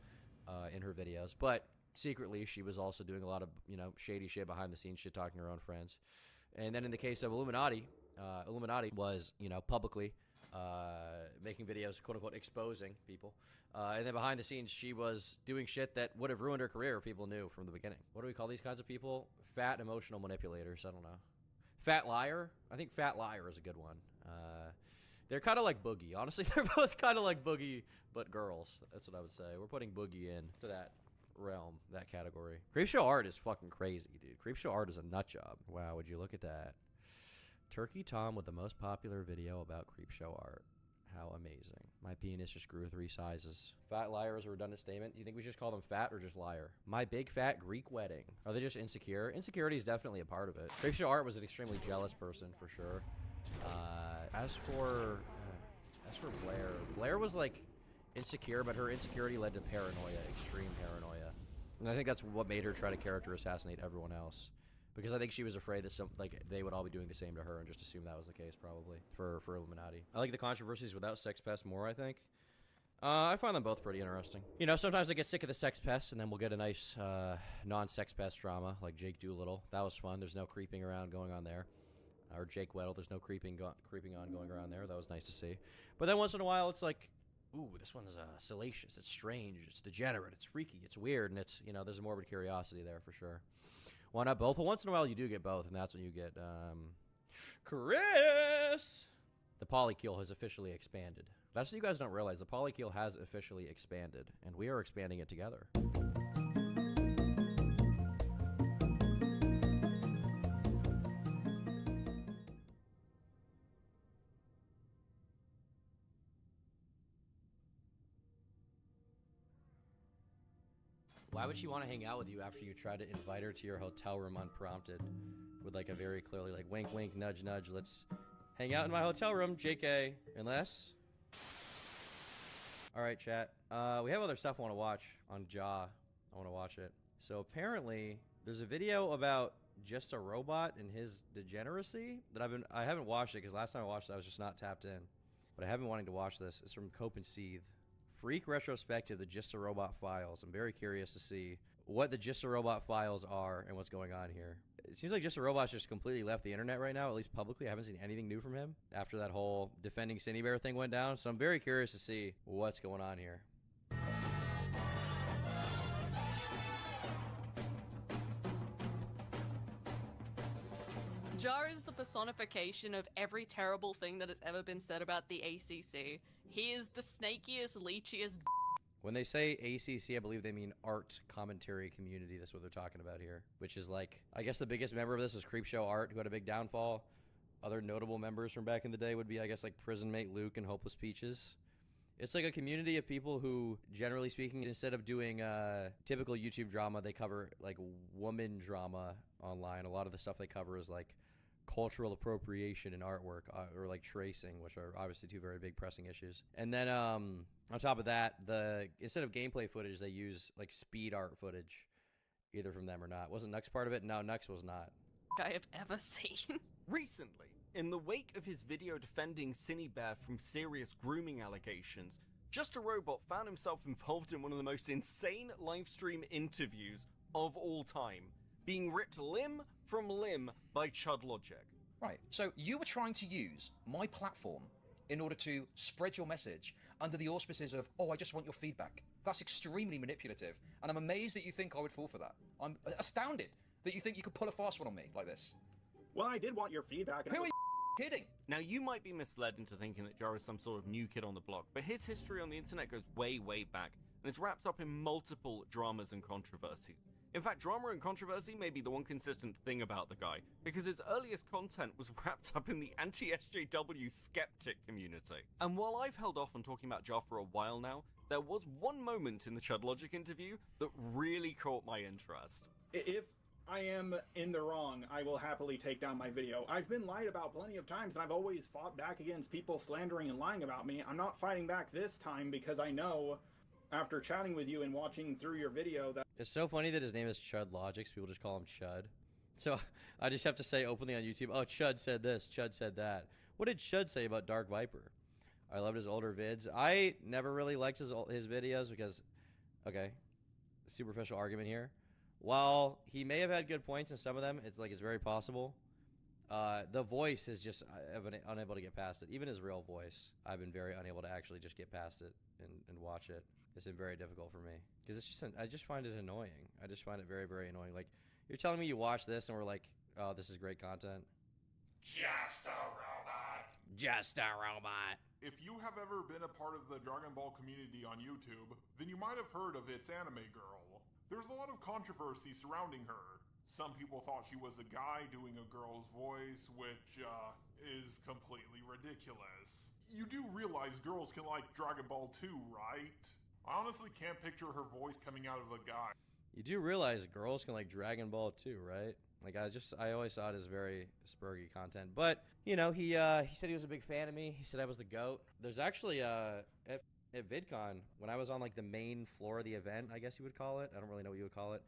in her videos, but secretly she was also doing a lot of, you know, shady shit behind the scenes, shit talking her own friends. And then in the case of Illuminati, Illuminati was, you know, publicly making videos, quote unquote, exposing people. And then behind the scenes, she was doing shit that would have ruined her career if people knew from the beginning. What do we call these kinds of people? Fat emotional manipulators. I don't know. Fat liar? I think fat liar is a good one. They're kind of like Boogie. Honestly, they're both kind of like Boogie, but girls. That's what I would say. We're putting Boogie in to that realm, that category. Creepshow Art is fucking crazy, dude. Creepshow Art is a nut job. Wow, would you look at that? Turkey Tom with the most popular video about Creepshow Art. How amazing. My penis just grew 3 sizes. Fat liar is a redundant statement. Do you think we should just call them fat or just liar? My big fat Greek wedding. Are they just insecure? Insecurity is definitely a part of it. Creepshow Art was an extremely jealous person for sure. As for Blair, Blair was like insecure, but her insecurity led to paranoia, extreme paranoia. And I think that's what made her try to character assassinate everyone else. Because I think she was afraid that they would all be doing the same to her and just assume that was the case, probably, for Illuminati. I like the controversies without sex pests more, I think. I find them both pretty interesting. You know, sometimes I get sick of the sex pests, and then we'll get a nice non-sex pest drama, like Jake Doolittle. That was fun. There's no creeping around going on there. Or Jake Weddle, there's no creeping on going around there. That was nice to see. But then once in a while, it's like, ooh, this one's salacious, it's strange, it's degenerate, it's freaky, it's weird, and it's, you know, there's a morbid curiosity there for sure. Why not both? Well, once in a while you do get both, and that's when you get, Chris! The polycule has officially expanded. That's what you guys don't realize. The polycule has officially expanded, and we are expanding it together. Why would she want to hang out with you after you try to invite her to your hotel room unprompted with like a very clearly like wink wink nudge nudge, let's hang out in my hotel room, JK, unless... Alright, chat. We have other stuff I want to watch on Jaw. I want to watch it. So apparently there's a video about Just a Robot and his degeneracy that I haven't watched it because last time I watched it I was just not tapped in. But I have been wanting to watch this. It's from Cope and Seethe. Freak retrospective, the Just a Robot files. I'm very curious to see what the Just a Robot files are and what's going on here. It seems like Just a Robot's just completely left the internet right now, at least publicly. I haven't seen anything new from him after that whole defending Cindy Bear thing went down. So I'm very curious to see what's going on here. Jar is the personification of every terrible thing that has ever been said about the ACC. He is the snakiest, leechiest. When they say ACC, I believe they mean Art Commentary Community. That's what they're talking about here. Which is like, I guess the biggest member of this is Creepshow Art, who had a big downfall. Other notable members from back in the day would be, I guess, like Prison Mate Luke and Hopeless Peaches. It's like a community of people who, generally speaking, instead of doing typical YouTube drama, they cover like woman drama online. A lot of the stuff they cover is like cultural appropriation in artwork or like tracing, which are obviously two very big pressing issues. And then on top of that, instead of gameplay footage, they use like speed art footage, either from them or not. Wasn't Nux part of it? No, Nux was not. I have ever seen. Recently, in the wake of his video defending Cinebear from serious grooming allegations, Just a Robot found himself involved in one of the most insane livestream interviews of all time, being ripped limb from limb by Chud Logic. Right, so you were trying to use my platform in order to spread your message under the auspices of, oh, I just want your feedback. That's extremely manipulative, and I'm amazed that you think I would fall for that. I'm astounded that you think you could pull a fast one on me like this. Well, I did want your feedback. Who are you kidding? Now, you might be misled into thinking that Jar is some sort of new kid on the block, but his history on the internet goes way, way back, and it's wrapped up in multiple dramas and controversies. In fact, drama and controversy may be the one consistent thing about the guy, because his earliest content was wrapped up in the anti-SJW skeptic community. And while I've held off on talking about Jar for a while now, there was one moment in the Chud Logic interview that really caught my interest. If I am in the wrong, I will happily take down my video. I've been lied about plenty of times, and I've always fought back against people slandering and lying about me. I'm not fighting back this time because I know, after chatting with you and watching through your video, that It's so funny that his name is Chud Logic, so people just call him Chud. So I just have to say openly on YouTube, oh, Chud said this, Chud said that. What did Chud say about Dark Viper? I loved his older vids. I never really liked his videos because, okay, superficial argument here. While he may have had good points in some of them, it's very possible. The voice is just, I've been unable to get past it. Even his real voice, I've been very unable to actually just get past it and watch it. It's been very difficult for me because it's just, I just find it annoying. I just find it very, very annoying. Like, you're telling me you watch this and we're like, oh, this is great content. Just a robot. Just a robot. If you have ever been a part of the Dragon Ball community on YouTube, then you might have heard of its anime girl. There's a lot of controversy surrounding her. Some people thought she was a guy doing a girl's voice, which is completely ridiculous. You do realize girls can like Dragon Ball too, right? I honestly can't picture her voice coming out of a guy. You do realize girls can like Dragon Ball too, right? Like, I always saw it as very spurgy content. But, you know, he said he was a big fan of me. He said I was the GOAT. There's actually, at VidCon, when I was on, like, the main floor of the event, I guess you would call it. I don't really know what you would call it.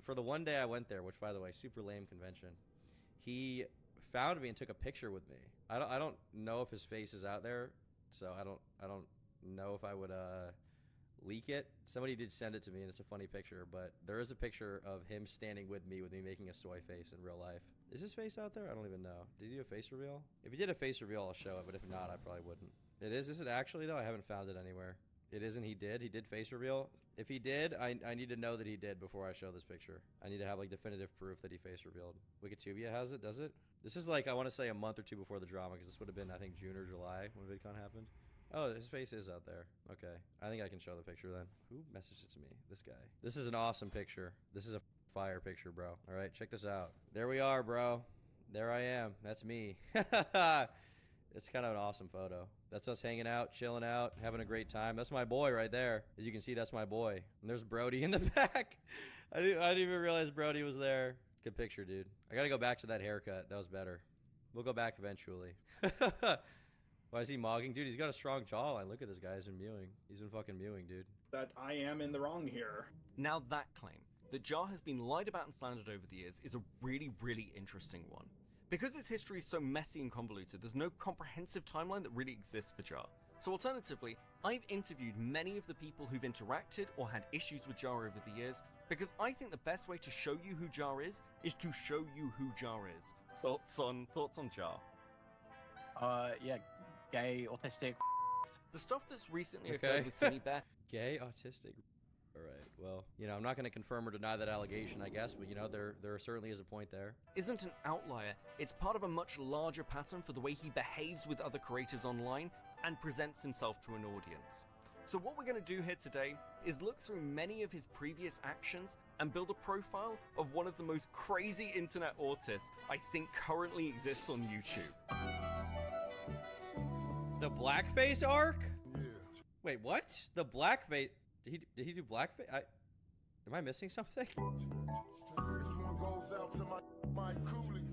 For the one day I went there, which, by the way, super lame convention, he found me and took a picture with me. I don't know if his face is out there, so I don't know if I would, leak it. Somebody did send it to me and it's a funny picture, but there is a picture of him standing with me making a soy face in real life. Is his face out there? I don't even know. Did he do a face reveal? If he did a face reveal, I'll show it, but if not, I probably wouldn't. It is it actually though? I haven't found it anywhere. It isn't. He did face reveal. If he did, I need to know that he did before I show this picture. I need to have like definitive proof that he face revealed. Wikitubia has it, does it? This is like, I want to say a month or two before the drama, because this would have been, I think, June or July when VidCon happened. Oh, his face is out there. Okay. I think I can show the picture then. Who messaged it to me? This guy. This is an awesome picture. This is a fire picture, bro. All right, check this out. There we are, bro. There I am. That's me. It's kind of an awesome photo. That's us hanging out, chilling out, having a great time. That's my boy right there. As you can see, that's my boy. And there's Brody in the back. I didn't even realize Brody was there. Good picture, dude. I got to go back to that haircut. That was better. We'll go back eventually. Why is he mogging? Dude, he's got a strong jawline. Look at this guy. He's been mewing. He's been fucking mewing, dude. that I am in the wrong here. Now that claim, that Jar has been lied about and slandered over the years, is a really, really interesting one. Because its history is so messy and convoluted, there's no comprehensive timeline that really exists for Jar. So alternatively, I've interviewed many of the people who've interacted or had issues with Jar over the years, because I think the best way to show you who Jar is to show you who Jar is. Thoughts on Jar? Yeah, gay, autistic. The stuff that's recently occurred with Cinny Bear. Gay, autistic. All right. Well, you know, I'm not going to confirm or deny that allegation, I guess, but you know, there certainly is a point there. Isn't an outlier. It's part of a much larger pattern for the way he behaves with other creators online and presents himself to an audience. So what we're going to do here today is look through many of his previous actions and build a profile of one of the most crazy internet autists I think currently exists on YouTube. The blackface arc? Yeah. Wait, what? The blackface? Did he do blackface? Am I missing something? This one goes out to my coolies.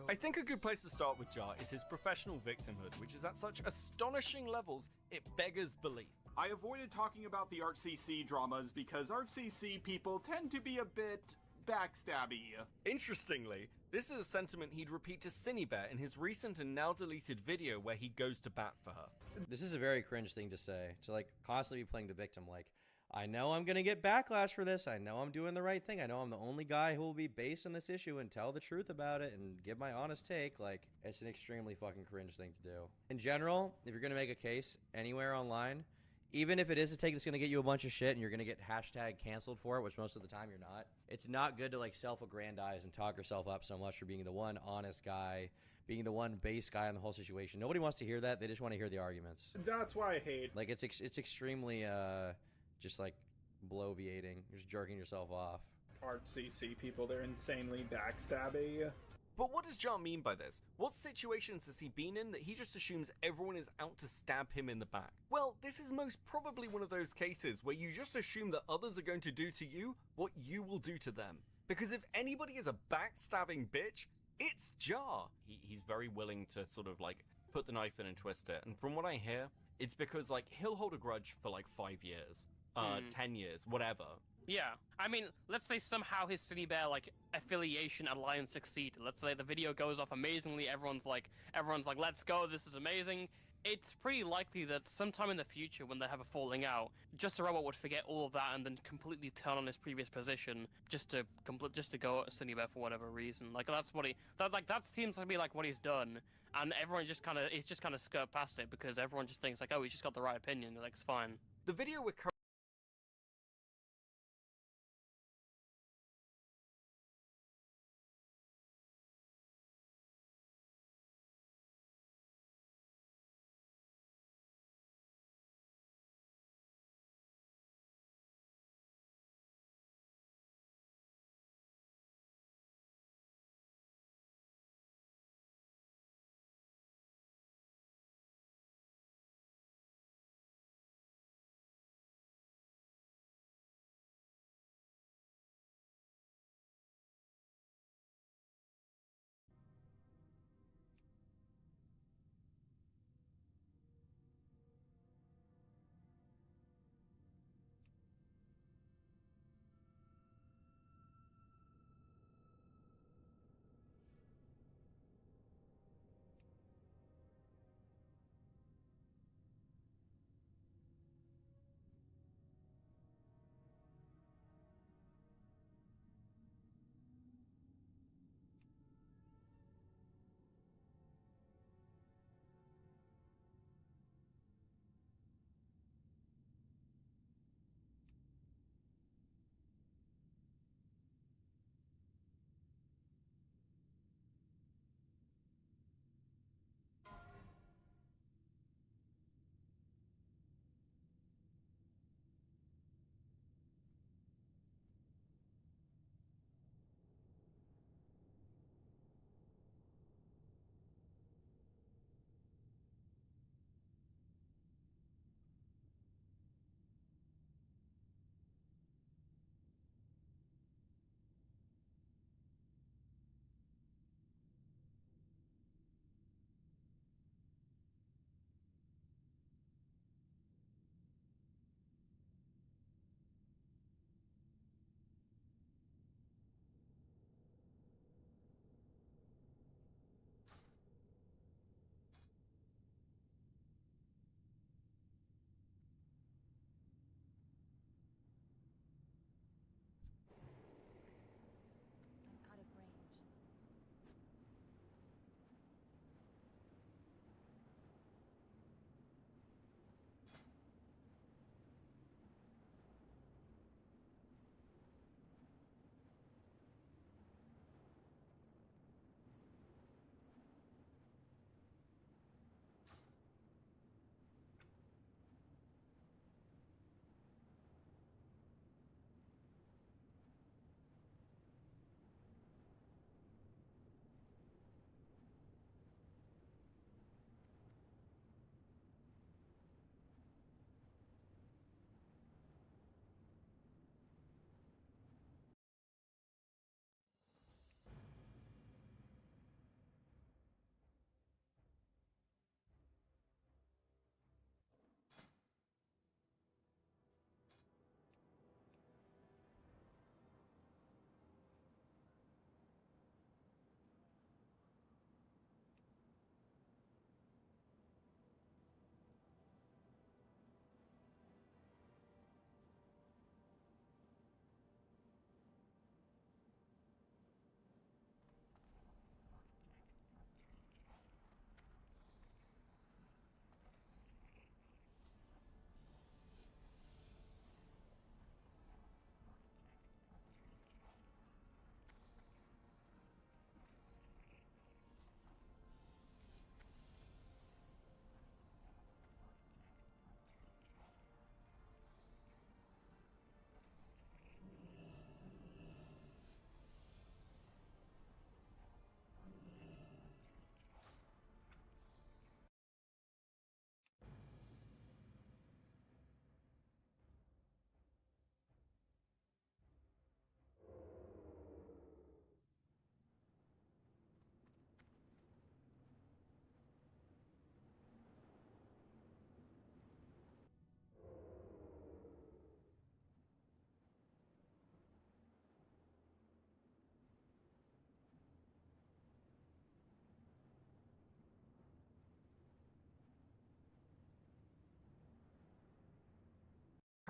I think a good place to start with Jar is his professional victimhood, which is at such astonishing levels, it beggars belief. I avoided talking about the ArtCC dramas because ArtCC people tend to be a bit backstabby. Interestingly, this is a sentiment he'd repeat to Cinnybear in his recent and now deleted video where he goes to bat for her. This is a very cringe thing to say, to like constantly be playing the victim. Like, I know I'm gonna get backlash for this. I know I'm doing the right thing. I know I'm the only guy who will be based on this issue and tell the truth about it and give my honest take. Like, it's an extremely fucking cringe thing to do. In general, if you're gonna make a case anywhere online, even if it is a take that's going to get you a bunch of shit and you're going to get hashtag canceled for it, which most of the time you're not, it's not good to like self-aggrandize and talk yourself up so much for being the one honest guy, being the one base guy in the whole situation. Nobody wants to hear that. They just want to hear the arguments. That's why I hate. Like, it's extremely just like bloviating, you're just jerking yourself off. RCC people, they're insanely backstabby. But what does John mean by this? What situations has he been in that he just assumes everyone is out to stab him in the back? Well, this is most probably one of those cases where you just assume that others are going to do to you what you will do to them. Because if anybody is a backstabbing bitch, it's Jar. He's very willing to sort of like put the knife in and twist it. And from what I hear, it's because like he'll hold a grudge for like 5 years, 10 years, whatever. Yeah, I mean, let's say somehow his City Bear like affiliation alliance succeeded. Let's say the video goes off amazingly. Everyone's like, let's go. This is amazing. It's pretty likely that sometime in the future, when they have a falling out, Just a Robot would forget all of that and then completely turn on his previous position just to go at City Bear for whatever reason. Like that's what that seems to be like what he's done, and everyone just kind of skirt past it because everyone just thinks like, oh, he's just got the right opinion. Like it's fine. The video we're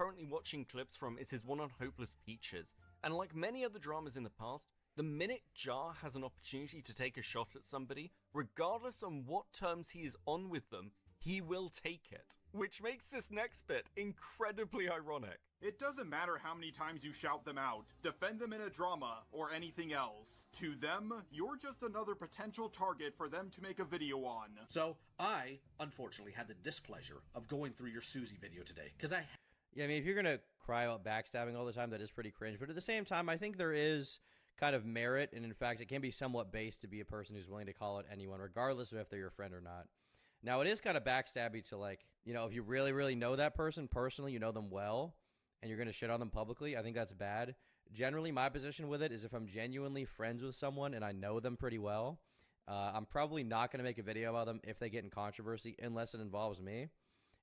currently watching clips from is his one on Hopeless Peaches, and like many other dramas in the past, the minute Jar has an opportunity to take a shot at somebody, regardless on what terms he is on with them, he will take it. Which makes this next bit incredibly ironic. It doesn't matter how many times you shout them out, defend them in a drama, or anything else. To them, you're just another potential target for them to make a video on. So, I, unfortunately, had the displeasure of going through your Susie video today, because I... Yeah, I mean, if you're gonna cry about backstabbing all the time, that is pretty cringe. But at the same time, I think there is kind of merit, and in fact, it can be somewhat based to be a person who's willing to call out anyone, regardless of if they're your friend or not. Now, it is kind of backstabby to, like, you know, if you really, really know that person personally, you know them well, and you're going to shit on them publicly, I think that's bad. Generally, my position with it is if I'm genuinely friends with someone and I know them pretty well, I'm probably not going to make a video about them if they get in controversy, unless it involves me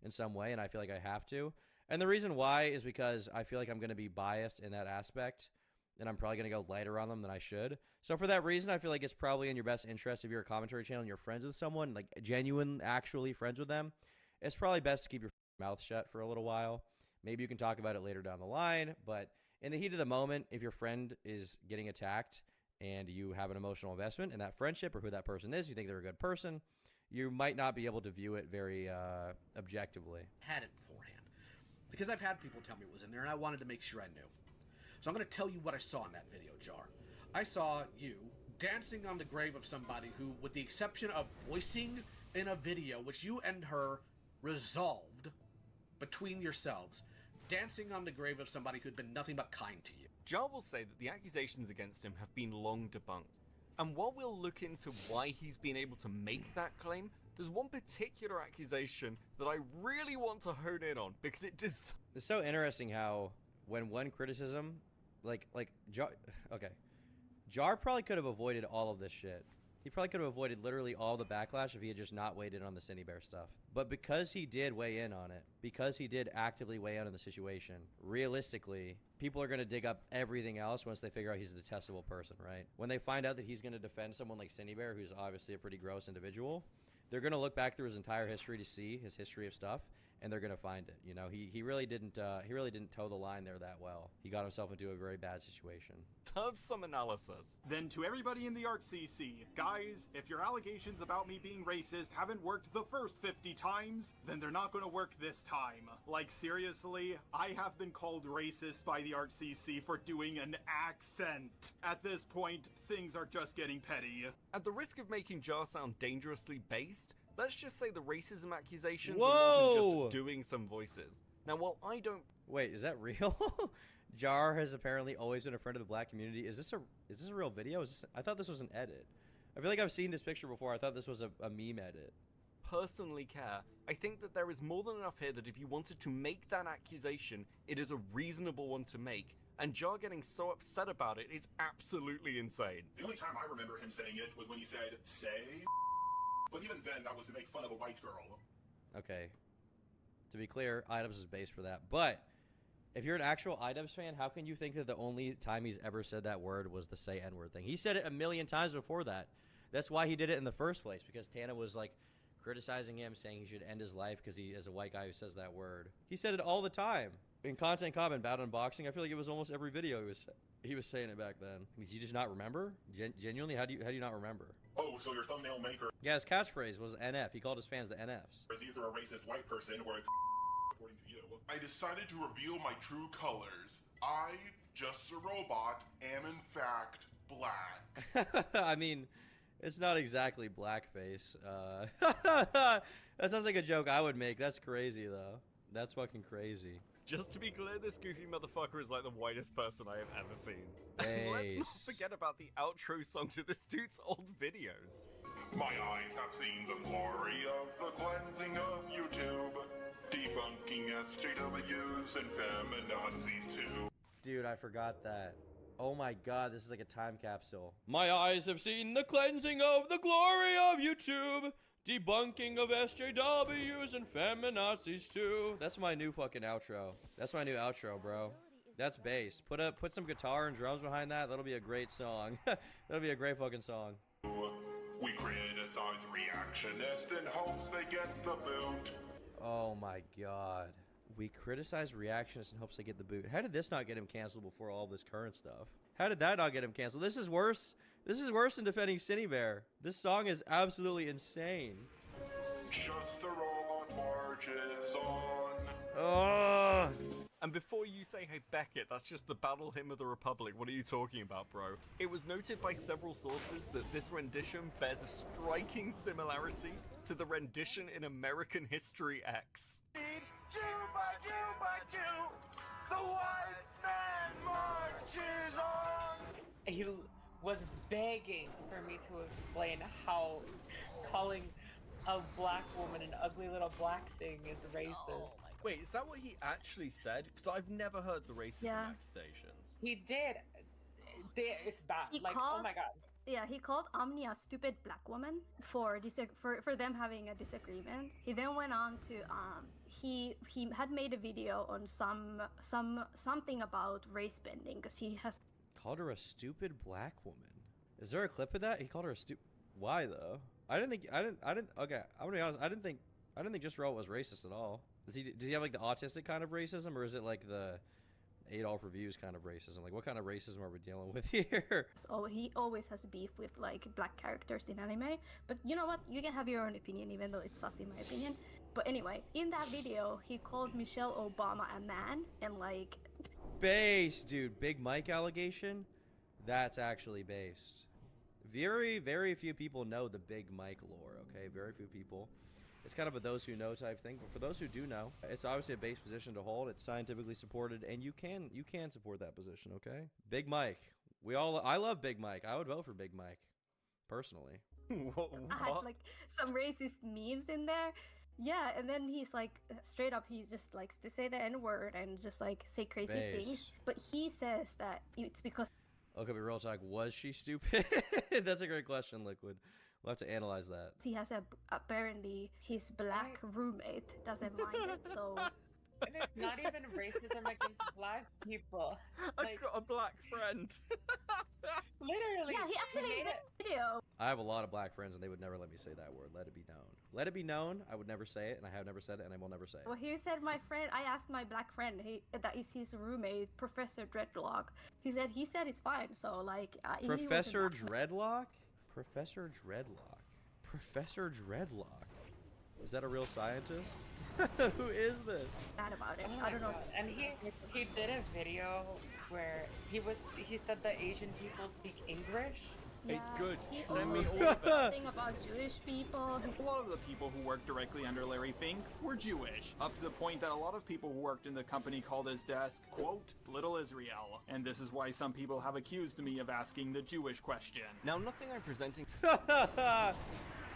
in some way, and I feel like I have to. And the reason why is because I feel like I'm going to be biased in that aspect, and I'm probably going to go lighter on them than I should. So for that reason, I feel like it's probably in your best interest if you're a commentary channel and you're friends with someone, like genuine, actually friends with them, it's probably best to keep your mouth shut for a little while. Maybe you can talk about it later down the line, but in the heat of the moment, if your friend is getting attacked and you have an emotional investment in that friendship or who that person is, you think they're a good person, you might not be able to view it very objectively. Had it beforehand. Because I've had people tell me it was in there, and I wanted to make sure I knew. So I'm going to tell you what I saw in that video, Jar. I saw you dancing on the grave of somebody who, with the exception of voicing in a video, which you and her resolved between yourselves, dancing on the grave of somebody who'd been nothing but kind to you. Jar will say that the accusations against him have been long debunked. And while we'll look into why he's been able to make that claim, there's one particular accusation that I really want to hone in on, because it does... It's so interesting how when one criticism, Jar, okay, Jar probably could have avoided all of this shit. He probably could have avoided literally all the backlash if he had just not weighed in on the Cindy Bear stuff. But because he did weigh in on it, because he did actively weigh in on the situation, realistically, people are going to dig up everything else once they figure out he's a detestable person, right? When they find out that he's going to defend someone like Cindy Bear, who's obviously a pretty gross individual, they're going to look back through his entire history to see his history of stuff, and they're going to find it. You know, he really didn't toe the line there that well. He got himself into a very bad situation. Have some analysis. Then to everybody in the ArcCC, guys, if your allegations about me being racist haven't worked the first 50 times, then they're not going to work this time. Like, seriously, I have been called racist by the ArcCC for doing an accent. At this point, things are just getting petty. At the risk of making Jar sound dangerously based, let's just say the racism accusations Whoa! are more than just doing some voices. Now, while I don't... Wait, is that real? Jar has apparently always been a friend of the black community. Is this a real video? I thought this was an edit. I feel like I've seen this picture before. I thought this was a meme edit. Personally care. I think that there is more than enough here that if you wanted to make that accusation, it is a reasonable one to make. And Jar getting so upset about it is absolutely insane. The only time I remember him saying it was when he said, say, but even then, that was to make fun of a white girl. Okay. To be clear, Items is based for that. But if you're an actual Items fan, how can you think that the only time he's ever said that word was the say N-word thing? He said it a million times before that. That's why he did it in the first place, because Tana was, like, criticizing him, saying he should end his life because he is a white guy who says that word. He said it all the time. In Content Comment, Bad Unboxing, I feel like it was almost every video he was saying it back then. Did you just not remember? Genuinely, how do you not remember? Oh, so your thumbnail maker... Yeah, his catchphrase was NF. He called his fans the NFs. ...is either a racist white person or a according to you. I decided to reveal my true colors. I, just a robot, am in fact black. I mean, it's not exactly blackface. That sounds like a joke I would make. That's crazy, though. That's fucking crazy. Just to be clear, this goofy motherfucker is like the whitest person I have ever seen. Hey. Let's not forget about the outro song to this dude's old videos. My eyes have seen the glory of the cleansing of YouTube, debunking SJWs and feminazis too. Dude, I forgot that. Oh my god, this is like a time capsule. My eyes have seen the cleansing of the glory of YouTube, debunking of SJWs and feminazis too. That's my new fucking outro. That's my new outro, bro. That's bass. Put some guitar and drums behind that. That'll be a great song. That'll be a great fucking song. We criticize reactionists in hopes they get the boot. Oh my god. We criticize reactionists in hopes they get the boot. How did this not get him canceled before all this current stuff? How did that not get him canceled? This is worse. This is worse than defending Cinebear. This song is absolutely insane. Just a robot marches on. Oh. And before you say, hey Beckett, that's just the Battle Hymn of the Republic, what are you talking about, bro? It was noted by several sources that this rendition bears a striking similarity to the rendition in American History X. Jew by Jew by Jew, the white man marches on. He was begging for me to explain how calling a black woman an ugly little black thing is racist. Wait, is that what he actually said? Because I've never heard the racism accusations. He did. It's bad. Oh my god. Yeah, he called Omni a stupid black woman for them having a disagreement. He then went on to he had made a video on something about race bending because he has called her a stupid black woman. Is there a clip of that? He called her a stupid. Why though? Okay, I'm gonna be honest. I didn't think Just Roll was racist at all. Does he have like the autistic kind of racism, or is it like the Adolf Reviews kind of racism? Like, what kind of racism are we dealing with here? So he always has beef with like black characters in anime. But you know what? You can have your own opinion, even though it's sus in my opinion. But anyway, in that video, he called Michelle Obama a man, and like based, dude. Big Mike allegation. That's actually based. Very, very few people know the Big Mike lore. Okay, very few people. It's kind of a those who know type thing, but for those who do know, it's obviously a base position to hold. It's scientifically supported, and you can support that position. Okay, Big Mike. I love Big Mike. I would vote for Big Mike, personally. What? I had like some racist memes in there. Yeah, and then he's like straight up, he just likes to say the N-word and just like say crazy things. But he says that it's because. Okay, but real talk, was she stupid? That's a great question, Liquid. We'll have to analyze that. He has apparently his black roommate doesn't mind it, so. And it's not even racism against black people. I've got a black friend. Literally. Yeah, he actually made a video. I have a lot of black friends, and they would never let me say that word. Let it be known. Let it be known. I would never say it, and I have never said it, and I will never say it. Well, he said I asked my black friend, that is his roommate, Professor Dreadlock. He said it's fine. So like. Professor Dreadlock. Professor Dreadlock. Professor Dreadlock. Is that a real scientist? Who is this? Mad about it. Oh I don't know. And he did a video where he said that Asian people speak English. Hey, good. Send me all of that. Thing about Jewish people. A lot of the people who worked directly under Larry Fink were Jewish, up to the point that a lot of people who worked in the company called his desk, quote, Little Israel. And this is why some people have accused me of asking the Jewish question. Now, nothing I'm presenting...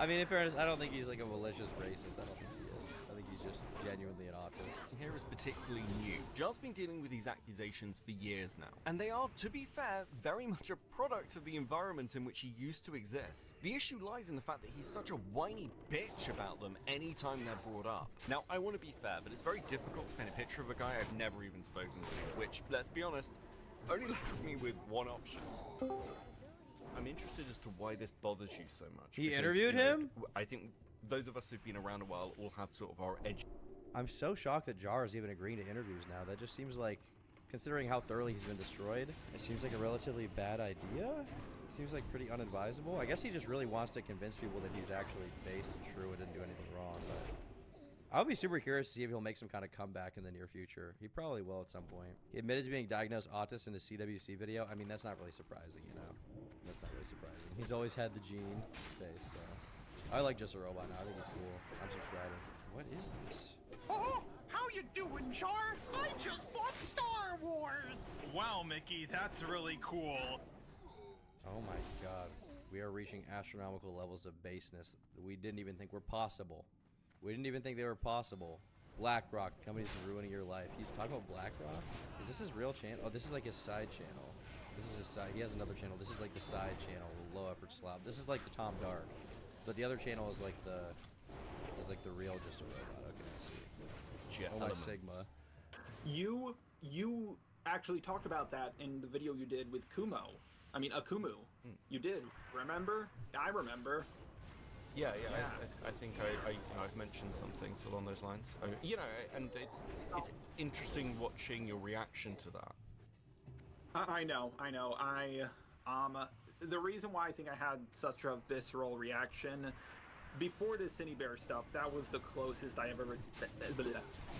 I mean, in fairness, I don't think he's like a malicious racist. I don't think he is. I think he's just genuinely an autist. Here is particularly new. Jar's been dealing with these accusations for years now, and they are, to be fair, very much a product of the environment in which he used to exist. The issue lies in the fact that he's such a whiny bitch about them anytime they're brought up. Now, I want to be fair, but it's very difficult to paint a picture of a guy I've never even spoken to, which, let's be honest, only left me with one option. I'm interested as to why this bothers you so much. He interviewed him? I think those of us who've been around a while all have sort of our edge. I'm so shocked that Jar is even agreeing to interviews now. That just seems like, considering how thoroughly he's been destroyed, it seems like a relatively bad idea. It seems like pretty unadvisable. I guess he just really wants to convince people that he's actually based and true and didn't do anything wrong. But I'll be super curious to see if he'll make some kind of comeback in the near future. He probably will at some point. He admitted to being diagnosed autist in the CWC video. I mean, that's not really surprising, you know? That's not really surprising. He's always had the gene face, though. I like Just a Robot now. I think he's cool. I'm subscribing. What is this? Oh, how you doing, Jar? I just bought Star Wars! Wow, Mickey, that's really cool. Oh my god. We are reaching astronomical levels of baseness that we didn't even think were possible. We didn't even think they were possible. BlackRock, the company's ruining your life. He's talking about BlackRock? Is this his real channel? Oh, this is like his side channel. This is his side. He has another channel. This is like the side channel, the low effort slab. This is like the Tom Dark. But the other channel is like the real Just a Robot. Okay, let's see. Oh my Sigma. You actually talked about that in the video you did with Akumu. You did. Remember? I remember. Yeah. I think I've mentioned some things along those lines. And it's interesting watching your reaction to that. I know. The reason why I think I had such a visceral reaction before this Cine Bear stuff, that was the closest I ever.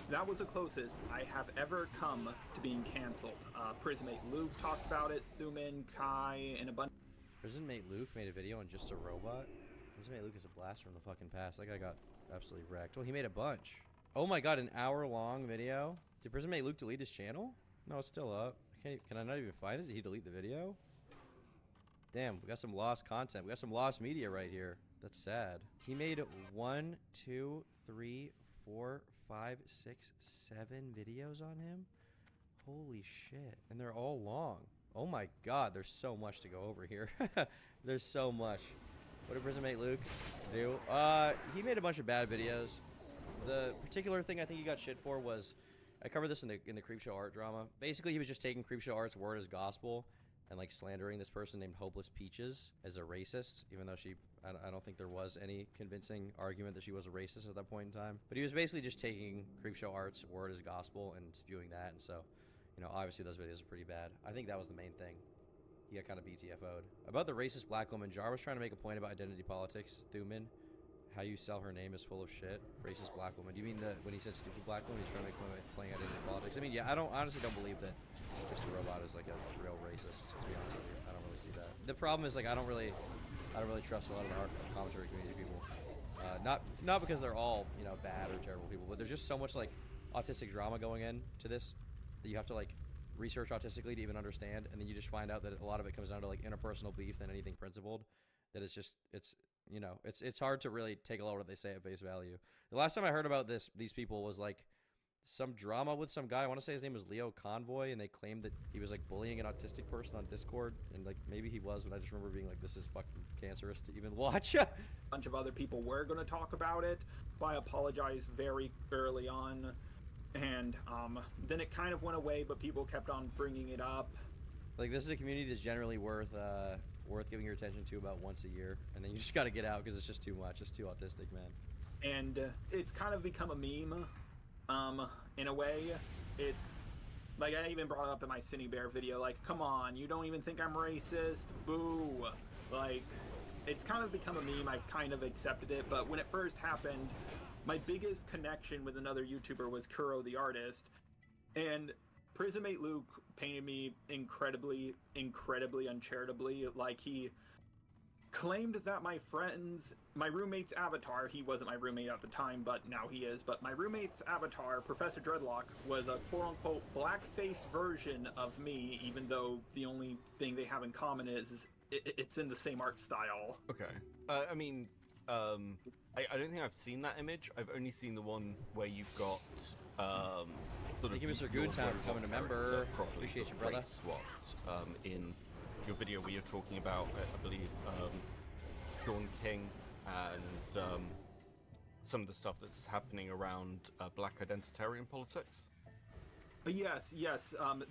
That was the closest I have ever come to being canceled. Prismate Luke talked about it. Thuman, Kai, and a bunch. Prismate Luke made a video on Just a Robot. Prismate Luke is a blast from the fucking past. That guy got absolutely wrecked. Well, he made a bunch. Oh my god, an hour-long video. Did Prismate Luke delete his channel? No, it's still up. Can I not even find it? Did he delete the video? Damn, we got some lost content. We got some lost media right here. That's sad. He made 1, 2, 3, 4, 5, 6, 7 videos on him. Holy shit. And they're all long. Oh my god, there's so much to go over here. There's so much. What did Prismate Luke do? He made a bunch of bad videos. The particular thing I think he got shit for was, I covered this in the Creepshow Art drama. Basically, he was just taking Creepshow Art's word as gospel and like slandering this person named Hopeless Peaches as a racist, even though I don't think there was any convincing argument that she was a racist at that point in time. But he was basically just taking Creepshow Art's word as gospel and spewing that, and so, obviously those videos are pretty bad. I think that was the main thing. He got kind of BTFO'd. About the racist black woman, Jar was trying to make a point about identity politics. Thuman, how you sell her name is full of shit. Racist black woman. Do you mean when he said stupid black woman, he's trying to make a point about playing identity politics? I mean, yeah, I honestly don't believe that Just a Robot is like a real racist, to be honest with you. I don't really see that. The problem is, like, I don't really trust a lot of the art commentary community people. Not because they're all, bad or terrible people, but there's just so much, like, autistic drama going into this that you have to, like, research autistically to even understand, and then you just find out that a lot of it comes down to, like, interpersonal beef than anything principled. That it's hard to really take a lot of what they say at face value. The last time I heard about these people was, like, some drama with some guy. I want to say his name was Leo Convoy, and they claimed that he was, like, bullying an autistic person on Discord, and, like, maybe he was, but I just remember being like, this is fucking cancerous to even watch. A bunch of other people were going to talk about it, but I apologized very early on, and then it kind of went away, but people kept on bringing it up. Like, this is a community that's generally worth giving your attention to about once a year, and then you just got to get out because it's just too much. It's too autistic, man. And it's kind of become a meme. In a way, it's like I even brought it up in my Cine Bear video, like, come on, you don't even think I'm racist? Boo. Like, it's kind of become a meme. I kind of accepted it, but when it first happened, my biggest connection with another YouTuber was Kuro the artist, and Prismate Luke painted me incredibly uncharitably. Like, he claimed that my roommate's avatar, he wasn't my roommate at the time, but now he is, but my roommate's avatar, Professor Dreadlock, was a quote-unquote blackface version of me, even though the only thing they have in common is it's in the same art style. Okay. I mean, I don't think I've seen that image. I've only seen the one where you've got, Thank you, Mr. Goodtown, for becoming a member. Appreciate you, brother. Swapped, in your video where you're talking about, I believe, Sean King and some of the stuff that's happening around black identitarian politics. Yes,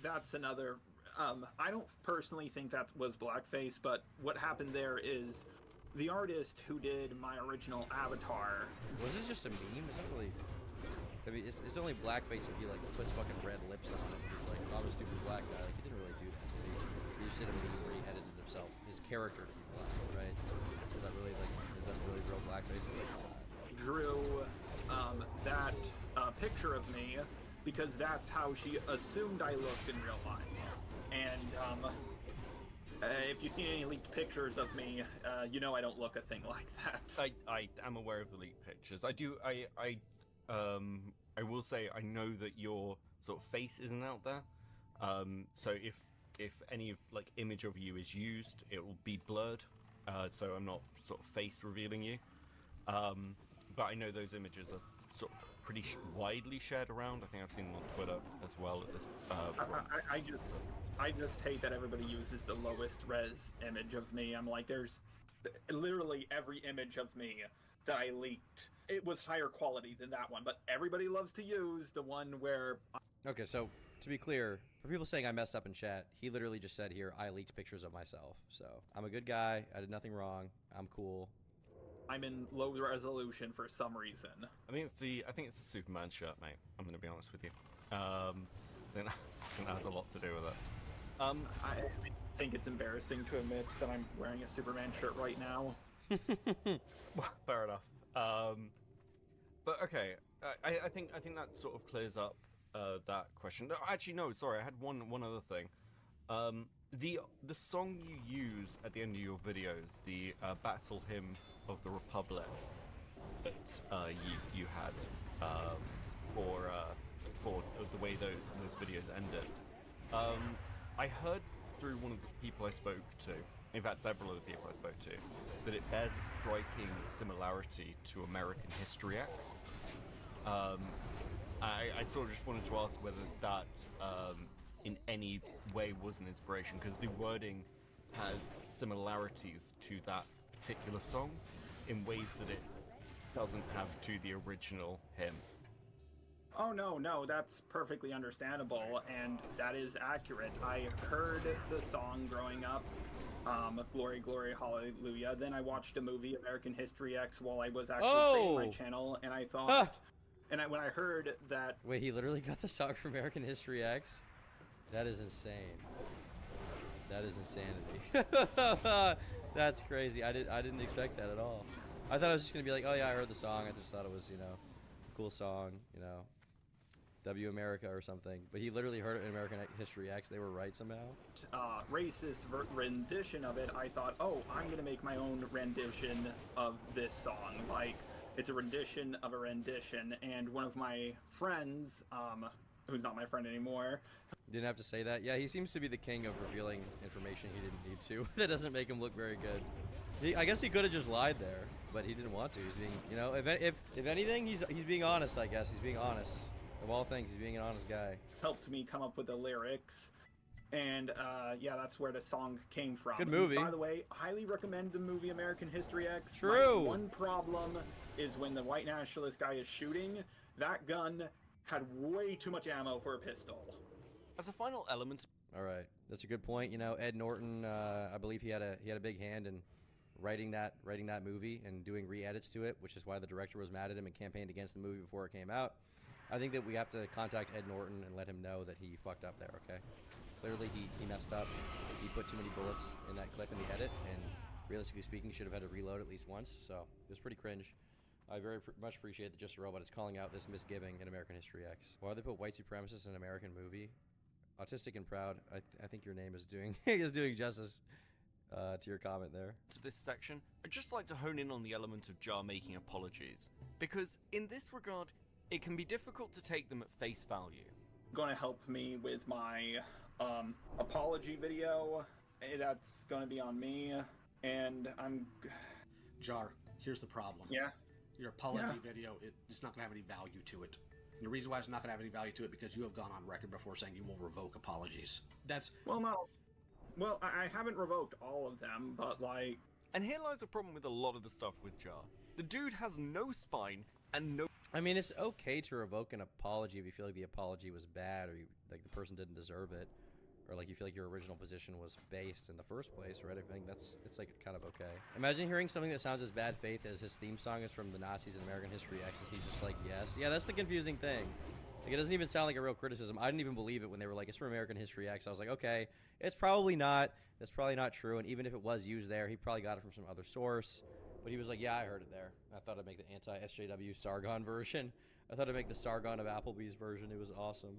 that's another. I don't personally think that was blackface, but what happened there is the artist who did my original avatar. Was it just a meme? It's not really. I mean, it's only blackface if he, like, puts fucking red lips on it. He's like, I'm a stupid black guy. Like, he didn't really do that. He just did a meme where he edited himself, his character to be black, right? Is that really real blackface? Drew that picture of me because that's how she assumed I looked in real life. And if you've seen any leaked pictures of me, you know I don't look a thing like that. I am aware of the leaked pictures. I will say I know that your sort of face isn't out there. So if any like image of you is used, it will be blurred. So I'm not sort of face revealing you. But I know those images are sort of pretty widely shared around. I think I've seen them on Twitter as well. At this, I just hate that everybody uses the lowest res image of me. I'm like, there's literally every image of me that I leaked. It was higher quality than that one, but everybody loves to use the one where... Okay, so to be clear, for people saying I messed up in chat, he literally just said here, I leaked pictures of myself. So I'm a good guy. I did nothing wrong. I'm cool. I'm in low resolution for some reason. I think it's the Superman shirt, mate. I'm gonna be honest with you. I think that has a lot to do with it. I think it's embarrassing to admit that I'm wearing a Superman shirt right now. Well, fair enough. But okay, I think that sort of clears up that question. No, actually, no, sorry, I had one other thing. The song you use at the end of your videos, the Battle Hymn of the Republic that you had for the way those videos ended. I heard through one of the people I spoke to, in fact several of the people I spoke to, that it bears a striking similarity to American History X. I sort of just wanted to ask whether that in any way was an inspiration, because the wording has similarities to that particular song in ways that it doesn't have to the original hymn. Oh no, that's perfectly understandable, and that is accurate. I heard the song growing up, Glory, Glory, Hallelujah. Then I watched a movie, American History X, while I was actually creating my channel, and I thought, when I heard that... Wait, he literally got the song from American History X? That is insane. That is insanity. That's crazy. I didn't expect that at all. I thought I was just gonna be like, oh yeah, I heard the song. I just thought it was, cool song, W America or something. But he literally heard it in American History X. They were right somehow. Racist rendition of it, I thought, oh, I'm gonna make my own rendition of this song. Like, it's a rendition of a rendition. And one of my friends, who's not my friend anymore. Didn't have to say that. Yeah, he seems to be the king of revealing information he didn't need to. That doesn't make him look very good. I guess he could have just lied there, but he didn't want to. He's being, if anything, he's being honest. I guess he's being honest. Of all things, he's being an honest guy. Helped me come up with the lyrics, and yeah, that's where the song came from. Good movie. And by the way, highly recommend the movie American History X. True. My one problem is when the white nationalist guy is shooting, that gun had way too much ammo for a pistol. As a final element. All right, that's a good point. Ed Norton, I believe he had a big hand in writing that movie and doing re-edits to it, which is why the director was mad at him and campaigned against the movie before it came out. I think that we have to contact Ed Norton and let him know that he fucked up there, okay? Clearly he messed up. He put too many bullets in that clip in the edit, and realistically speaking, should have had to reload at least once, so it was pretty cringe. I very much appreciate that Just a Robot is calling out this misgiving in American History X. Why would they put white supremacists in an American movie? Autistic and Proud, I think your name is doing justice to your comment there. To this section, I'd just like to hone in on the element of Jar making apologies, because in this regard, it can be difficult to take them at face value. Going to help me with my apology video. That's going to be on me, and I'm... Jar, here's the problem. Yeah? Your apology video, it's not going to have any value to it. And the reason why it's not going to have any value to it, because you have gone on record before saying you will revoke apologies. That's... Well, no. Well, I haven't revoked all of them, but like... And here lies a problem with a lot of the stuff with Jar. The dude has no spine and no... I mean, it's okay to revoke an apology if you feel like the apology was bad, or the person didn't deserve it, or like you feel like your original position was based in the first place, right? I think it's like kind of okay. Imagine hearing something that sounds as bad faith as his theme song is from the Nazis in American History X, and he's just like, yes. Yeah, that's the confusing thing. Like, it doesn't even sound like a real criticism. I didn't even believe it when they were like, it's from American History X. I was like, okay, it's probably not. That's probably not true. And even if it was used there, he probably got it from some other source. But he was like, yeah, I heard it there. I thought I'd make the anti-SJW Sargon version. I thought I'd make the Sargon of Applebee's version. It was awesome.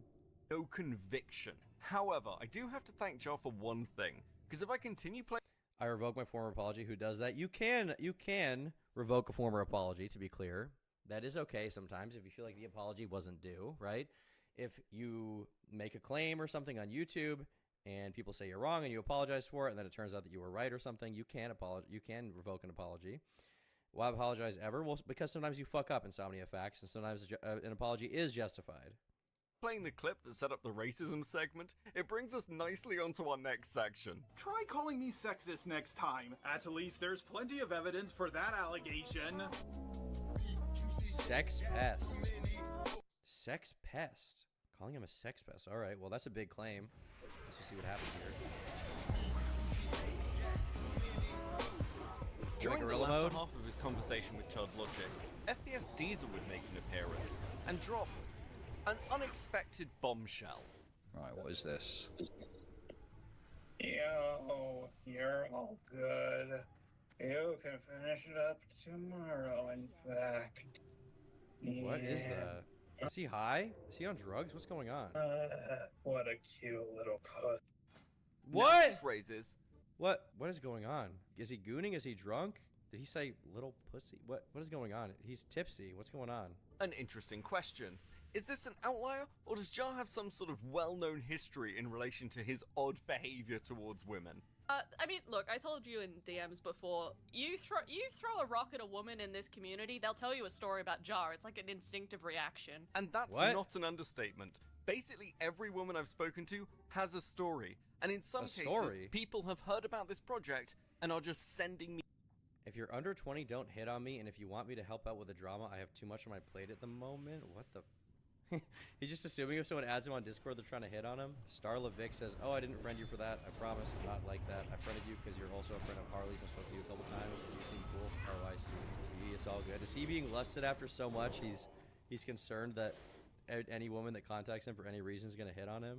No conviction. However, I do have to thank Jar for one thing, because if I continue playing... I revoke my former apology. Who does that? You can revoke a former apology, to be clear. That is okay sometimes if you feel like the apology wasn't due, right? If you make a claim or something on YouTube and people say you're wrong and you apologize for it, and then it turns out that you were right or something, you can revoke an apology. Why apologize ever? Well, because sometimes you fuck up, Insomnia Facts, and sometimes an apology is justified. Playing the clip that set up the racism segment, it brings us nicely onto our next section. Try calling me sexist next time. At least there's plenty of evidence for that allegation. Sex pest. Sex pest. Calling him a sex pest. All right, well, that's a big claim. Let's see what happens here. During the latter half of his conversation with Chud Logic, FPS Diesel would make an appearance and drop an unexpected bombshell. Right, what is this? Yo, you're all good. You can finish it up tomorrow, in fact. What is that? Is he high? Is he on drugs? What's going on? What a cute little puss. What? This raises. What is going on? Is he gooning? Is he drunk? Did he say little pussy? What is going on? He's tipsy. What's going on? An interesting question. Is this an outlier, or does Jar have some sort of well-known history in relation to his odd behavior towards women? I mean, look, I told you in DMs before, you throw a rock at a woman in this community, they'll tell you a story about Jar. It's like an instinctive reaction. And that's not an understatement. Basically, every woman I've spoken to has a story. And in some cases, people have heard about this project and are just sending me... If you're under 20, don't hit on me, and if you want me to help out with the drama, I have too much on my plate at the moment. What the... He's just assuming if someone adds him on Discord, they're trying to hit on him. Starla Vic says, oh, I didn't friend you for that. I promise I'm not like that. I friended you because you're also a friend of Harley's. I've spoken to you a couple times. You seem cool. Oh, I see. It's all good. Is he being lusted after so much? He's concerned that any woman that contacts him for any reason is going to hit on him.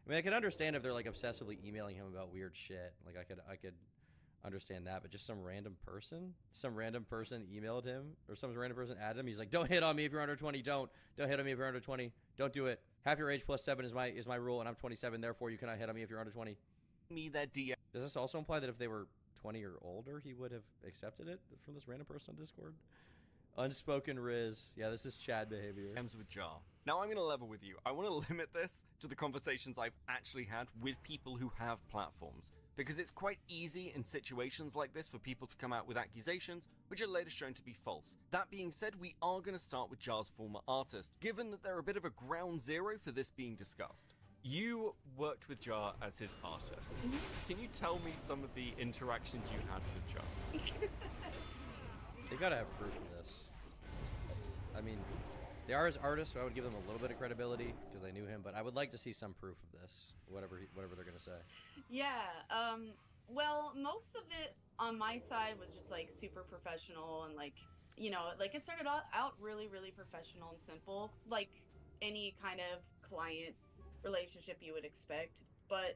I mean, I can understand if they're like obsessively emailing him about weird shit. Like I could understand that, but just some random person emailed him, or some random person added him. He's like, don't hit on me if you're under 20. Don't hit on me if you're under 20. Don't do it. Half your age plus 7 is my rule, and I'm 27. Therefore, you cannot hit on me if you're under 20. Me that DM. Does this also imply that if they were 20 or older, he would have accepted it from this random person on Discord? Unspoken Riz. Yeah, this is Chad behavior. M's with Jar. Now I'm going to level with you. I want to limit this to the conversations I've actually had with people who have platforms, because it's quite easy in situations like this for people to come out with accusations which are later shown to be false. That being said, we are going to start with Jar's former artist, given that they're a bit of a ground zero for this being discussed. You worked with Jar as his artist. Can you tell me some of the interactions you had with Jar? They gotta have proof of this. I mean, they are his artists, so I would give them a little bit of credibility because I knew him, but I would like to see some proof of this, whatever they're gonna say. Yeah, well, most of it on my side was just like super professional and like, you know, like it started out really, really professional and simple, like any kind of client relationship you would expect. But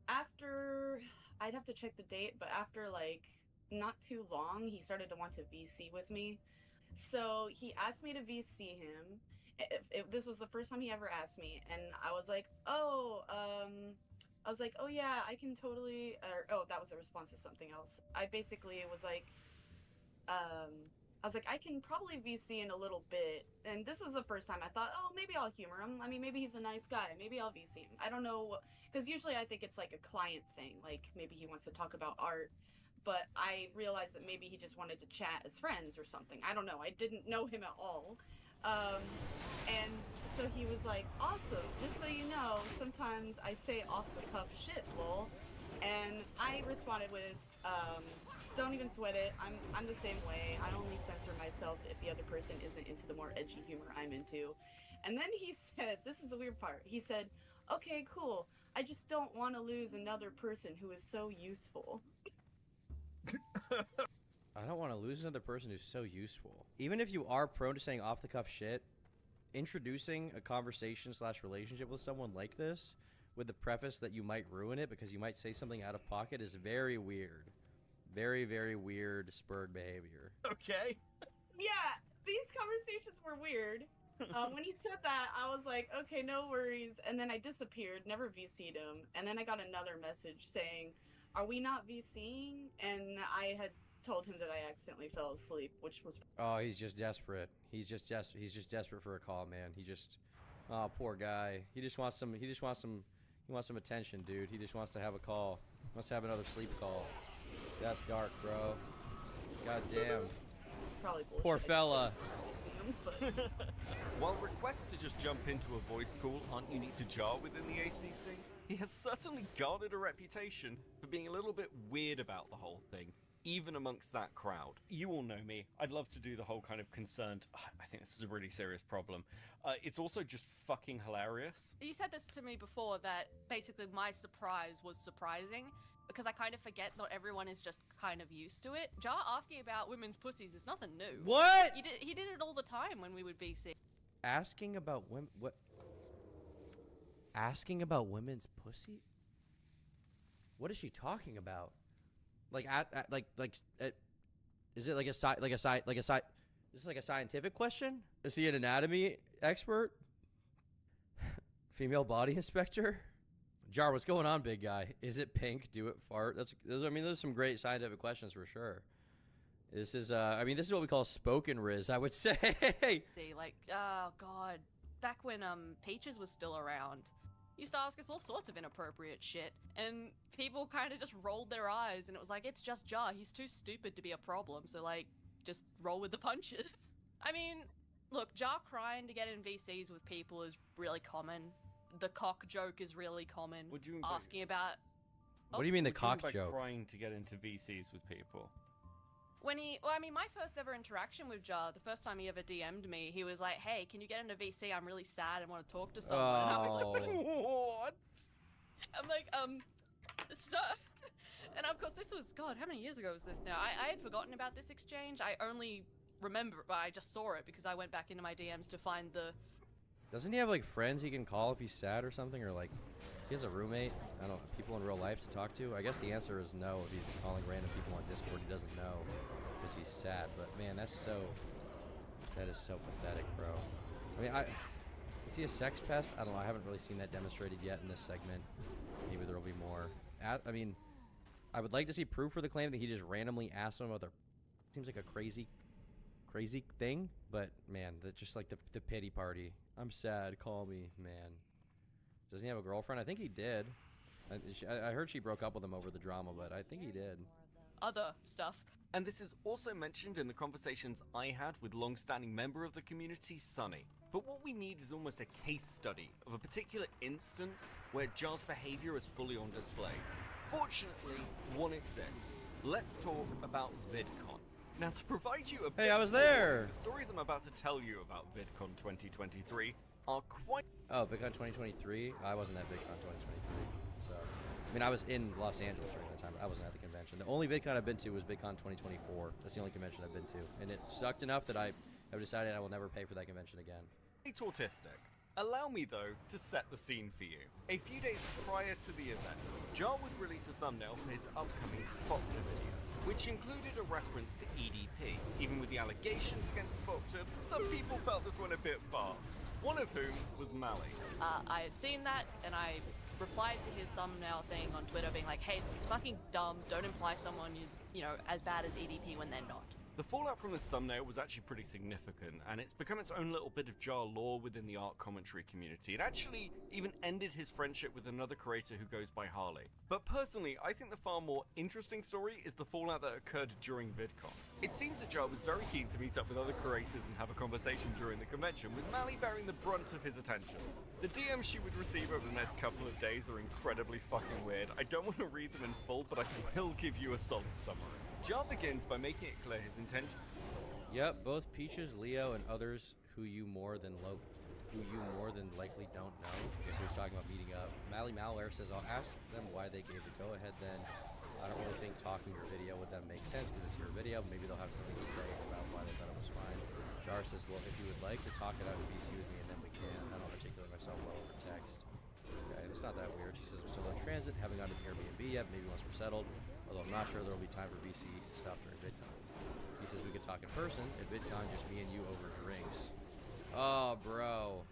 after, I'd have to check the date, but after like not too long, he started to want to VC with me. So he asked me to VC him. If this was the first time he ever asked me, and I was like, oh yeah, I can totally, that was a response to something else. I basically was like, I can probably VC in a little bit. And this was the first time I thought, oh, maybe I'll humor him. I mean, maybe he's a nice guy. Maybe I'll VC him. I don't know, because usually I think it's like a client thing. Like maybe he wants to talk about art. But I realized that maybe he just wanted to chat as friends or something. I don't know. I didn't know him at all. And so he was like, awesome, just so you know, sometimes I say off-the-cuff shit, lol. And I responded with, don't even sweat it. I'm the same way. I only censor myself if the other person isn't into the more edgy humor I'm into. And then he said, this is the weird part, he said, okay, cool. I just don't want to lose another person who is so useful. I don't want to lose another person who's so useful. Even if you are prone to saying off-the-cuff shit, introducing a conversation/relationship with someone like this with the preface that you might ruin it because you might say something out of pocket is very weird. Very, very weird, spurred behavior. Okay. Yeah, these conversations were weird. When he said that, I was like, okay, no worries. And then I disappeared, never VC'd him. And then I got another message saying, are we not VCing? And I had told him that I accidentally fell asleep, which was... Oh, he's just desperate. He's just desperate for a call, man. Oh, poor guy. He wants some attention, dude. He just wants to have a call. He wants to have another sleep call. That's dark, bro. God damn. Probably bullshit. Poor fella. While requests to just jump into a voice call aren't unique to Jar within the ACC, he has certainly garnered a reputation for being a little bit weird about the whole thing, even amongst that crowd. You all know me. I'd love to do the whole kind of concerned, I think this is a really serious problem. It's also just fucking hilarious. You said this to me before, that basically my surprise was surprising. because I kind of forget not everyone is just kind of used to it. Jar asking about women's pussies is nothing new. What? He did it all the time when we would BC. Asking about women? What? Asking about women's pussy? What is she talking about? Like, is it like a Is this like a scientific question? Is he an anatomy expert? Female body inspector? Jar, what's going on, big guy? Is it pink? Do it fart? I mean, those are some great scientific questions for sure. This is, this is what we call spoken riz, I would say. Like, oh god, back when Peaches was still around, he used to ask us all sorts of inappropriate shit, and people kind of just rolled their eyes, and it was like, it's just Jar. He's too stupid to be a problem, so like, just roll with the punches. I mean, look, Jar crying to get in VCs with people is really common. The cock joke is really common. What do you mean asking about? What do you mean the cock by joke? Trying to get into VCs with people. When my first ever interaction with Jar, the first time he ever DM'd me, he was like, "Hey, can you get into VC? I'm really sad and want to talk to someone." And I was like, "What?" I'm like, sir. And of course, this was, God, how many years ago was this now? I had forgotten about this exchange. I only remember, I just saw it because I went back into my DMs to find the... Doesn't he have like friends he can call if he's sad or something? Or like, he has a roommate? I don't know, people in real life to talk to? I guess the answer is no. If he's calling random people on Discord he doesn't know because he's sad. But man, that is so pathetic, bro. I mean, is he a sex pest? I don't know. I haven't really seen that demonstrated yet in this segment. Maybe there will be more. I mean, I would like to see proof for the claim that he just randomly asked them about their... Seems like a crazy thing, but man, just like the pity party. I'm sad, call me, man. Doesn't he have a girlfriend? I think he did. I heard she broke up with him over the drama, but I think he did. Other stuff. And this is also mentioned in the conversations I had with long-standing member of the community, Sunny. But what we need is almost a case study of a particular instance where Jar's behavior is fully on display. Fortunately, one exists. Let's talk about VidCon. Now, to provide you a Hey, I was there! The stories I'm about to tell you about VidCon 2023 are quite... Oh, VidCon 2023? I wasn't at VidCon 2023, so... I mean, I was in Los Angeles during that time, but I wasn't at the convention. The only VidCon I've been to was VidCon 2024. That's the only convention I've been to. And it sucked enough that I have decided I will never pay for that convention again. It's autistic. Allow me, though, to set the scene for you. A few days prior to the event, Jar would release a thumbnail for his upcoming Spoctor video, which included a reference to EDP. Even with the allegations against Spoctor, some people felt this went a bit far. One of whom was Mally. I had seen that, and I replied to his thumbnail thing on Twitter being like, hey, this is fucking dumb, don't imply someone is, as bad as EDP when they're not. The fallout from this thumbnail was actually pretty significant, and it's become its own little bit of Jar lore within the art commentary community. It actually even ended his friendship with another creator who goes by Harley. But personally, I think the far more interesting story is the fallout that occurred during VidCon. It seems that Jar was very keen to meet up with other creators and have a conversation during the convention, with Mally bearing the brunt of his attentions. The DMs she would receive over the next couple of days are incredibly fucking weird. I don't want to read them in full, but I will give you a solid summary. Jar begins by making it clear his intention. Yep, both Peaches, Leo, and others who you more than likely don't know. So he's talking about meeting up. Mally Malware says, I'll ask them why they gave the go-ahead then. I don't really think talking your video would that make sense because it's your video. Maybe they'll have something to say about why they thought it was fine. Jar says, well, if you would like to talk it out in VC with me, and then we can. I don't articulate myself well over text. Okay, it's not that weird. She says, I'm still in transit, haven't gone to the Airbnb yet. Maybe once we're settled. Although I'm not sure there will be time for VC stuff during VidCon. He says we could talk in person at VidCon, just me and you over drinks. Oh, bro.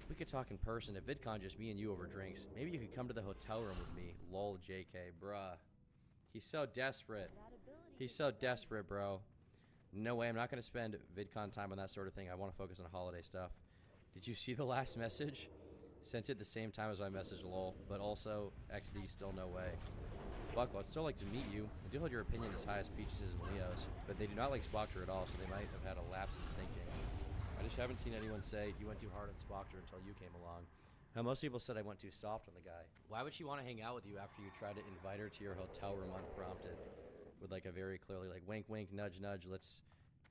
We could talk in person at VidCon, just me and you over drinks. Maybe you could come to the hotel room with me. Lol, JK, bruh. He's so desperate. He's so desperate, bro. No way, I'm not going to spend VidCon time on that sort of thing. I want to focus on holiday stuff. Did you see the last message? Sent it the same time as my message, lol. But also, XD, still no way. Fuck, well, I'd still like to meet you. I do hold your opinion as high as Peaches and Leo's, but they do not like Spoctor at all, so they might have had a lapse in thinking. I just haven't seen anyone say you went too hard on Spoctor until you came along. Most people said I went too soft on the guy. Why would she want to hang out with you after you tried to invite her to your hotel room unprompted? With like a very clearly like wink wink nudge nudge, let's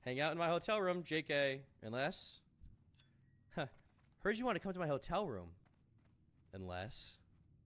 hang out in my hotel room, JK. Unless heard you want to come to my hotel room. Unless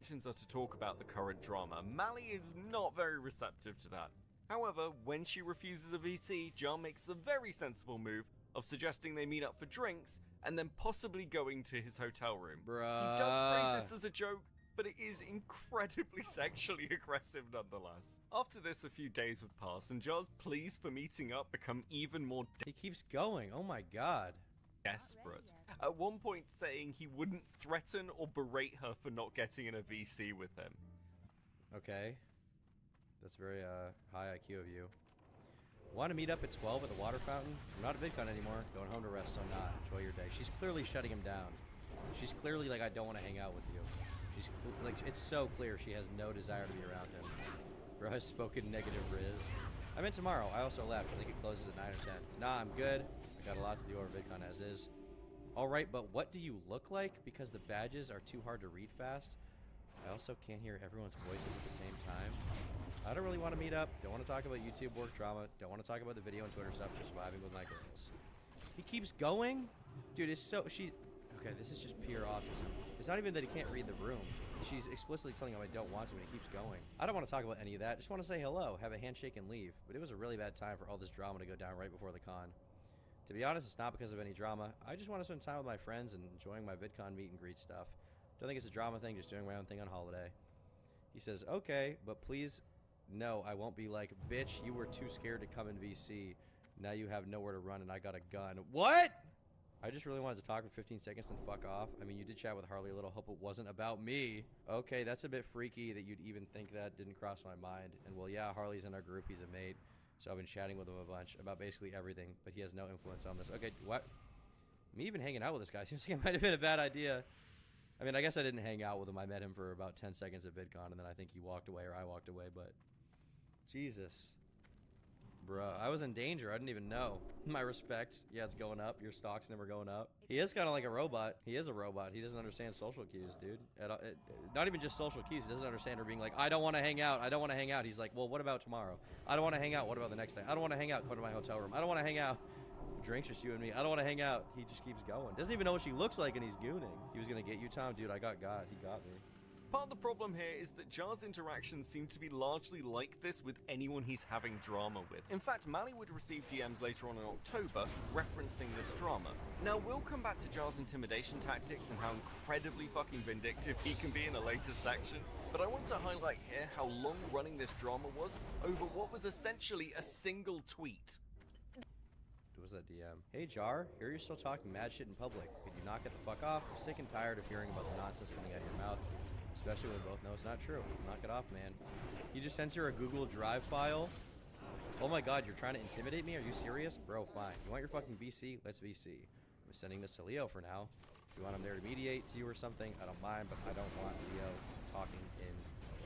Are to talk about the current drama, Mally is not very receptive to that. However, when she refuses a VC, Jar makes the very sensible move of suggesting they meet up for drinks and then possibly going to his hotel room. He does phrase this as a joke, but it is incredibly sexually aggressive nonetheless. After this, a few days would pass, and Jar's pleas for meeting up become even more He keeps going, oh my god. Desperate. At one point saying he wouldn't threaten or berate her for not getting in a VC with him. Okay. That's very high IQ of you. Want to meet up at 12 at the water fountain? I'm not at VidCon anymore. Going home to rest, so not. Enjoy your day. She's clearly shutting him down. She's clearly like, I don't want to hang out with you. She's like, it's so clear she has no desire to be around him. Bro has spoken negative Riz. I meant tomorrow. I also left. I think it closes at 9 or 10. Nah, I'm good. I got a lot to do over VidCon as is. Alright, but what do you look like? Because the badges are too hard to read fast. I also can't hear everyone's voices at the same time. I don't really want to meet up. Don't want to talk about YouTube work drama. Don't want to talk about the video and Twitter stuff. Just vibing with my girls. He keeps going? Dude, it's so... Okay, this is just pure autism. It's not even that he can't read the room. She's explicitly telling him I don't want to, and he keeps going. I don't want to talk about any of that. Just want to say hello, have a handshake, and leave. But it was a really bad time for all this drama to go down right before the con. To be honest, it's not because of any drama. I just want to spend time with my friends and enjoying my VidCon meet and greet stuff. Don't think it's a drama thing, just doing my own thing on holiday. He says, okay, but please, no, I won't be like, bitch, you were too scared to come in VC. Now you have nowhere to run and I got a gun. What? I just really wanted to talk for 15 seconds and fuck off. I mean, you did chat with Harley a little. Hope it wasn't about me. Okay, that's a bit freaky that you'd even think that. Didn't cross my mind. And well, yeah, Harley's in our group. He's a mate. So I've been chatting with him a bunch about basically everything, but he has no influence on this. Okay, what? Me even hanging out with this guy seems like it might have been a bad idea. I mean, I guess I didn't hang out with him. I met him for about 10 seconds at VidCon, and then I think he walked away or I walked away, but... Jesus. Bruh, I was in danger. I didn't even know. My respect. Yeah, it's going up. Your stock's never going up. He is kind of like a robot. He is a robot. He doesn't understand social cues, dude. Not even just social cues. He doesn't understand her being like, I don't want to hang out. I don't want to hang out. He's like, well, what about tomorrow? I don't want to hang out. What about the next day? I don't want to hang out. Come to my hotel room. I don't want to hang out. Drinks, just you and me. I don't want to hang out. He just keeps going. Doesn't even know what she looks like, and he's gooning. He was going to get you, Tom. Dude, I got God. He got me. Part of the problem here is that Jar's interactions seem to be largely like this with anyone he's having drama with. In fact, Mally would receive DMs later on in October referencing this drama. Now, we'll come back to Jar's intimidation tactics and how incredibly fucking vindictive he can be in a later section, but I want to highlight here how long-running this drama was over what was essentially a single tweet. Was that DM? Hey Jar, here you're still talking mad shit in public. Could you knock it the fuck off? I'm sick and tired of hearing about the nonsense coming out of your mouth. Especially when we both know it's not true. Knock it off, man. He just sends her a Google Drive file. Oh my god, you're trying to intimidate me? Are you serious? Bro, fine. You want your fucking VC? Let's VC. I'm sending this to Leo for now. If you want him there to mediate to you or something, I don't mind, but I don't want Leo talking in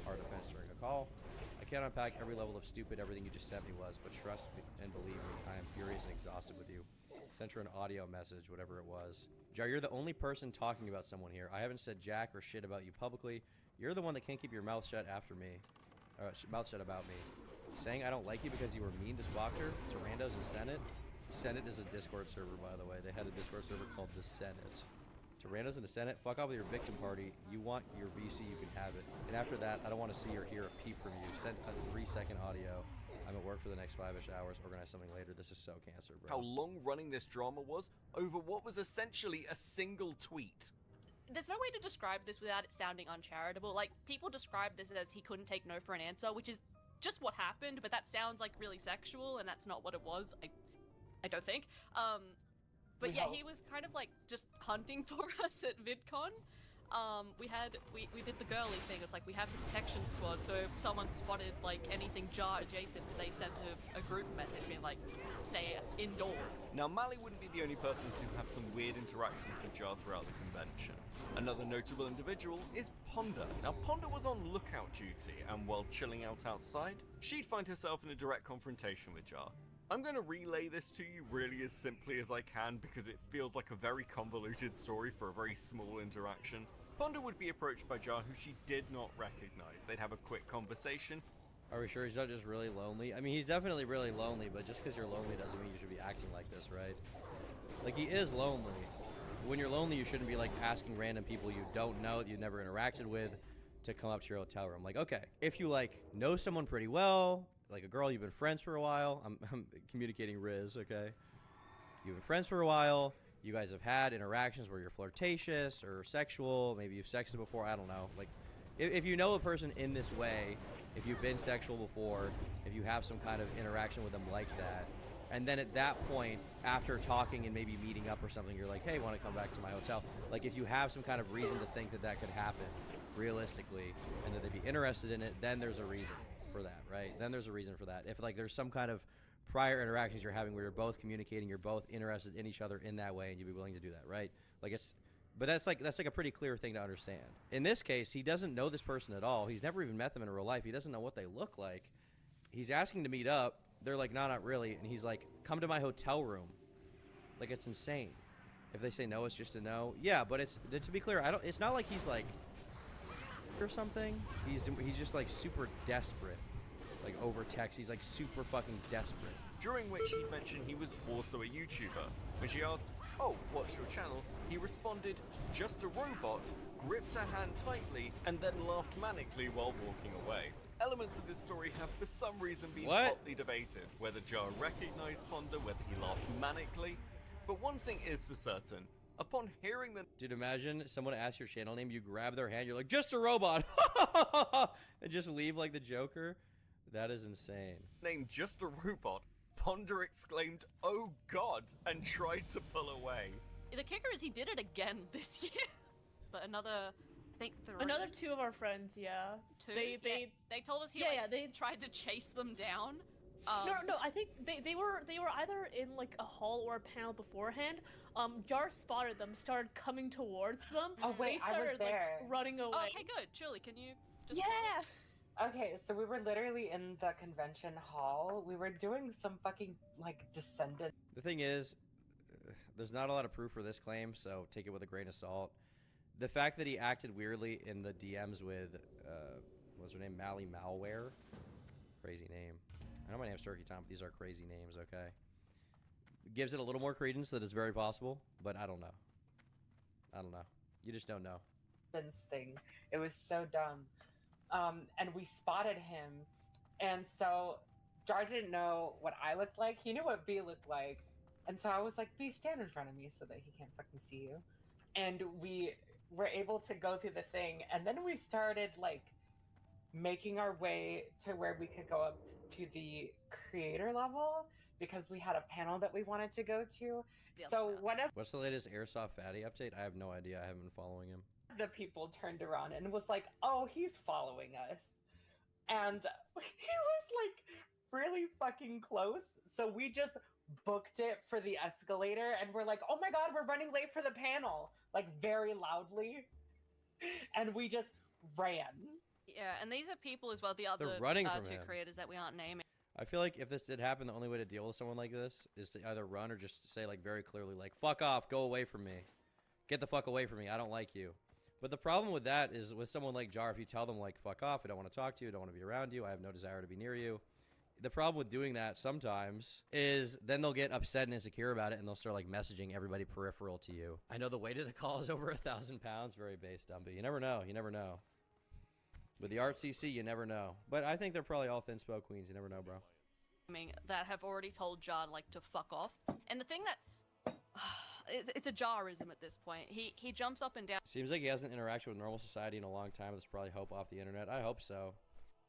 our defense during a call. I can't unpack every level of stupid everything you just sent me was, but trust me and believe me, I am furious and exhausted with you. Sent her an audio message, whatever it was. Jar, you're the only person talking about someone here. I haven't said jack or shit about you publicly. You're the one that can't keep your mouth shut after me. Mouth shut about me. Saying I don't like you because you were mean to Squawker, to Randos and Senate. Senate is a Discord server, by the way. They had a Discord server called the Senate. To Randos in the Senate, fuck off with your victim party. You want your VC, you can have it. And after that, I don't want to see or hear a peep from you. Send a 3-second audio. I'm at work for the next 5-ish hours. Organize something later. This is so cancer, bro. How long-running this drama was over what was essentially a single tweet. There's no way to describe this without it sounding uncharitable. Like, people describe this as he couldn't take no for an answer, which is just what happened, but that sounds like really sexual, and that's not what it was. I don't think. But yeah, he was kind of like just hunting for us at VidCon. We did the girly thing. It's like we have the protection squad, so if someone spotted like anything Jar adjacent, they sent a group message being like, stay indoors. Now, Mally wouldn't be the only person to have some weird interactions with Jar throughout the convention. Another notable individual is Ponder. Now, Ponder was on lookout duty, and while chilling out outside, she'd find herself in a direct confrontation with Jar. I'm going to relay this to you really as simply as I can because it feels like a very convoluted story for a very small interaction. Ponder would be approached by Jar, who she did not recognize. They'd have a quick conversation. Are we sure he's not just really lonely? I mean, he's definitely really lonely, but just because you're lonely doesn't mean you should be acting like this, right? Like, he is lonely. When you're lonely, you shouldn't be, like, asking random people you don't know, that you've never interacted with, to come up to your hotel room. Like, okay, if you like know someone pretty well, like a girl you've been friends for a while, I'm communicating Riz, okay? You've been friends for a while, you guys have had interactions where you're flirtatious or sexual, maybe you've sexted before, I don't know. Like, if you know a person in this way, if you've been sexual before, if you have some kind of interaction with them like that, and then at that point, after talking and maybe meeting up or something, you're like, hey, want to come back to my hotel? Like, if you have some kind of reason to think that that could happen, realistically, and that they'd be interested in it, then there's a reason for that, right? Then there's a reason for that. If, like, there's some kind of prior interactions you're having where you're both communicating, you're both interested in each other in that way, and you'd be willing to do that, right? Like, it's... But that's like a pretty clear thing to understand. In this case, he doesn't know this person at all. He's never even met them in real life. He doesn't know what they look like. He's asking to meet up. They're like, no, not really. And he's like, come to my hotel room. Like, it's insane. If they say no, it's just a no. Yeah, but it's, to be clear, it's not like he's like or something. He's just like super desperate. Like over text, he's like super fucking desperate. During which he mentioned he was also a YouTuber. When she asked, oh, what's your channel? He responded, just a robot, gripped her hand tightly, and then laughed manically while walking away. Elements of this story have for some reason been hotly debated, whether Jar recognized Ponder, whether he laughed manically. But one thing is for certain, upon hearing the... Dude, imagine someone asks your channel name, you grab their hand, you're like, just a robot! And just leave like the Joker? That is insane. Name Just a Robot, Ponder exclaimed, oh god, and tried to pull away. The kicker is he did it again this year. But another, I think 3. Another 2 of our friends, yeah. 2? They told us he they tried to chase them down. No, I think they were either in like a hall or a panel beforehand. Jar spotted them, started coming towards them. Oh wait, they started I was there. like running away. Oh, okay, good. Julie, can you just Okay, so we were literally in the convention hall. We were doing some fucking, like, Descendant. The thing is, there's not a lot of proof for this claim, so take it with a grain of salt. The fact that he acted weirdly in the DMs with, what's her name? Mally Malware? Crazy name. I know my name's Turkey Tom, but these are crazy names, okay? Gives it a little more credence that it's very possible, but I don't know. I don't know. You just don't know. Thing. It was so dumb. And we spotted him, and so Jar didn't know what I looked like. He knew what B looked like, and so I was like, B, stand in front of me so that he can't fucking see you. And we were able to go through the thing, and then we started, like, making our way to where we could go up to the creator level, because we had a panel that we wanted to go to. So What's the latest Airsoft Fatty update? I have no idea. I haven't been following him. The people turned around and was like, oh, he's following us. And he was like really fucking close. So we just booked it for the escalator and we're like, oh my god, we're running late for the panel, like very loudly. And we just ran. Yeah, and these are people as well, the other They're running from 2 him. creators that we aren't naming. I feel like if this did happen, the only way to deal with someone like this is to either run or just say like very clearly like, fuck off, go away from me. Get the fuck away from me, I don't like you. But the problem with that is with someone like Jar, if you tell them like, fuck off, I don't want to talk to you, I don't want to be around you, I have no desire to be near you. The problem with doing that sometimes is then they'll get upset and insecure about it and they'll start like messaging everybody peripheral to you. I know the weight of the call is over 1,000 pounds, very base dumb, but you never know, you never know. With the Art CC, you never know. But I think they're probably all thin spoke queens, you never know, bro. That have already told Jar like to fuck off. And the thing that it's a Jarism at this point. He jumps up and down. Seems like he hasn't interacted with normal society in a long time. There's probably hope off the internet. I hope so.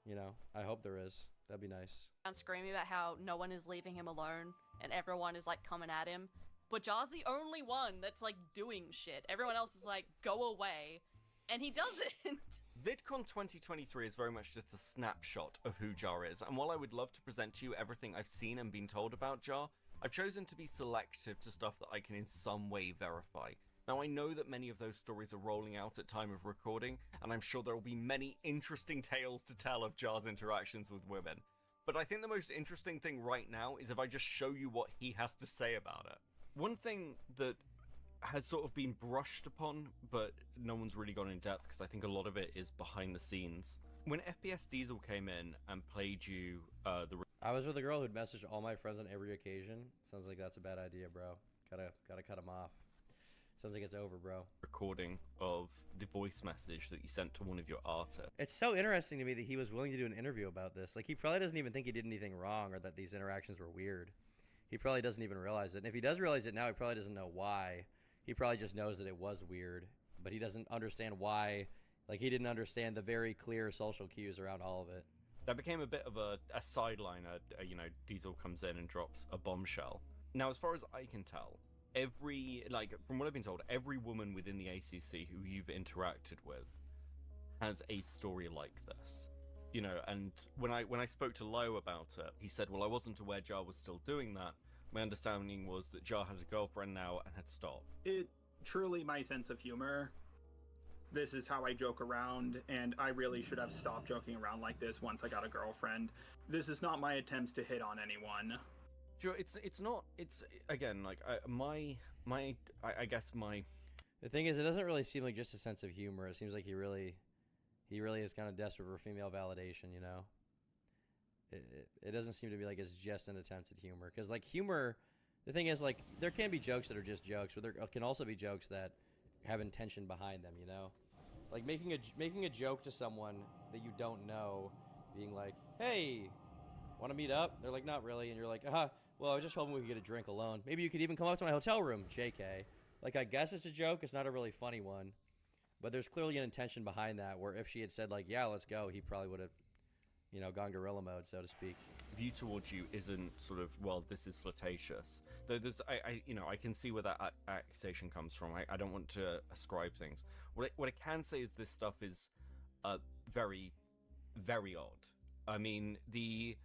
You know, I hope there is. That'd be nice. And screaming about how no one is leaving him alone and everyone is like coming at him. But Jar's the only one that's like doing shit. Everyone else is like, go away. And he doesn't. VidCon 2023 is very much just a snapshot of who Jar is, and while I would love to present to you everything I've seen and been told about Jar, I've chosen to be selective to stuff that I can in some way verify. Now I know that many of those stories are rolling out at time of recording, and I'm sure there will be many interesting tales to tell of Jar's interactions with women. But I think the most interesting thing right now is if I just show you what he has to say about it. One thing that has sort of been brushed upon, but no one's really gone in depth because I think a lot of it is behind the scenes. When FPS Diesel came in and played you I was with a girl who'd message all my friends on every occasion. Sounds like that's a bad idea, bro. Gotta cut him off. Sounds like it's over, bro. Recording of the voice message that you sent to one of your artists. It's so interesting to me that he was willing to do an interview about this. Like, he probably doesn't even think he did anything wrong or that these interactions were weird. He probably doesn't even realize it. And if he does realize it now, he probably doesn't know why. He probably just knows that it was weird, but he doesn't understand why. Like, he didn't understand the very clear social cues around all of it. That became a bit of a sideline. You know, Diesel comes in and drops a bombshell. Now, as far as I can tell, from what I've been told, every woman within the ACC who you've interacted with has a story like this. You know, and when I spoke to Lo about it, he said, well, I wasn't aware Jar was still doing that. My understanding was that Jar had a girlfriend now and had stopped. It truly my sense of humor. This is how I joke around, and I really should have stopped joking around like this once I got a girlfriend. This is not my attempts to hit on anyone. Sure, it's not. It's again like I guess my. The thing is, it doesn't really seem like just a sense of humor. It seems like he really is kind of desperate for female validation. You know. It doesn't seem to be like it's just an attempt at humor, because like humor, the thing is like there can be jokes that are just jokes, but there can also be jokes that have intention behind them. You know, like making a joke to someone that you don't know, being like, hey, want to meet up? They're like, not really, and you're like, well, I was just hoping we could get a drink alone. Maybe you could even come up to my hotel room, JK. Like, I guess it's a joke. It's not a really funny one. But there's clearly an intention behind that, where if she had said, like, yeah, let's go, he probably would have, you know, gone gorilla mode, so to speak. View towards you isn't sort of, well, this is flirtatious. Though there's, I can see where that accusation comes from. I don't want to ascribe things. What I can say is this stuff is very, very odd. I mean, the...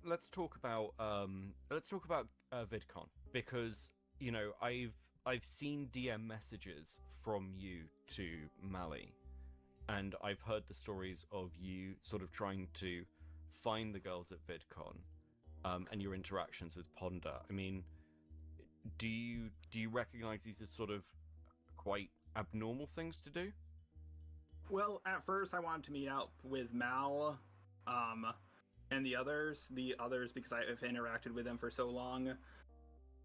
let's talk about VidCon, because you know I've seen DM messages from you to Mally, and I've heard the stories of you sort of trying to find the girls at VidCon, and your interactions with Ponder. I mean, do you recognize these as sort of quite abnormal things to do? Well, at first I wanted to meet up with Mal, and the others because I've interacted with them for so long.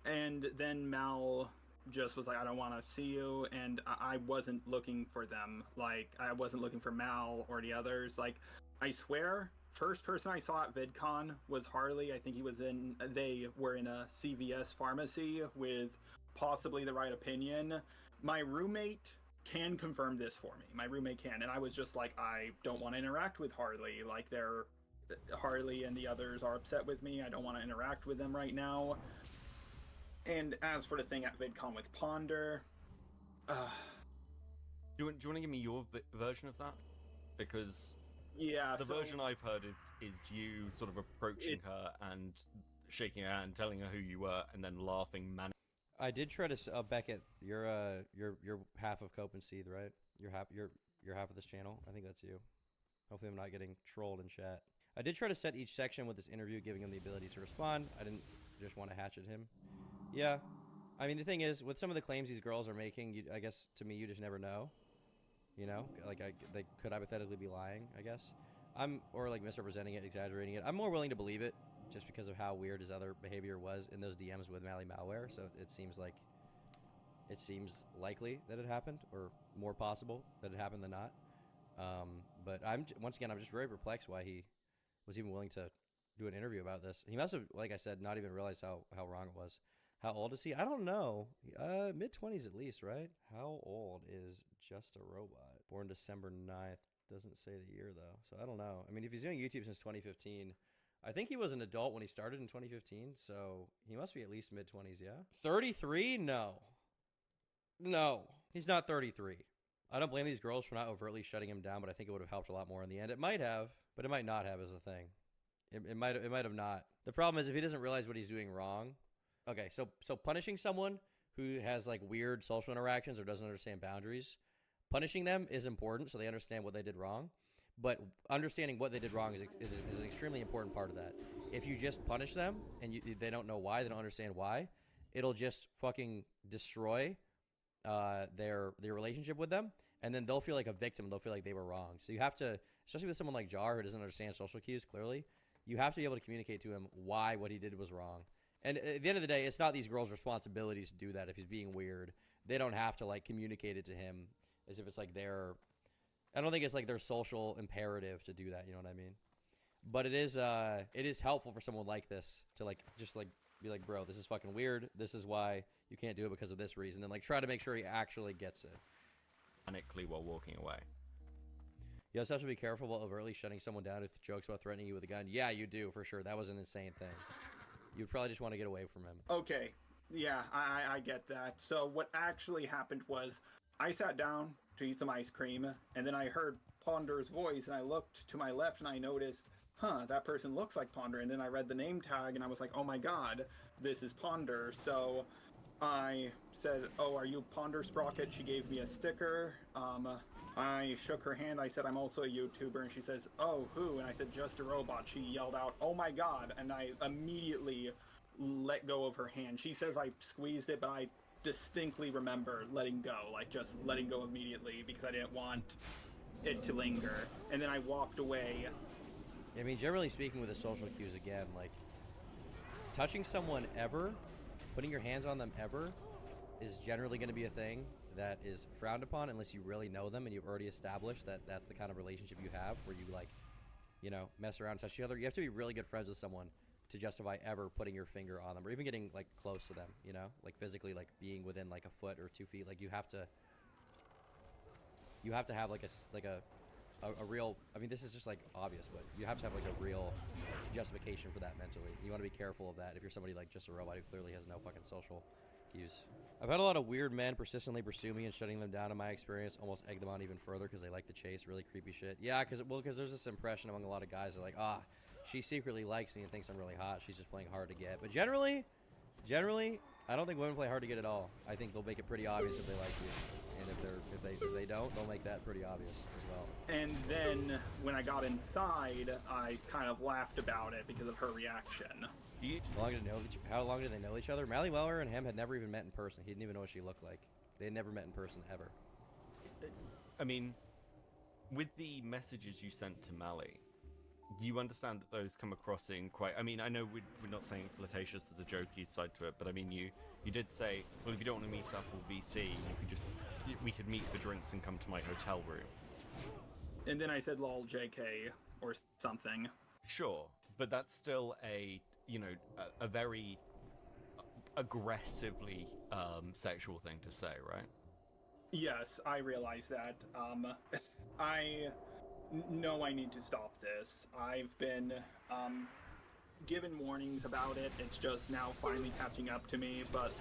And then Mal just was like, I don't want to see you, and I wasn't looking for them. Like, I wasn't looking for Mal or the others. Like, I swear, first person I saw at VidCon was Harley. I think they were in a CVS pharmacy with possibly the right opinion. My roommate can confirm this for me. My roommate can, and I was just like, I don't want to interact with Harley. Like, Harley and the others are upset with me. I don't want to interact with them right now. And as for the thing at VidCon with Ponder, do you want to give me your version of that? Because the version I've heard is you sort of approaching her and shaking her hand, telling her who you were, and then laughing I did try to Beckett, you're half of Cope and Seed, right? You're half of this channel. I think that's you. Hopefully I'm not getting trolled in chat. I did try to set each section with this interview, giving him the ability to respond. I didn't just want to hatchet him. Yeah. I mean, the thing is, with some of the claims these girls are making, I guess, to me, you just never know. You know? Like, they could hypothetically be lying, I guess. Or, like, misrepresenting it, exaggerating it. I'm more willing to believe it, just because of how weird his other behavior was in those DMs with Mally Malware. So it seems likely that it happened, or more possible that it happened than not. But once again, I'm just very perplexed why he was even willing to do an interview about this. He must have, like I said, not even realized how wrong it was. How old is he? I don't know. Mid-20s at least, right? How old is Just a Robot? Born December 9th. Doesn't say the year, though. So I don't know. I mean, if he's doing YouTube since 2015, I think he was an adult when he started in 2015, so he must be at least mid-20s, yeah? 33? No. No. He's not 33. I don't blame these girls for not overtly shutting him down, but I think it would have helped a lot more in the end. It might have, but it might not have is the thing. It might have not. The problem is if he doesn't realize what he's doing wrong. Okay, so punishing someone who has like weird social interactions or doesn't understand boundaries, punishing them is important so they understand what they did wrong. But understanding what they did wrong is an extremely important part of that. If you just punish them and they don't know why, they don't understand why, it'll just fucking destroy their relationship with them, and then they'll feel like a victim. They'll feel like they were wrong. So you have to, especially with someone like Jar who doesn't understand social cues clearly, you have to be able to communicate to him why what he did was wrong. And at the end of the day, it's not these girls' responsibilities to do that. If he's being weird, they don't have to like communicate it to him as if it's like their. I don't think it's like their social imperative to do that. You know what I mean? But it is helpful for someone like this to like just like be like, bro, this is fucking weird. This is why you can't do it because of this reason, and like try to make sure he actually gets it. Panically while walking away. You also have to be careful about overtly shutting someone down with jokes about threatening you with a gun. Yeah, you do for sure. That was an insane thing. You'd probably just want to get away from him. Okay, yeah, I get that. So what actually happened was I sat down to eat some ice cream, and then I heard Ponder's voice, and I looked to my left, and I noticed, that person looks like Ponder. And then I read the name tag, and I was like, oh my god, this is Ponder. So I said, oh, are you Ponder Sprocket? She gave me a sticker. I shook her hand. I said, I'm also a YouTuber. And she says, oh, who? And I said, Just a Robot. She yelled out, oh my god. And I immediately let go of her hand. She says I squeezed it, but I distinctly remember letting go. Like, just letting go immediately because I didn't want it to linger. And then I walked away. I mean, generally speaking with the social cues, again, like, touching someone ever, putting your hands on them ever, is generally going to be a thing that is frowned upon unless you really know them and you've already established that that's the kind of relationship you have where you, like, you know, mess around and touch each other. You have to be really good friends with someone to justify ever putting your finger on them or even getting, like, close to them, you know? Like, physically, like, being within, like, a foot or 2 feet. Like, you have to have, like, a real, I mean, this is just, like, obvious, but you have to have, like, a real justification for that mentally. You want to be careful of that if you're somebody like Just a Robot who clearly has no fucking social cues. I've had a lot of weird men persistently pursue me and shutting them down in my experience, almost egg them on even further because they like the chase, really creepy shit. Yeah, because there's this impression among a lot of guys that are like, she secretly likes me and thinks I'm really hot. She's just playing hard to get. But generally, I don't think women play hard to get at all. I think they'll make it pretty obvious if they like you. And if they don't, they'll make that pretty obvious as well. And then when I got inside, I kind of laughed about it because of her reaction. How long did they know each other? Mally Weller and him had never even met in person. He didn't even know what she looked like. They had never met in person ever. I mean, with the messages you sent to Mally, you understand that those come across in quite... I mean, I know we're not saying flirtatious, there's a jokey side to it, but I mean, you did say, well, if you don't want to meet up or VC, we could meet for drinks and come to my hotel room. And then I said, lol, JK, or something. Sure, but that's still a very aggressively sexual thing to say, right? Yes, I realize that. I know I need to stop this. I've been given warnings about it. It's just now finally catching up to me, but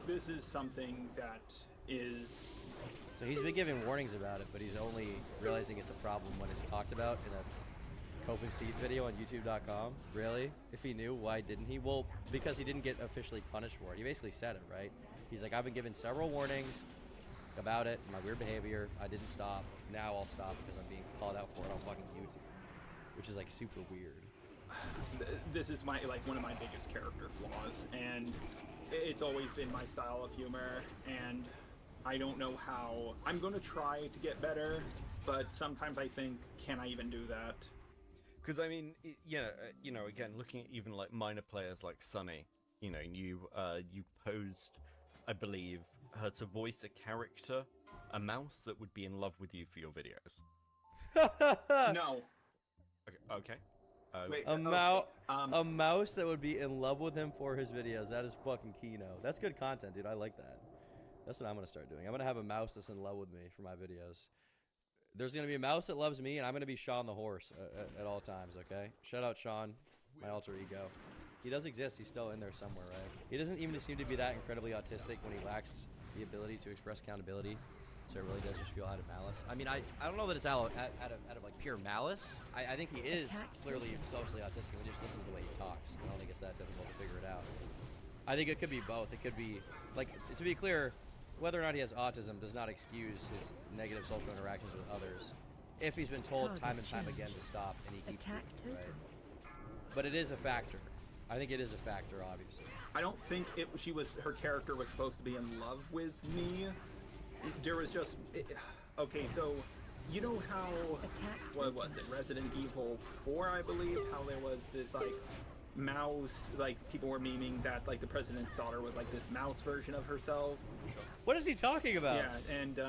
this is something that is... So he's been giving warnings about it, but he's only realizing it's a problem when it's talked about in a Cope and Seed video on YouTube.com. Really? If he knew, why didn't he? Well, because he didn't get officially punished for it. He basically said it, right? He's like, I've been given several warnings about it, my weird behavior. I didn't stop. Now I'll stop because I'm being called out for it on fucking YouTube, which is like super weird. This is one of my biggest character flaws, and it's always been my style of humor, and I don't know how. I'm going to try to get better, but sometimes I think, can I even do that? Because I mean, again, looking at even like minor players like Sunny, you posed, I believe, her to voice a character, a mouse that would be in love with you for your videos. No. Okay. Wait, a mouse that would be in love with him for his videos. That is fucking Kino. That's good content, dude. I like that. That's what I'm gonna start doing. I'm gonna have a mouse that's in love with me for my videos. There's gonna be a mouse that loves me, and I'm gonna be Sean the horse at all times. Okay. Shout out Sean, my alter ego. He does exist. He's still in there somewhere, right? He doesn't even seem to be that incredibly autistic when he lacks the ability to express accountability. So it really does just feel out of malice. I mean, I don't know that it's out of like pure malice. I think he is clearly socially autistic. We just listen to the way he talks. I don't think it's that difficult to figure it out. I think it could be both. It could be, like, to be clear, whether or not he has autism does not excuse his negative social interactions with others. If he's been told time and time again to stop and he keeps doing it, right? But it is a factor. I think it is a factor, obviously. I don't think her character was supposed to be in love with me. There was just... okay, so... You know how... What was it? Resident Evil 4, I believe? How there was this, like, mouse, like people were memeing that like the president's daughter was like this mouse version of herself. What is he talking about? Yeah, and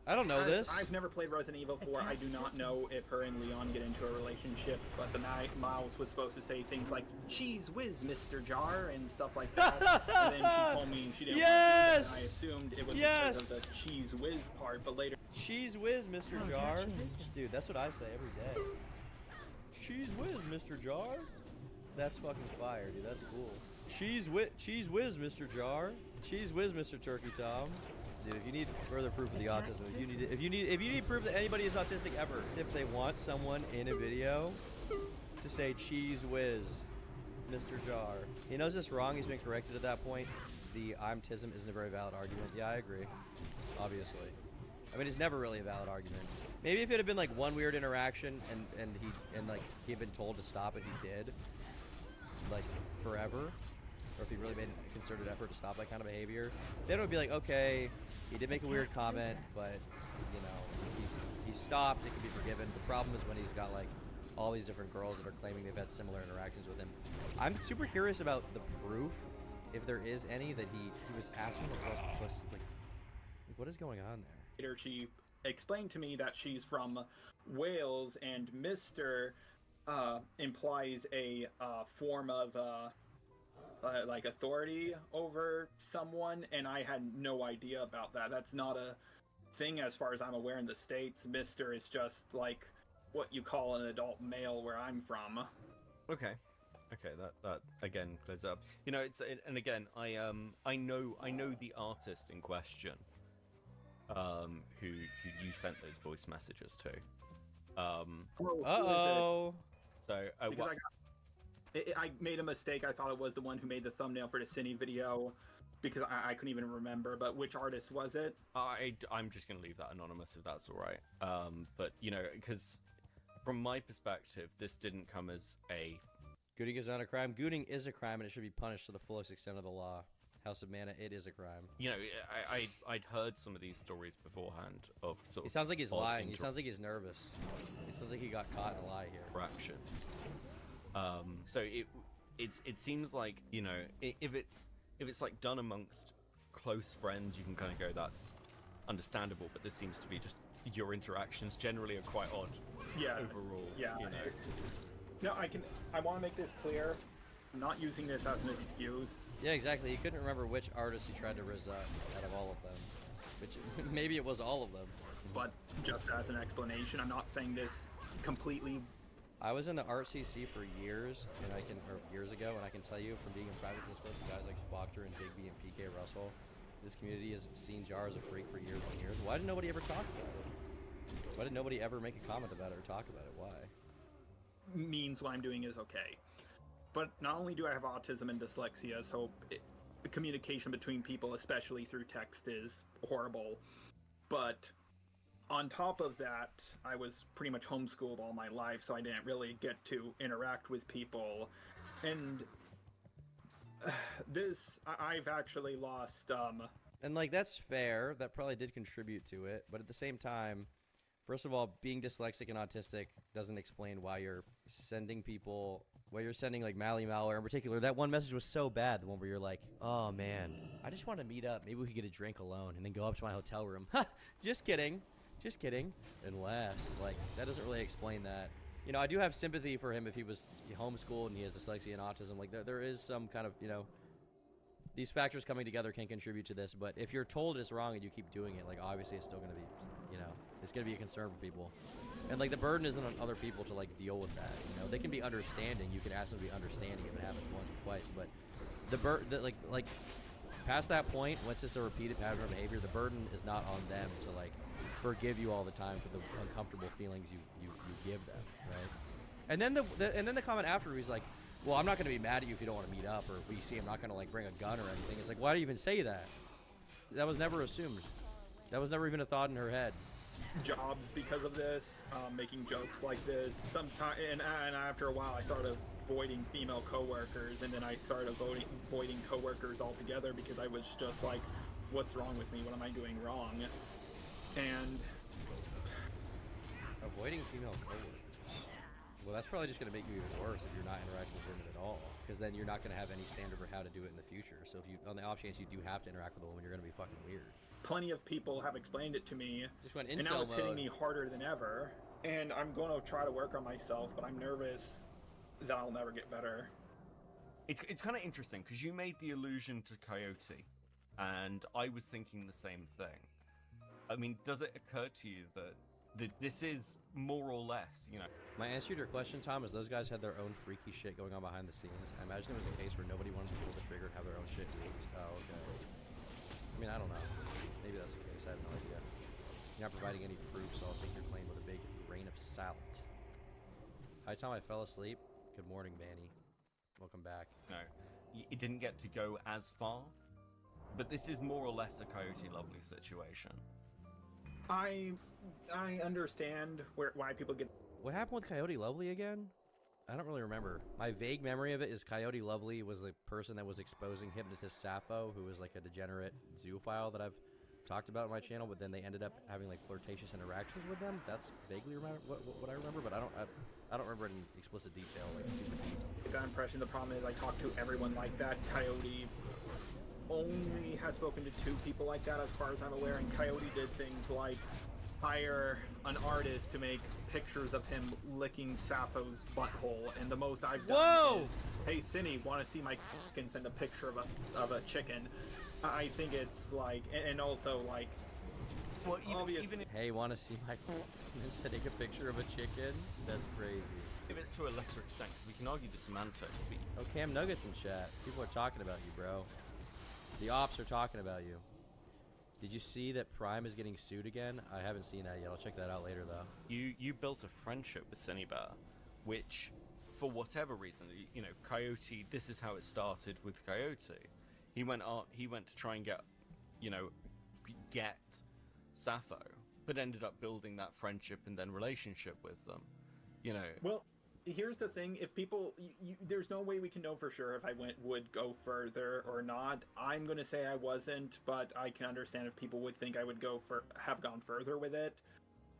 I don't know this. I've never played Resident Evil 4. I do not know if her and Leon get into a relationship, but the mouse was supposed to say things like "Cheese whiz, Mr. Jar" and stuff like that. And then she told me she didn't want to do that, and I assumed it was because of the cheese whiz part, but later. Cheese whiz, Mr. Jar. Dude, that's what I say every day. Cheese whiz, Mr. Jar. That's fucking fire, dude. That's cool. Cheese whiz, Mr. Jar. Cheese whiz, Mr. Turkey Tom. Dude, if you need further proof of the autism, if you need proof that anybody is autistic ever, if they want someone in a video to say cheese whiz, Mr. Jar. He knows it's wrong. He's been corrected at that point. The I'm tism isn't a very valid argument. Yeah, I agree. Obviously. I mean, it's never really a valid argument. Maybe if it had been like one weird interaction and he had been told to stop and he did, like forever, or if he really made a concerted effort to stop that kind of behavior, then it would be like, okay, he did make a weird comment, but you know, he's stopped. It can be forgiven. The problem is when he's got like all these different girls that are claiming they've had similar interactions with him. I'm super curious about the proof, if there is any, that he was asking the girls, like what is going on there? Later, she explained to me that she's from Wales, and Mr. Implies a form of like authority over someone, and I had no idea about that. That's not a thing as far as I'm aware in the States. Mr. is just like what you call an adult male where I'm from. Okay, that again clears up. You know, and again, I know the artist in question, who you sent those voice messages to. So I made a mistake. I thought it was the one who made the thumbnail for the Cine video, because I couldn't even remember. But which artist was it? I'm just gonna leave that anonymous if that's all right. But you know, because from my perspective, this didn't come as a Gooning is not a crime. Gooning is a crime, and it should be punished to the fullest extent of the law. House of Mana, it is a crime. You know, I'd heard some of these stories beforehand of sort of. He sounds like he's lying. He sounds like he's nervous. He sounds like he got caught in a lie here. Fractions. So it seems like, you know, if it's like done amongst close friends, you can kind of go, that's understandable. But this seems to be just your interactions generally are quite odd. Yeah. Overall. Yeah. You know. No, I want to make this clear. I'm not using this as an excuse. Yeah, exactly. He couldn't remember which artist he tried to rizz up out of all of them. Which maybe it was all of them. But just as an explanation, I'm not saying this completely. I was in the RCC for years, years ago, and I can tell you from being in private discourse with guys like Spockter and Bigby and PK Russell, this community has seen Jar as a freak for years and years. Why did nobody ever talk about it? Why did nobody ever make a comment about it or talk about it? Why? Means what I'm doing is okay. But not only do I have autism and dyslexia, so the communication between people, especially through text, is horrible. But on top of that, I was pretty much homeschooled all my life, so I didn't really get to interact with people. And I've actually lost, And, like, that's fair. That probably did contribute to it. But at the same time, first of all, being dyslexic and autistic doesn't explain why you're sending people... Where you're sending, like, Mally malware in particular. That one message was so bad, the one where you're like, oh, man, I just want to meet up. Maybe we could get a drink alone and then go up to my hotel room. Ha! Just kidding. Just kidding. Unless, like, that doesn't really explain that. You know, I do have sympathy for him if he was homeschooled and he has dyslexia and autism. Like, there is some kind of, you know, these factors coming together can contribute to this. But if you're told it's wrong and you keep doing it, like, obviously it's still going to be, you know, it's going to be a concern for people. And, like, the burden isn't on other people to, like, deal with that, you know? They can be understanding. You can ask them to be understanding if it happens once or twice. But like, past that point, once it's a repeated pattern of behavior, the burden is not on them to, like, forgive you all the time for the uncomfortable feelings you give them, right? And then the comment after, he's like, well, I'm not going to be mad at you if you don't want to meet up, or if we see I'm not going to, like, bring a gun or anything. It's like, why do you even say that? That was never assumed. That was never even a thought in her head. Jobs because of this, making jokes like this. Sometimes, and after a while, I started avoiding female coworkers, and then I started avoiding coworkers altogether because I was just like, "What's wrong with me? What am I doing wrong?" And avoiding female coworkers. Well, that's probably just going to make you even worse if you're not interacting with women at all, because then you're not going to have any standard for how to do it in the future. So if you, on the off chance you do have to interact with a woman, you're going to be fucking weird. Plenty of people have explained it to me, just went and now it's hitting me harder than ever. And I'm going to try to work on myself, but I'm nervous that I'll never get better. It's kind of interesting because you made the allusion to Coyote, and I was thinking the same thing. I mean, does it occur to you that this is more or less, you know? My answer to your question, Tom, is those guys had their own freaky shit going on behind the scenes. I imagine it was a case where nobody wanted to pull the trigger and have their own shit used. Oh, okay. I mean, I don't know. Maybe that's the case. I have no idea. You're not providing any proof, so I'll take your claim with a big grain of salt. Hi, Tom. I fell asleep. Good morning, Manny. Welcome back. No, it didn't get to go as far, but this is more or less a Coyote Lovely situation. I understand why people get... What happened with Coyote Lovely again? I don't really remember. My vague memory of it is Coyote Lovely was the person that was exposing hypnotist Sappho, who was like a degenerate zoophile that I've talked about on my channel, but then they ended up having like flirtatious interactions with them. That's vaguely what I remember, but I don't remember in explicit detail, like super deep. I got impression. The problem is I talk to everyone like that. Coyote only has spoken to 2 people like that as far as I'm aware, and Coyote did things like hire an artist to make pictures of him licking Sappho's butthole, and the most I've done is, hey Cinny, want to see my and send a picture of a chicken. I think it's like, and also like, well, even hey, want to see my and sending a picture of a chicken? That's crazy. If it's to a lesser extent, we can argue the semantics. Oh, Cam Nuggets in chat. People are talking about you, bro. The ops are talking about you. Did you see that Prime is getting sued again? I haven't seen that yet. I'll check that out later, though. You built a friendship with Cinebear, which, for whatever reason, you know, Coyote. This is how it started with Coyote. He went to try and get Sappho, but ended up building that friendship and then relationship with them. You know. Well, here's the thing: if people, there's no way we can know for sure if I would go further or not. I'm gonna say I wasn't, but I can understand if people would think I would have gone further with it.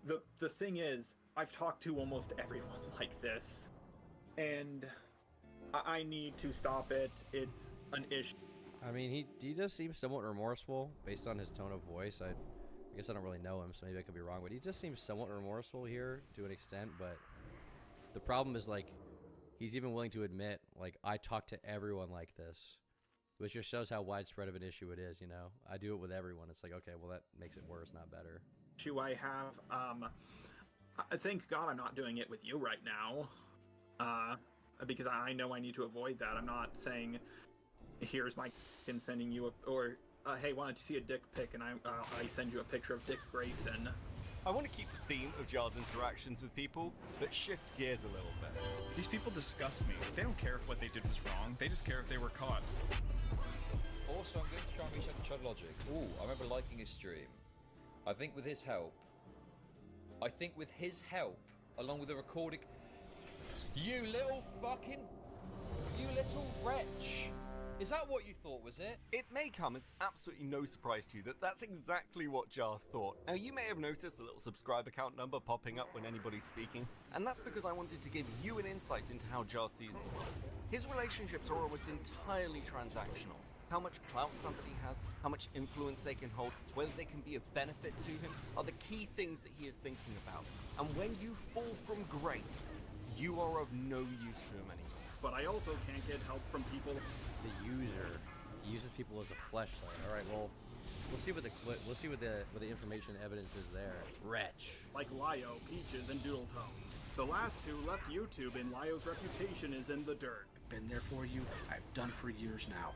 The thing is, I've talked to almost everyone like this, and I need to stop it. It's an issue. I mean, he does seem somewhat remorseful based on his tone of voice. I guess I don't really know him, so maybe I could be wrong, but he just seems somewhat remorseful here to an extent. But the problem is, like, he's even willing to admit, like, I talk to everyone like this, which just shows how widespread of an issue it is, you know? I do it with everyone. It's like, okay, well, that makes it worse, not better. Issue I have, thank God I'm not doing it with you right now, because I know I need to avoid that. I'm not saying, here's my and sending you hey, why don't you see a dick pic, and I send you a picture of Dick Grayson. I want to keep the theme of Jar's interactions with people, but shift gears a little bit. These people disgust me. They don't care if what they did was wrong. They just care if they were caught. Also, I'm going to try and reset Chud Logic. Ooh, I remember liking his stream. I think with his help, along with the recording... You little wretch! Is that what you thought, was it? It may come as absolutely no surprise to you that that's exactly what Jar thought. Now, you may have noticed a little subscriber count number popping up when anybody's speaking, and that's because I wanted to give you an insight into how Jar sees the world. His relationships are almost entirely transactional. How much clout somebody has, how much influence they can hold, whether they can be of benefit to him, are the key things that he is thinking about. And when you fall from grace, you are of no use to him anymore. But I also can't get help from people. The user uses people as a fleshlight. All right, well, we'll see what the information evidence is there. Wretch. Like Lio, Peaches, and Doodletone. The last 2 left YouTube, and Lio's reputation is in the dirt. Been there for you. I've done for years now.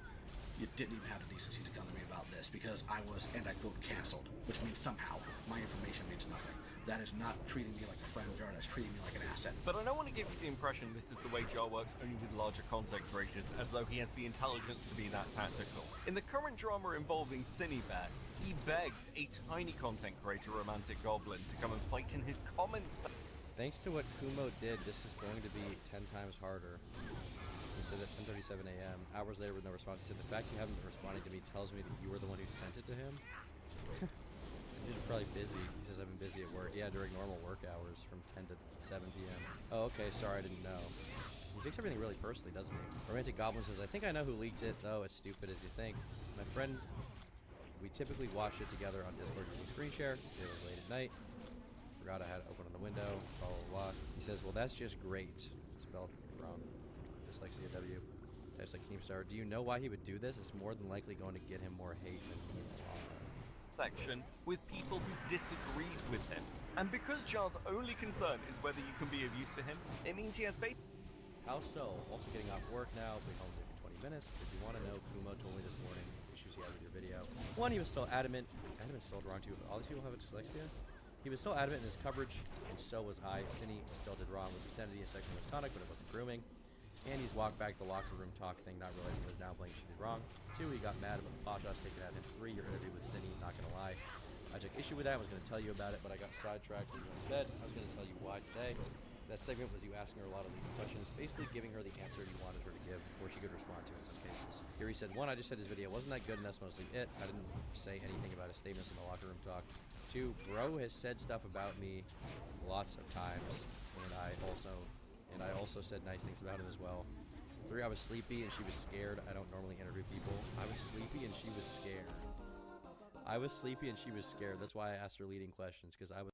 You didn't even have the decency to come to me about this because I was, and I quote, canceled, which means somehow my information means nothing. That is not treating me like a friend, Jar. That's treating me like an asset. But I don't want to give you the impression this is the way Jar works only with larger content creators, as though he has the intelligence to be that tactical. In the current drama involving Cinebear, he begged a tiny content creator, Romantic Goblin, to come and fight in his comments. Thanks to what Kumo did, this is going to be 10 times harder. He said at 10:37 a.m. Hours later with no response. He said, the fact you haven't been responding to me tells me that you were the one who sent it to him. He's probably busy. He says I've been busy at work. Yeah, during normal work hours from 10 to 7 p.m. Oh, okay. Sorry, I didn't know. He takes everything really personally, doesn't he? Romantic Goblin says, I think I know who leaked it, though it's stupid as you think. My friend, we typically watch it together on Discord using screen share. It was late at night. Forgot I had it open on the window. Blah, blah, blah. He says, well, that's just great. Spelled wrong. Dyslexia W. Types like Keemstar. Do you know why he would do this? It's more than likely going to get him more hate than me. Section with people who disagreed with him. And because Jar's only concern is whether you can be of use to him, it means he has How so? Also getting off work now, be home in 20 minutes. If you want to know, Kumo told me this morning issues he had with your video. One, he was still adamant. Adamant spelled wrong too. All these people have dyslexia? He was still adamant in his coverage, and so was I. Cindy still did wrong with obscenity and sexual misconduct, but it wasn't grooming. And he's walked back the locker room talk thing, not realizing he was downplaying she did wrong. 2, he got mad about the podcast taken at him. 3, your interview with Cindy, not gonna lie. I took issue with that, I was gonna tell you about it, but I got sidetracked and went to bed. I was gonna tell you why today. That segment was you asking her a lot of leading questions, basically giving her the answer you wanted her to give before she could respond to it in some cases. Here he said, 1, I just said his video wasn't that good and that's mostly it. I didn't say anything about his statements in the locker room talk. 2, bro has said stuff about me lots of times, and I also said nice things about him as well. 3, I was sleepy and she was scared. I don't normally interview people. I was sleepy and she was scared. I was sleepy and she was scared. That's why I asked her leading questions, because I was...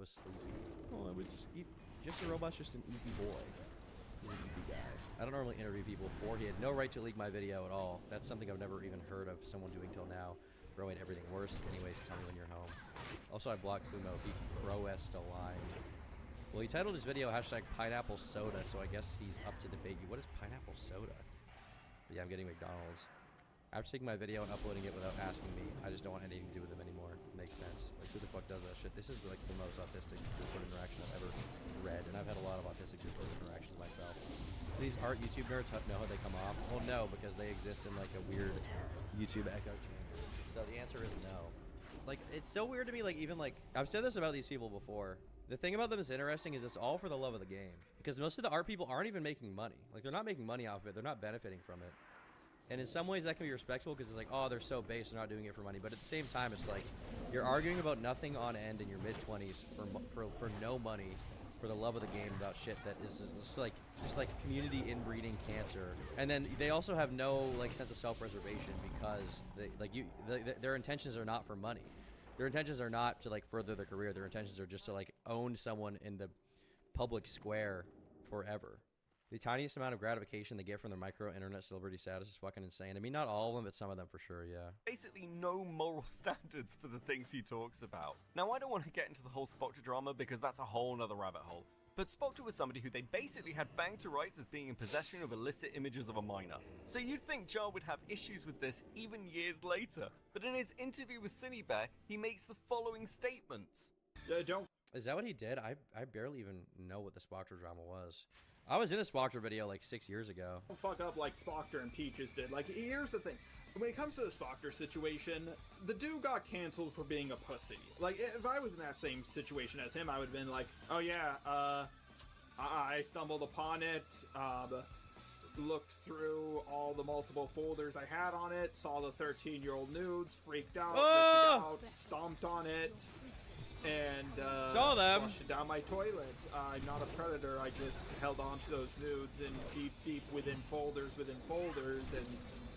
sleepy. Oh, I was just a robot's just an eepy boy. He's an eepy guy. I don't normally interview people before. He had no right to leak my video at all. That's something I've never even heard of someone doing till now. Bro made everything worse. Anyways, tell me when you're home. Also, I blocked Kumo. He pro-est a line. Well, he titled his video #pineapple soda, so I guess he's up to debate you. What is pineapple soda? But yeah, I'm getting McDonald's. After taking my video and uploading it without asking me, I just don't want anything to do with them anymore. Makes sense. Like, who the fuck does that shit? This is like the most autistic Discord interaction I've ever read, and I've had a lot of autistic Discord interactions myself. These art YouTube nerds know how they come off? Well, no, because they exist in like a weird YouTube echo chamber. So the answer is no. Like, it's so weird to me, like, even like, I've said this about these people before. The thing about them is interesting is it's all for the love of the game. Because most of the art people aren't even making money. Like, they're not making money off of it. They're not benefiting from it. And in some ways that can be respectful because it's like, oh, they're so base, they're not doing it for money. But at the same time, it's like, you're arguing about nothing on end in your mid-20s for no money for the love of the game about shit that is just like community inbreeding cancer. And then they also have no like sense of self-preservation because their intentions are not for money. Their intentions are not to like further their career. Their intentions are just to like own someone in the public square forever. The tiniest amount of gratification they get from their micro-internet celebrity status is fucking insane. I mean, not all of them, but some of them for sure, yeah. Basically no moral standards for the things he talks about. Now, I don't want to get into the whole Spoctor drama because that's a whole nother rabbit hole. But Spoctor was somebody who they basically had banged to rights as being in possession of illicit images of a minor. So you'd think Jar would have issues with this even years later. But in his interview with Cinebear, he makes the following statements. Is that what he did? I barely even know what the Spoctor drama was. I was in a Spoctor video like 6 years ago. Don't fuck up like Spoctor and Peaches did. Like, here's the thing. When it comes to the Spoctor situation, the dude got canceled for being a pussy. Like, if I was in that same situation as him, I would have been like, oh yeah, I stumbled upon it, looked through all the multiple folders I had on it, saw the 13-year-old nudes, freaked out, stomped on it, and saw them. Flushed it down my toilet. I'm not a predator. I just held on to those nudes and deep within folders, and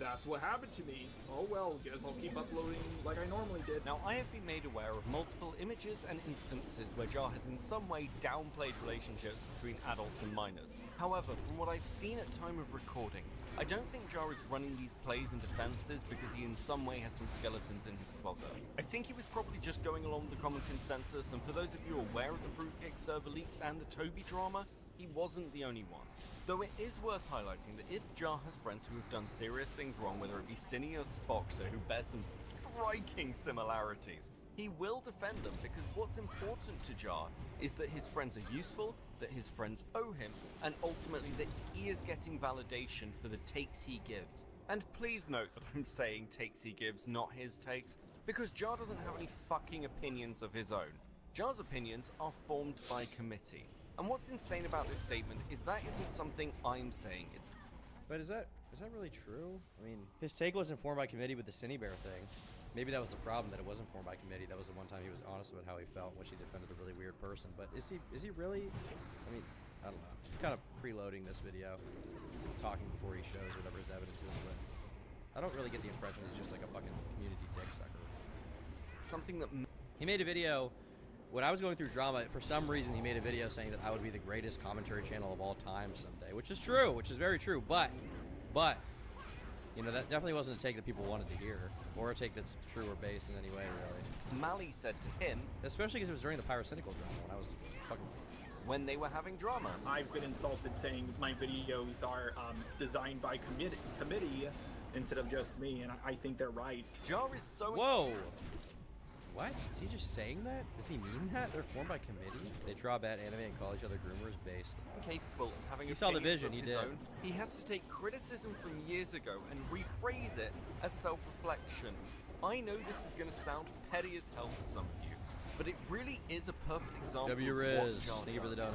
that's what happened to me. Oh well, guess I'll keep uploading like I normally did. Now, I have been made aware of multiple images and instances where Jar has in some way downplayed relationships between adults and minors. However, from what I've seen at time of recording, I don't think Jar is running these plays and defenses because he in some way has some skeletons in his closet. I think he was probably just going along with the common consensus, and for those of you aware of the Fruitcake server leaks and the Toby drama, he wasn't the only one. Though it is worth highlighting that if Jar has friends who have done serious things wrong, whether it be Cine or Spoctor, who bear some striking similarities, he will defend them because what's important to Jar is that his friends are useful, that his friends owe him, and ultimately that he is getting validation for the takes he gives. And please note that I'm saying takes he gives, not his takes, because Jar doesn't have any fucking opinions of his own. Jar's opinions are formed by committee. And what's insane about this statement is that isn't something I'm saying, it's... But is that really true? I mean, his take was informed by committee with the Cinebear thing. Maybe that was the problem, that it wasn't formed by committee. That was the one time he was honest about how he felt, which he defended a really weird person. But is he really? I mean, I don't know. I'm kind of preloading this video, talking before he shows whatever his evidence is, but I don't really get the impression he's just like a fucking community dick sucker. Something that... He made a video, when I was going through drama, for some reason he made a video saying that I would be the greatest commentary channel of all time someday, which is true, which is very true, but, you know, that definitely wasn't a take that people wanted to hear, or a take that's true or based in any way, really. Mally said to him... Especially because it was during the Pyrocynical drama, when I was fucking... When they were having drama. I've been insulted saying my videos are designed by committee instead of just me, and I think they're right. Jar is so... Whoa! What? Is he just saying that? Does he mean that? They're formed by committee? They draw bad anime and call each other groomers based. Capable of having he saw the vision, he did. Own, he has to take criticism from years ago and rephrase it as self-reflection. I know this is going to sound petty as hell to some of you, but it really is a perfect example of what Jar thank you for the dono.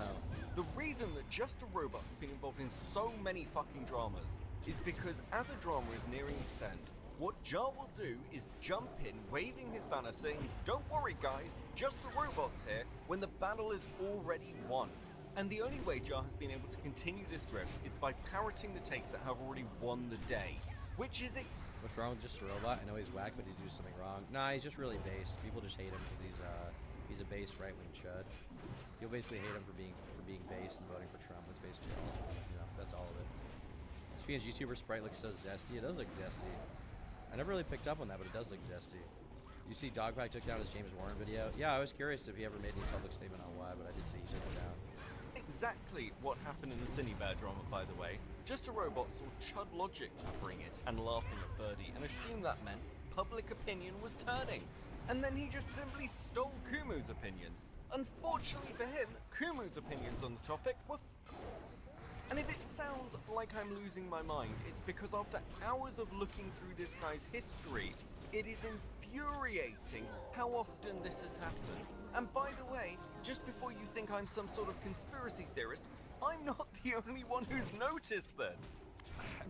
The reason that Just a Robot's been involved in so many fucking dramas is because as a drama is nearing its end, what Jar will do is jump in, waving his banner, saying, "Don't worry guys, Just the Robot's here," when the battle is already won. And the only way Jar has been able to continue this drift is by parroting the takes that have already won the day. Which is it? What's wrong with Just a Robot? I know he's whack, but he do something wrong. Nah, he's just really based. People just hate him because he's a based right-wing chud. You'll basically hate him for being based and voting for Trump. That's basically all. You know, that's all of it. Speaking of YouTuber, Sprite looks so zesty. It does look zesty. I never really picked up on that, but it does look zesty. You see Dogpack took down his James Warren video? Yeah, I was curious if he ever made any public statement on why, but I did see he took it down. Exactly what happened in the Cinebear drama, by the way. Just a Robot saw Chud Logic covering it and laughing at Birdie, and assumed that meant public opinion was turning. And then he just simply stole Kumu's opinions. Unfortunately for him, Kumu's opinions on the topic were... And if it sounds like I'm losing my mind, it's because after hours of looking through this guy's history, it is infuriating how often this has happened. And by the way, just before you think I'm some sort of conspiracy theorist, I'm not the only one who's noticed this.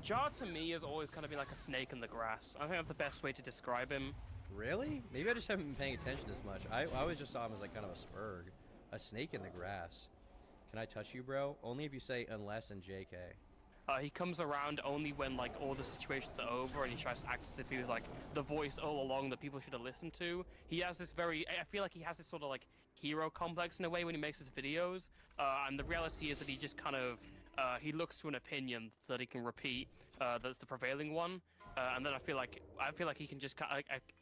Jar to me has always kind of been like a snake in the grass. I think that's the best way to describe him. Really? Maybe I just haven't been paying attention as much. I always just saw him as like kind of a spurg. A snake in the grass. Can I touch you, bro? Only if you say unless and JK. He comes around only when like all the situations are over, and he tries to act as if he was like the voice all along that people should have listened to. He has this I feel like he has this sort of like hero complex in a way when he makes his videos. And the reality is that he just kind of he looks to an opinion that he can repeat that's the prevailing one. And then I feel like he can just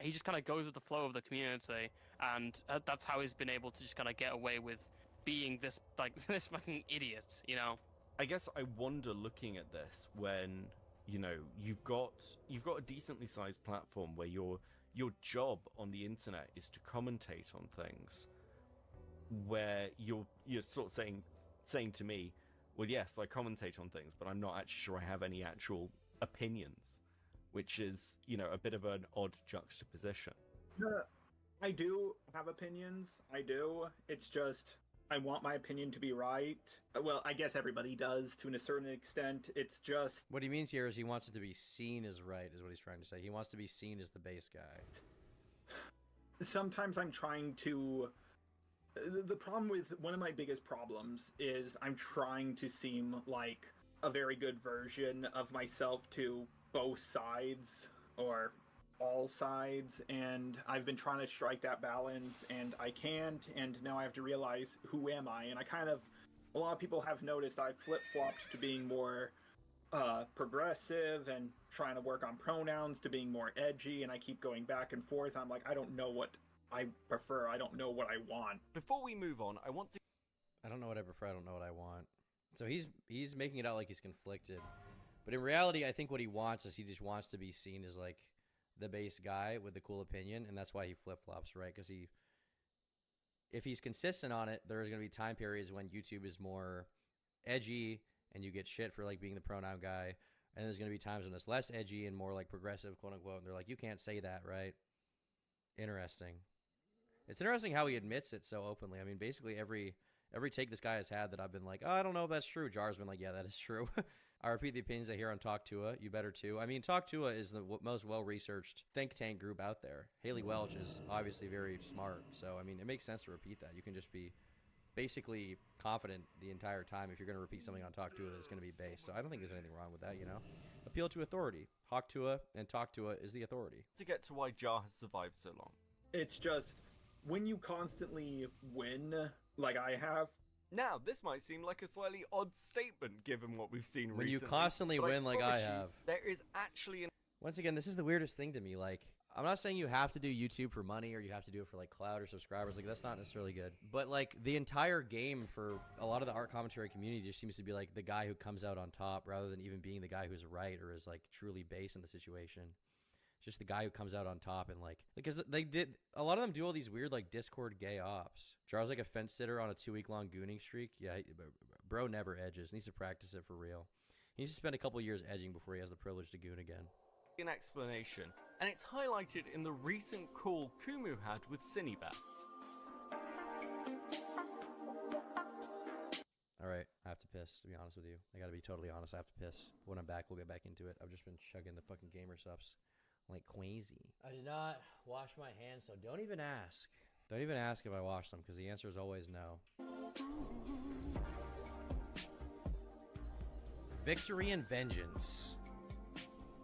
he just kind of goes with the flow of the community, and that's how he's been able to just kind of get away with being this like this fucking idiot, you know. I guess I wonder, looking at this, when you've got a decently sized platform where your job on the internet is to commentate on things, where you're sort of saying to me, well, yes, I commentate on things, but I'm not actually sure I have any actual opinions, which is a bit of an odd juxtaposition. I do have opinions. I do. It's just I want my opinion to be right. Well, I guess everybody does to a certain extent. It's just... What he means here is he wants it to be seen as right, is what he's trying to say. He wants to be seen as the base guy. Sometimes I'm trying to... The problem with... One of my biggest problems is I'm trying to seem like a very good version of myself to both sides, or all sides, and I've been trying to strike that balance, and I can't, and now I have to realize, who am I? And I kind of... A lot of people have noticed I've flip-flopped to being more progressive and trying to work on pronouns, to being more edgy, and I keep going back and forth. I'm like, I don't know what I prefer. I don't know what I want. Before we move on, I want to... I don't know what I prefer. I don't know what I want. So he's making it out like he's conflicted. But in reality, I think what he wants is he just wants to be seen as, like, the base guy with the cool opinion, and that's why he flip-flops, right? Because if he's consistent on it, there's going to be time periods when YouTube is more edgy and you get shit for like being the pronoun guy, and there's going to be times when it's less edgy and more like progressive, quote unquote, and they're like, you can't say that, right? Interesting. It's interesting how he admits it so openly. I mean, basically every take this guy has had that I've been like, oh, I don't know if that's true, Jar's been like, yeah, that is true. I repeat the opinions I hear on Talk Tua. You better too. I mean, Talk Tua is the most well-researched think tank group out there. Haley Welch is obviously very smart, so I mean, it makes sense to repeat that. You can just be basically confident the entire time if you're going to repeat something on Talk Tua that's going to be based. So I don't think there's anything wrong with that, you know? Appeal to authority. Hawk Tua and Talk Tua is the authority. To get to why Jar has survived so long. It's just, when you constantly win, like I have, now, this might seem like a slightly odd statement given what we've seen when recently. You constantly win like I have. There is actually Once again, this is the weirdest thing to me. Like, I'm not saying you have to do YouTube for money or you have to do it for like clout or subscribers. Like, that's not necessarily good. But like the entire game for a lot of the art commentary community just seems to be like the guy who comes out on top rather than even being the guy who's right or is like truly based in the situation. Just the guy who comes out on top and like, because they did, a lot of them do all these weird like Discord gay ops. Jar's like a fence sitter on a 2-week-long gooning streak. Yeah, bro never edges. Needs to practice it for real. He needs to spend a couple years edging before he has the privilege to goon again. An explanation, and it's highlighted in the recent call Kumu had with Cinebat. Alright, I have to piss, to be honest with you. I gotta be totally honest, I have to piss. When I'm back, we'll get back into it. I've just been chugging the fucking gamer subs like crazy. I did not wash my hands, so don't even ask. Don't even ask if I wash them, because the answer is always no. Victory and vengeance.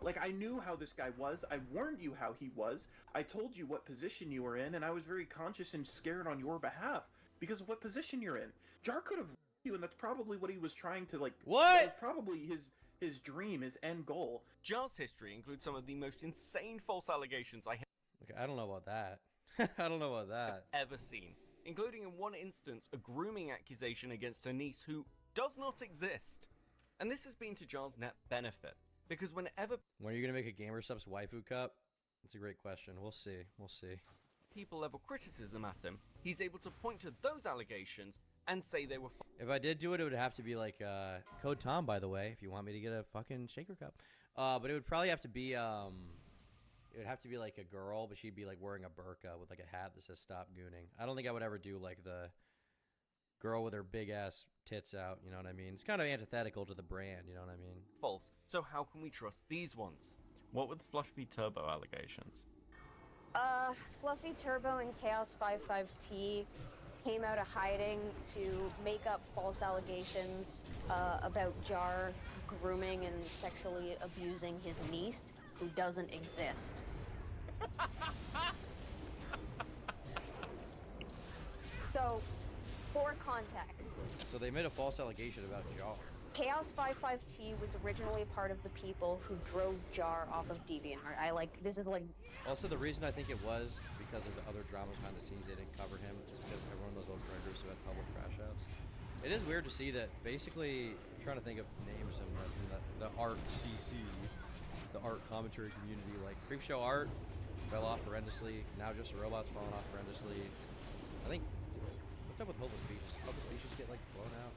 Like, I knew how this guy was. I warned you how he was. I told you what position you were in, and I was very conscious and scared on your behalf because of what position you're in. Jar could have you, and that's probably what he was trying to, like... What? That was probably his dream, his end goal. Jar's history includes some of the most insane false allegations I have Okay, I don't know about that. I don't know about that. ever seen, including in one instance a grooming accusation against her niece who does not exist. And this has been to Jar's net benefit, because whenever... When are you going to make a Gamer Subs waifu cup? That's a great question. We'll see. We'll see. People level criticism at him, he's able to point to those allegations and say they were... If I did do it, it would have to be like, Code Tom, by the way, if you want me to get a fucking shaker cup. But it would probably have to be, it would have to be like a girl, but she'd be like wearing a burqa with like a hat that says stop gooning. I don't think I would ever do like the girl with her big ass tits out, you know what I mean? It's kind of antithetical to the brand, you know what I mean? False. So how can we trust these ones? What were the Fluffy Turbo allegations? Fluffy Turbo and Chaos 55T, came out of hiding to make up false allegations about Jar grooming and sexually abusing his niece, who doesn't exist. So, for context, So they made a false allegation about Jar. Chaos 55T was originally a part of the people who drove Jar off of DeviantArt. This is like... Also, the reason I think it was because of the other dramas behind the scenes they didn't cover him is because everyone of those old friend groups who had public crash outs. It is weird to see that basically, I'm trying to think of names in the art CC, the art commentary community, like Creepshow Art fell off horrendously, now Just a Robot's falling off horrendously. I think, what's up with Hopeless Beaches? Hopeless Beaches get like blown out?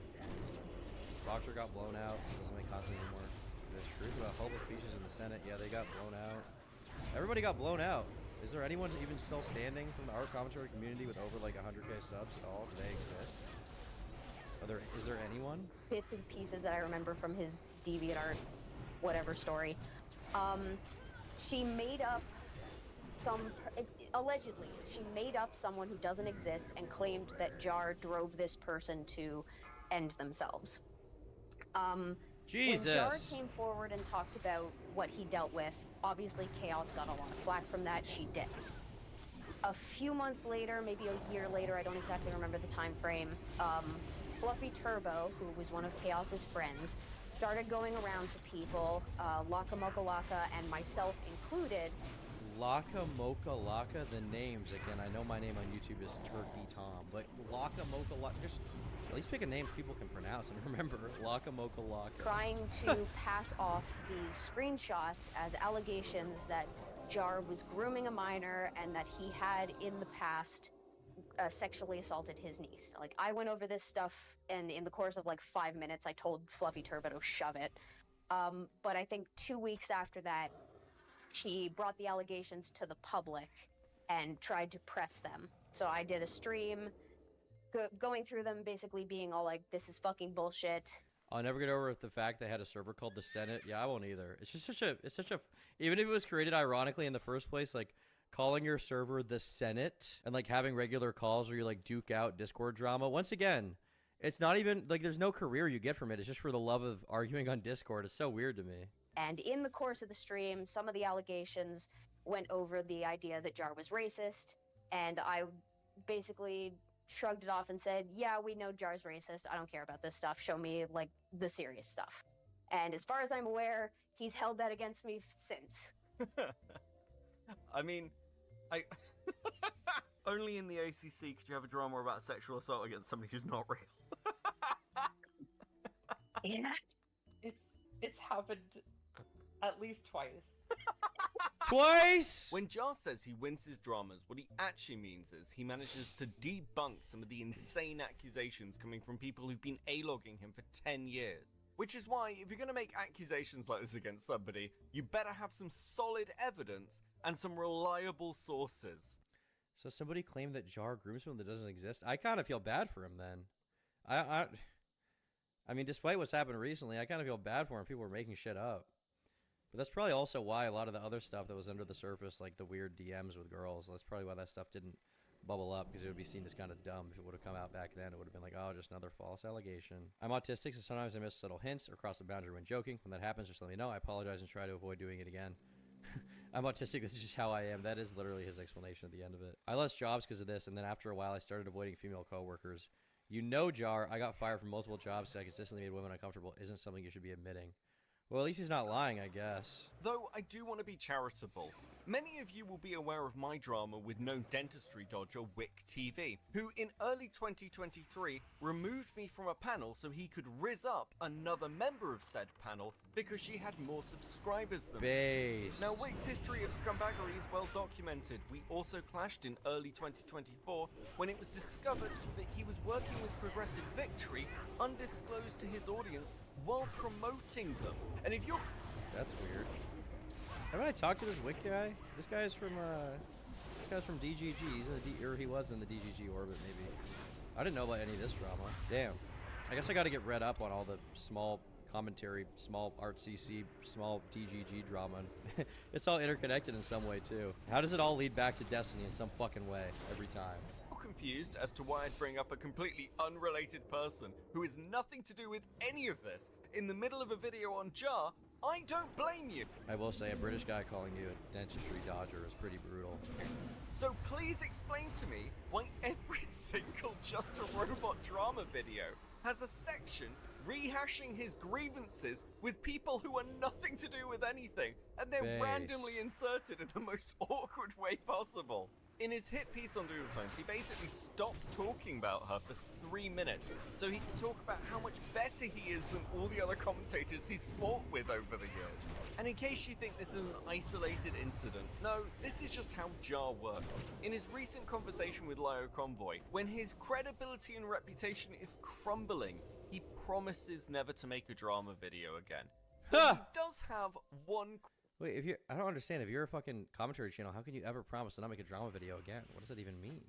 Boxer got blown out, doesn't make content anymore. There's truth about Hopeless Beaches in the Senate, yeah, they got blown out. Everybody got blown out. Is there anyone even still standing from the art commentary community with over like 100k subs at all? Do they exist? Is there anyone? Bits and pieces that I remember from his DeviantArt whatever story. She made up allegedly, she made up someone who doesn't exist and claimed that Jar drove this person to end themselves. Jesus. When Jar came forward and talked about what he dealt with, obviously Chaos got a lot of flack from that. She didn't. A few months later, maybe a year later, I don't exactly remember the time frame, Fluffy Turbo, who was one of Chaos's friends, started going around to people, Laka Moka Laka and myself included. Laka Moka Laka, the names again. I know my name on YouTube is Turkey Tom, but Laka Moka Laka, just at least pick a name people can pronounce and remember. Laka Moka Laka. Trying to pass off the screenshots as allegations that Jar was grooming a minor and that he had in the past sexually assaulted his niece. Like, I went over this stuff, and in the course of like 5 minutes, I told Fluffy Turbo to shove it. But I think 2 weeks after that, she brought the allegations to the public and tried to press them. So I did a stream going through them, basically being all like, this is fucking bullshit. I'll never get over the fact they had a server called the Senate. Yeah, I won't either. It's just such a, even if it was created ironically in the first place, like calling your server the Senate and like having regular calls where you like duke out Discord drama. Once again, it's not even like there's no career you get from it. It's just for the love of arguing on Discord. It's so weird to me. And in the course of the stream, some of the allegations went over the idea that Jar was racist, and I basically shrugged it off and said, yeah, we know Jar's racist. I don't care about this stuff. Show me, like, the serious stuff. And as far as I'm aware, he's held that against me since. I mean, only in the ACC could you have a drama about sexual assault against somebody who's not real. Yeah. It's happened at least twice. Twice! When Jar says he wins his dramas, what he actually means is he manages to debunk some of the insane accusations coming from people who've been A-logging him for 10 years. Which is why, if you're going to make accusations like this against somebody, you better have some solid evidence and some reliable sources. So somebody claimed that Jar grooms someone that doesn't exist? I kind of feel bad for him then. I mean, despite what's happened recently, I kind of feel bad for him. People were making shit up. But that's probably also why a lot of the other stuff that was under the surface, like the weird DMs with girls, that's probably why that stuff didn't bubble up, because it would be seen as kind of dumb. If it would have come out back then, it would have been like, oh, just another false allegation. I'm autistic, so sometimes I miss subtle hints or cross the boundary when joking. When that happens, just let me know. I apologize and try to avoid doing it again. I'm autistic, this is just how I am. That is literally his explanation at the end of it. I lost jobs because of this, and then after a while, I started avoiding female coworkers. You know, Jar, I got fired from multiple jobs, so I consistently made women uncomfortable. Isn't something you should be admitting. Well, at least he's not lying, I guess. Though I do want to be charitable. Many of you will be aware of my drama with known dentistry dodger Wick TV, who in early 2023 removed me from a panel so he could rizz up another member of said panel because she had more subscribers than me. Now, Wick's history of scumbaggery is well documented. We also clashed in early 2024 when it was discovered that he was working with Progressive Victory undisclosed to his audience while promoting them. And if you're... That's weird. Haven't I talked to this Wick guy? This guy's from DGG. He was in the DGG orbit, maybe. I didn't know about any of this drama. Damn. I guess I gotta get read up on all the small commentary, small art CC, small DGG drama. It's all interconnected in some way, too. How does it all lead back to Destiny in some fucking way, every time? confused as to why I'd bring up a completely unrelated person who has nothing to do with any of this in the middle of a video on Jar, I don't blame you. I will say a British guy calling you a dentistry dodger is pretty brutal. So please explain to me why every single Just a Robot drama video has a section rehashing his grievances with people who are nothing to do with anything, and they're Base. randomly inserted in the most awkward way possible. In his hit piece on Doodle Tones, he basically stops talking about her for 3 minutes, so he can talk about how much better he is than all the other commentators he's fought with over the years. And in case you think this is an isolated incident, no, this is just how Jar works. In his recent conversation with Lyo Convoy, when his credibility and reputation is crumbling, he promises never to make a drama video again. But he does have one... Wait, I don't understand. If you're a fucking commentary channel, how can you ever promise to not make a drama video again? What does that even mean?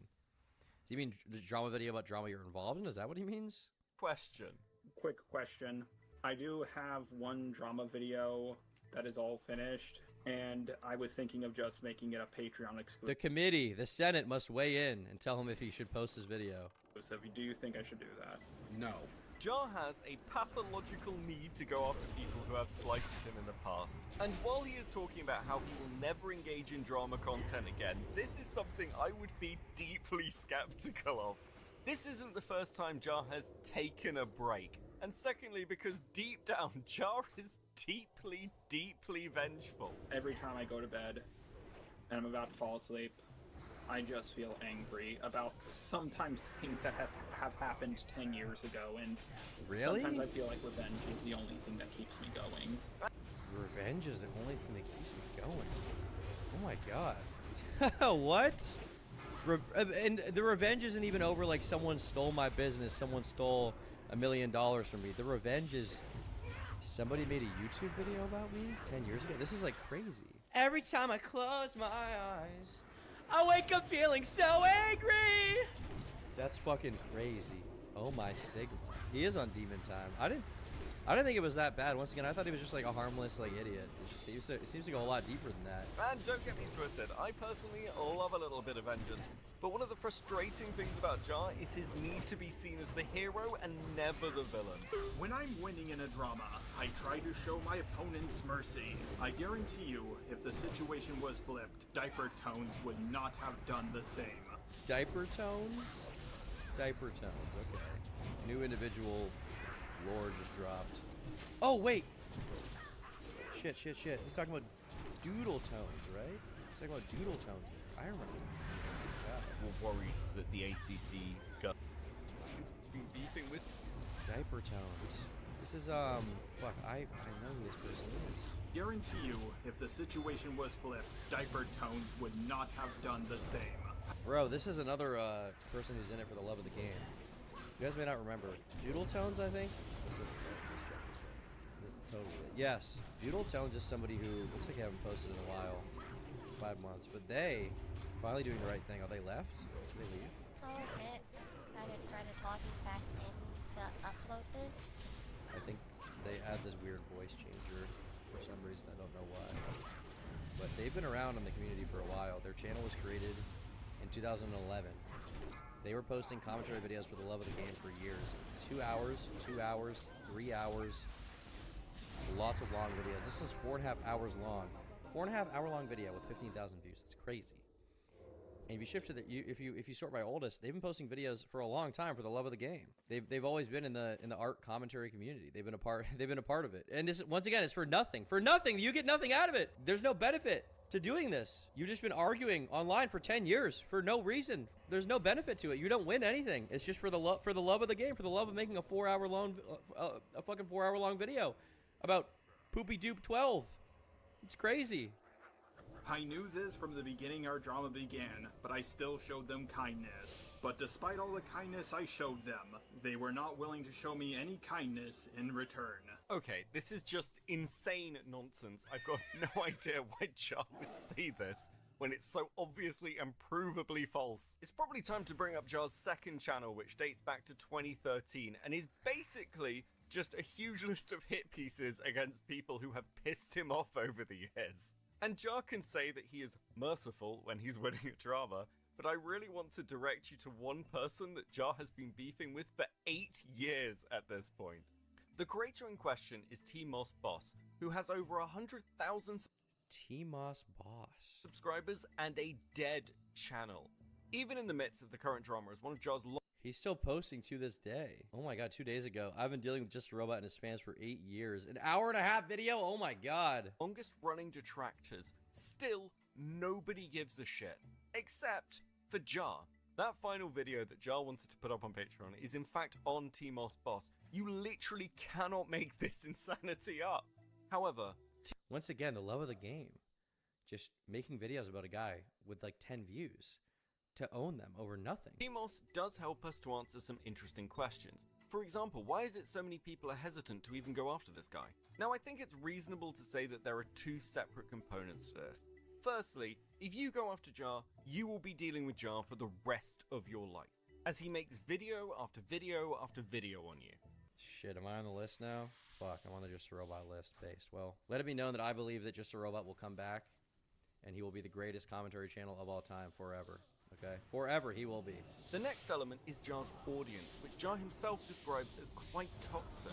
Do you mean the drama video about drama you're involved in? Is that what he means? Question. Quick question. I do have one drama video that is all finished, and I was thinking of just making it a Patreon exclusive. The committee, the Senate must weigh in and tell him if he should post his video. So do you think I should do that? No. Jar has a pathological need to go after people who have slighted him in the past. And while he is talking about how he will never engage in drama content again, this is something I would be deeply skeptical of. This isn't the first time Jar has taken a break. And secondly, because deep down, Jar is deeply, deeply vengeful. Every time I go to bed and I'm about to fall asleep, I just feel angry about sometimes things that have happened 10 years ago, and really? Sometimes I feel like revenge is the only thing that keeps me going. Revenge is the only thing that keeps me going? Oh my god. What? And the revenge isn't even over like someone stole my business, someone stole $1 million from me. The revenge is somebody made a YouTube video about me 10 years ago. This is like crazy. Every time I close my eyes, I wake up feeling so angry. That's fucking crazy. Oh my Sigma. He is on demon time. I didn't think it was that bad. Once again, I thought he was just like a harmless like idiot. It seems to go a lot deeper than that. And don't get me twisted, I personally love a little bit of vengeance. But one of the frustrating things about Jar is his need to be seen as the hero and never the villain. When I'm winning in a drama, I try to show my opponents mercy. I guarantee you, if the situation was flipped, Diaper Tones would not have done the same. Diaper Tones? Diaper Tones, okay. New individual lore just dropped. Oh, wait! Shit. He's talking about Doodle Tones, right? He's talking about Doodle Tones. I remember. We're worried that the ACC got beefing with Diaper Tones. This is, fuck, I know who this person is. Guarantee you, if the situation was flipped, Diaper Tones would not have done the same. Bro, this is another, person who's in it for the love of the game. You guys may not remember. Doodle Tones, I think? Let's check this. This is totally it. Yes. Doodle Tones is somebody who looks like they haven't posted in a while. 5 months. But they finally doing the right thing. Are they left? Did they leave? A little bit. I did try to log back in to upload this. I think they add this weird voice changer for some reason. I don't know why. But they've been around in the community for a while. Their channel was created in 2011. They were posting commentary videos for the love of the game for years. 2 hours, 3 hours. Lots of long videos. This was 4.5 hours long. 4.5 hour long video with 15,000 views. It's crazy. And if you shift to the, if you sort by oldest, they've been posting videos for a long time for the love of the game. They've always been in the art commentary community. They've been a part of it. And this, once again, it's for nothing. For nothing. You get nothing out of it. There's no benefit to doing this. You've just been arguing online for 10 years for no reason. There's no benefit to it. You don't win anything. It's just for the love of the game, for the love of making a 4 hour long a fucking 4 hour long video about Poopy Doop 12. It's crazy. I knew this from the beginning our drama began, but I still showed them kindness. But despite all the kindness I showed them, they were not willing to show me any kindness in return. Okay, this is just insane nonsense. I've got no idea why Jar would say this when it's so obviously and provably false. It's probably time to bring up Jar's second channel, which dates back to 2013, and is basically just a huge list of hit pieces against people who have pissed him off over the years. And Jar can say that he is merciful when he's winning a drama, but I really want to direct you to one person that Jar has been beefing with for 8 years at this point. The creator in question is T-Moss Boss, who has over 100,000 T-Moss Boss subscribers and a dead channel. Even in the midst of the current drama as one of Jar's He's still posting to this day. Oh my god, 2 days ago. I've been dealing with Just a Robot and his fans for 8 years. An hour and a half video? Oh my god. longest running detractors. Still, nobody gives a shit. Except for Jar. That final video that Jar wanted to put up on Patreon is in fact on T-Moss Boss. You literally cannot make this insanity up. However, once again, the love of the game. Just making videos about a guy with like 10 views. To own them over nothing. T-Moss does help us to answer some interesting questions. For example, why is it so many people are hesitant to even go after this guy? Now, I think it's reasonable to say that there are two separate components to this. Firstly, if you go after Jar, you will be dealing with Jar for the rest of your life, as he makes video after video after video on you. Shit, am I on the list now? Fuck, I'm on the Just a Robot list based. Well, let it be known that I believe that Just a Robot will come back, and he will be the greatest commentary channel of all time forever. Okay? Forever he will be. The next element is Jar's audience, which Jar himself describes as quite toxic.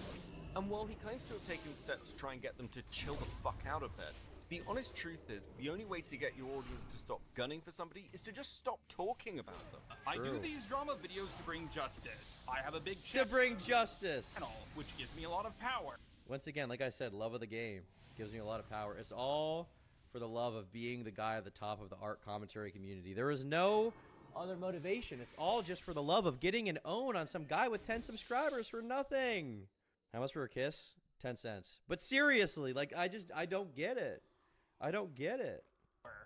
And while he claims to have taken steps to try and get them to chill the fuck out a bit, the honest truth is, the only way to get your audience to stop gunning for somebody is to just stop talking about them. I do these drama videos to bring justice. I have a big To bring justice! channel, which gives me a lot of power. Once again, like I said, love of the game gives me a lot of power. It's all for the love of being the guy at the top of the art commentary community. There is no other motivation. It's all just for the love of getting an own on some guy with 10 subscribers for nothing. How much for a kiss? 10 cents. But seriously, like, I don't get it. I don't get it.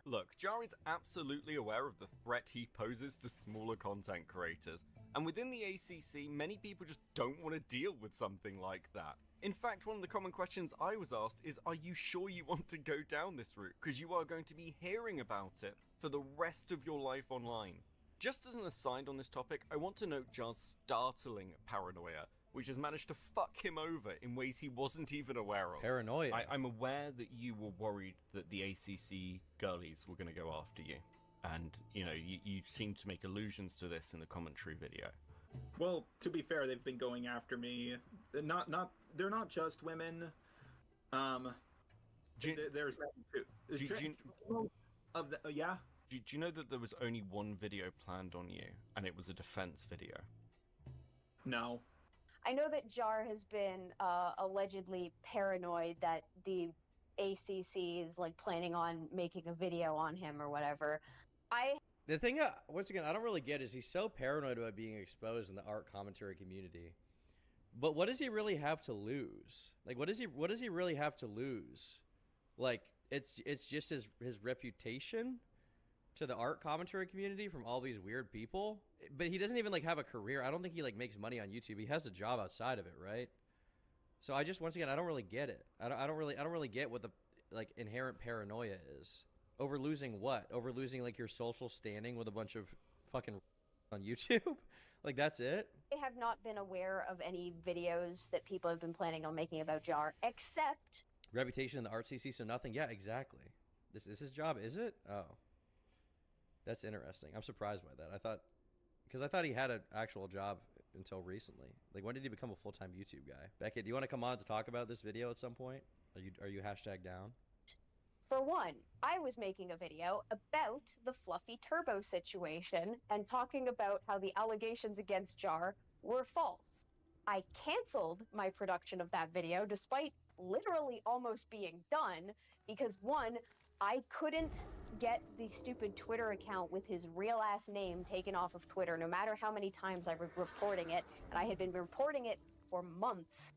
Look, Jar is absolutely aware of the threat he poses to smaller content creators, and within the ACC, many people just don't want to deal with something like that. In fact, one of the common questions I was asked is, are you sure you want to go down this route? Because you are going to be hearing about it for the rest of your life online. Just as an aside on this topic, I want to note Jar's startling paranoia, which has managed to fuck him over in ways he wasn't even aware of. Paranoia? I'm aware that you were worried that the ACC girlies were going to go after you. And, you know, you seem to make allusions to this in the commentary video. Well, to be fair, they've been going after me. They're not just women. There's yeah. Do you know that there was only one video planned on you, and it was a defense video? No. I know that Jar has been allegedly paranoid that the ACC is like planning on making a video on him or whatever. The thing, once again, I don't really get is he's so paranoid about being exposed in the art commentary community. But what does he really have to lose? Like, what does he really have to lose? Like, it's just his reputation to the art commentary community from all these weird people. But he doesn't even like have a career. I don't think he like makes money on YouTube. He has a job outside of it, right? So I just, once again, I don't really get it. I don't really get what the like inherent paranoia is. Over losing what? Over losing like your social standing with a bunch of fucking on YouTube? Like, that's it? I have not been aware of any videos that people have been planning on making about Jar, except reputation in the art CC, so nothing. Yeah, exactly. This is his job, is it? Oh, that's interesting. I'm surprised by that. I thought he had an actual job until recently. Like, when did he become a full-time YouTube guy? Beckett, do you want to come on to talk about this video at some point? Are you hashtag down? for one, I was making a video about the Fluffy Turbo situation and talking about how the allegations against Jar were false. I canceled my production of that video despite literally almost being done because, one, I couldn't get the stupid Twitter account with his real ass name taken off of Twitter no matter how many times I was reporting it, and I had been reporting it for months.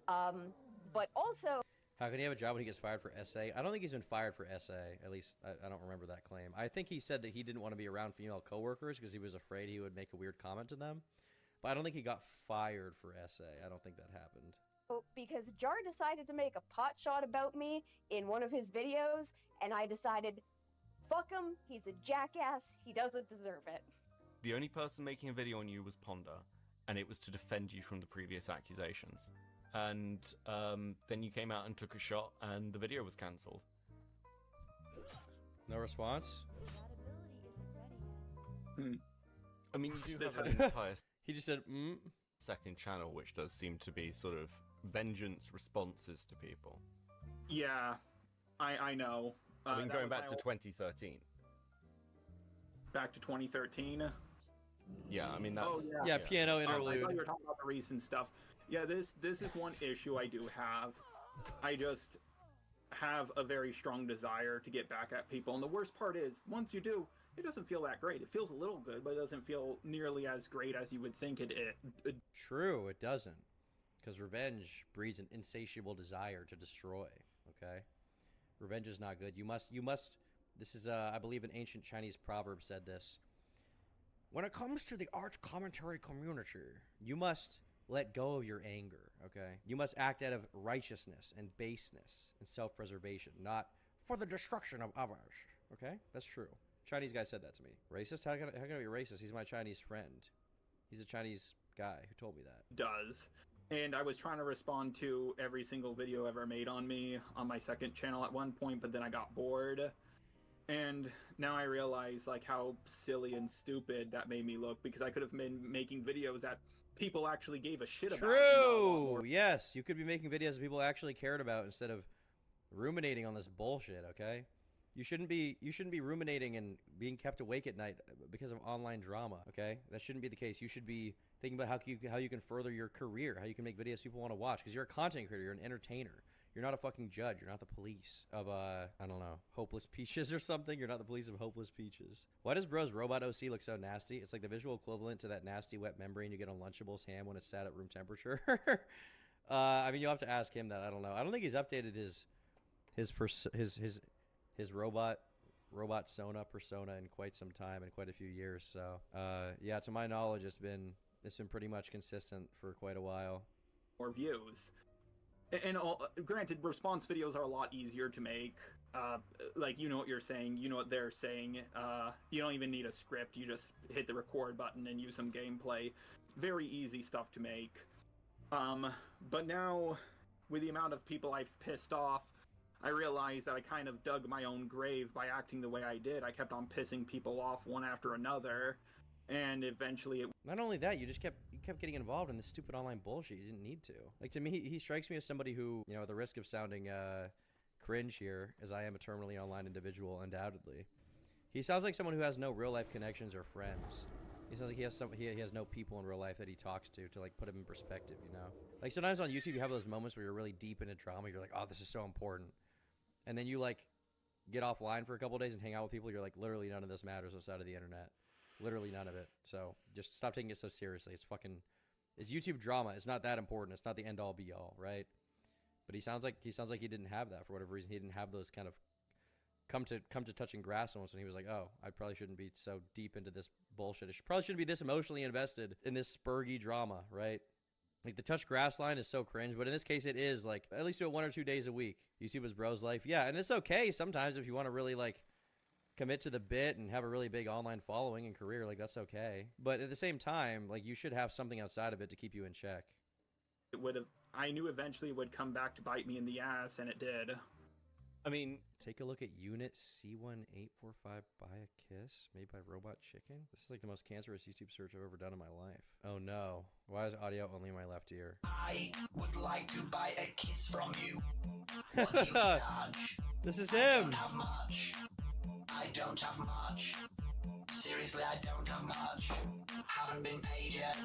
But also... How can he have a job when he gets fired for SA? I don't think he's been fired for SA. At least, I don't remember that claim. I think he said that he didn't want to be around female coworkers because he was afraid he would make a weird comment to them. But I don't think he got fired for SA. I don't think that happened. Because Jar decided to make a pot shot about me in one of his videos, and I decided, fuck him, he's a jackass, he doesn't deserve it. The only person making a video on you was Ponder, and it was to defend you from the previous accusations. And then you came out and took a shot, and the video was cancelled. No response? I mean, you do This have an entire He just said, second channel, which does seem to be sort of vengeance responses to people. Yeah, I know. I mean, that going was back my to old- 2013. Back to 2013. Yeah, I mean, that's... Oh, Yeah, piano I interlude. thought you were talking about the recent stuff. Yeah, this is one issue I do have. I just have a very strong desire to get back at people, and the worst part is, once you do, it doesn't feel that great. It feels a little good, but it doesn't feel nearly as great as you would think it. True, it doesn't. Because revenge breeds an insatiable desire to destroy, okay? Revenge is not good. You must, this is, I believe an ancient Chinese proverb said this. When it comes to the art commentary community, you must let go of your anger, okay? You must act out of righteousness and baseness and self-preservation, not for the destruction of others, okay? That's true. Chinese guy said that to me. Racist? How can I be racist? He's my Chinese friend. He's a Chinese guy who told me that. Does. And I was trying to respond to every single video ever made on me on my second channel at one point, but then I got bored. And now I realize like how silly and stupid that made me look, because I could have been making videos that people actually gave a shit about. True! Yes, you could be making videos that people actually cared about instead of ruminating on this bullshit, okay? You shouldn't be ruminating and being kept awake at night because of online drama, okay? That shouldn't be the case. You should be thinking about how you can further your career, how you can make videos people want to watch, because you're a content creator, you're an entertainer. You're not a fucking judge. You're not the police of, I don't know, Hopeless Peaches or something. You're not the police of Hopeless Peaches. Why does Bro's Robot OC look so nasty? It's like the visual equivalent to that nasty wet membrane you get on Lunchable's ham when it's sat at room temperature. I mean, you'll have to ask him that. I don't know. I don't think he's updated his robot Sona persona in quite some time, in quite a few years. So, yeah, to my knowledge, it's been pretty much consistent for quite a while. More views. And granted, response videos are a lot easier to make. Like, you know what you're saying, you know what they're saying. You don't even need a script. You just hit the record button and use some gameplay. Very easy stuff to make. But now, with the amount of people I've pissed off, I realized that I kind of dug my own grave by acting the way I did. I kept on pissing people off one after another, and eventually it... Not only that, you kept getting involved in this stupid online bullshit you didn't need to. Like, to me, he strikes me as somebody who, you know, at the risk of sounding cringe here, as I am a terminally online individual, undoubtedly, he sounds like someone who has no real-life connections or friends. He sounds like he has no people in real life that he talks to like, put him in perspective, you know? Like, sometimes on YouTube, you have those moments where you're really deep into drama, you're like, oh, this is so important. And then you, like, get offline for a couple days and hang out with people, you're like, literally none of this matters outside of the internet. Literally none of it. So just stop taking it so seriously. It's YouTube drama. It's not that important. It's not the end all be all, right? But he sounds like he didn't have that for whatever reason. He didn't have those kind of come to touching grass almost when he was like, oh, I probably shouldn't be so deep into this bullshit. I probably shouldn't be this emotionally invested in this spurgy drama, right? Like, the touch grass line is so cringe, but in this case it is, like, at least do it 1 or 2 days a week. YouTube is bro's life. Yeah, and it's okay sometimes if you want to really, like, commit to the bit and have a really big online following and career, like, that's okay. But at the same time, like, you should have something outside of it to keep you in check. I knew eventually it would come back to bite me in the ass, and it did. I mean, take a look at Unit C1845 Buy a Kiss, made by Robot Chicken. This is like the most cancerous YouTube search I've ever done in my life. Oh no. Why is audio only in my left ear? I would like to buy a kiss from you. What do you charge? This is I him! don't have much. I don't have much. Seriously, I don't have much. Haven't been paid yet.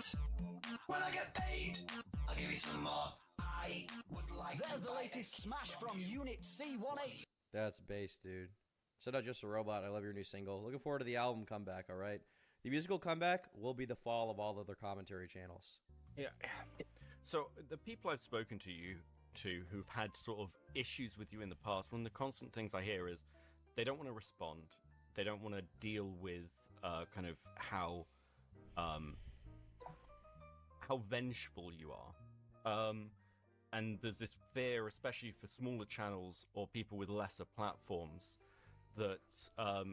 When I get paid, I'll give you some more. I would like There's to the buy latest smash from Unit C18. That's bass, dude. Shout out Just a Robot. I love your new single. Looking forward to the album comeback, alright? The musical comeback will be the fall of all other commentary channels. Yeah. So, the people I've spoken to who've had sort of issues with you in the past, one of the constant things I hear is they don't want to respond. They don't want to deal with kind of how vengeful you are. And there's this fear, especially for smaller channels or people with lesser platforms, that,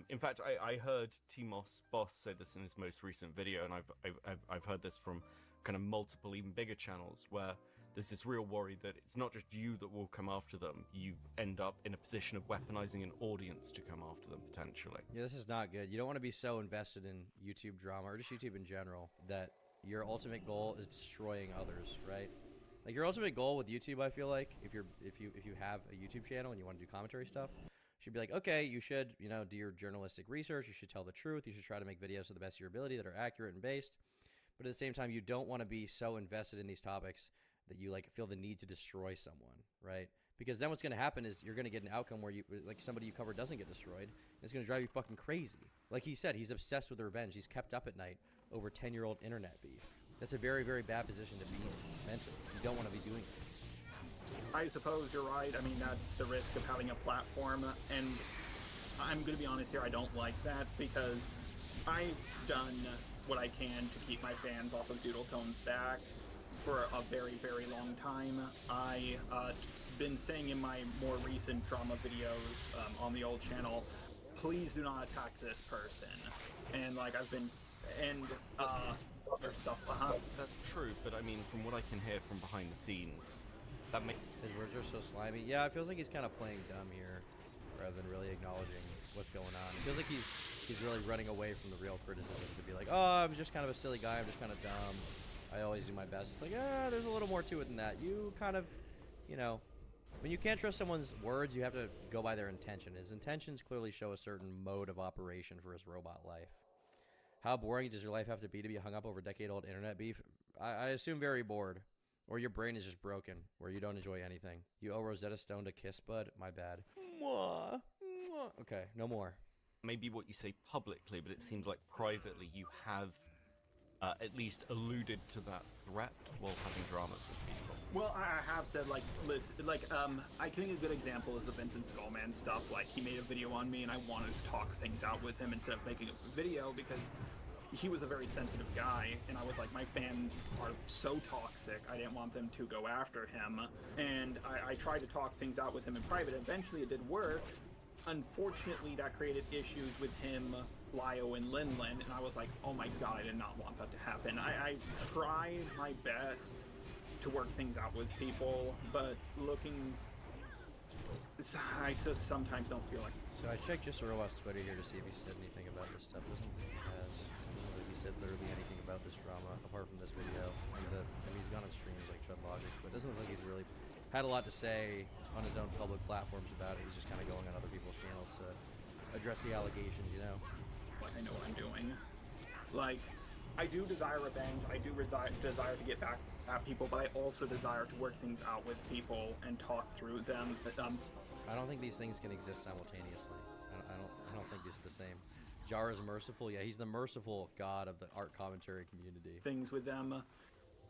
in fact, I heard Timos Boss say this in his most recent video, and I've heard this from kind of multiple, even bigger channels, where there's this real worry that it's not just you that will come after them. You end up in a position of weaponizing an audience to come after them, potentially. Yeah, this is not good. You don't want to be so invested in YouTube drama, or just YouTube in general, that your ultimate goal is destroying others, right? Like, your ultimate goal with YouTube, I feel like, if you have a YouTube channel and you want to do commentary stuff, should be like, okay, you should, you know, do your journalistic research, you should tell the truth, you should try to make videos to the best of your ability that are accurate and based. But at the same time, you don't want to be so invested in these topics that you like feel the need to destroy someone, right? Because then what's going to happen is you're going to get an outcome where you, like, somebody you cover doesn't get destroyed, and it's going to drive you fucking crazy. Like he said, he's obsessed with revenge. He's kept up at night over 10-year-old internet beef. That's a very, very bad position to be in mentally. You don't want to be doing it. I suppose you're right. I mean, that's the risk of having a platform, and I'm going to be honest here, I don't like that, because I've done what I can to keep my fans off of Doodletone's back for a very, very long time. I've been saying in my more recent drama videos on the old channel, please do not attack this person. And like I've been, and other stuff. That's true, but I mean, from what I can hear from behind the scenes, that makes his words are so slimy. Yeah, it feels like he's kind of playing dumb here, rather than really acknowledging what's going on. It feels like he's really running away from the real criticism to be like, oh, I'm just kind of a silly guy. I'm just kind of dumb. I always do my best. It's like, there's a little more to it than that. You kind of, you know, when you can't trust someone's words, you have to go by their intention. His intentions clearly show a certain mode of operation for his robot life. How boring does your life have to be hung up over decade-old internet beef? I assume very bored. Or your brain is just broken, where you don't enjoy anything. You owe Rosetta Stone to kiss, bud? My bad. Mwah. Mwah. Okay, no more. Maybe what you say publicly, but it seems like privately you have at least alluded to that threat while having dramas with people. Well, I have said, like, listen, like, I think a good example is the Vincent Skullman stuff. Like, he made a video on me, and I wanted to talk things out with him instead of making a video, because he was a very sensitive guy, and I was like, my fans are so toxic, I didn't want them to go after him, and I tried to talk things out with him in private. Eventually it did work. Unfortunately, that created issues with him, Lio, and Linlin, and I was like, oh my god, I did not want that to happen. I tried my best to work things out with people, but I just sometimes don't feel like it. So I checked just Orwell's Twitter here to see if he said anything about this stuff. Doesn't think he has. Doesn't think he said literally anything about this drama apart from this video. And I mean, he's gone on streams like Chud Logic, but it doesn't look like he's really had a lot to say on his own public platforms about it. He's just kind of going on other people's channels to address the allegations, you know? Like, I know what I'm doing. Like, I do desire revenge, I do desire to get back at people, but I also desire to work things out with people and talk through them. But, I don't think these things can exist simultaneously. I don't think it's the same. Jar is merciful. Yeah, he's the merciful god of the art commentary community. Things with them.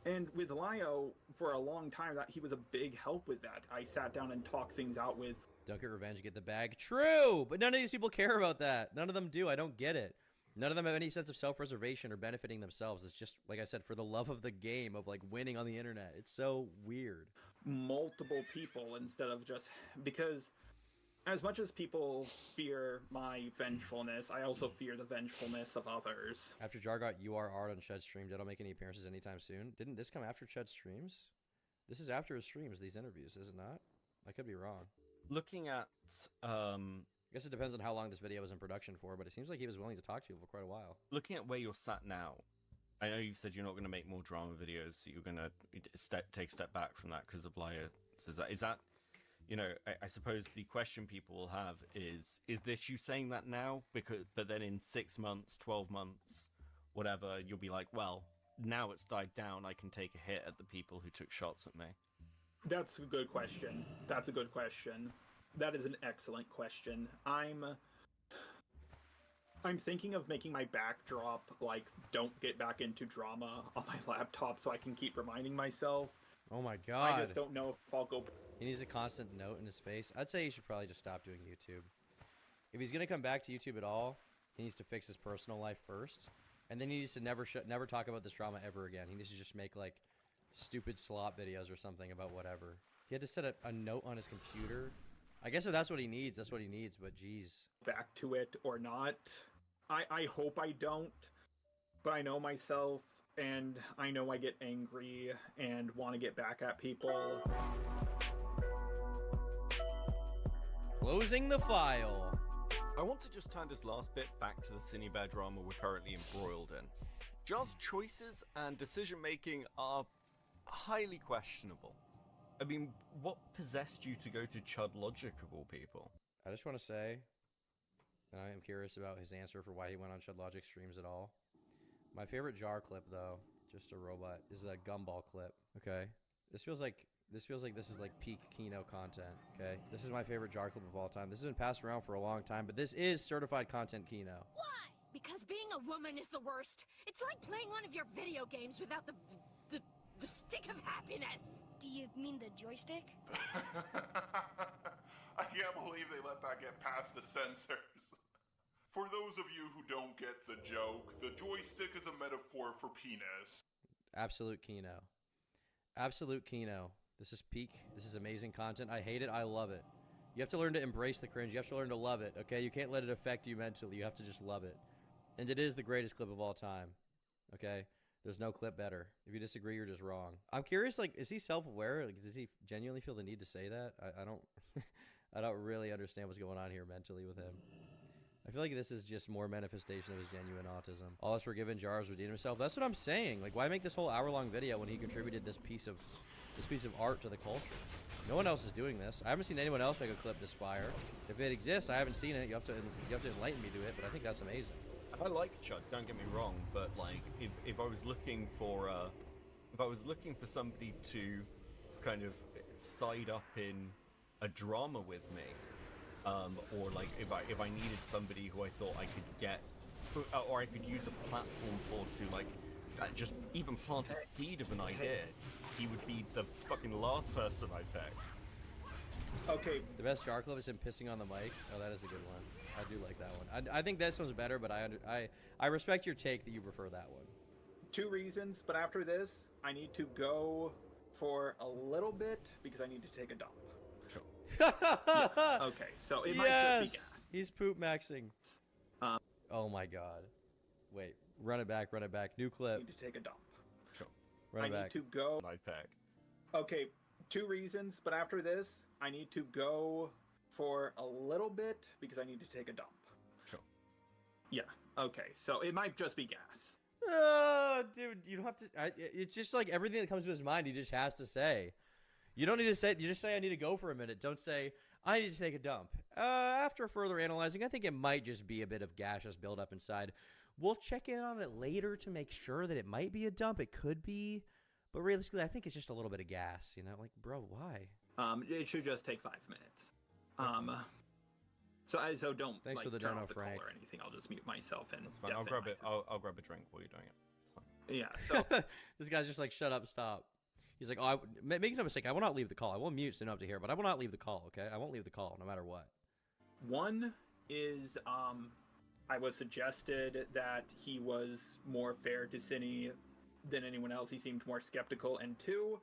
And with Lio, for a long time, that he was a big help with that. I sat down and talked things out with. Don't get revenge, get the bag. True! But none of these people care about that. None of them do. I don't get it. None of them have any sense of self-preservation or benefiting themselves. It's just, like I said, for the love of the game, of like winning on the internet. It's so weird. Multiple people instead of just, because as much as people fear my vengefulness, I also fear the vengefulness of others. After Jar got URR'd on Chud's stream, did I make any appearances anytime soon? Didn't this come after Chud's streams? This is after his streams, these interviews, is it not? I could be wrong. Looking at, I guess it depends on how long this video was in production for, but it seems like he was willing to talk to people for quite a while. Looking at where you're sat now, I know you said you're not going to make more drama videos, so you're going to take a step back from that because of Lio. So is that, you know, I suppose the question people will have is this you saying that now? But then in 6 months, 12 months, whatever, you'll be like, well, now it's died down, I can take a hit at the people who took shots at me. That's a good question. That's a good question. That is an excellent question. I'm thinking of making my backdrop, like, don't get back into drama on my laptop so I can keep reminding myself. Oh my god. I just don't know if I'll go... He needs a constant note in his face. I'd say he should probably just stop doing YouTube. If he's going to come back to YouTube at all, he needs to fix his personal life first. And then he needs to never talk about this drama ever again. He needs to just make, like, stupid slop videos or something about whatever. He had to set a note on his computer. I guess if that's what he needs, that's what he needs, but geez. Back to it or not. I hope I don't, but I know myself. and I know I get angry and want to get back at people. Closing the file. I want to just turn this last bit back to the Cinebear drama we're currently embroiled in. Jar's choices and decision making are highly questionable. I mean, what possessed you to go to Chud Logic of all people? I just want to say, and I am curious about his answer for why he went on Chud Logic streams at all. My favorite Jar clip, though, just a robot, is that gumball clip. Okay, this feels like this is like peak Kino content. Okay, this is my favorite Jar clip of all time. This has been passed around for a long time, but this is certified content Kino. Why? Because being a woman is the worst. It's like playing one of your video games without the stick of happiness. Do you mean the joystick? I can't believe they let that get past the censors. For those of you who don't get the joke, the joystick is a metaphor for penis. Absolute Kino. Absolute Kino. This is peak. This is amazing content. I hate it. I love it. You have to learn to embrace the cringe. You have to learn to love it, okay? You can't let it affect you mentally. You have to just love it. And it is the greatest clip of all time, okay? There's no clip better. If you disagree, you're just wrong. I'm curious, like, is he self-aware? Like, does he genuinely feel the need to say that? I don't I don't really understand what's going on here mentally with him. I feel like this is just more manifestation of his genuine autism. All is forgiven, Jar's redeemed himself. That's what I'm saying. Like, why make this whole hour-long video when he contributed this piece of art to the culture? No one else is doing this. I haven't seen anyone else make a clip this fire. If it exists, I haven't seen it. You have to enlighten me to it, but I think that's amazing. I like Chud, don't get me wrong, but like if I was looking for somebody to kind of side up in a drama with me, or like if I needed somebody who I thought I could get, or I could use a platform for to like just even plant a seed of an idea, he would be the fucking last person I picked. Okay. The best Jar clip is him pissing on the mic. Oh, that is a good one. I do like that one. I think this one's better, but I respect your take that you prefer that one. 2 reasons, but after this, I need to go for a little bit because I need to take a dump. Sure. Yeah. Okay, so it might just be gas. He's poop maxing. Oh my god. Wait, run it back, new clip. I need to take a dump. Sure. Run it back. I need to go. Night pack. Okay, 2 reasons, but after this, I need to go for a little bit because I need to take a dump. Sure. Yeah. Okay. So it might just be gas. Dude, you don't have to. It's just like everything that comes to his mind, he just has to say. You don't need to say. You just say, "I need to go for a minute." Don't say, "I need to take a dump." After further analyzing, I think it might just be a bit of gaseous buildup inside. We'll check in on it later to make sure that it might be a dump. It could be, but realistically, I think it's just a little bit of gas. You know, like, bro, why? It should just take 5 minutes. So don't. Thanks for the turn dono, off the Frank. call or anything. I'll just mute myself and. That's fine. I'll grab it. I'll grab a drink while you're doing it. It's fine. Yeah. So this guy's just like, shut up, stop. He's like, oh, make no mistake. I will not leave the call. I will mute so you don't have to hear, but I will not leave the call. Okay, I won't leave the call no matter what. One is I was suggested that he was more fair to Cine than anyone else. He seemed more skeptical. And 2,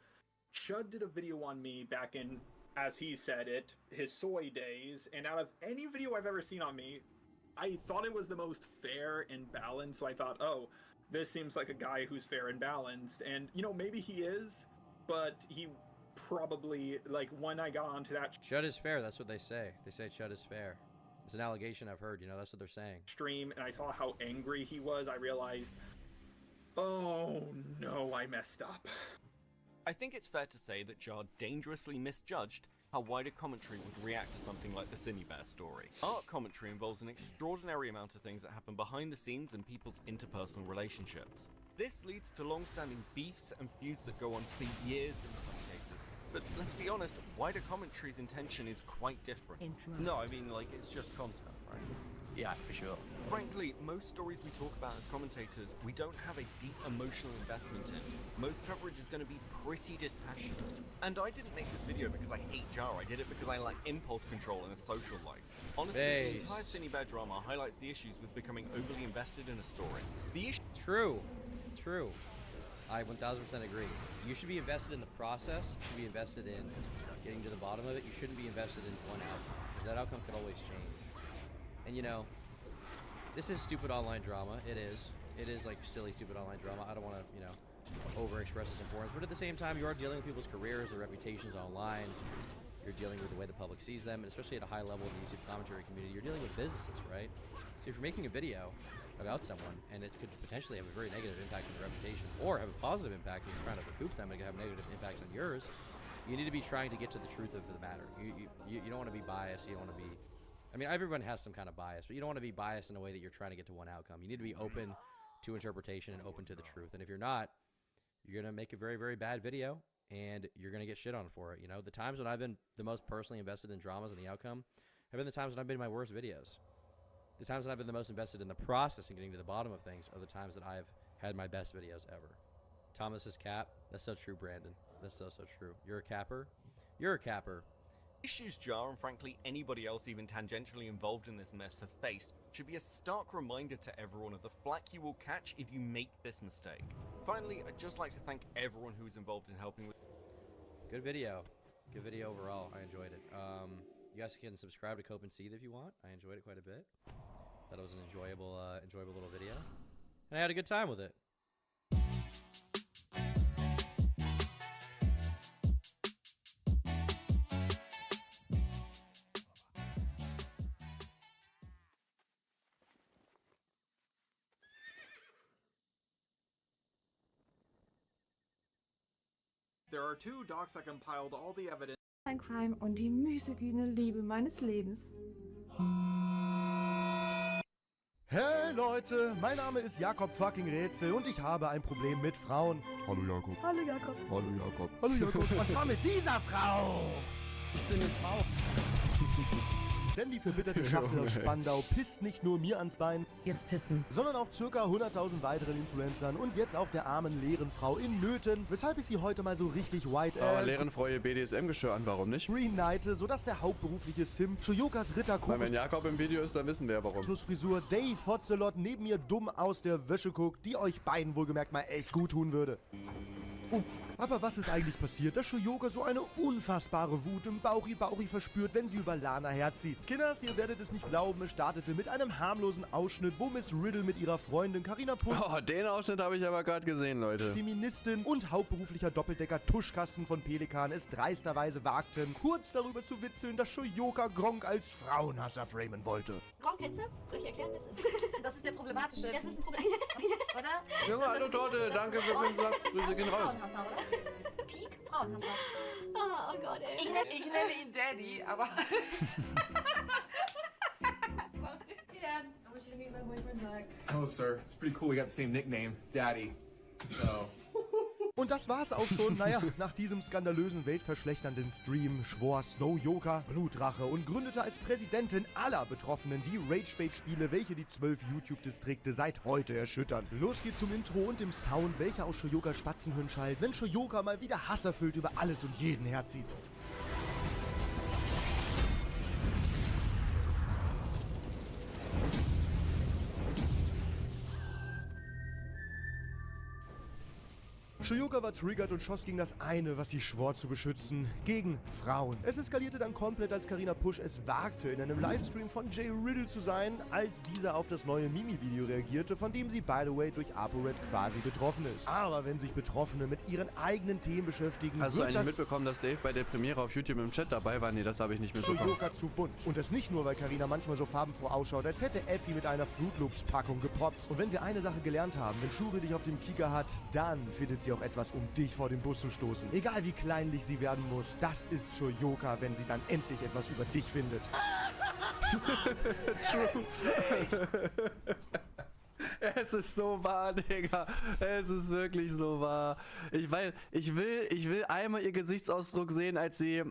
Chud did a video on me back in, as he said it, his soy days. And out of any video I've ever seen on me, I thought it was the most fair and balanced. So I thought, oh, this seems like a guy who's fair and balanced. And, you know, maybe he is, but he probably, like, when I got onto that Chud is fair. That's what they say. They say Chud is fair. It's an allegation I've heard. You know, that's what they're saying. Stream, and I saw how angry he was, I realized, oh no, I messed up. I think it's fair to say that Jar dangerously misjudged how wider commentary would react to something like the Cinebear story. Art commentary involves an extraordinary amount of things that happen behind the scenes in people's interpersonal relationships. This leads to long-standing beefs and feuds that go on for years in some cases. But let's be honest, wider commentary's intention is quite different. No, I mean, like, it's just content, right? Yeah, for sure. Frankly, most stories we talk about as commentators, we don't have a deep emotional investment in. Most coverage is going to be pretty dispassionate. And I didn't make this video because I hate Jar, I did it because I lack impulse control in a social life. Honestly, the entire Cinebear drama highlights the issues with becoming overly invested in a story. The issue... True. I 1000% agree. You should be invested in the process. You should be invested in getting to the bottom of it. You shouldn't be invested in one outcome, because that outcome could always change. And you know, this is stupid online drama. It is. it is like silly, stupid online drama. I don't want to, you know, overexpress its importance, but at the same time, you are dealing with people's careers, their reputations online. You're dealing with the way the public sees them, and especially at a high level in the YouTube commentary community, you're dealing with businesses, right? So if you're making a video about someone, and it could potentially have a very negative impact on their reputation, or have a positive impact and you're trying to recoup them and have negative impacts on yours, you need to be trying to get to the truth of the matter. You don't want to be biased. You don't want to be... I mean, everyone has some kind of bias, but you don't want to be biased in a way that you're trying to get to one outcome. You need to be open to interpretation and open to the truth. And if you're not, you're going to make a very, very bad video, and you're going to get shit on for it. You know, the times when I've been the most personally invested in dramas and the outcome have been the times when I've made my worst videos. The times when I've been the most invested in the process and getting to the bottom of things are the times that I've had my best videos ever. Thomas's cap. That's so true, Brandon. That's so, so true. You're a capper. You're a capper. Issues Jar and frankly anybody else even tangentially involved in this mess have faced should be a stark reminder to everyone of the flack you will catch if you make this mistake. Finally, I'd just like to thank everyone who's involved in helping with... Good video. Good video overall. I enjoyed it. You guys can subscribe to Cope and Seethe if you want. I enjoyed it quite a bit. Thought it was an enjoyable little video. And I had a good time with it. There are two docs that compiled all the evidence. Ein Crime und die müßiggüne Liebe meines Lebens. Hey Leute, mein Name ist Jakob fucking Rätsel und ich habe ein Problem mit Frauen. Hallo Jakob. Hallo Jakob. Hallo Jakob. Hallo Jakob. Was war mit dieser Frau? Ich bin eine Frau. Denn die verbitterte Schachtel aus Spandau pisst nicht nur mir ans Bein. Jetzt pissen. Sondern auch ca. 100.000 weiteren Influencern und jetzt auch der armen leeren Frau in Nöten, weshalb ich sie heute mal so richtig Aber leeren Frau ihr BDSM-Geschirr an, warum nicht? reunite, sodass der hauptberufliche Simp Shoyokas Ritter Weil wenn Jakob im Video ist, dann wissen wir ja warum. Frisur Dave Hotzelot neben mir dumm aus der Wäsche guckt, die euch beiden wohlgemerkt mal echt gut tun würde. Ups. Aber was ist eigentlich passiert, dass Shoyoka so eine unfassbare Wut im Bauchi verspürt, wenn sie über Lana herzieht? Kinders, ihr werdet es nicht glauben, es startete mit einem harmlosen Ausschnitt, wo Miss Riddle mit ihrer Freundin Carina Pusch... Oh, den Ausschnitt habe ich aber gerade gesehen, Leute. Feministin und hauptberuflicher Doppeldecker-Tuschkasten von Pelikan es dreisterweise wagten, kurz darüber zu witzeln, dass Shoyoka Gronk als Frauenhasser framen wollte. Gronk, kennst du? Soll ich erklären, was das ist? Das ist der problematische. Das ist ein Problem. Oder? Junge, hallo Torte, danke für 5 Sachen. Grüße gehen raus. Frauenhasser, oder? Peak Frauenhasser. Oh Gott, ey. Ich nenne ihn Daddy, aber... Dad, I wish you to meet my boyfriend Zach. Oh, sir, it's pretty cool we got the same nickname, Daddy. So... Und das war's auch schon. Naja, nach diesem skandalösen, weltverschlechternden Stream schwor Snowyoka Blutrache und gründete als Präsidentin aller Betroffenen die Ragebait-Spiele, welche die 12 YouTube-Distrikte seit heute erschüttern. Los geht's zum Intro und dem Sound, welcher aus Shoyokas Spatzenhirn schallt, wenn Shoyoka mal wieder hasserfüllt über alles und jeden herzieht. Shoyoka war triggert und schoss gegen das eine, was sie schwor zu beschützen, gegen Frauen. Es eskalierte dann komplett, als Carina Pusch es wagte, in einem Livestream von Jay Riddle zu sein, als dieser auf das neue Mimi-Video reagierte, von dem sie, by the way, durch ApoRed quasi betroffen ist. Aber wenn sich Betroffene mit ihren eigenen Themen beschäftigen... Hast du eigentlich mitbekommen, dass Dave bei der Premiere auf YouTube im Chat dabei war? Nee, das habe ich nicht mitbekommen. Shoyoka zu bunt. Und das nicht nur, weil Carina manchmal so farbenfroh ausschaut, als hätte Effi mit einer Fruit Loops-Packung gepoppt. Und wenn wir eine Sache gelernt haben, wenn Shuri dich auf dem Kieker hat, dann findet sie auch etwas, um dich vor den Bus zu stoßen. Egal wie kleinlich sie werden muss, das ist Shoyoka, wenn sie dann endlich etwas über dich findet. Es ist so wahr, Digga. Es ist wirklich so wahr. Ich will einmal ihr Gesichtsausdruck sehen, als sie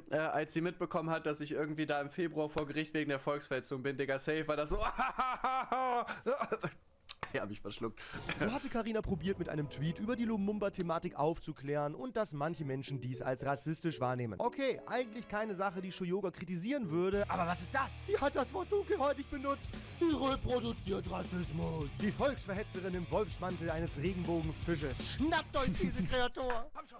mitbekommen hat, dass ich irgendwie da im Februar vor Gericht wegen der Volksverhetzung bin, Digga. Safe war das so. Ja, hab ich verschluckt. So hatte Carina probiert, mit einem Tweet über die Lumumba-Thematik aufzuklären und dass manche Menschen dies als rassistisch wahrnehmen. Okay, eigentlich keine Sache, die Shoyoka kritisieren würde, aber was ist das? Sie hat das Wort dunkelhäutig benutzt. Sie reproduziert Rassismus. Die Volksverhetzerin im Wolfsmantel eines Regenbogenfisches. Schnappt euch diese Kreatur! Komm schon!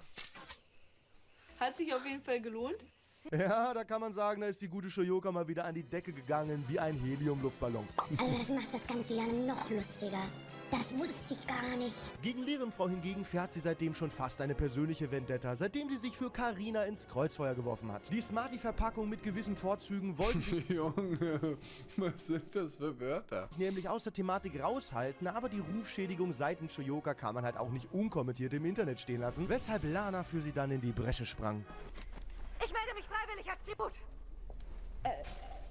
Hat sich auf jeden Fall gelohnt. Ja, da kann man sagen, da ist die gute Shoyoka mal wieder an die Decke gegangen wie ein Helium-Luftballon. Also das macht das Ganze ja noch lustiger. Das wusste ich gar nicht. Gegen Lerenfrau hingegen fährt sie seitdem schon fast eine persönliche Vendetta, seitdem sie sich für Carina ins Kreuzfeuer geworfen hat. Die Smarty-Verpackung mit gewissen Vorzügen wollte sie Junge, was sind das für Wörter? nämlich aus der Thematik raushalten, aber die Rufschädigung seitens Shoyoka kann man halt auch nicht unkommentiert im Internet stehen lassen, weshalb Lana für sie dann in die Bresche sprang. Ich melde mich freiwillig als Tribut.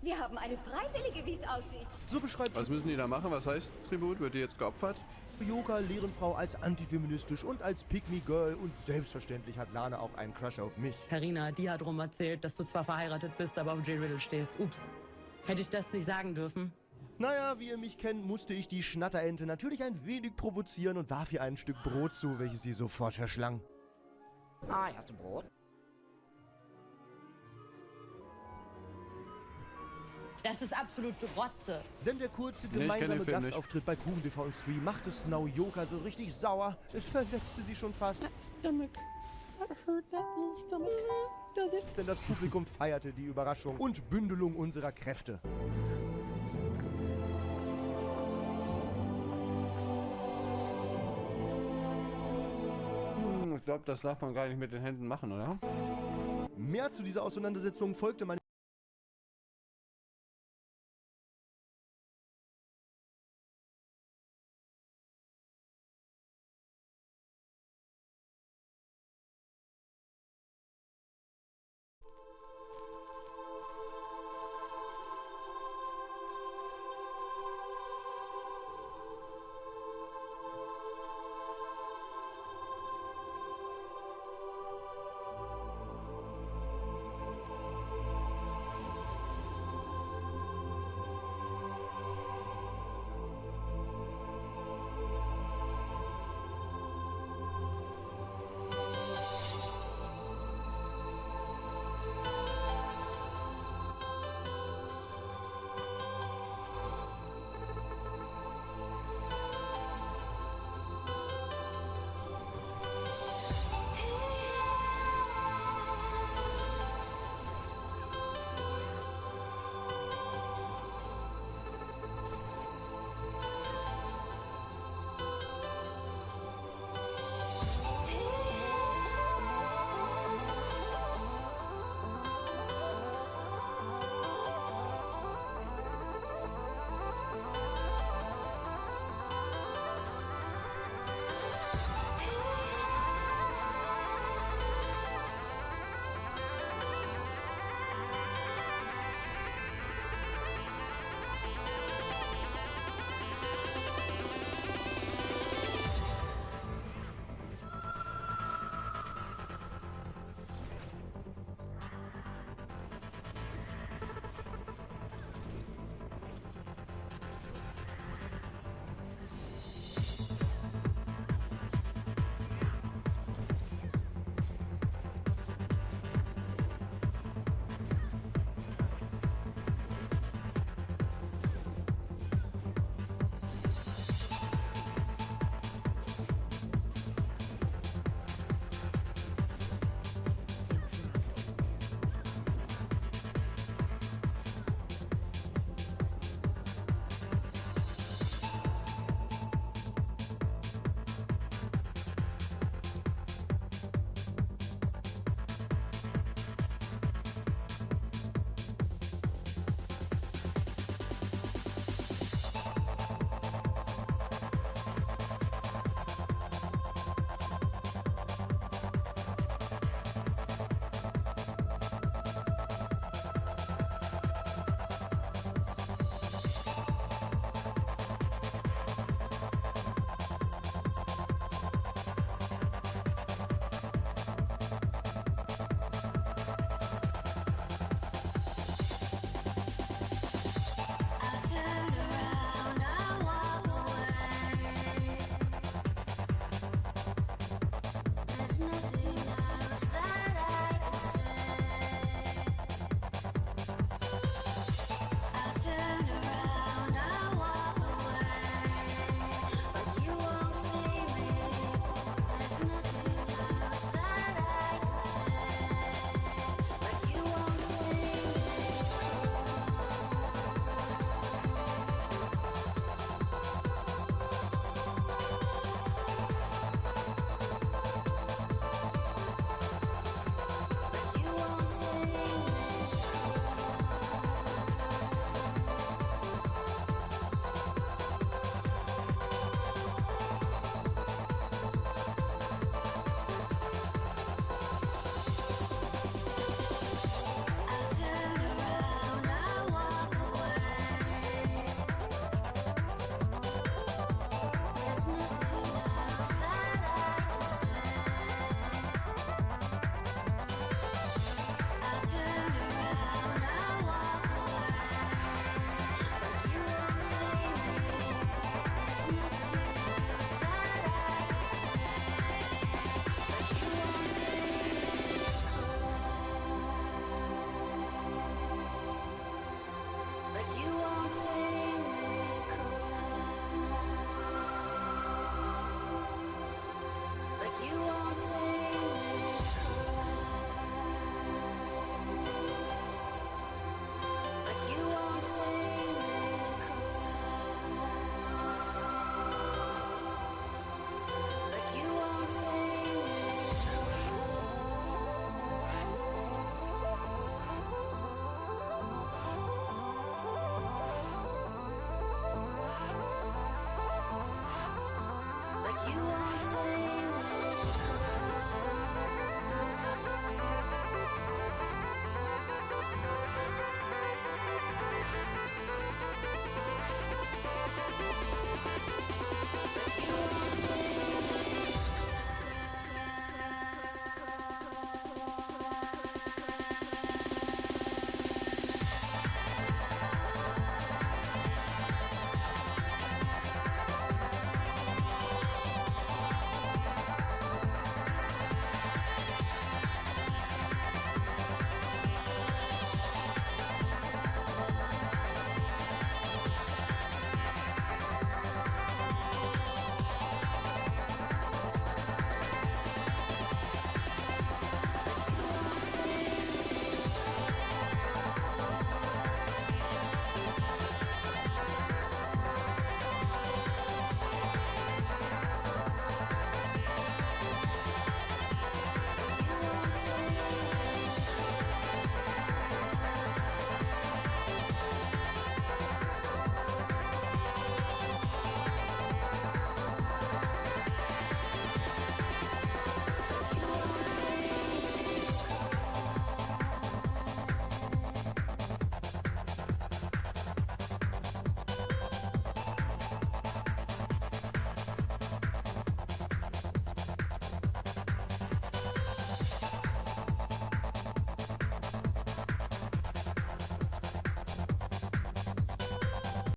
Wir haben eine Freiwillige, wie es aussieht. So beschreibt Was müssen die da machen? Was heißt Tribut? Wird die jetzt geopfert? Shoyoka Lerenfrau als antifeministisch und als Pick-me-Girl und selbstverständlich hat Lana auch einen Crush auf mich. Carina, die hat rum erzählt, dass du zwar verheiratet bist, aber auf Jay Riddle stehst. Ups. Hätte ich das nicht sagen dürfen? Naja, wie ihr mich kennt, musste ich die Schnatterente natürlich ein wenig provozieren und warf ihr ein Stück Brot zu, welches sie sofort verschlang. Hi, hast du Brot? Das ist absolut Rotze. Denn der kurze Nee, ich kenn gemeinsame den Film Gastauftritt bei Kuchen TV im Stream machte Snaoyoka so richtig sauer. Es verletzte sie schon fast. Denn das Publikum feierte die Überraschung und Bündelung unserer Kräfte. Ich glaube, das darf man gar nicht mit den Händen machen, oder? Mehr zu dieser Auseinandersetzung folgte meine